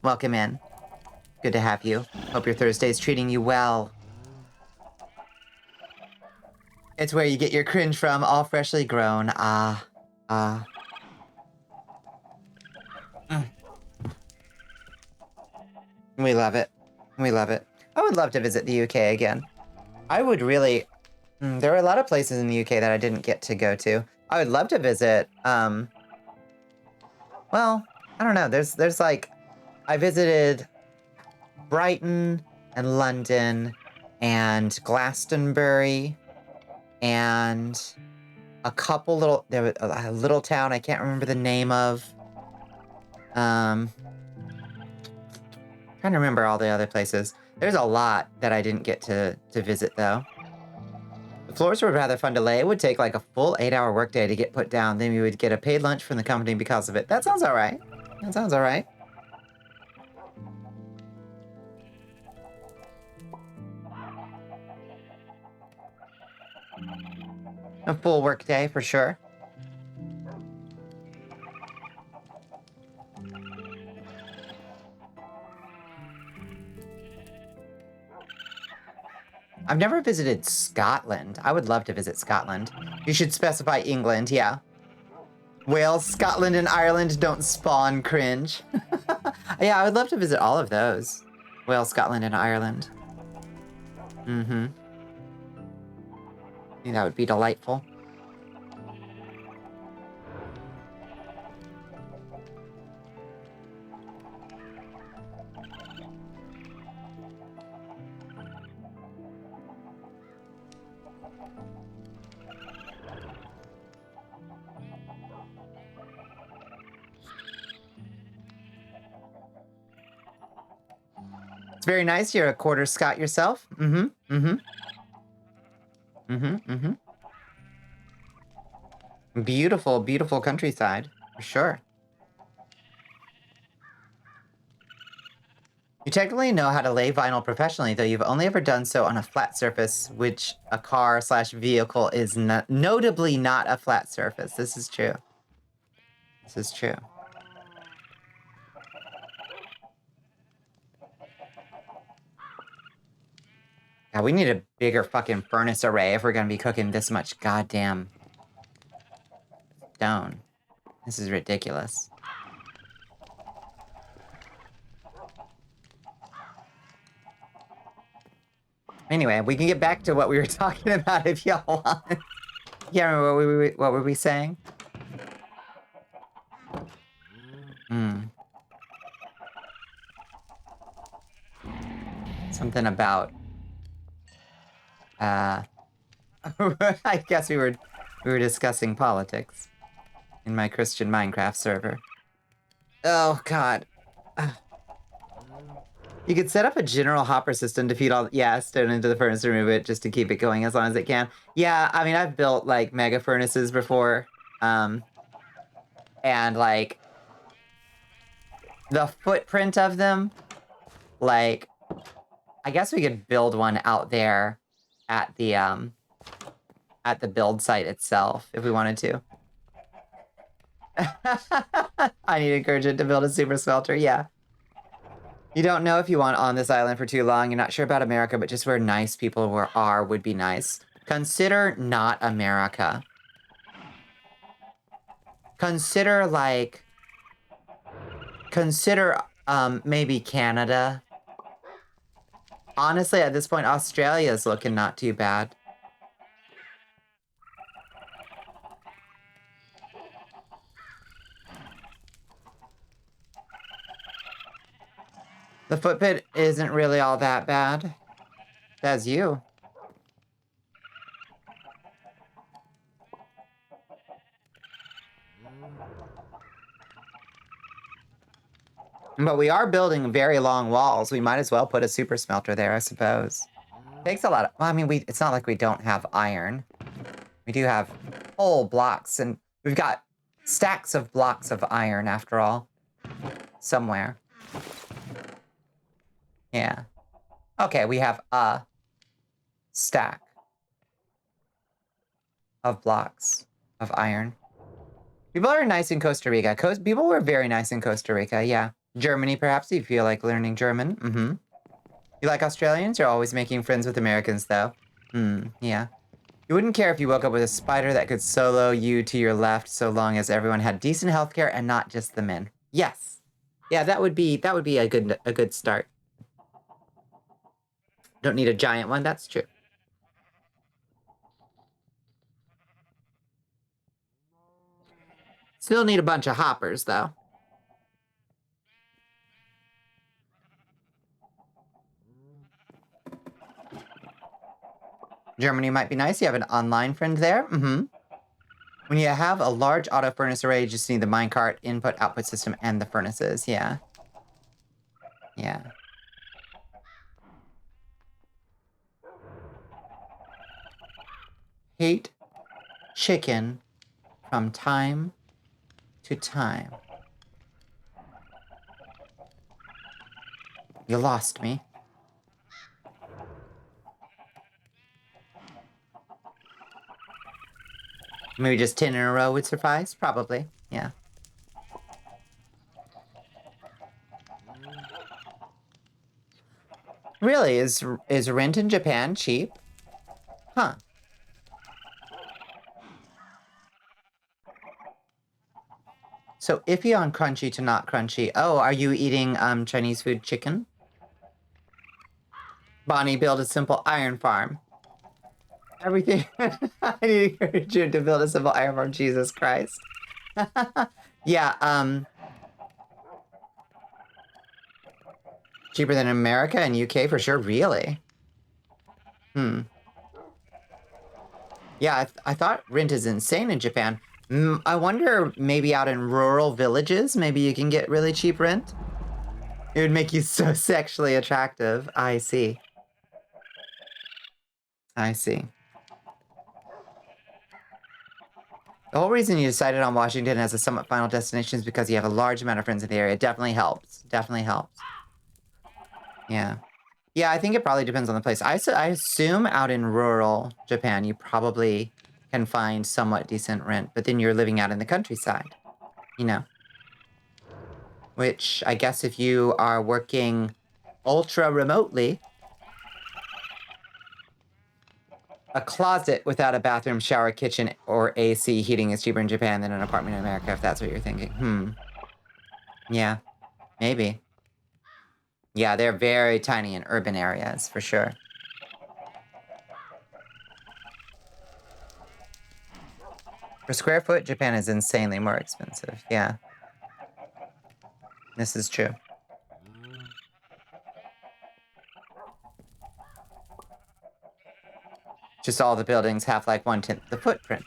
Welcome in. Good to have you. Hope your Thursday's treating you well. It's where you get your cringe from, all freshly grown. We love it. We love it. I would love to visit the UK again. I would really... there are a lot of places in the UK that I didn't get to go to. I would love to visit, well, I don't know. There's like... I visited Brighton and London and Glastonbury and a couple little... There was a little town I can't remember the name of. Trying to remember all the other places. There's a lot that I didn't get to visit, though. The floors were rather fun to lay. It would take like a full 8-hour workday to get put down. Then we would get a paid lunch from the company because of it. That sounds all right. That sounds all right. A full workday, for sure. I've never visited Scotland. I would love to visit Scotland. You should specify England, yeah. Wales, Scotland, and Ireland don't spawn cringe. Yeah, I would love to visit all of those. Wales, Scotland, and Ireland. I think that would be delightful. It's very nice. You're a quarter Scot yourself. Beautiful, beautiful countryside, for sure. You technically know how to lay vinyl professionally, though you've only ever done so on a flat surface, which a car/vehicle is notably not a flat surface. This is true. This is true. Yeah, we need a bigger fucking furnace array if we're gonna be cooking this much goddamn stone. This is ridiculous. Anyway, we can get back to what we were talking about if y'all want. Yeah, remember what were we saying? Something about... I guess we were discussing politics in my Christian Minecraft server. Oh, God. You could set up a general hopper system to feed all... Yeah, stone into the furnace to remove it just to keep it going as long as it can. Yeah, I mean, I've built, like, mega furnaces before. And, like... the footprint of them... Like... I guess we could build one out there at the build site itself, if we wanted to. I need encouragement to build a super smelter, yeah. You don't know if you want on this island for too long. You're not sure about America, but just where nice people are would be nice. Consider not America. Consider, like... Consider, maybe Canada. Honestly, at this point, Australia's looking not too bad. The footprint isn't really all that bad. That's you. But we are building very long walls. We might as well put a super smelter there, I suppose. Takes a lot of... Well, I mean, it's not like we don't have iron. We do have whole blocks, and we've got stacks of blocks of iron, after all. Somewhere. Yeah. Okay, we have a stack of blocks of iron. People are nice in Costa Rica. People were very nice in Costa Rica, yeah. Germany, perhaps, if you feel like learning German. Mm-hmm. You like Australians? You're always making friends with Americans, though. Yeah. You wouldn't care if you woke up with a spider that could solo you to your left so long as everyone had decent healthcare and not just the men. Yes. Yeah, that would be a good start. Don't need a giant one, that's true. Still need a bunch of hoppers, though. Germany might be nice. You have an online friend there. Mm-hmm. When you have a large auto furnace array, you just need the minecart, input-output system, and the furnaces. Yeah. Yeah. Hate chicken from time to time. You lost me. Maybe just 10 in a row would suffice? Probably. Yeah. Really? Is rent in Japan cheap? Huh. So iffy on crunchy to not crunchy. Oh, are you eating Chinese food chicken? Bonnie, build a simple iron farm. Everything. I need to encourage you to build a simple iron farm. Jesus Christ. Yeah, cheaper than America and UK for sure. Really? Yeah, I thought rent is insane in Japan. I wonder, maybe out in rural villages, maybe you can get really cheap rent? It would make you so sexually attractive. I see. I see. The whole reason you decided on Washington as a somewhat final destination is because you have a large amount of friends in the area. It definitely helps. Definitely helps. Yeah. Yeah, I think it probably depends on the place. I assume out in rural Japan, you probably can find somewhat decent rent, but then you're living out in the countryside, you know? Which I guess if you are working ultra remotely, a closet without a bathroom, shower, kitchen, or AC heating is cheaper in Japan than an apartment in America, if that's what you're thinking. Yeah, maybe. Yeah, they're very tiny in urban areas, for sure. Per square foot, Japan is insanely more expensive. Yeah. This is true. Just all the buildings have like 1/10 the footprint.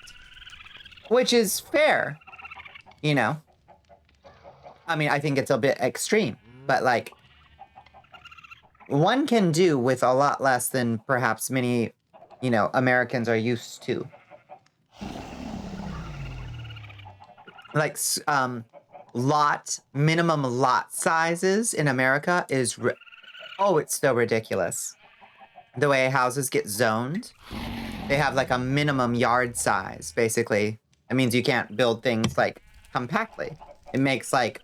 Which is fair, you know? I mean, I think it's a bit extreme, but like, one can do with a lot less than perhaps many, Americans are used to. Like, minimum lot sizes in America is, it's so ridiculous. The way houses get zoned, they have like a minimum yard size, basically. It means you can't build things like compactly. It makes like,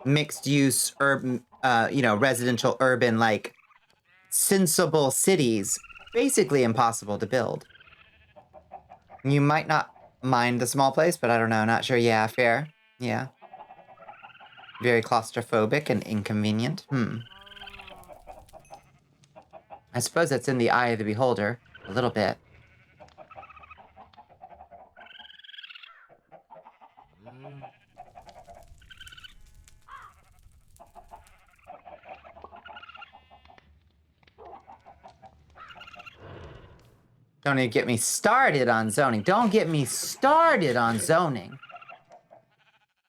mixed use urban, residential urban, like sensible cities basically impossible to build. You might not mind the small place, but I don't know, not sure. Yeah, fair. Yeah. Very claustrophobic and inconvenient. I suppose that's in the eye of the beholder, a little bit. Don't even get me started on zoning. Don't get me started on zoning.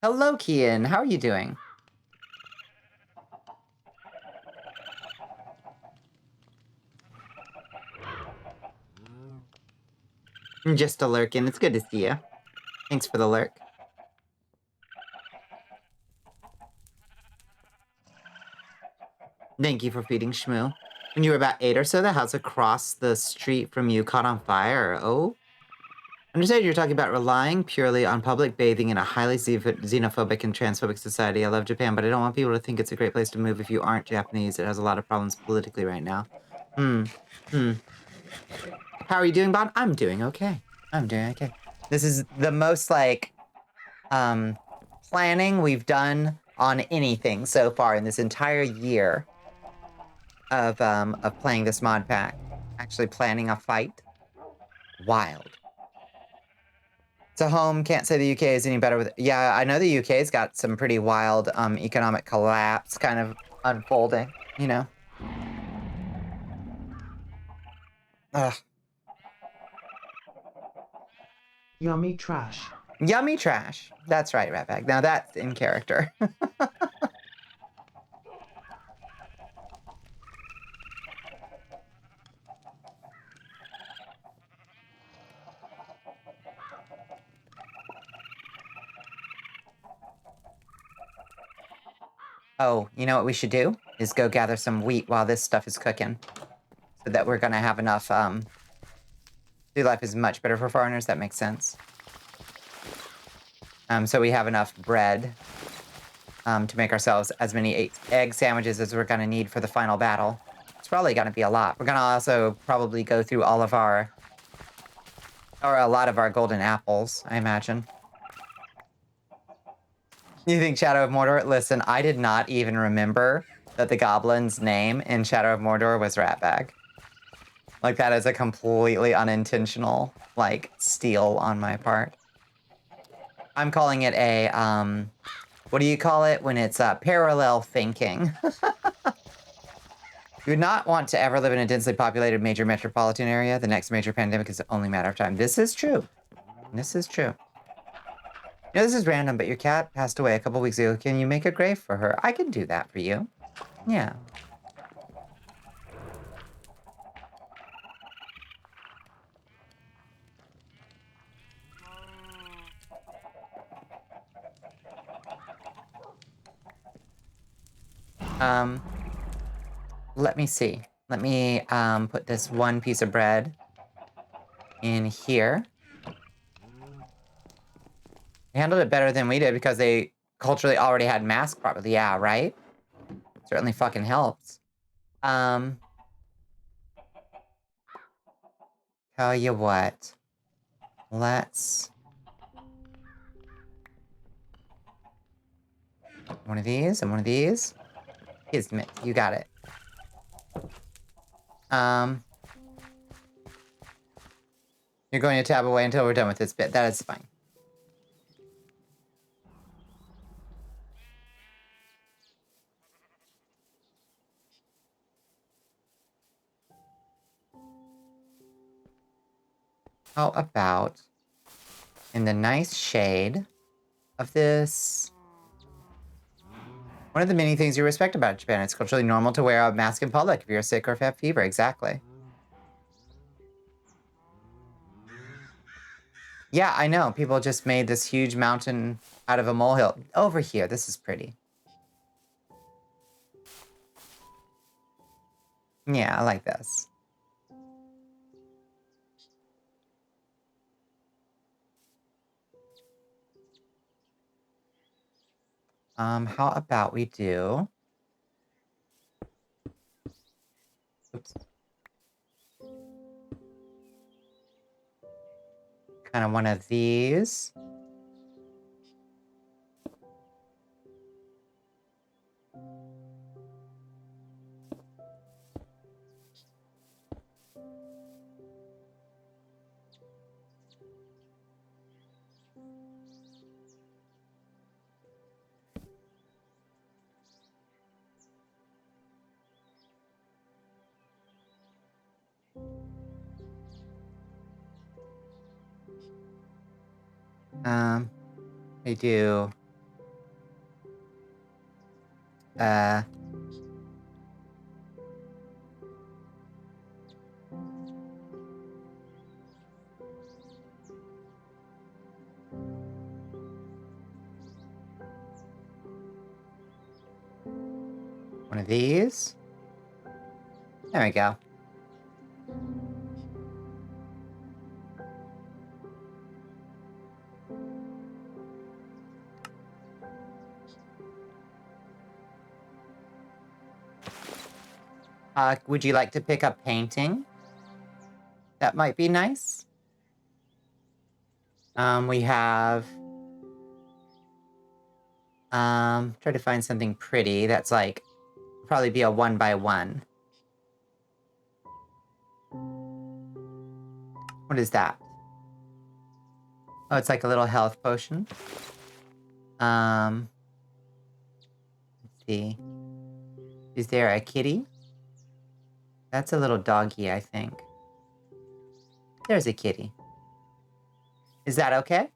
Hello, Kian. How are you doing? Just a lurkin'. It's good to see you. Thanks for the lurk. Thank you for feeding Shmoo. When you were about 8 or so, the house across the street from you caught on fire. Oh? Understand you're talking about relying purely on public bathing in a highly xenophobic and transphobic society. I love Japan, but I don't want people to think it's a great place to move if you aren't Japanese. It has a lot of problems politically right now. How are you doing, Bon? I'm doing okay. I'm doing okay. This is the most, like, planning we've done on anything so far in this entire year of playing this mod pack. Actually planning a fight. Wild. It's a home, can't say the UK is any better with... Yeah, I know the UK's got some pretty wild economic collapse kind of unfolding, you know? Ugh. Yummy trash. Yummy trash. That's right, Ratbag. Now that's in character. Oh, you know what we should do? Is go gather some wheat while this stuff is cooking. So that we're gonna have enough, Food life is much better for foreigners, that makes sense. So we have enough bread to make ourselves as many egg sandwiches as we're gonna need for the final battle. It's probably gonna be a lot. We're gonna also probably go through all of our... or a lot of our golden apples, I imagine. You think Shadow of Mordor? Listen, I did not even remember that the goblin's name in Shadow of Mordor was Ratbag. Like, that is a completely unintentional, like, steal on my part. I'm calling it a, what do you call it when it's parallel thinking? You would not want to ever live in a densely populated major metropolitan area. The next major pandemic is only a matter of time. This is true. This is true. You know, this is random, but your cat passed away a couple weeks ago. Can you make a grave for her? I can do that for you. Yeah. Let me see. Let me, put this one piece of bread in here. They handled it better than we did because they culturally already had masks properly. Yeah, right? Certainly fucking helps. Tell you what. Let's... one of these and one of these. Kismet, you got it. You're going to tab away until we're done with this bit. That is fine. How about in the nice shade of this? One of the many things you respect about Japan, it's culturally normal to wear a mask in public if you're sick or if you have fever. Exactly. Yeah, I know. People just made this huge mountain out of a molehill. Over here, this is pretty. Yeah, I like this. How about we do... Oops. Kind of one of these. We do... one of these. There we go. Would you like to pick up painting? That might be nice. We have... try to find something pretty that's like... Probably be a 1x1. What is that? Oh, it's like a little health potion. Let's see. Is there a kitty? That's a little doggy, I think. There's a kitty. Is that okay?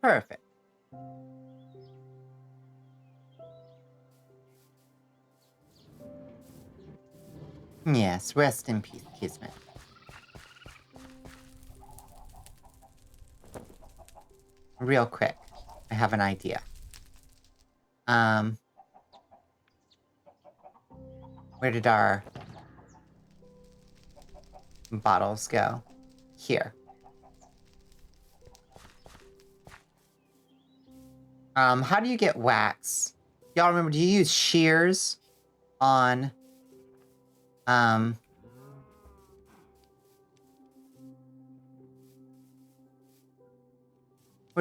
Perfect. Yes, rest in peace, Kismet. Real quick, I have an idea. Where did our bottles go? Here. How do you get wax? Y'all remember, do you use shears on, where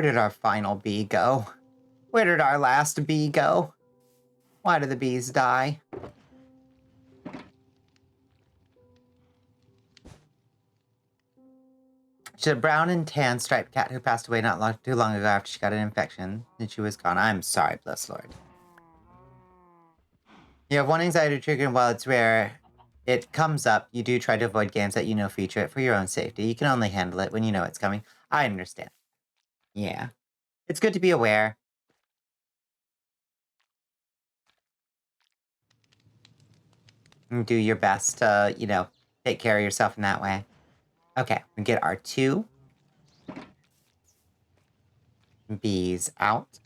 did our final bee go? Where did our last bee go? Why did the bees die? She's a brown and tan striped cat who passed away not too long ago after she got an infection. And she was gone. I'm sorry, bless Lord. You have one anxiety trigger, and while it's rare, it comes up. You do try to avoid games that you know feature it for your own safety. You can only handle it when you know it's coming. I understand. Yeah. It's good to be aware. And do your best to, you know, take care of yourself in that way. Okay, we get our 2 bees out.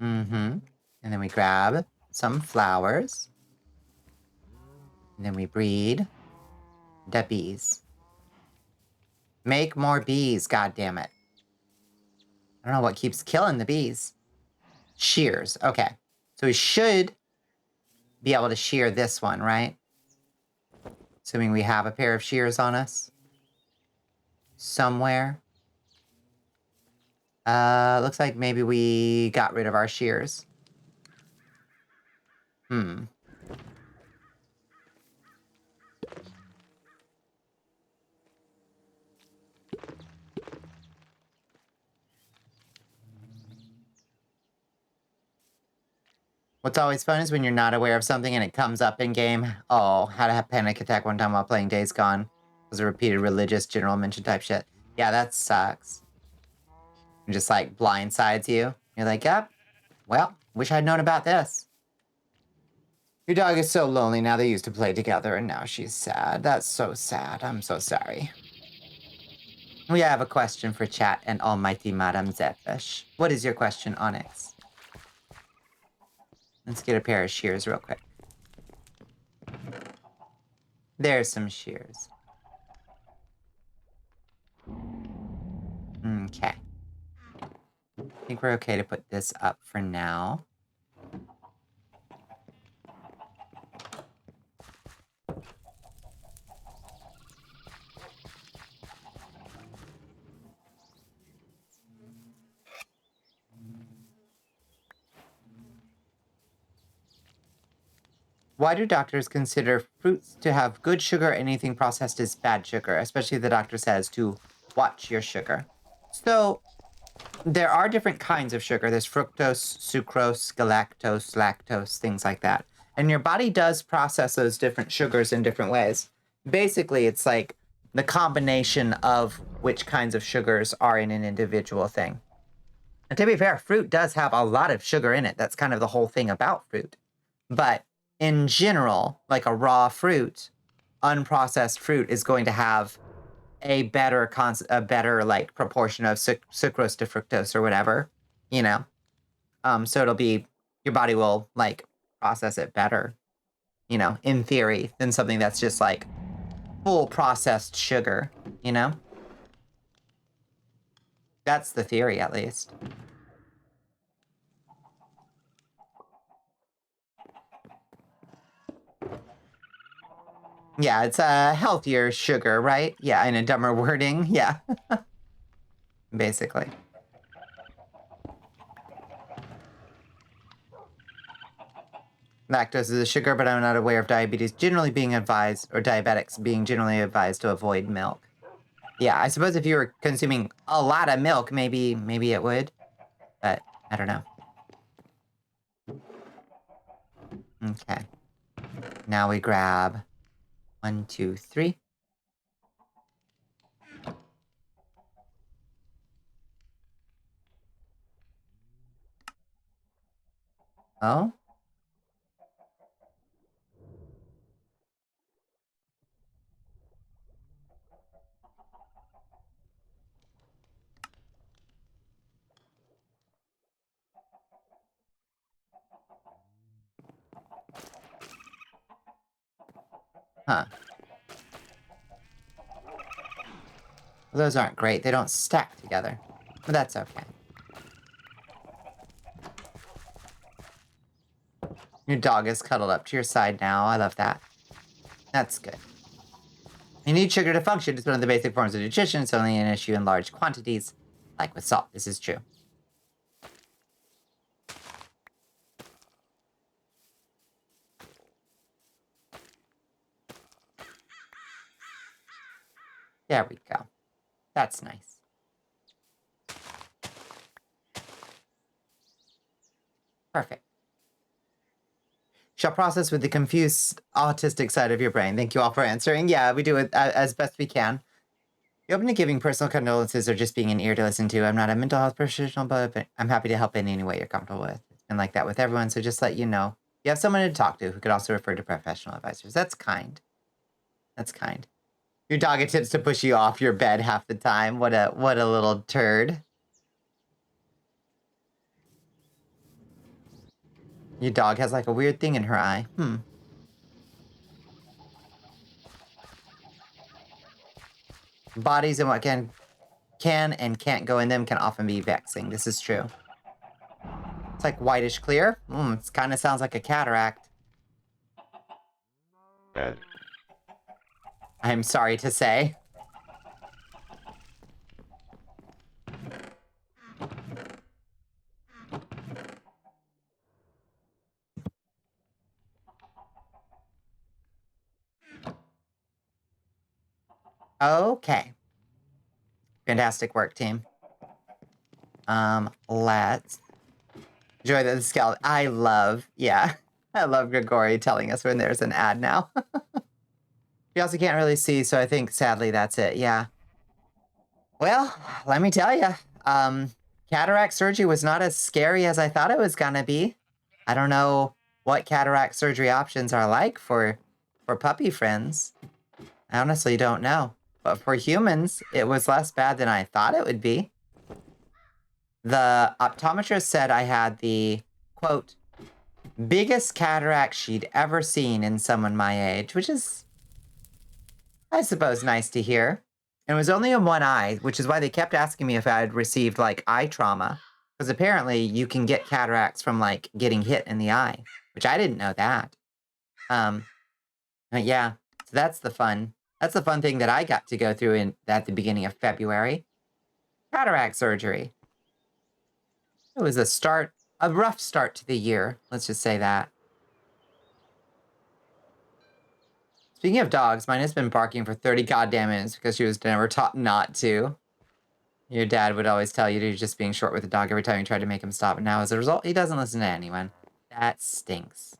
And then we grab some flowers. And then we breed the bees. Make more bees, goddammit. I don't know what keeps killing the bees. Shears, okay. So we should be able to shear this one, right? Assuming we have a pair of shears on us. Somewhere. Looks like maybe we got rid of our shears. What's always fun is when you're not aware of something and it comes up in game. Oh, had a panic attack one time while playing Days Gone. It was a repeated religious general mention type shit. Yeah, that sucks. It just like blindsides you. You're like, yep, well, wish I'd known about this. Your dog is so lonely now. They used to play together and now she's sad. That's so sad. I'm so sorry. We have a question for chat and almighty Madame Zephysh. What is your question, Onyx? Let's get a pair of shears real quick. There's some shears. Okay. I think we're okay to put this up for now. Why do doctors consider fruits to have good sugar? Anything processed is bad sugar, especially if the doctor says to watch your sugar. So there are different kinds of sugar. There's fructose, sucrose, galactose, lactose, things like that. And your body does process those different sugars in different ways. Basically, it's like the combination of which kinds of sugars are in an individual thing. And to be fair, fruit does have a lot of sugar in it. That's kind of the whole thing about fruit. But in general, like a raw fruit, unprocessed fruit is going to have a better like proportion of sucrose to fructose or whatever, you know. So it'll be your body will like process it better, you know, in theory, than something that's just like full processed sugar, you know? That's the theory, at least. Yeah, it's a healthier sugar, right? Yeah, in a dumber wording. Yeah, basically. Lactose is a sugar, but I'm not aware of diabetes generally being advised, or diabetics being generally advised to avoid milk. Yeah, I suppose if you were consuming a lot of milk, maybe it would, but I don't know. Okay. Now we grab 1, 2, 3. Oh? Huh. Well, those aren't great. They don't stack together. But that's okay. Your dog is cuddled up to your side now. I love that. That's good. You need sugar to function. It's one of the basic forms of nutrition. It's only an issue in large quantities. Like with salt, this is true. There we go. That's nice. Perfect. Shall process with the confused autistic side of your brain. Thank you all for answering. Yeah, we do it as best we can. You're open to giving personal condolences or just being an ear to listen to. I'm not a mental health professional, but I'm happy to help in any way you're comfortable with. It's been like that with everyone, so just let you know. You have someone to talk to who could also refer to professional advisors. That's kind. That's kind. Your dog attempts to push you off your bed half the time. What a little turd. Your dog has like a weird thing in her eye. Bodies and what can and can't go in them can often be vexing. This is true. It's like whitish clear. It kind of sounds like a cataract. Ed. I'm sorry to say. Okay. Fantastic work, team. Let's enjoy the skeleton. I love Grigori telling us when there's an ad now. We also can't really see, so I think sadly that's it. Yeah. Well, let me tell you, cataract surgery was not as scary as I thought it was gonna be. I don't know what cataract surgery options are like for puppy friends. I honestly don't know. But for humans, it was less bad than I thought it would be. The optometrist said I had the, quote, biggest cataract she'd ever seen in someone my age, which is, I suppose, nice to hear. And it was only in one eye, which is why they kept asking me if I had received, like, eye trauma. Because apparently you can get cataracts from, like, getting hit in the eye, which I didn't know that. Yeah, so that's the fun thing that I got to go through at the beginning of February. Cataract surgery. It was a rough start to the year. Let's just say that. Speaking of dogs, mine has been barking for 30 goddamn minutes because she was never taught not to. Your dad would always tell you you're just being short with the dog every time you tried to make him stop. And now, as a result, he doesn't listen to anyone. That stinks.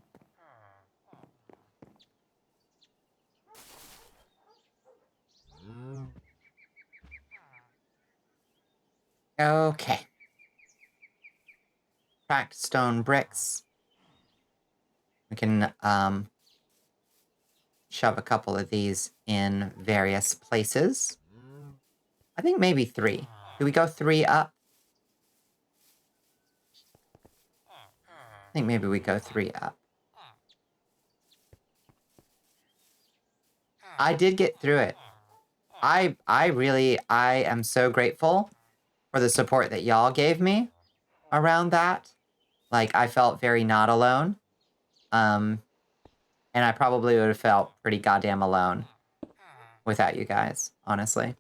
Okay. Cracked stone bricks. We can, shove a couple of these in various places. I think maybe 3. Do we go 3 up? I think maybe we go 3 up. I did get through it. I am so grateful for the support that y'all gave me around that. Like, I felt very not alone. And I probably would have felt pretty goddamn alone without you guys, honestly.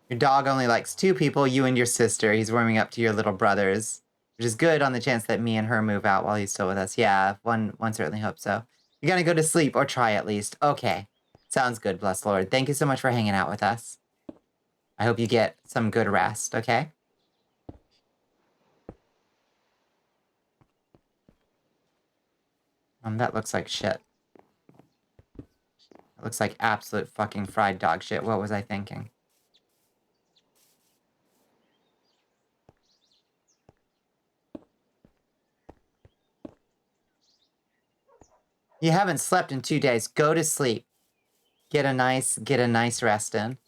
Your dog only likes 2 people, you and your sister. He's warming up to your little brothers, which is good on the chance that me and her move out while he's still with us. Yeah, one certainly hopes so. You're gonna go to sleep, or try at least. Okay. Sounds good, bless Lord. Thank you so much for hanging out with us. I hope you get some good rest, okay? That looks like shit. It looks like absolute fucking fried dog shit. What was I thinking? You haven't slept in 2 days. Go to sleep. Get a nice rest in.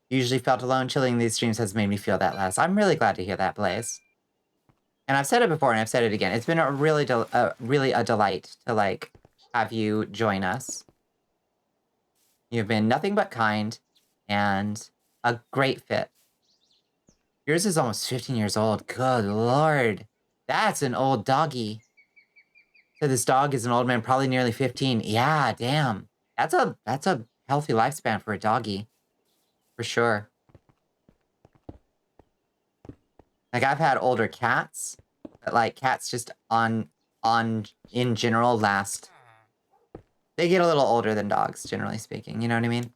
Usually felt alone. Chilling these streams has made me feel that less. I'm really glad to hear that, Blaze. And I've said it before, and I've said it again. It's been a really a delight to, like, have you join us. You've been nothing but kind and a great fit. Yours is almost 15 years old. Good Lord. That's an old doggy. So this dog is an old man, probably nearly 15. Yeah, damn. That's a healthy lifespan for a doggy. For sure. Like, I've had older cats, but, like, cats just in general last... They get a little older than dogs, generally speaking. You know what I mean?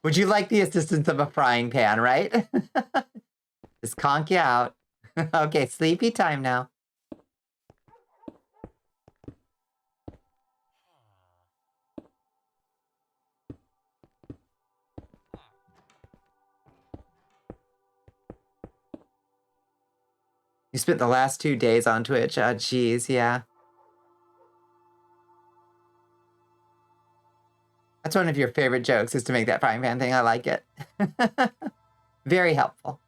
Would you like the assistance of a frying pan, right? Just conk you out. Okay, sleepy time now. You spent the last 2 days on Twitch. Jeez, yeah. That's one of your favorite jokes, is to make that frying pan thing. I like it. Very helpful.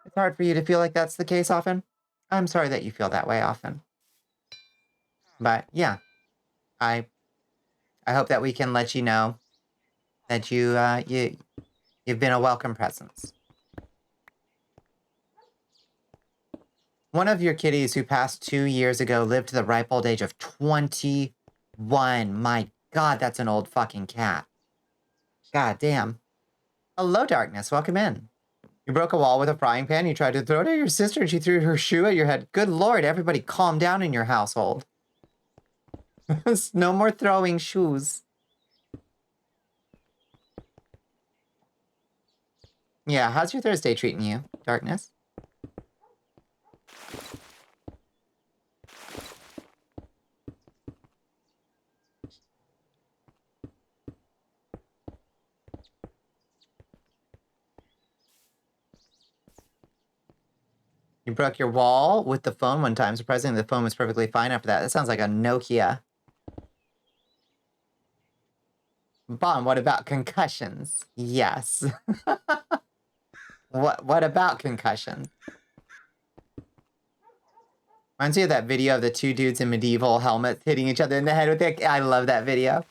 It's hard for you to feel like that's the case often. I'm sorry that you feel that way often. But yeah, I hope that we can let you know that you've been a welcome presence. One of your kitties who passed 2 years ago lived to the ripe old age of 21. My God, that's an old fucking cat. God damn. Hello, darkness. Welcome in. You broke a wall with a frying pan. You tried to throw it at your sister, and she threw her shoe at your head. Good Lord, everybody calm down in your household. No more throwing shoes. Yeah, how's your Thursday treating you, darkness? You broke your wall with the phone one time. Surprisingly, the phone was perfectly fine after that. That sounds like a Nokia. Bon, what about concussions? Yes. What about concussions? Reminds me of that video of the 2 dudes in medieval helmets hitting each other in the head with it. I love that video.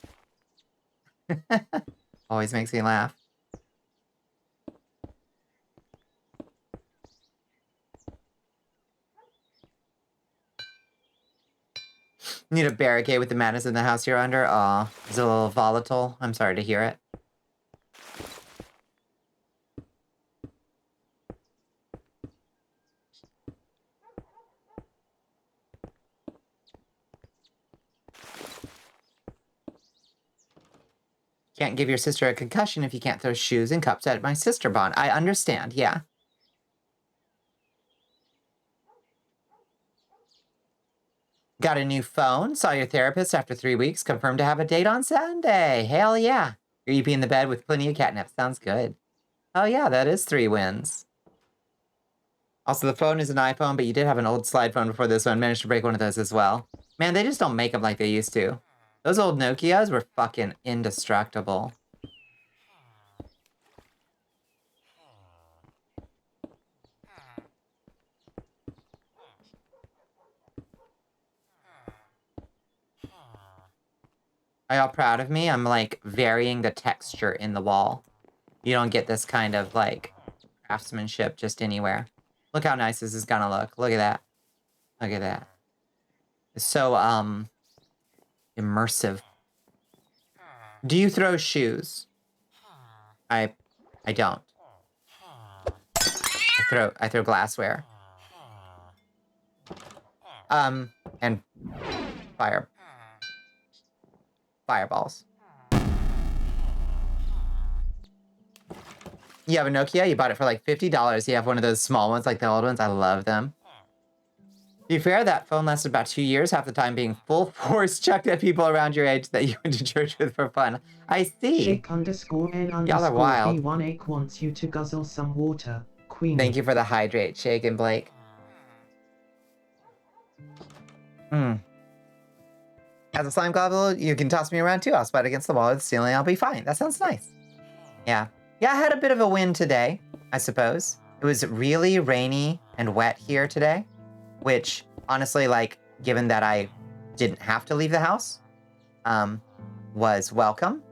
Always makes me laugh. Need a barricade with the madness in the house you're under? Aw, is it a little volatile? I'm sorry to hear it. Can't give your sister a concussion if you can't throw shoes and cups at my sister bond. I understand, yeah. Got a new phone. Saw your therapist after 3 weeks. Confirmed to have a date on Sunday. Hell yeah. Your EP in the bed with plenty of catnip. Sounds good. Oh yeah, that is 3 wins. Also, the phone is an iPhone, but you did have an old slide phone before this one. Managed to break one of those as well. Man, they just don't make them like they used to. Those old Nokias were fucking indestructible. Are y'all proud of me? I'm like varying the texture in the wall. You don't get this kind of like craftsmanship just anywhere. Look how nice this is gonna look. Look at that. Look at that. It's so immersive. Do you throw shoes? I don't. I throw glassware. And fireballs. You have a Nokia? You bought it for like $50. You have one of those small ones, like the old ones. I love them. To be fair, that phone lasted about 2 years, half the time being full force chucked at people around your age that you went to church with for fun. I see. Y'all are wild. B1 wants you to guzzle some water, Queenie. Thank you for the hydrate, Shake and Blake. As a slime gobble, you can toss me around too. I'll splat against the wall or the ceiling. I'll be fine. That sounds nice. Yeah. Yeah, I had a bit of a win today, I suppose. It was really rainy and wet here today, which honestly, like, given that I didn't have to leave the house, was welcome.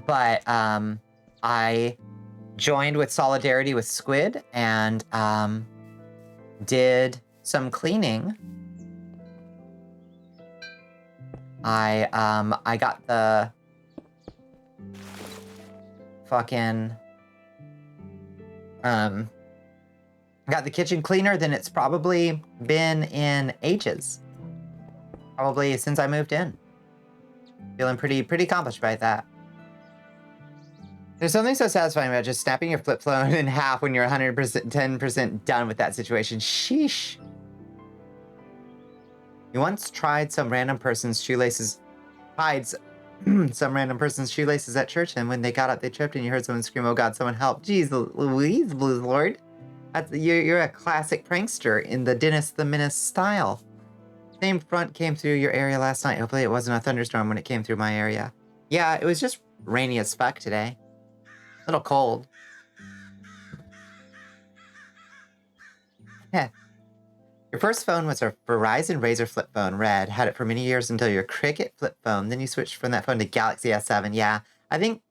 But I joined with Solidarity with Squid and did some cleaning. I got the fucking got the kitchen cleaner than it's probably been in ages. Probably since I moved in. Feeling pretty accomplished by that. There's something so satisfying about just snapping your flip phone in half when you're 110% done with that situation. Sheesh. You once tried some random person's shoelaces at church, and when they got up, they tripped, and you heard someone scream, "Oh God, someone help!" Jeez Louise, Blue Lord. You're a classic prankster in the Dennis the Menace style. Same front came through your area last night. Hopefully it wasn't a thunderstorm when it came through my area. Yeah, it was just rainy as fuck today. A little cold. Yeah. Your first phone was a Verizon Razr flip phone, red. Had it for many years until your Cricket flip phone. Then you switched from that phone to Galaxy S7. Yeah, I think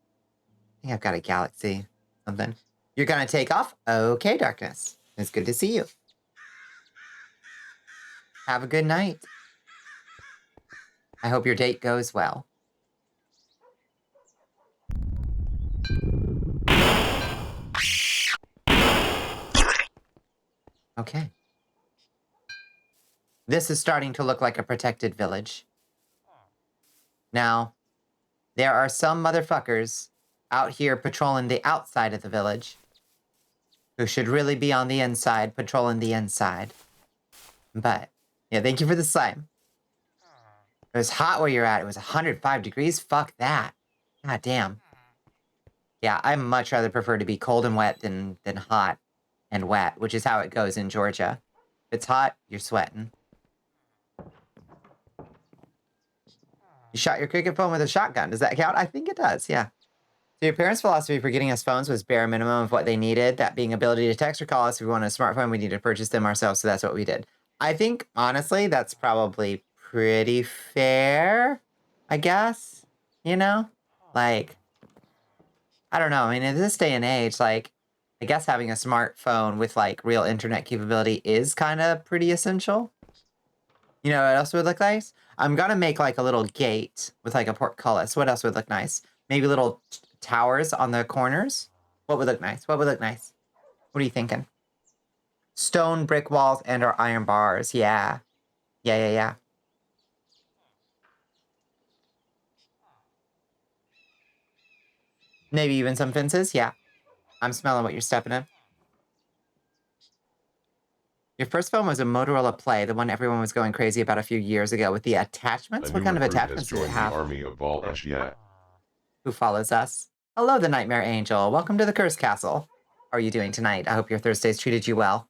I've got a Galaxy something. You're gonna take off? Okay, Darkness. It's good to see you. Have a good night. I hope your date goes well. Okay. This is starting to look like a protected village. Now, there are some motherfuckers out here patrolling the outside of the village who should really be on the inside, patrolling the inside. But, yeah, thank you for the slime. It was hot where you're at. It was 105 degrees. Fuck that. God damn. Yeah, I much rather prefer to be cold and wet than hot and wet, which is how it goes in Georgia. If it's hot, you're sweating. You shot your Cricket phone with a shotgun. Does that count? I think it does, yeah. So your parents' philosophy for getting us phones was bare minimum of what they needed, that being ability to text or call us. If we wanted a smartphone, we needed to purchase them ourselves, so that's what we did. I think, honestly, that's probably pretty fair, I guess, you know? Like, I don't know. I mean, in this day and age, like, I guess having a smartphone with, like, real internet capability is kind of pretty essential. You know what else would look nice? I'm gonna make, like, a little gate with, like, a portcullis. What else would look nice? Maybe little towers on the corners? What would look nice? What would look nice? What are you thinking? Stone brick walls and or iron bars. Yeah. Yeah. Maybe even some fences. Yeah. I'm smelling what you're stepping in. Your first phone was a Motorola Play, the one everyone was going crazy about a few years ago with the attachments. A What new kind of recruit has attachments do they joined the have? army of Bonnicula. Who follows us? Hello, the Nightmare Angel. Welcome to the Curse Castle. How are you doing tonight? I hope your Thursdays treated you well.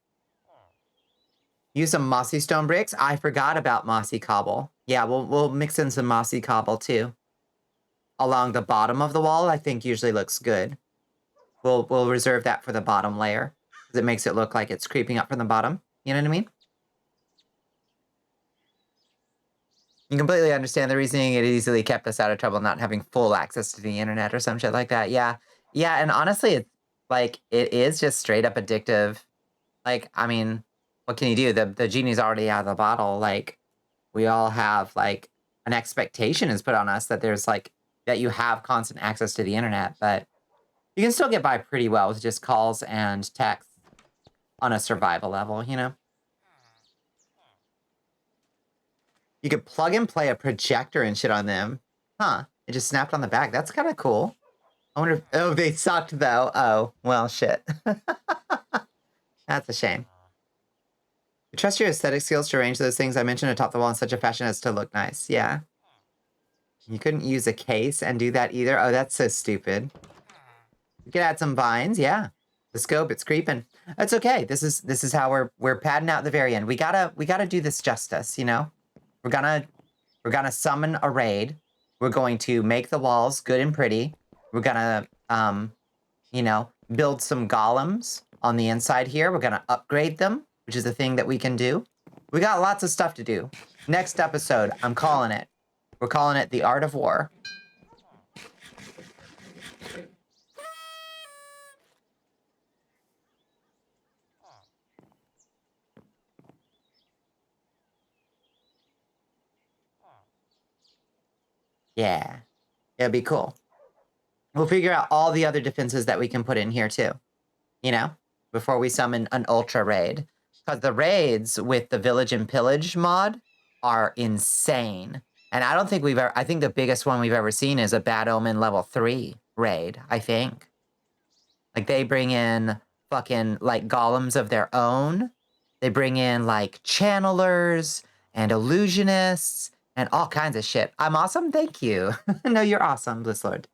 Use some mossy stone bricks. I forgot about mossy cobble. Yeah, we'll mix in some mossy cobble too. Along the bottom of the wall, I think usually looks good. We'll reserve that for the bottom layer because it makes it look like it's creeping up from the bottom. You know what I mean? You completely understand the reasoning. It easily kept us out of trouble not having full access to the internet or some shit like that. Yeah. Yeah, and honestly, it's like it is just straight up addictive. Like, I mean, what can you do? The genie's already out of the bottle. Like, we all have like an expectation is put on us that there's like that you have constant access to the internet, but you can still get by pretty well with just calls and texts on a survival level, you know? You could plug and play a projector and shit on them. Huh. It just snapped on the back. That's kind of cool. I wonder if... Oh, they sucked, though. Oh, well, shit. That's a shame. You trust your aesthetic skills to arrange those things I mentioned atop the wall in such a fashion as to look nice. Yeah. You couldn't use a case and do that either. Oh, that's so stupid. You could add some vines. Yeah. The scope, it's creeping. That's okay. This is how we're padding out the very end. We gotta do this justice, you know? We're gonna summon a raid. We're going to make the walls good and pretty. We're gonna, you know, build some golems on the inside here. We're gonna upgrade them, which is a thing that we can do. We got lots of stuff to do. Next episode, I'm calling it. We're calling it The Art of War. Yeah, it'll be cool. We'll figure out all the other defenses that we can put in here too, you know, before we summon an ultra raid. Because the raids with the Village and Pillage mod are insane. And I don't think I think the biggest one we've ever seen is a Bad Omen level 3 raid, I think. Like, they bring in fucking, like, golems of their own. They bring in, like, channelers and illusionists and all kinds of shit. I'm awesome? Thank you. No, you're awesome, Blisslord.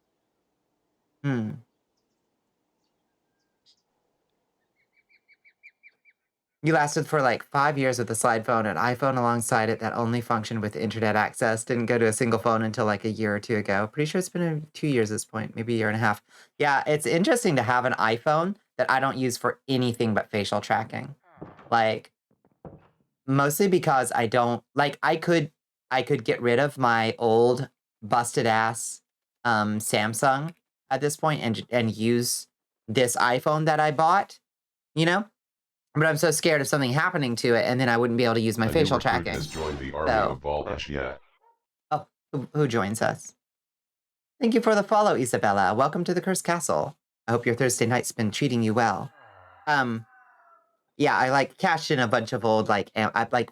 You lasted for like 5 years with a slide phone, an iPhone alongside it that only functioned with internet access. Didn't go to a single phone until like a year or two ago. Pretty sure it's been 2 years at this point, maybe a year and a half. Yeah, it's interesting to have an iPhone that I don't use for anything but facial tracking. Like, mostly because I don't like I could get rid of my old busted ass Samsung at this point and use this iPhone that I bought, you know? But I'm so scared of something happening to it, and then I wouldn't be able to use my facial tracking. Has joined the army of Bonnicula. Oh, who joins us? Thank you for the follow, Isabella. Welcome to the Cursed Castle. I hope your Thursday night's been treating you well. Yeah, I like cashed in a bunch of old like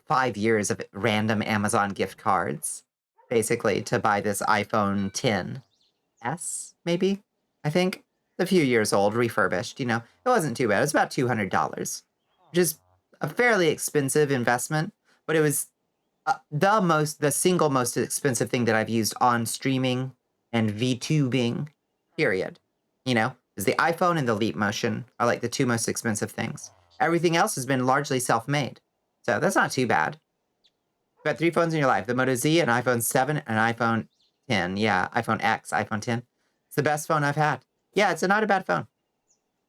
5 years of random Amazon gift cards, basically to buy this iPhone 10s, maybe. I think a few years old, refurbished. You know, it wasn't too bad. It was about $200. Which is a fairly expensive investment, but it was the single most expensive thing that I've used on streaming and VTubing, period. You know, is the iPhone and the Leap Motion are like the two most expensive things. Everything else has been largely self-made. So that's not too bad. You've got 3 phones in your life, the Moto Z, an iPhone 7, and an iPhone 10. Yeah, iPhone X, iPhone 10. It's the best phone I've had. Yeah, it's not a bad phone.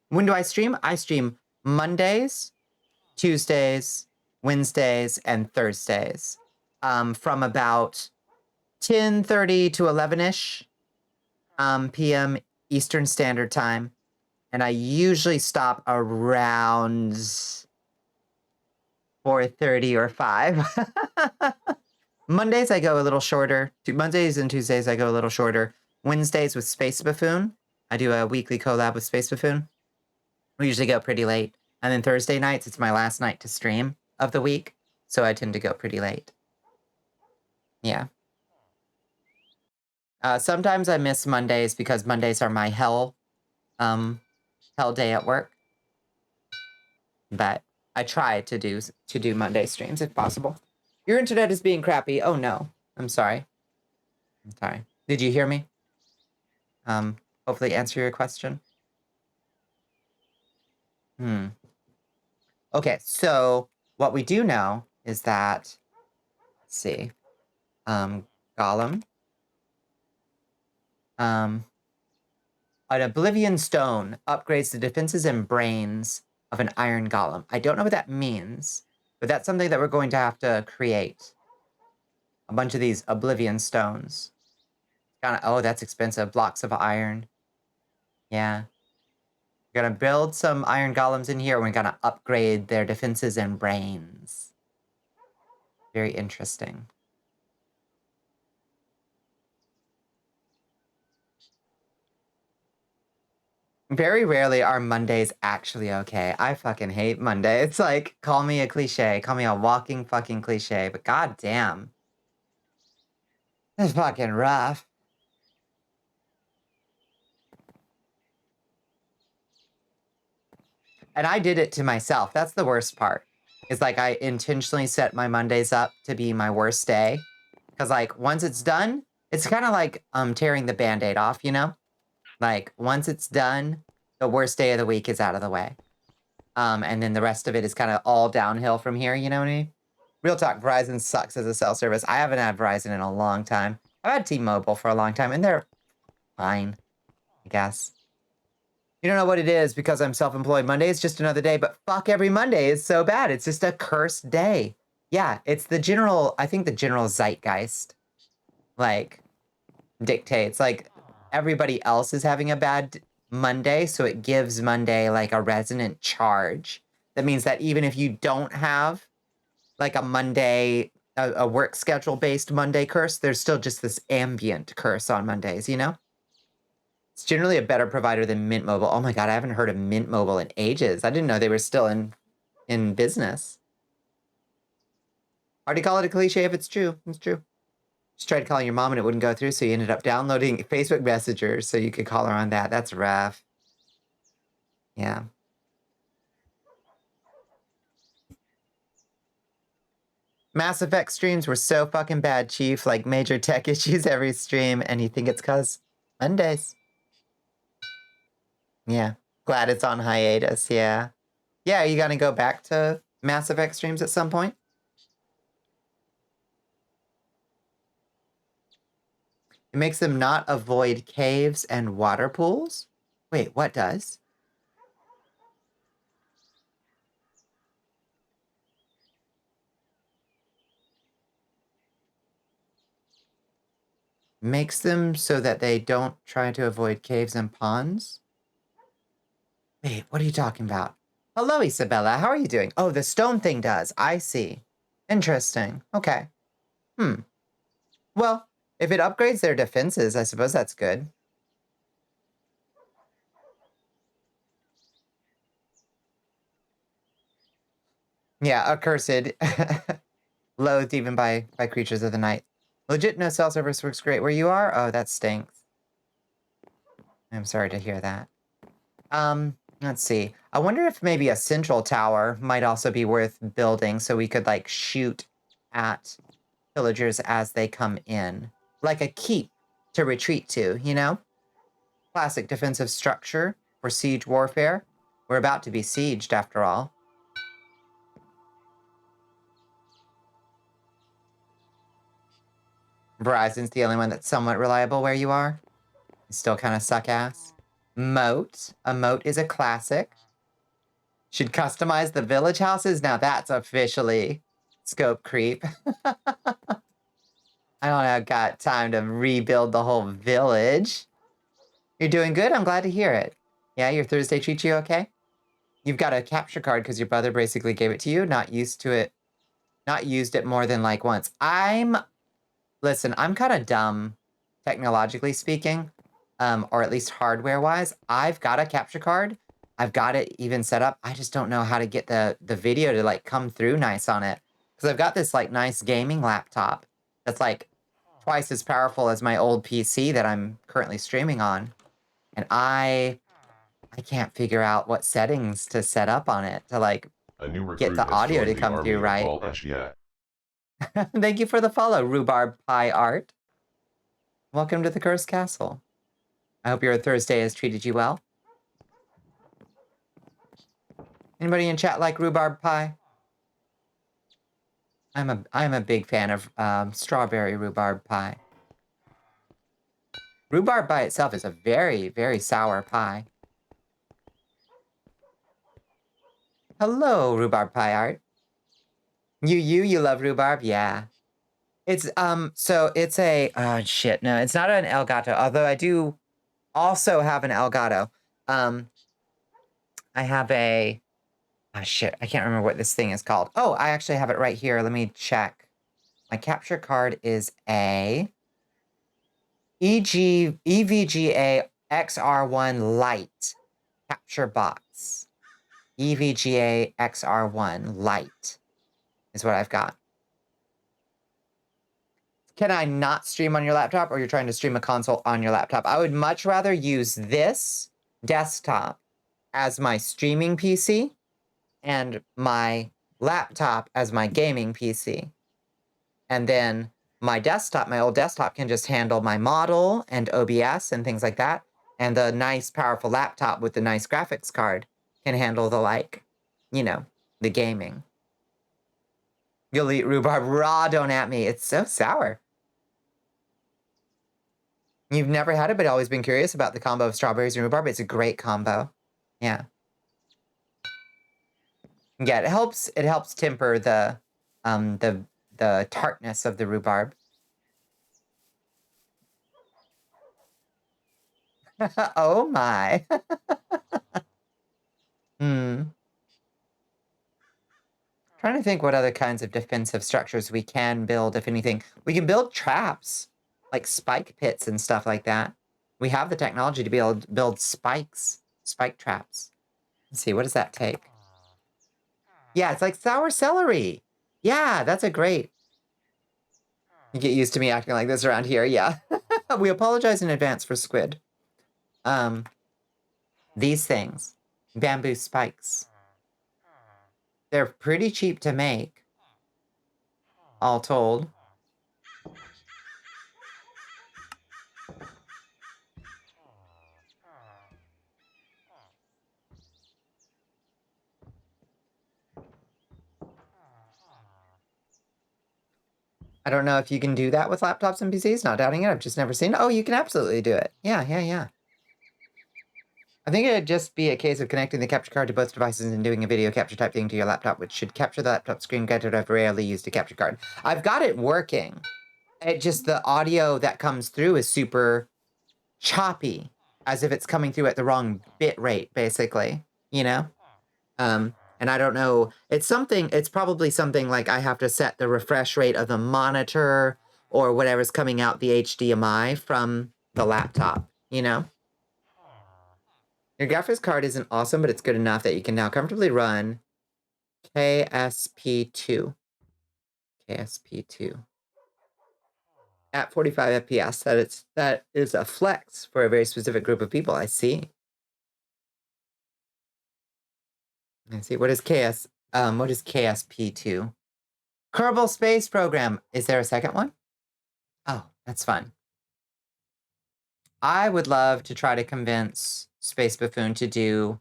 When do I stream? I stream Mondays, Tuesdays, Wednesdays, and Thursdays from about 10:30 to 11-ish p.m. Eastern Standard Time. And I usually stop around 4:30 or 5. Mondays, I go a little shorter. Mondays and Tuesdays, I go a little shorter. Wednesdays with Space Buffoon. I do a weekly collab with Space Buffoon. We usually go pretty late. And then Thursday nights, it's my last night to stream of the week. So I tend to go pretty late. Yeah. Sometimes I miss Mondays because Mondays are my hell day at work. But I try to do Monday streams if possible. Your internet is being crappy. Oh no. I'm sorry. Did you hear me? Hopefully answer your question. Okay, so what we do know is that, let's see, Golem, an Oblivion Stone upgrades the defenses and brains of an Iron Golem. I don't know what that means, but that's something that we're going to have to create. A bunch of these Oblivion Stones. Oh, that's expensive. Blocks of iron. Yeah. We're gonna build some Iron Golems in here, and we're gonna upgrade their defenses and brains. Very interesting. Very rarely are Mondays actually okay. I fucking hate Monday. It's like, call me a cliche. Call me a walking fucking cliche. But goddamn. It's fucking rough. And I did it to myself. That's the worst part. It's like I intentionally set my Mondays up to be my worst day. Because like once it's done, it's kind of like tearing the Band-Aid off, you know? Like once it's done, the worst day of the week is out of the way. And then the rest of it is kind of all downhill from here, you know what I mean? Real talk, Verizon sucks as a cell service. I haven't had Verizon in a long time. I've had T-Mobile for a long time, and they're fine, I guess. You don't know what it is because I'm self-employed. Monday is just another day, but fuck, every Monday is so bad. It's just a cursed day. Yeah, it's the general, I think the general zeitgeist, like, dictates. Like, everybody else is having a bad Monday, so it gives Monday, like, a resonant charge. That means that even if you don't have, like, a Monday, a work schedule-based Monday curse, there's still just this ambient curse on Mondays, you know? It's generally a better provider than Mint Mobile. Oh my god, I haven't heard of Mint Mobile in ages. I didn't know they were still in business. Hard to call it a cliche if it's true. It's true. Just tried calling your mom and it wouldn't go through, so you ended up downloading Facebook Messenger so you could call her on that. That's rough. Yeah. Mass Effect streams were so fucking bad, Chief. Like major tech issues every stream, and you think it's cause Mondays. Yeah. Glad it's on hiatus, yeah. Yeah, are you gonna go back to Mass Effect streams at some point? It makes them not avoid caves and water pools? Wait, what does? Makes them so that they don't try to avoid caves and ponds? Wait, what are you talking about? Hello, Isabella. How are you doing? Oh, the stone thing does. I see. Interesting. Okay. Well, if it upgrades their defenses, I suppose that's good. Yeah, accursed. Loathed even by creatures of the night. Legit no cell service works great where you are? Oh, that stinks. I'm sorry to hear that. Let's see. I wonder if maybe a central tower might also be worth building so we could, like, shoot at villagers as they come in. Like a keep to retreat to, you know? Classic defensive structure for siege warfare. We're about to be sieged, after all. Verizon's the only one that's somewhat reliable where you are. You still kind of suck ass. Moat. A moat is a classic. Should customize the village houses? Now that's officially scope creep. I don't have got time to rebuild the whole village. You're doing good? I'm glad to hear it. Yeah, your Thursday treats you okay? You've got a capture card because your brother basically gave it to you, not used to it, not used it more than like once. Listen, I'm kind of dumb, technologically speaking, or at least hardware-wise. I've got a capture card, I've got it even set up. I just don't know how to get the video to like come through nice on it. Because I've got this like nice gaming laptop that's like twice as powerful as my old PC that I'm currently streaming on. And I can't figure out what settings to set up on it to like A new get recruit the has audio to joined the come army through of right. Bonnicula. Thank you for the follow, Rhubarb Pie Art. Welcome to the Cursed Castle. I hope your Thursday has treated you well. Anybody in chat like rhubarb pie? I'm a big fan of strawberry rhubarb pie. Rhubarb by itself is a very, very sour pie. Hello, Rhubarb Pie Art. You love rhubarb? Yeah. It's, so it's a, oh shit, no, it's not an Elgato, although I do also have an Elgato. I have a, oh shit, I can't remember what this thing is called. Oh, I actually have it right here. Let me check. My capture card is a EVGA XR1 Lite capture box. EVGA XR1 Lite is what I've got. Can I not stream on your laptop, or you're trying to stream a console on your laptop? I would much rather use this desktop as my streaming PC and my laptop as my gaming PC. And then my desktop, my old desktop, can just handle my model and OBS and things like that. And the nice, powerful laptop with the nice graphics card can handle the, like, you know, the gaming. You'll eat rhubarb raw, don't at me. It's so sour. You've never had it, but always been curious about the combo of strawberries and rhubarb. It's a great combo. Yeah. Yeah, it helps temper the tartness of the rhubarb. Oh my. Trying to think what other kinds of defensive structures we can build, if anything. We can build traps, like spike pits and stuff like that. We have the technology to be able to build spike traps. Let's see, what does that take? Yeah, it's like sour celery. Yeah, that's a great... You get used to me acting like this around here, yeah. We apologize in advance for squid. These things, bamboo spikes. They're pretty cheap to make, all told. I don't know if you can do that with laptops and PCs, not doubting it. I've just never seen it. Oh, you can absolutely do it. Yeah. I think it'd just be a case of connecting the capture card to both devices and doing a video capture type thing to your laptop, which should capture the laptop screen. Granted, I've rarely used a capture card. I've got it working. It just, the audio that comes through is super choppy, as if it's coming through at the wrong bit rate, basically, you know? And I don't know, it's probably something like I have to set the refresh rate of the monitor or whatever's coming out the HDMI from the laptop, you know? Your graphics card isn't awesome, but it's good enough that you can now comfortably run KSP2. KSP2. At 45 FPS. That is a flex for a very specific group of people, I see. Let's see, what is KSP2? Kerbal Space Program. Is there a second one? Oh, that's fun. I would love to try to convince Space Buffoon to do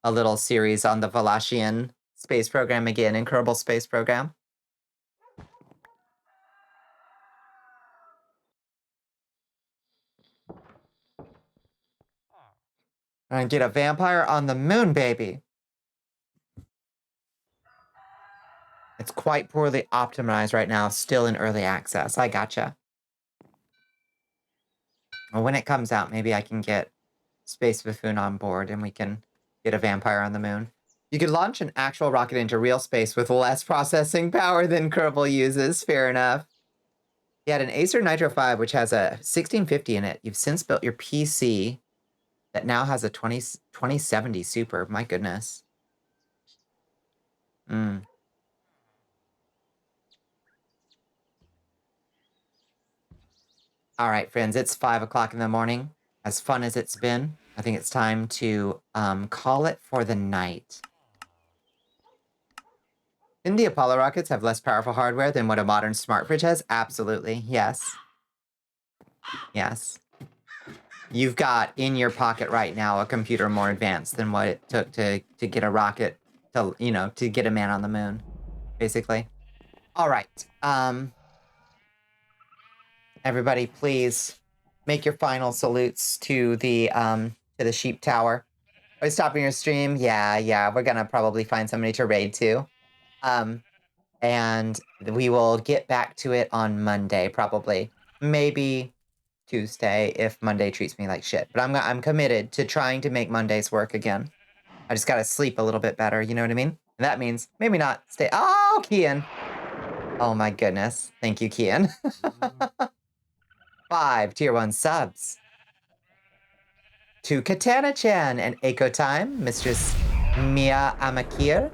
a little series on the Valachian space program again in Kerbal Space Program. And get a vampire on the moon, baby. It's quite poorly optimized right now, still in early access. I gotcha. Well, when it comes out, maybe I can get Space Buffoon on board and we can get a vampire on the moon. You could launch an actual rocket into real space with less processing power than Kerbal uses. Fair enough. You had an Acer Nitro 5, which has a 1650 in it. You've since built your PC that now has a 2070 Super. My goodness. Mm. All right, friends, it's 5 o'clock in the morning. As fun as it's been, I think it's time to call it for the night. Didn't the Apollo rockets have less powerful hardware than what a modern smart fridge has? Absolutely, yes. Yes. You've got in your pocket right now a computer more advanced than what it took to get a rocket to, you know, to get a man on the moon, basically. All right. Everybody, please make your final salutes to the sheep tower. Are you stopping your stream? Yeah. We're gonna probably find somebody to raid to. And we will get back to it on Monday, probably. Maybe Tuesday if Monday treats me like shit. But I'm committed to trying to make Mondays work again. I just gotta sleep a little bit better, you know what I mean? And that means maybe not stay. Oh, Kian. Oh my goodness. Thank you, Kian. 5 tier 1 subs. To Katana-chan and Echo Time, Mistress Mia Amakir,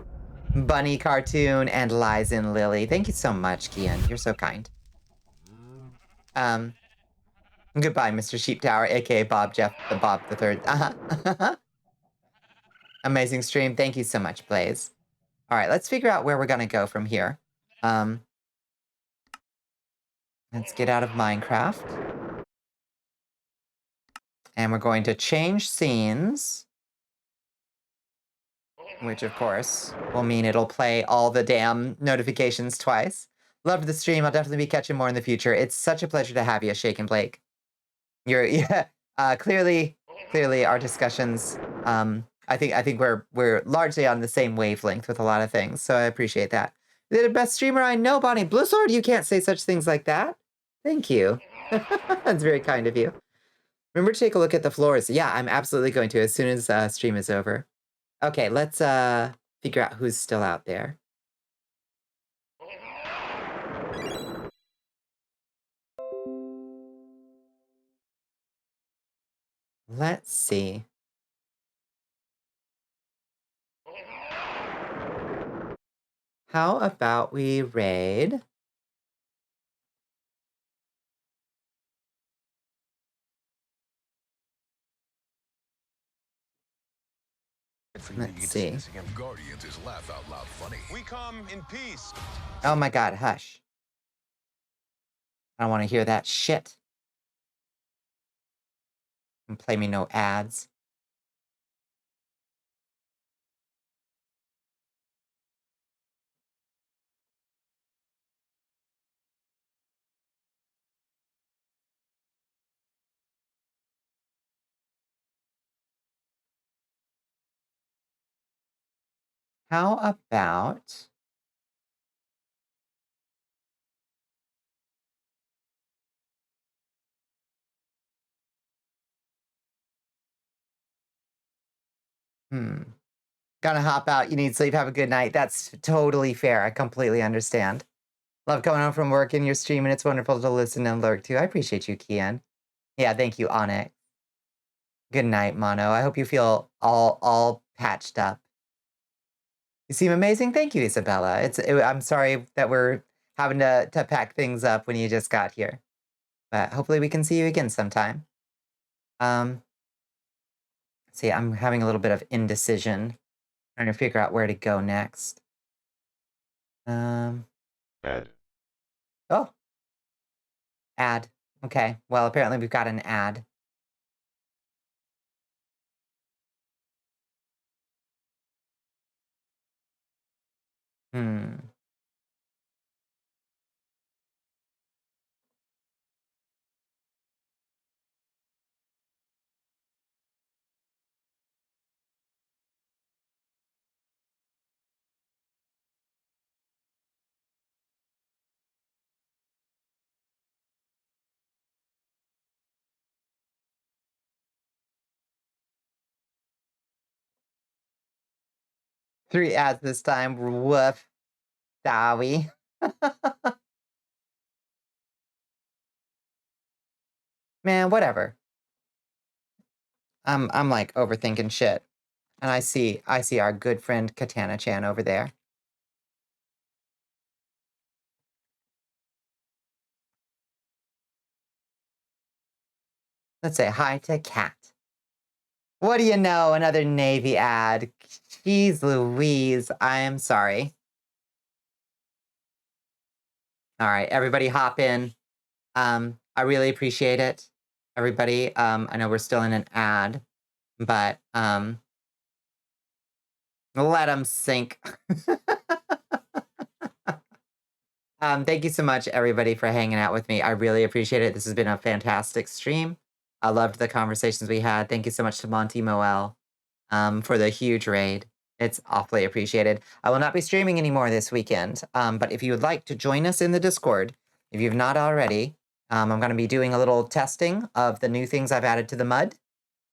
Bunny Cartoon, and Lizen Lily. Thank you so much, Kian. You're so kind. Goodbye, Mr. Sheep Tower, aka Bob Jeff the Bob the Third. Amazing stream. Thank you so much, Blaze. All right, let's figure out where we're gonna go from here. Let's get out of Minecraft. And we're going to change scenes. Which, of course, will mean it'll play all the damn notifications twice. Loved the stream. I'll definitely be catching more in the future. It's such a pleasure to have you, Shake and Blake. Yeah. Clearly, our discussions. I think we're largely on the same wavelength with a lot of things, so I appreciate that. You're the best streamer I know, Bonnie. Blue Sword, you can't say such things like that. Thank you. That's very kind of you. Remember to take a look at the floors. Yeah, I'm absolutely going to as soon as stream is over. Okay, let's figure out who's still out there. Let's see. How about we raid? Let's see. Guardians is laugh out loud funny. We come in peace. Oh my god, hush. I don't want to hear that shit. And play me no ads. How about... Gotta hop out. You need sleep. Have a good night. That's totally fair. I completely understand. Love coming home from work and your stream, and it's wonderful to listen and lurk too. I appreciate you, Kian. Yeah, thank you, Onyx. Good night, Mono. I hope you feel all patched up. You seem amazing. Thank you, Isabella. I'm sorry that we're having to pack things up when you just got here. But hopefully we can see you again sometime. See, I'm having a little bit of indecision. Trying to figure out where to go next. Add. Oh. Ad. Okay. Well, apparently we've got an ad. Hmm. Three ads this time. Woof. Sorry. Man, whatever. I'm like overthinking shit. And I see our good friend Katana-chan over there. Let's say hi to Kat. What do you know? Another Navy ad. Jeez Louise, I am sorry. All right, everybody hop in. I really appreciate it. Everybody, I know we're still in an ad, but let them sink. Thank you so much, everybody, for hanging out with me. I really appreciate it. This has been a fantastic stream. I loved the conversations we had. Thank you so much to Monty Moel for the huge raid. It's awfully appreciated. I will not be streaming anymore this weekend, but if you would like to join us in the Discord, if you've not already, I'm going to be doing a little testing of the new things I've added to the mud,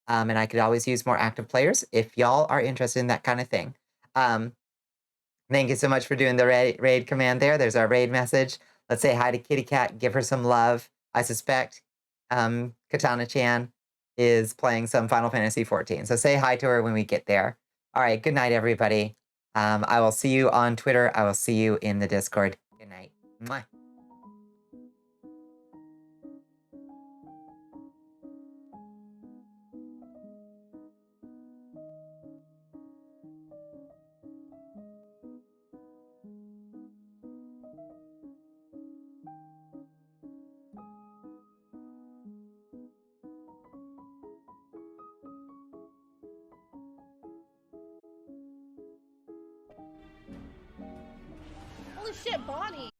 and I could always use more active players if y'all are interested in that kind of thing. Thank you so much for doing the raid command there. There's our raid message. Let's say hi to Kitty Cat. Give her some love. I suspect Katana-chan is playing some Final Fantasy XIV. So say hi to her when we get there. All right. Good night, everybody. I will see you on Twitter. I will see you in the Discord. Good night. Mwah. Holy shit, Bonnie!